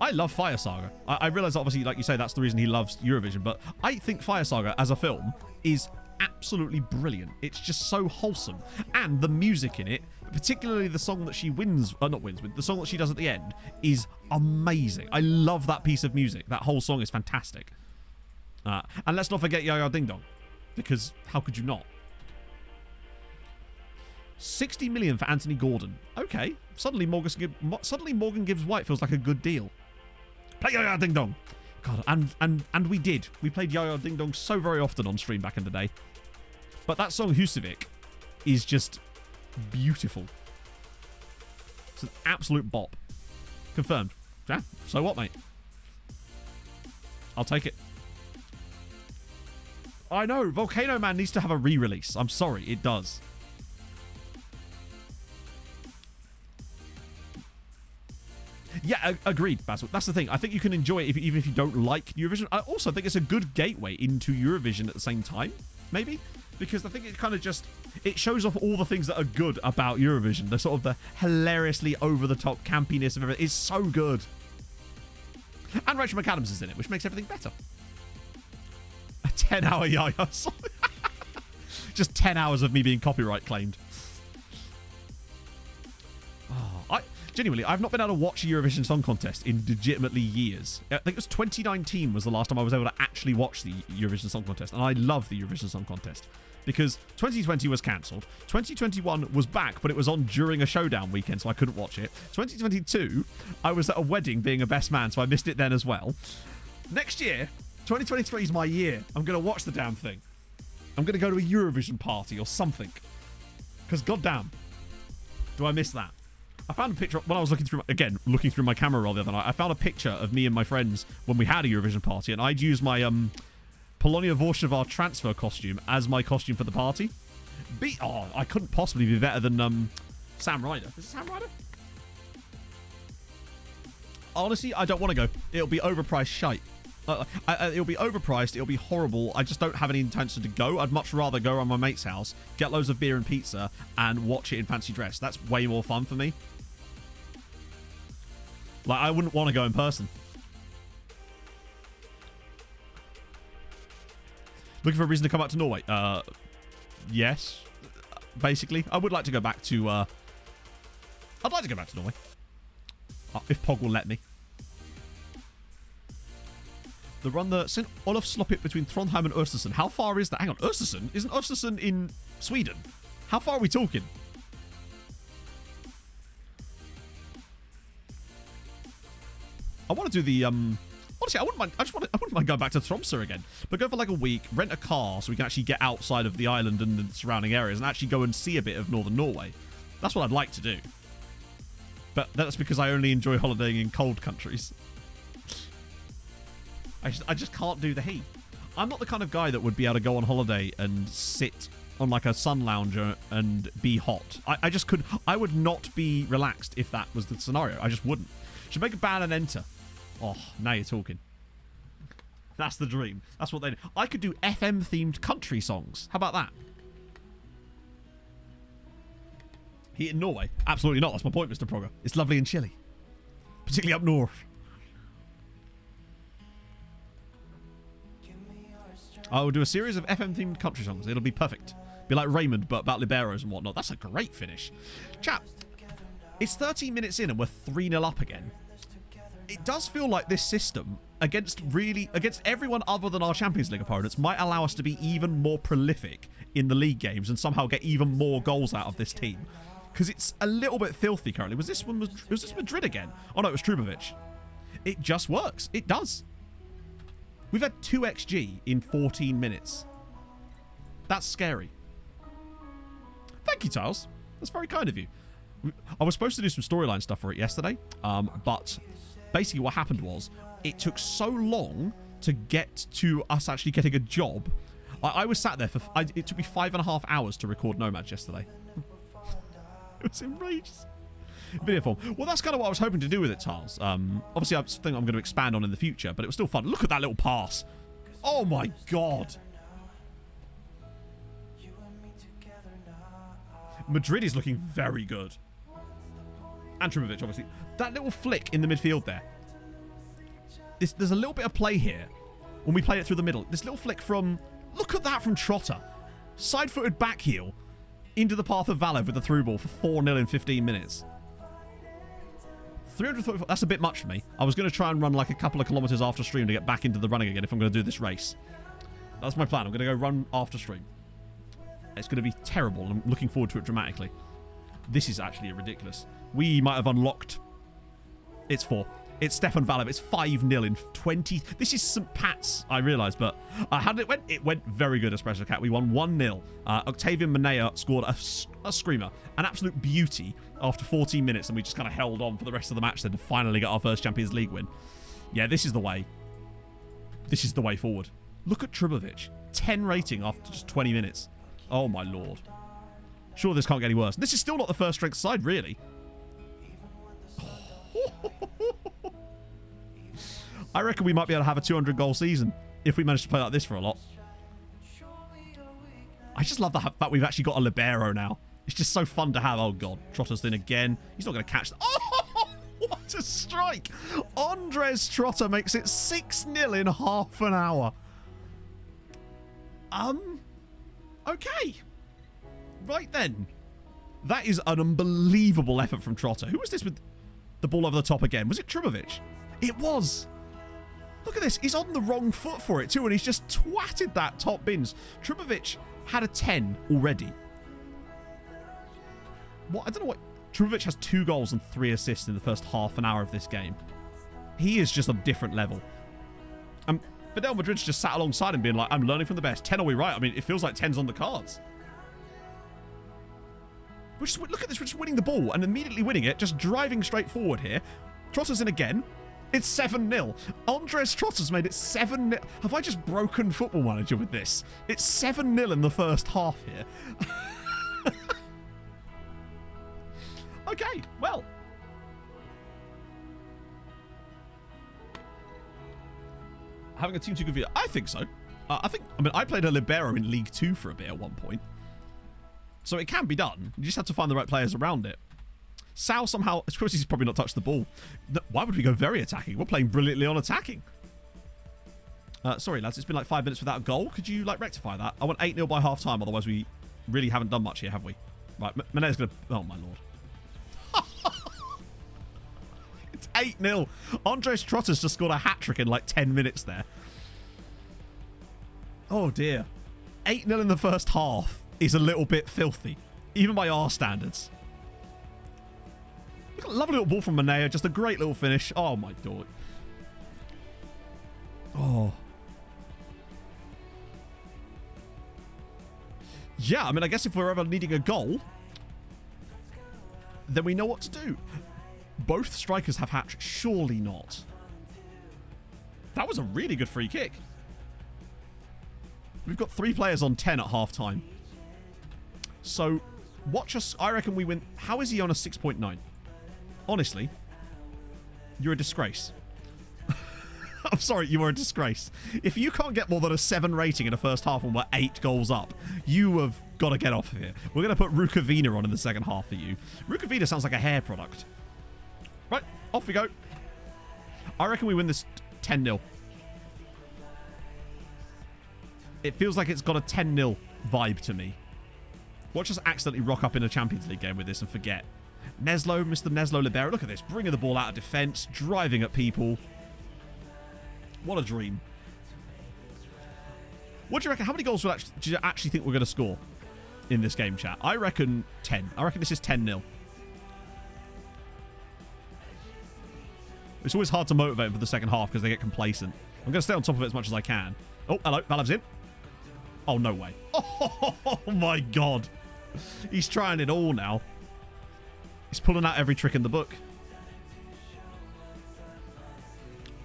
Speaker 6: I love Fire Saga. I realise, obviously, like you say, that's the reason he loves Eurovision. But I think Fire Saga, as a film, is absolutely brilliant. It's just so wholesome. And the music in it, particularly the song that she wins, not wins, but the song that she does at the end, is amazing. I love that piece of music. That whole song is fantastic. And let's not forget Yaya Ding Dong, because how could you not? 60 million for Anthony Gordon. Okay, suddenly Morgan Gibbs White feels like a good deal. Play Yaya Ding Dong. God, and we did. We played Yaya Ding Dong so very often on stream back in the day. But that song Husavik is just beautiful. It's an absolute bop. Confirmed. Yeah, so what, mate? I'll take it. I know, Volcano Man needs to have a re-release. I'm sorry, it does. Yeah, agreed, Basil. That's the thing. I think you can enjoy it even if you don't like Eurovision. I also think it's a good gateway into Eurovision at the same time, maybe. Because I think it kind of just... It shows off all the things that are good about Eurovision. The sort of the hilariously over-the-top campiness of everything. It's so good. And Rachel McAdams is in it, which makes everything better. A 10-hour Yaya song. Just 10 hours of me being copyright claimed. Oh, genuinely, I've not been able to watch a Eurovision Song Contest in legitimately years. I think it was 2019 was the last time I was able to actually watch the Eurovision Song Contest. And I love the Eurovision Song Contest. Because 2020 was cancelled. 2021 was back, but it was on during a showdown weekend, so I couldn't watch it. 2022, I was at a wedding being a best man, so I missed it then as well. Next year, 2023 is my year. I'm going to watch the damn thing. I'm going to go to a Eurovision party or something. Because goddamn, do I miss that? I found a picture when I was looking through my camera roll the other night. I found a picture of me and my friends when we had a Eurovision party, and I'd used my Polonia Warsaw transfer costume as my costume for the party. I couldn't possibly be better than Sam Ryder. Is it Sam Ryder? Honestly, I don't want to go. It'll be overpriced shite. It'll be overpriced. It'll be horrible. I just don't have any intention to go. I'd much rather go around my mate's house, get loads of beer and pizza, and watch it in fancy dress. That's way more fun for me. Like, I wouldn't want to go in person. Looking for a reason to come back to Norway? Yes. Basically. I would like to go back to, I'd like to go back to Norway. If Pog will let me. The run the St. Olaf Sloppit between Trondheim and Östersund. How far is that? Hang on, Östersund? Isn't Östersund in Sweden? How far are we talking? I want to do the, honestly, I wouldn't mind going back to Tromsø again. But go for like a week, rent a car so we can actually get outside of the island and the surrounding areas and actually go and see a bit of northern Norway. That's what I'd like to do. But that's because I only enjoy holidaying in cold countries. I just can't do the heat. I'm not the kind of guy that would be able to go on holiday and sit on like a sun lounger and be hot. I just couldn't. I would not be relaxed if that was the scenario. I just wouldn't. Should make a ban and enter. Oh, now you're talking. That's the dream. That's what they do. I could do FM-themed country songs. How about that? Heat in Norway? Absolutely not. That's my point, Mr. Progger. It's lovely and chilly. Particularly up north. I will do a series of FM-themed country songs. It'll be perfect. Be like Raymond, but about liberos and whatnot. That's a great finish. Chap, it's 13 minutes in and we're 3-0 up again. It does feel like this system, against everyone other than our Champions League opponents, might allow us to be even more prolific in the league games and somehow get even more goals out of this team. Because it's a little bit filthy currently. Was this Madrid again? Oh no, it was Trubovic. It just works. It does. We've had 2 XG in 14 minutes. That's scary. Thank you, Tiles. That's very kind of you. I was supposed to do some storyline stuff for it yesterday, but basically what happened was it took so long to get to us actually getting a job. I was sat there for... it took me 5.5 hours to record Nomads yesterday. It was enraged. Video form. Well, that's kind of what I was hoping to do with it, Tiles. Obviously, I think I'm going to expand on in the future, but it was still fun. Look at that little pass. Oh, my God. Madrid is looking very good. And Trimovic, obviously. That little flick in the midfield there. There's a little bit of play here when we play it through the middle. This little flick from... Look at that from Trotter. Side-footed back heel into the path of Valev with the through ball for 4-0 in 15 minutes. 344, that's a bit much for me. I was going to try and run like a couple of kilometers after stream to get back into the running again if I'm going to do this race. That's my plan. I'm going to go run after stream. It's going to be terrible. I'm looking forward to it dramatically. This is actually ridiculous. We might have unlocked... It's 4. It's Stefan Valev. It's 5-0 in 20... This is St. Pat's, I realise, but how did it went? It went very good, Espresso Cat. We won 1-0. Octavian Manea scored a screamer. An absolute beauty after 14 minutes, and we just kind of held on for the rest of the match then to finally get our first Champions League win. Yeah, this is the way. This is the way forward. Look at Trubovic. 10 rating after just 20 minutes. Oh, my Lord. Sure, this can't get any worse. This is still not the first strength side, really. I reckon we might be able to have a 200-goal season if we manage to play like this for a lot. I just love the fact we've actually got a libero now. It's just so fun to have. Oh, God. Trotter's in again. He's not going to catch... Oh, what a strike. Andres Trotter makes it 6-0 in half an hour. Okay. Right then. That is an unbelievable effort from Trotter. Who was this with the ball over the top again? Was it Trubovic? It was. Look at this. He's on the wrong foot for it too, and he's just twatted that top bins. Trubovic had a 10 already. What? I don't know what... Trubovic has 2 goals and 3 assists in the first half an hour of this game. He is just a different level. Fidel Madrid's just sat alongside him being like, I'm learning from the best. 10 are we right? I mean, it feels like 10's on the cards. Look at this. We're just winning the ball and immediately winning it. Just driving straight forward here. Trotter's in again. It's 7-0. Andres Trotter's made it 7-0. Have I just broken Football Manager with this? It's 7-0 in the first half here. Okay, well. Having a team too good for you? I think so. I mean, I played a libero in League 2 for a bit at one point. So it can be done. You just have to find the right players around it. Sal somehow, I suppose he's probably not touched the ball. Why would we go very attacking? We're playing brilliantly on attacking. Sorry, lads. It's been like 5 minutes without a goal. Could you, like, rectify that? I want 8-0 by half-time. Otherwise, we really haven't done much here, have we? Right, Mane's going to... Oh, my lord. It's 8-0. Andres Trotter's just scored a hat-trick in, like, 10 minutes there. Oh, dear. 8-0 in the first half is a little bit filthy. Even by our standards. Look at a lovely little ball from Manea. Just a great little finish. Oh, my God. Oh. Yeah, I mean, I guess if we're ever needing a goal, then we know what to do. Both strikers have hat-tricks. Surely not. That was a really good free kick. We've got 3 players on 10 at half-time. So, watch us. I reckon we win. How is he on a 6.9? Honestly, you're a disgrace. I'm sorry, you are a disgrace. If you can't get more than a 7 rating in a first half when we're 8 goals up, you have got to get off of here. We're going to put Rukavina on in the second half for you. Rukavina sounds like a hair product. Right, off we go. I reckon we win this 10-0. It feels like it's got a 10-0 vibe to me. Watch us accidentally rock up in a Champions League game with this and forget. Neslo, Mr. Neslo Libero. Look at this. Bringing the ball out of defence. Driving at people. What a dream. What do you reckon? How many goals do you actually think we're going to score in this game, chat? I reckon 10. I reckon this is 10-0. It's always hard to motivate them for the second half because they get complacent. I'm going to stay on top of it as much as I can. Oh, hello. Valev's in. Oh, no way. Oh, my God. He's trying it all now. He's pulling out every trick in the book.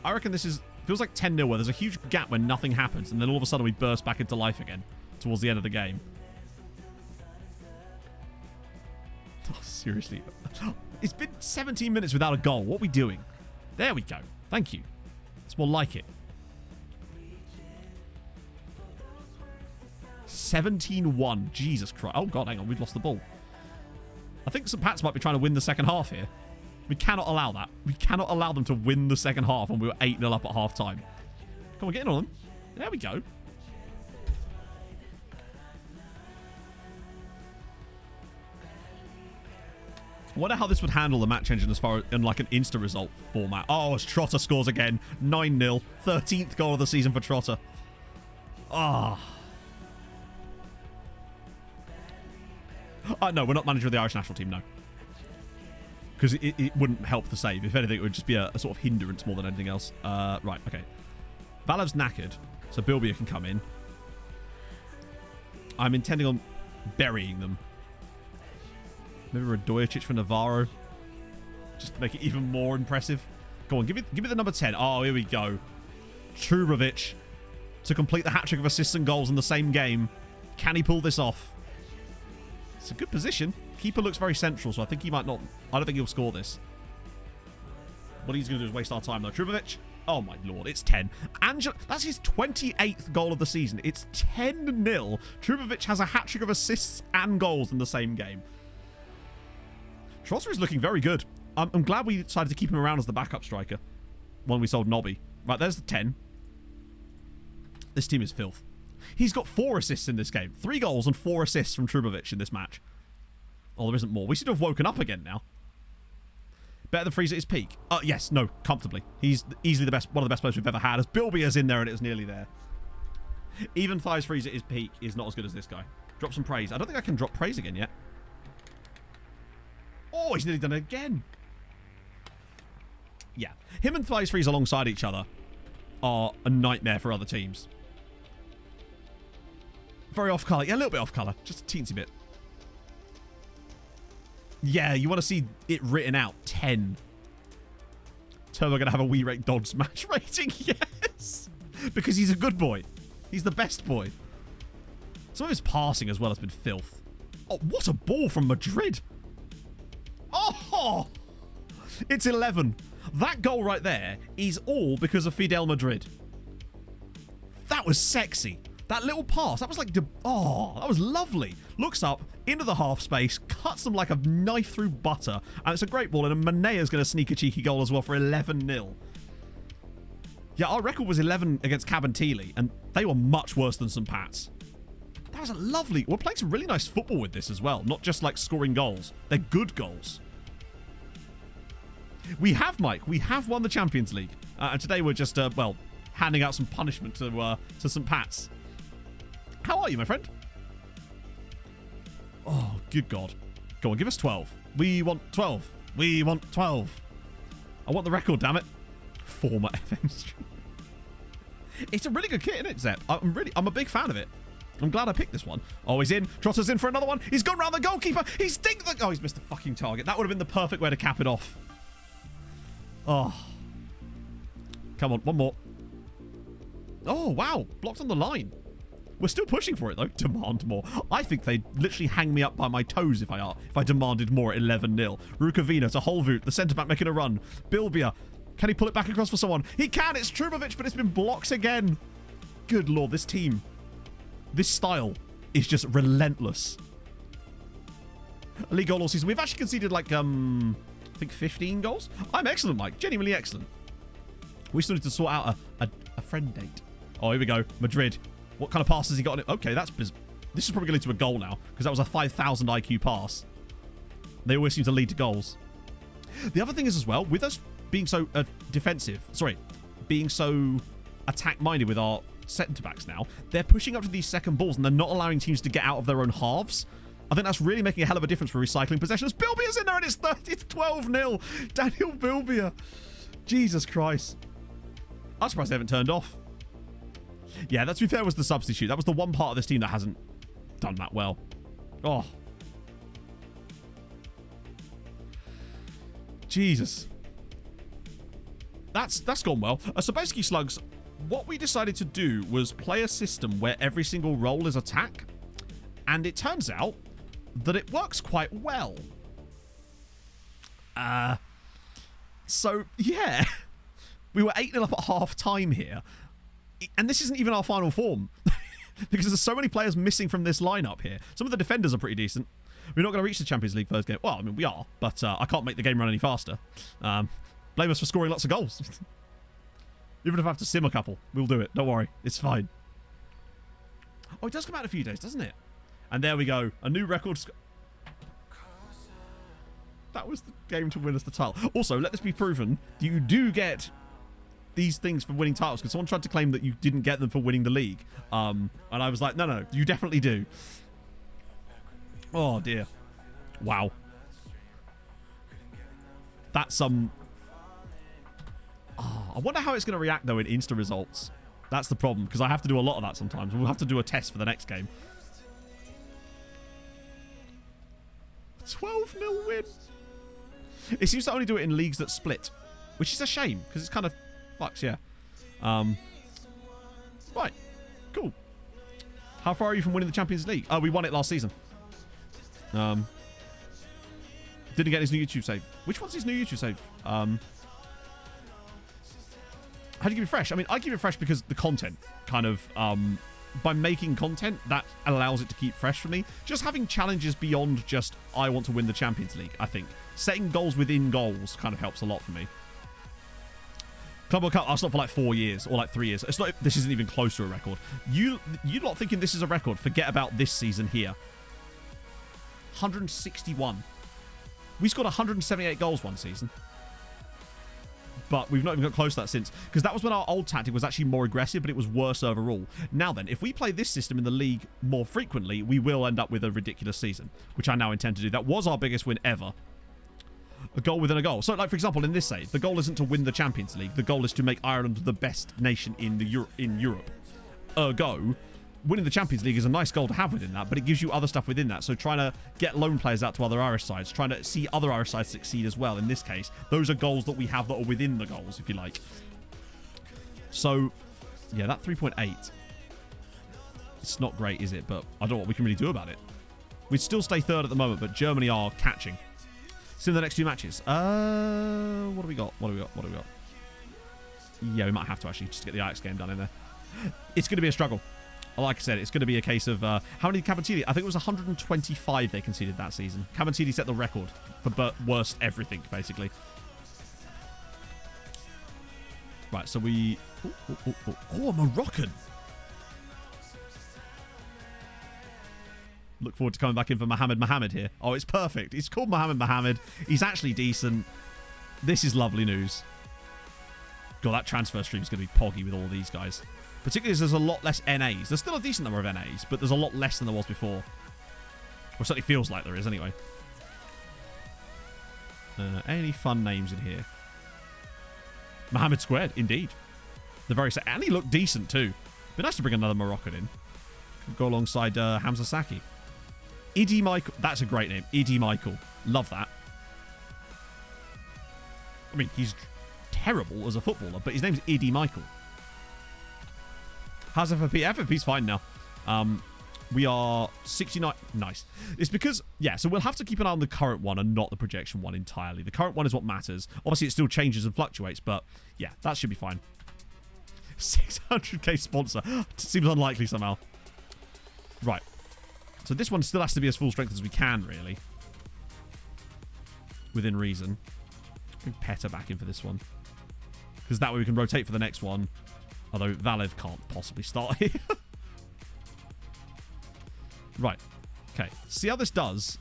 Speaker 6: I reckon this is... Feels like 10-0 where there's a huge gap when nothing happens and then all of a sudden we burst back into life again towards the end of the game. Oh, seriously. It's been 17 minutes without a goal. What are we doing? There we go. Thank you. It's more like it. 17-1. Jesus Christ. Oh, God, hang on. We've lost the ball. I think St. Pat's might be trying to win the second half here. We cannot allow that. We cannot allow them to win the second half when we were 8-0 up at half-time. Come on, get in on them. There we go. I wonder how this would handle the match engine as far as in like an insta result format. Oh, as Trotter scores again. 9-0. 13th goal of the season for Trotter. Ah. No, we're not manager of the Irish national team, no. Because it wouldn't help the save. If anything, it would just be a sort of hindrance more than anything else. Right, okay. Valev's knackered, so Bilbia can come in. I'm intending on burying them. Maybe Radojicic for Navarro. Just to make it even more impressive. Go on, give me the number 10. Oh, here we go. Trubovic to complete the hat-trick of assists and goals in the same game. Can he pull this off? It's a good position. Keeper looks very central, so I think he might not... I don't think he'll score this. What he's going to do is waste our time, though. Trubovic. Oh, my Lord. It's 10. That's his 28th goal of the season. It's 10-0. Trubovic has a hat-trick of assists and goals in the same game. Trotter is looking very good. I'm glad we decided to keep him around as the backup striker when we sold Nobby. Right, there's the 10. This team is filth. He's got 4 assists in this game. 3 goals and 4 assists from Trubovic in this match. Oh, there isn't more. We seem to have woken up again now. Better than Freeze at his peak. Yes, no, comfortably. He's easily one of the best players we've ever had. As Bilbia's in there and it was nearly there. Even Thighs Freeze at his peak is not as good as this guy. Drop some praise. I don't think I can drop praise again yet. Oh, he's nearly done it again. Yeah. Him and Thighs Freeze alongside each other are a nightmare for other teams. Very off colour. Yeah, a little bit off colour. Just a teensy bit. Yeah, you want to see it written out. 10. Turbo going to have a We Rate Dogs match rating? Yes. Because he's a good boy. He's the best boy. Some of his passing as well has been filth. Oh, what a ball from Madrid. Oh, it's 11. That goal right there is all because of Fidel Madrid. That was sexy. That little pass, that was like, oh, that was lovely. Looks up, into the half space, cuts them like a knife through butter, and it's a great ball, and Manea's going to sneak a cheeky goal as well for 11-0. Yeah, our record was 11 against Cabinteely, and they were much worse than St. Pat's. That was a lovely... We're playing some really nice football with this as well, not just like scoring goals. They're good goals. We have, Mike, we have won the Champions League, and today we're just, well, handing out some punishment to St. Pat's. How are you, my friend? Oh, good God. Go on, give us 12. We want 12. We want 12. I want the record, damn it. Former FM stream. It's a really good kit, isn't it, Zep? I'm a big fan of it. I'm glad I picked this one. Oh, he's in. Trotter's in for another one. He's gone round the goalkeeper. He's dinked the... Oh, he's missed the fucking target. That would have been the perfect way to cap it off. Oh. Come on, one more. Oh, wow. Blocked on the line. We're still pushing for it, though. Demand more. I think they'd literally hang me up by my toes if I demanded more at 11-0. Rukavina to Holvoot, the centre-back making a run. Bilbia. Can he pull it back across for someone? He can. It's Trubovic, but it's been blocked again. Good Lord, this team. This style is just relentless. A league goal all season. We've actually conceded like, I think 15 goals. I'm excellent, Mike. Genuinely excellent. We still need to sort out a friend date. Oh, here we go. Madrid. What kind of pass has he got on it? Okay, this is probably going to lead to a goal now, because that was a 5,000 IQ pass. They always seem to lead to goals. The other thing is as well, with us being so being so attack-minded with our centre-backs now, they're pushing up to these second balls, and they're not allowing teams to get out of their own halves. I think that's really making a hell of a difference for recycling possessions. Bilbia's in there, and it's 12-0. Daniel Bilbia. Jesus Christ. I'm surprised they haven't turned off. Yeah, that, to be fair, was the substitute. That was the one part of this team that hasn't done that well. Oh. Jesus. That's gone well. So basically, Slugs, what we decided to do was play a system where every single role is attack. And it turns out that it works quite well. So, yeah. We were 8-0 up at half-time here. And this isn't even our final form. Because there's so many players missing from this lineup here. Some of the defenders are pretty decent. We're not going to reach the Champions League first game. Well, I mean, we are. But I can't make the game run any faster. Blame us for scoring lots of goals. Even if I have to sim a couple, we'll do it. Don't worry. It's fine. Oh, it does come out in a few days, doesn't it? And there we go. A new record. That was the game to win us the title. Also, let this be proven. You do get these things for winning titles, because someone tried to claim that you didn't get them for winning the league. And I was like, no, you definitely do. Oh, dear. Wow. That's some... Oh, I wonder how it's going to react, though, in Insta results. That's the problem, because I have to do a lot of that sometimes. We'll have to do a test for the next game. 12-0 win. It seems to only do it in leagues that split, which is a shame, because it's kind of fucks, yeah. Right. Cool. How far are you from winning the Champions League? Oh, we won it last season. Didn't get his new YouTube save. Which one's his new YouTube save? How do you keep it fresh? I mean, I keep it fresh because the content kind of, by making content, that allows it to keep fresh for me. Just having challenges beyond just, I want to win the Champions League, I think. Setting goals within goals kind of helps a lot for me. Club World Cup, I'll stop for like 4 years or like 3 years. It's not, this isn't even close to a record. You lot thinking this is a record, forget about this season here. 161. We scored 178 goals one season. But we've not even got close to that since. Because that was when our old tactic was actually more aggressive, but it was worse overall. Now then, if we play this system in the league more frequently, we will end up with a ridiculous season, which I now intend to do. That was our biggest win ever. A goal within a goal. So, like, for example, in this save, the goal isn't to win the Champions League. The goal is to make Ireland the best nation in Europe. Ergo, winning the Champions League is a nice goal to have within that, but it gives you other stuff within that. So trying to get loan players out to other Irish sides, trying to see other Irish sides succeed as well. In this case, those are goals that we have that are within the goals, if you like. So, yeah, that 3.8. It's not great, is it? But I don't know what we can really do about it. We'd still stay third at the moment, but Germany are catching. See in the next 2 matches. What do we got? Yeah, we might have to actually just get the Ajax game done in there. It's going to be a struggle. Like I said, it's going to be a case of how many Cabotini? I think it was 125 they conceded that season. Cabotini set the record for worst everything, basically. Right, so we... Oh, a Moroccan. Look forward to coming back in for Mohamed here. Oh, it's perfect. He's called Mohamed. He's actually decent. This is lovely news. God, that transfer stream is going to be poggy with all these guys. Particularly as there's a lot less NAs. There's still a decent number of NAs, but there's a lot less than there was before. Or certainly feels like there is, anyway. Any fun names in here? Mohamed Squared, indeed. The very and he looked decent too. Be nice to bring another Moroccan in. Go alongside Hamza Saki. Idi Michael. That's a great name. Idi Michael. Love that. I mean, he's terrible as a footballer, but his name's Idi Michael. How's FFP? FFP's fine now. We are 69. Nice. It's because, yeah, so we'll have to keep an eye on the current one and not the projection one entirely. The current one is what matters. Obviously, it still changes and fluctuates, but yeah, that should be fine. 600k sponsor. Seems unlikely somehow. Right. So this one still has to be as full strength as we can, really. Within reason. Bring Peta back in for this one. Because that way we can rotate for the next one. Although Valev can't possibly start here. Right. Okay. See how this does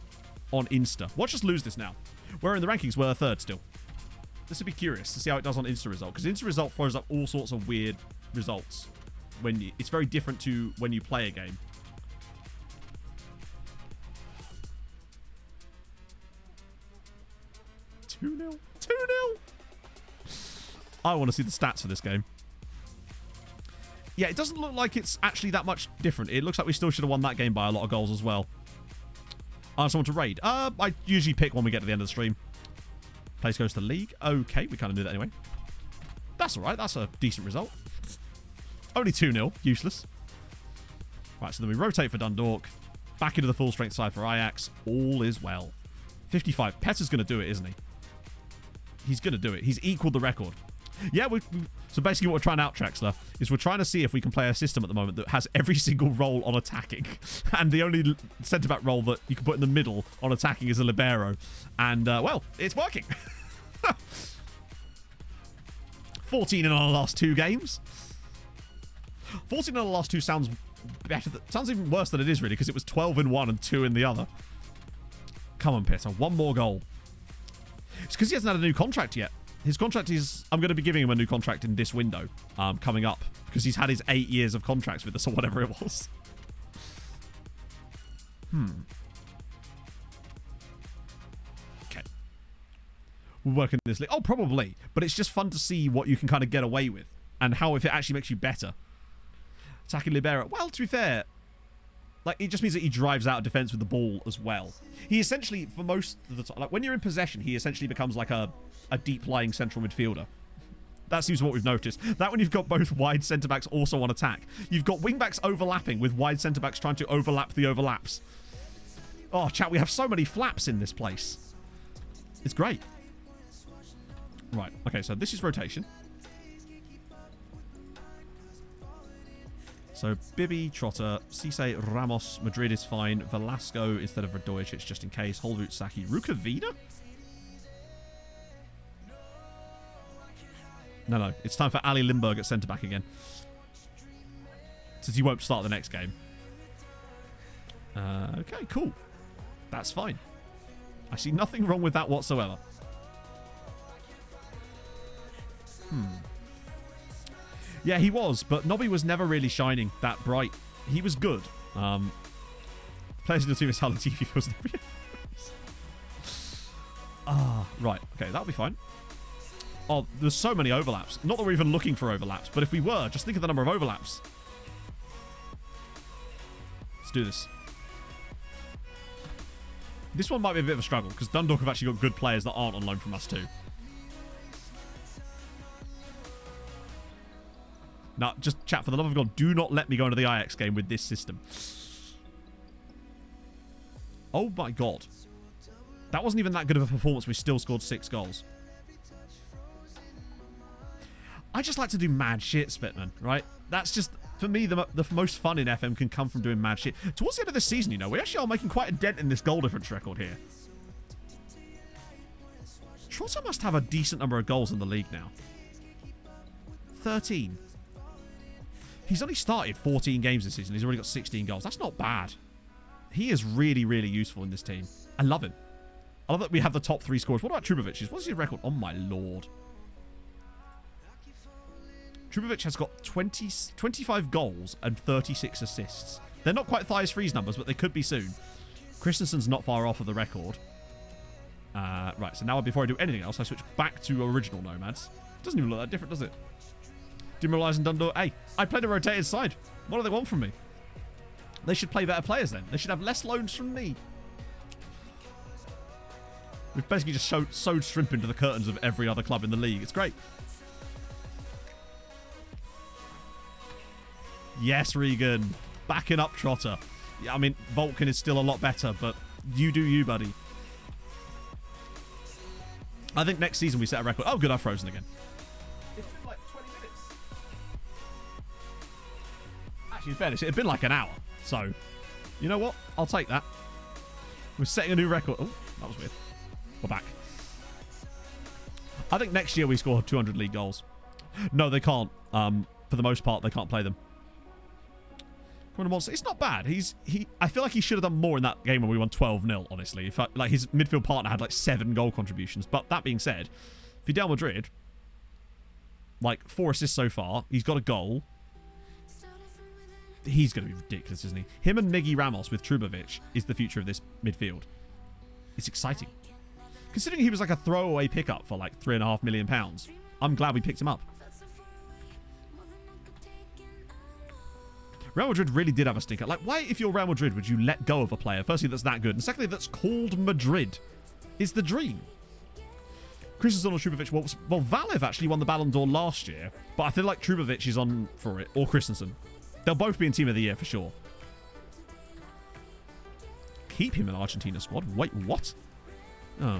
Speaker 6: on Insta. Watch us lose this now. We're in the rankings. We're third still. This would be curious to see how it does on Insta result. Because Insta result throws up all sorts of weird results. It's very different to when you play a game. Two 2-0. 2-0. I want to see the stats for this game. Yeah, it doesn't look like it's actually that much different. It looks like we still should have won that game by a lot of goals as well. Someone to raid. I usually pick when we get to the end of the stream. Place goes to league. Okay, we kind of knew that anyway. That's all right. That's a decent result. Only 2-0. Useless. Right, so then we rotate for Dundalk. Back into the full strength side for Ajax. All is well. 55. Petter's going to do it, isn't he? He's going to do it. He's equaled the record. Yeah, so basically what we're trying out, Trexler, is we're trying to see if we can play a system at the moment that has every single role on attacking. And the only centre-back role that you can put in the middle on attacking is a libero. And, well, it's working. 14 in our last 2 games. 14 in our last 2 sounds better. Sounds even worse than it is, really, because it was 12 in one and 2 in the other. Come on, Peter. One more goal. It's because he hasn't had a new contract yet. His contract is... I'm going to be giving him a new contract in this window coming up because he's had his 8 years of contracts with us or whatever it was. Okay. We're working this... Oh, probably. But it's just fun to see what you can kind of get away with and how if it actually makes you better. Attacking libero. Well, to be fair... Like, it just means that he drives out of defense with the ball as well. He essentially, for most of the time... Like, when you're in possession, he essentially becomes like a deep-lying central midfielder. That seems what we've noticed. That when you've got both wide centre-backs also on attack. You've got wing-backs overlapping with wide centre-backs trying to overlap the overlaps. Oh, chat, we have so many flaps in this place. It's great. Right, okay, so this is rotation. So, Bibi, Trotter, Cisse, Ramos, Madrid is fine. Velasco instead of Radojicic, just in case. Holroot, Saki, Rukavina? No. It's time for Ali Limburg at centre-back again. Since he won't start the next game. Okay, cool. That's fine. I see nothing wrong with that whatsoever. Yeah, he was, but Nobby was never really shining that bright. He was good. Players in the team is how the TV was never. Right. Okay, that'll be fine. Oh, there's so many overlaps. Not that we're even looking for overlaps, but if we were, just think of the number of overlaps. Let's do this. This one might be a bit of a struggle, because Dundalk have actually got good players that aren't on loan from us too. Now, just chat, for the love of God, do not let me go into the Ajax game with this system. Oh my God. That wasn't even that good of a performance. We still scored 6 goals. I just like to do mad shit, Spitman, right? That's just... For me, the most fun in FM can come from doing mad shit. Towards the end of this season, you know, we actually are making quite a dent in this goal difference record here. Trotter must have a decent number of goals in the league now. 13. He's only started 14 games this season. He's already got 16 goals. That's not bad. He is really, really useful in this team. I love him. I love that we have the top 3 scorers. What about Trubovic's? What's his record? Oh, my lord. Trubovic has got 25 goals and 36 assists. They're not quite Thias Freeze numbers, but they could be soon. Christensen's not far off of the record. Right, so now before I do anything else, I switch back to original Nomads. Doesn't even look that different, does it? Demoralising Dundor. Hey, I played a rotated side. What do they want from me? They should play better players then. They should have less loans from me. We've basically just sewed shrimp into the curtains of every other club in the league. It's great. Yes, Regan. Backing up Trotter. Yeah, I mean, Vulcan is still a lot better, but you do you, buddy. I think next season we set a record. Oh, good, I've frozen again. It's been like 20 minutes. Actually, in fairness, it had been like an hour. So, you know what? I'll take that. We're setting a new record. Oh, that was weird. We're back. I think next year we score 200 league goals. No, they can't. For the most part, they can't play them. It's not bad. I feel like he should have done more in that game when we won 12-0, honestly. Like, his midfield partner had like 7 goal contributions. But that being said, Fidel Madrid, like 4 assists so far. He's got a goal. He's going to be ridiculous, isn't he? Him and Miggy Ramos with Trubovic is the future of this midfield. It's exciting. Considering he was like a throwaway pickup for like £3.5 million, I'm glad we picked him up. Real Madrid really did have a stinker. Like, why, if you're Real Madrid, would you let go of a player, firstly, that's that good, and secondly, that's called Madrid? It's the dream. Christensen or Trubovic, well, Valev actually won the Ballon d'Or last year, but I feel like Trubovic is on for it, or Christensen. They'll both be in Team of the Year for sure. Keep him in Argentina squad? Wait, what? Oh,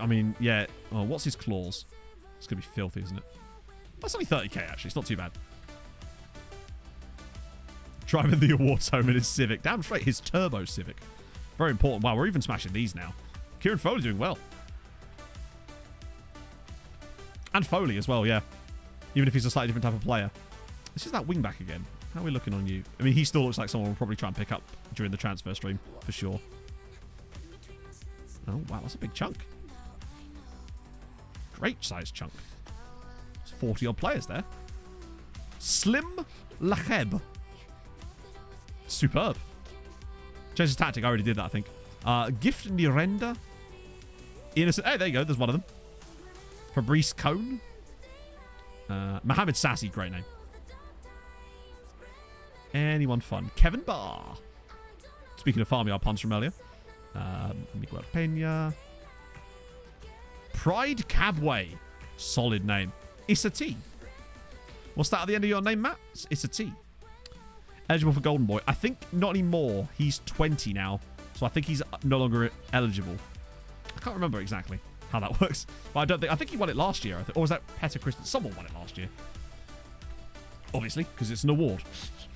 Speaker 6: I mean, yeah. Oh, what's his clause? It's going to be filthy, isn't it? That's only 30k, actually. It's not too bad. Driving the awards home in his Civic. Damn straight, his Turbo Civic. Very important. Wow, we're even smashing these now. Kieran Foley doing well. And Foley as well, yeah. Even if he's a slightly different type of player. This is that wingback again. How are we looking on you? I mean, he still looks like someone we'll probably try and pick up during the transfer stream, for sure. Oh, wow, that's a big chunk. Great size chunk. There's 40-odd players there. Slim Lacheb. Superb. Change his tactic. I already did that, I think. Gift Nirenda. Innocent. Hey, there you go. There's one of them. Fabrice Cone. Mohamed Sassi. Great name. Anyone fun? Kevin Barr. Speaking of farmyard puns from earlier. Miguel Pena. Pride Cabway. Solid name. Issa T. What's that at the end of your name, Matt? Issa T. Eligible for Golden Boy. I think not anymore. He's 20 now. So I think he's no longer eligible. I can't remember exactly how that works. But I think he won it last year. Or was that Petter Christensen? Someone won it last year. Obviously, because it's an award.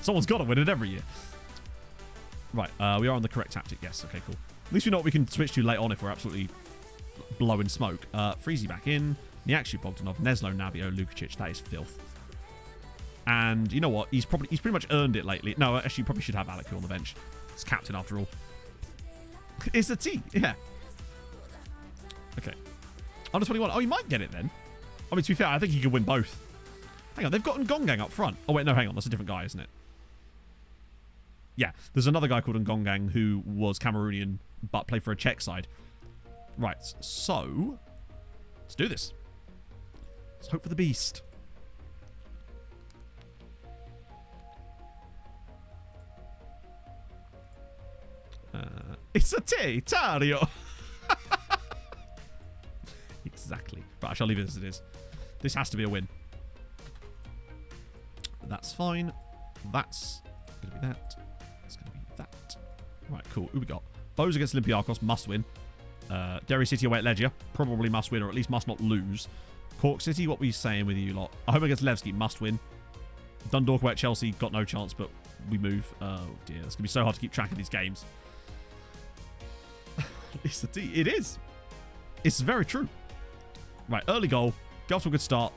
Speaker 6: Someone's got to win it every year. Right, we are on the correct tactic. Yes, okay, cool. At least we know what we can switch to late on if we're absolutely blowing smoke. Freezy back in. Niaksu, Bogdanov, Neslo, Navio, Lukacic. That is filth. And you know what? He's pretty much earned it lately. No, actually, you probably should have Alec on the bench. He's captain after all. It's a T, yeah. Okay. Under 21. Oh, he might get it then. I mean, to be fair, I think he could win both. Hang on, they've got Ngongang up front. Oh, wait, no, hang on. That's a different guy, isn't it? Yeah, there's another guy called Ngongang who was Cameroonian but played for a Czech side. Right, so let's do this. Let's hope for the beast. It's a T, Tario. Exactly. Right, I shall leave it as it is. This has to be a win. That's fine. That's going to be that. That's going to be that. Right, cool. Who we got? Bose against Olympiacos, must win. Derry City away at Legia, probably must win, or at least must not lose. Cork City, what were you saying with you lot? Home against Levski, must win. Dundalk away at Chelsea, got no chance, but we move. Oh, dear. It's going to be so hard to keep track of these games. It is. It's very true. Right, early goal. Get off to a good start.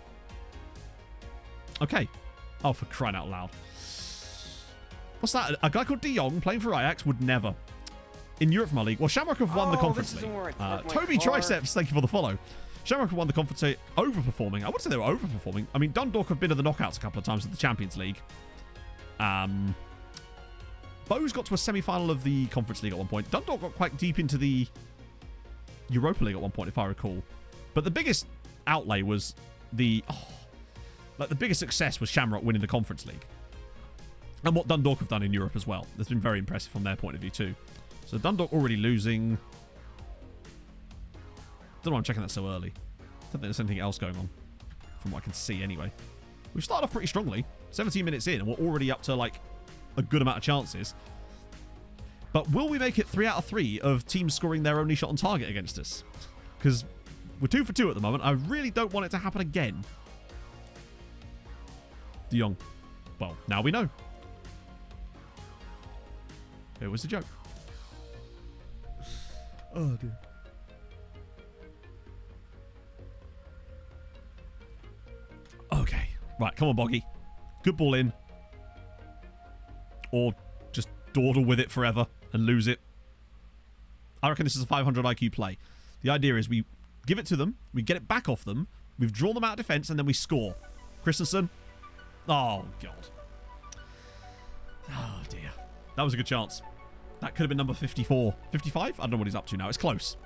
Speaker 6: Okay. Oh, for crying out loud. What's that? A guy called De Jong playing for Ajax would never. In Europe from our league. Well, Shamrock have won the Conference League. Toby Triceps, thank you for the follow. Shamrock have won the Conference League, overperforming. I wouldn't say they were overperforming. I mean, Dundalk have been to the knockouts a couple of times in the Champions League. Bows got to a semi-final of the Conference League at one point. Dundalk got quite deep into the Europa League at one point, if I recall. But the biggest outlay was the biggest success was Shamrock winning the Conference League. And what Dundalk have done in Europe as well. That's been very impressive from their point of view too. So Dundalk already losing. Don't know why I'm checking that so early. Don't think there's anything else going on from what I can see anyway. We've started off pretty strongly. 17 minutes in and we're already up to like a good amount of chances. But will we make it 3 out of 3 of teams scoring their only shot on target against us? Because we're 2 for 2 at the moment. I really don't want it to happen again. De Jong. Well, now we know. It was a joke. Oh, dear. Okay. Right, come on, Boggy. Good ball in. Or just dawdle with it forever and lose it. I reckon this is a 500 IQ play. The idea is we give it to them, we get it back off them, we've drawn them out of defence, and then we score. Christensen. Oh, God. Oh, dear. That was a good chance. That could have been number 54. 55? I don't know what he's up to now. It's close.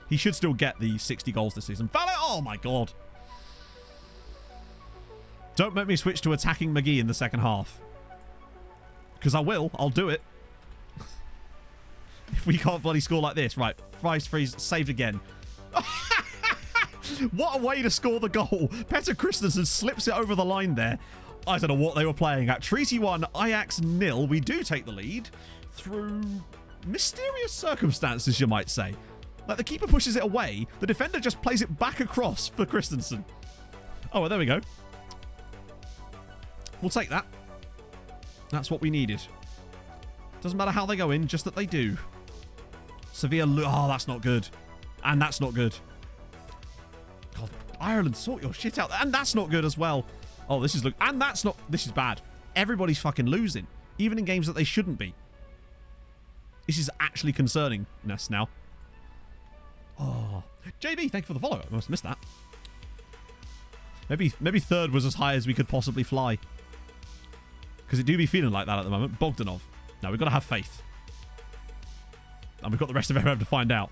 Speaker 6: He should still get the 60 goals this season. Valet! Oh, my God. Don't make me switch to attacking McGee in the second half. Because I will. I'll do it. If we can't bloody score like this. Right. Freeze. Saved again. What a way to score the goal. Petter Christensen slips it over the line there. I don't know what they were playing at. Treaty 1, Ajax 0. We do take the lead through mysterious circumstances, you might say. Like, the keeper pushes it away. The defender just plays it back across for Christensen. Oh, well, there we go. We'll take that. That's what we needed. Doesn't matter how they go in, just that they do. Sevilla. Oh, that's not good. And that's not good. God, Ireland, sort your shit out. And that's not good as well. Oh, this is... And that's not... This is bad. Everybody's fucking losing. Even in games that they shouldn't be. This is actually concerningness now. Oh. JB, thank you for the follow. I must have missed that. Maybe third was as high as we could possibly fly. Because it do be feeling like that at the moment. Bogdanov. Now, we've got to have faith. And we've got the rest of everyone to find out.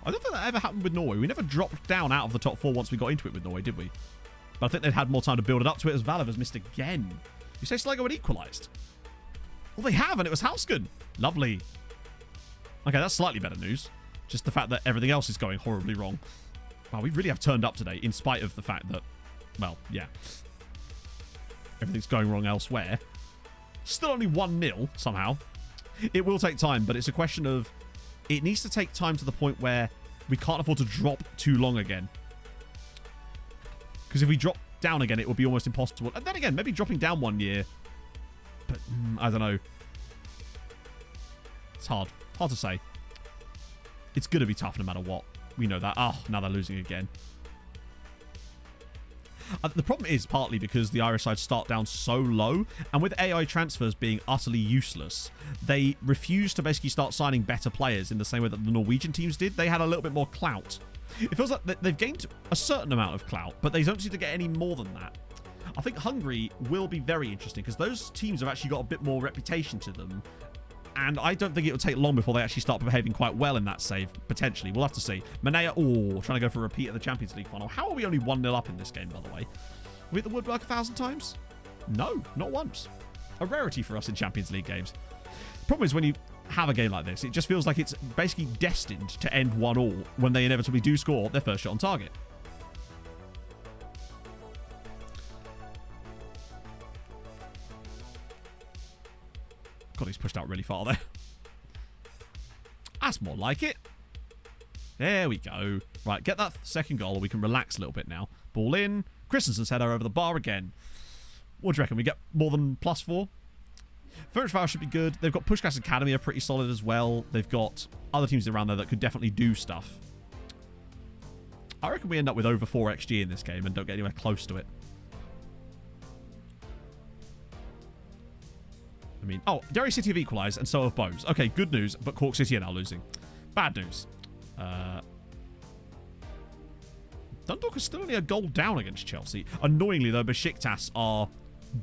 Speaker 6: I don't think that ever happened with Norway. We never dropped down out of the top 4 once we got into it with Norway, did we? But I think they'd had more time to build it up to it as Valov has missed again. You say Sligo had equalised? Well, they have, and it was Hausken. Lovely. Okay, that's slightly better news. Just the fact that everything else is going horribly wrong. Wow, we really have turned up today, in spite of the fact that, well, yeah. Everything's going wrong elsewhere. Still only 1-0, somehow. It will take time, but it's a question of... It needs to take time to the point where we can't afford to drop too long again. Because if we drop down again, it will be almost impossible. And then again, maybe dropping down 1 year. But, I don't know. It's hard. Hard to say. It's going to be tough no matter what. We know that. Oh, now they're losing again. The problem is partly because the Irish side start down so low, and with AI transfers being utterly useless, they refuse to basically start signing better players in the same way that the Norwegian teams did. They had a little bit more clout. It feels like they've gained a certain amount of clout, but they don't seem to get any more than that. I think Hungary will be very interesting because those teams have actually got a bit more reputation to them. And I don't think it will take long before they actually start behaving quite well in that save, potentially. We'll have to see. Manea, trying to go for a repeat of the Champions League final. How are we only 1-0 up in this game, by the way? We hit the woodwork 1,000 times? No, not once. A rarity for us in Champions League games. The problem is when you have a game like this, it just feels like it's basically destined to end 1-1 when they inevitably do score their first shot on target. God, he's pushed out really far there. That's more like it. There we go. Right, get that second goal, or we can relax a little bit now. Ball in. Christensen's header over the bar again. What do you reckon? We get more than +4? Ferencváros should be good. They've got Puskás Academy are pretty solid as well. They've got other teams around there that could definitely do stuff. I reckon we end up with over 4 XG in this game and don't get anywhere close to it. I mean, oh, Derry City have equalised and so have Bows. Okay, good news, but Cork City are now losing. Bad news. Dundalk is still only a goal down against Chelsea. Annoyingly, though, Besiktas are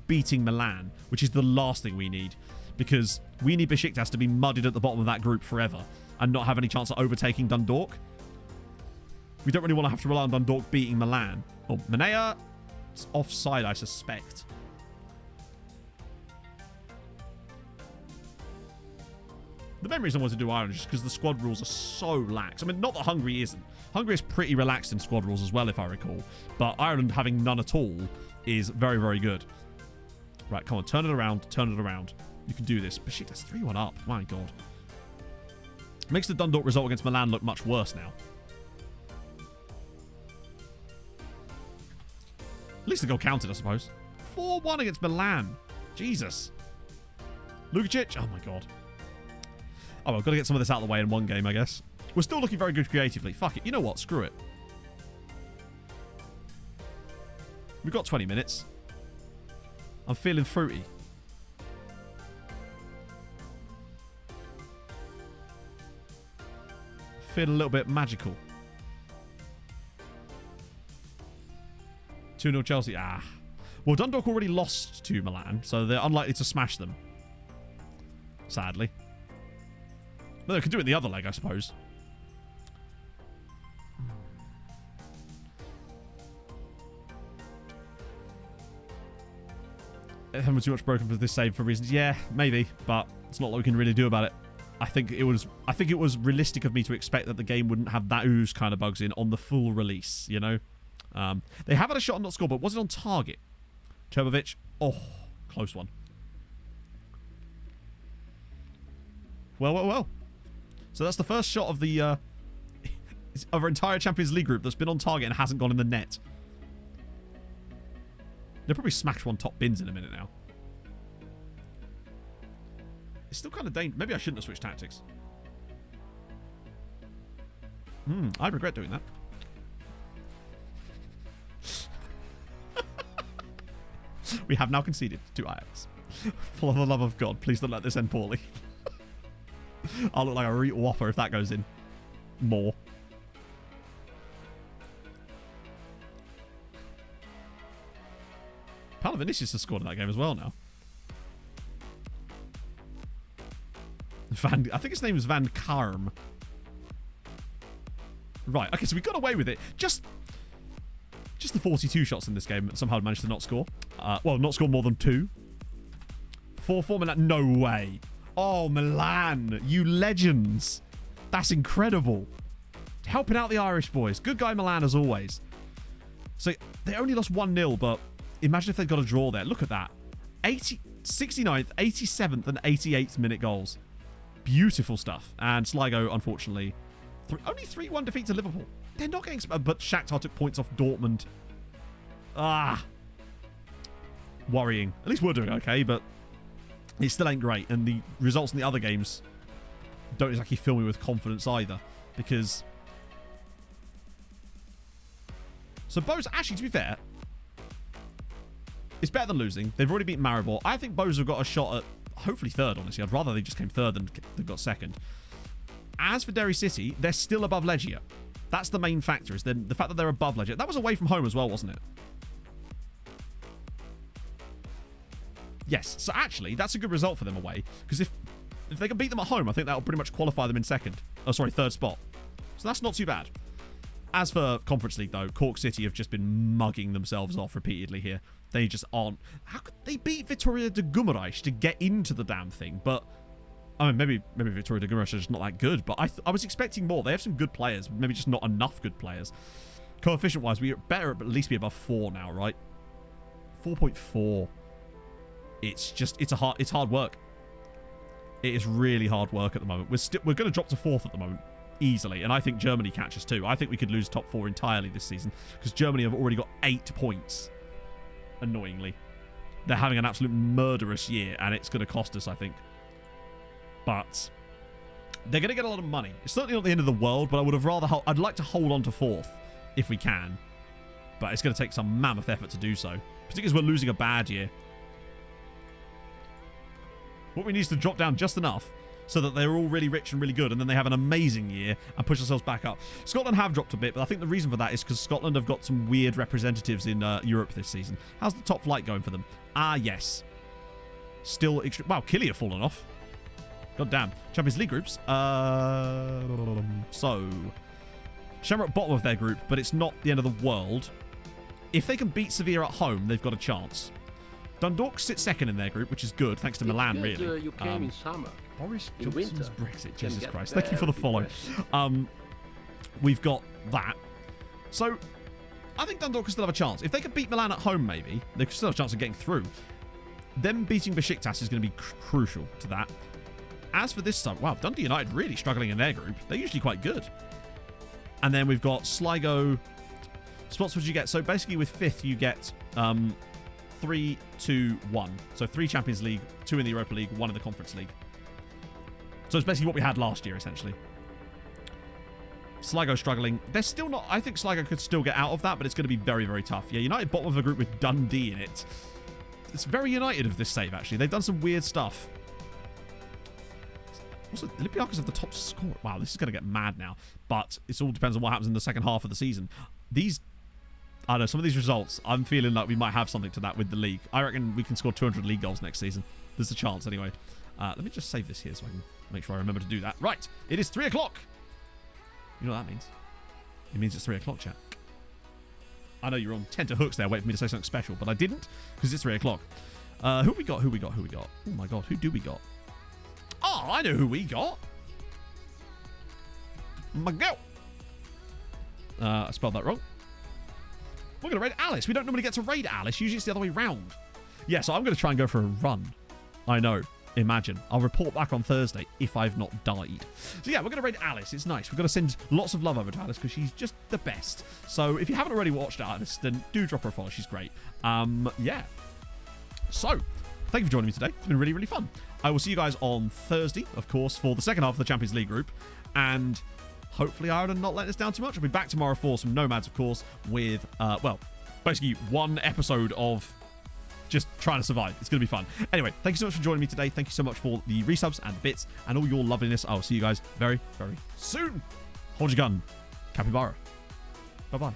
Speaker 6: beating Milan, which is the last thing we need, because we need Besiktas to be muddied at the bottom of that group forever and not have any chance of overtaking Dundalk. We don't really want to have to rely on Dundalk beating Milan. Oh, Manea, it's offside, I suspect. The main reason I wanted to do Ireland is just because the squad rules are so lax. I mean, not that Hungary isn't. Hungary is pretty relaxed in squad rules as well, if I recall. But Ireland having none at all is very, very good. Right, come on, turn it around, turn it around. You can do this. Besiktas 3-1 up. My God. Makes the Dundalk result against Milan look much worse now. At least the goal counted, I suppose. 4-1 against Milan. Jesus. Lukic. Oh, my God. Oh, well, I've got to get some of this out of the way in one game, I guess. We're still looking very good creatively. Fuck it. You know what? Screw it. We've got 20 minutes. I'm feeling fruity. Feeling a little bit magical. 2-0 Chelsea. Ah. Well, Dundalk already lost to Milan, so they're unlikely to smash them. Sadly. But they could do it in the other leg, I suppose. Having too much broken for this save for reasons. Yeah, maybe, but it's not what we can really do about it. I think it was realistic of me to expect that the game wouldn't have those kind of bugs in on the full release, you know? They have had a shot and not scored, but was it on target? Čerbović. Oh, close one. Well, well, well. So that's the first shot of the of our entire Champions League group that's been on target and hasn't gone in the net. They'll probably smash one top bins in a minute now. It's still kind of dangerous. Maybe I shouldn't have switched tactics. I regret doing that. We have now conceded to Ajax. For the love of God, please don't let this end poorly. I'll look like a real whopper if that goes in. More. Paolo Vinicius has scored in that game as well now. I think his name is Van Karm. Right, okay, so we got away with it. Just the 42 shots in this game somehow managed to not score. Well, not score more than 2. 4-4 Milan. No way. Oh, Milan. You legends. That's incredible. Helping out the Irish boys. Good guy Milan as always. So they only lost 1-0, but imagine if they'd got a draw there. Look at that. 69th, 87th, and 88th minute goals. Beautiful stuff. And Sligo, unfortunately, only 3-1 defeat to Liverpool. They're not getting... But Shakhtar took points off Dortmund. Ah. Worrying. At least we're doing okay, but it still ain't great. And the results in the other games don't exactly fill me with confidence either. Because... So Bows, actually, to be fair, it's better than losing. They've already beaten Maribor. I think Bows have got a shot at hopefully third, honestly. I'd rather they just came third than they got second. As for Derry City, they're still above Legia. That's the main factor, is the fact that they're above Legia. That was away from home as well, wasn't it? Yes. So actually, that's a good result for them away. Because if they can beat them at home, I think that will pretty much qualify them in third spot. So that's not too bad. As for Conference League, though, Cork City have just been mugging themselves off repeatedly here. They just aren't... How could they beat Vitória de Guimarães to get into the damn thing? But, I mean, maybe Vitória de Guimarães are just not that good. But I was expecting more. They have some good players. Maybe just not enough good players. Coefficient-wise, we better at least be above 4 now, right? 4.4. It's hard work. It is really hard work at the moment. We're going to drop to 4th at the moment. easily. And I think Germany catches too. I think we could lose top 4 entirely this season because Germany have already got 8 points. Annoyingly. They're having an absolute murderous year, and it's going to cost us, I think. But they're going to get a lot of money. It's certainly not the end of the world, but I would have rather... I'd like to hold on to 4th if we can. But it's going to take some mammoth effort to do so. Particularly as we're losing a bad year. What we need is to drop down just enough so that they're all really rich and really good, and then they have an amazing year and push themselves back up. Scotland have dropped a bit, but I think the reason for that is because Scotland have got some weird representatives in Europe this season. How's the top flight going for them? Ah, yes. Still extreme. Wow, Killy have fallen off. God damn. Champions League groups. So, Shamrock bottom of their group, but it's not the end of the world. If they can beat Sevilla at home, they've got a chance. Dundalk sits second in their group, which is good, thanks to Milan, really.
Speaker 10: You came in summer.
Speaker 6: Boris
Speaker 10: In
Speaker 6: Johnson's
Speaker 10: winter.
Speaker 6: Brexit. Jesus Christ.
Speaker 10: very
Speaker 6: Thank you for the follow. We've got that. So, I think Dundalk can still have a chance. If they could beat Milan at home, maybe, they could still have a chance of getting through. Them beating Besiktas is going to be crucial to that. As for this side, wow, Dundee United really struggling in their group. They're usually quite good. And then we've got Sligo. Spots would you get? So basically with 5th, you get 3, 2, 1. So 3 Champions League, 2 in the Europa League, 1 in the Conference League. So it's basically what we had last year, essentially. Sligo struggling. They're still not... I think Sligo could still get out of that, but it's going to be very, very tough. Yeah, United bottom of a group with Dundee in it. It's very United of this save, actually. They've done some weird stuff. Also, Olympiacos have the top score. Wow, this is going to get mad now. But it all depends on what happens in the second half of the season. These... I don't know, some of these results, I'm feeling like we might have something to that with the league. I reckon we can score 200 league goals next season. There's a chance, anyway. Let me just save this here so I can make sure I remember to do that. Right, it is 3 o'clock. You know what that means? It means it's 3 o'clock, chat. I know you're on tenterhooks there waiting for me to say something special, but I didn't because it's 3 o'clock. Who we got? Who we got? Who we got? Oh my god, who do we got? Oh, I know who we got. Miguel. I spelled that wrong. We're going to raid Alice. We don't normally get to raid Alice. Usually it's the other way round. Yeah, so I'm going to try and go for a run. I know. Imagine. I'll report back on Thursday if I've not died. So yeah, we're going to raid Alice. It's nice. We've got to send lots of love over to Alice because she's just the best. So if you haven't already watched Alice, then do drop her a follow. She's great. Yeah. So, thank you for joining me today. It's been really, really fun. I will see you guys on Thursday, of course, for the second half of the Champions League group. And hopefully Ireland not letting us down too much. I'll be back tomorrow for some Nomads, of course, with, well, basically one episode of just trying to survive. It's going to be fun. Anyway, thank you so much for joining me today. Thank you so much for the resubs and the bits and all your loveliness. I will see you guys very, very soon. Hold your gun. Capybara. Bye-bye.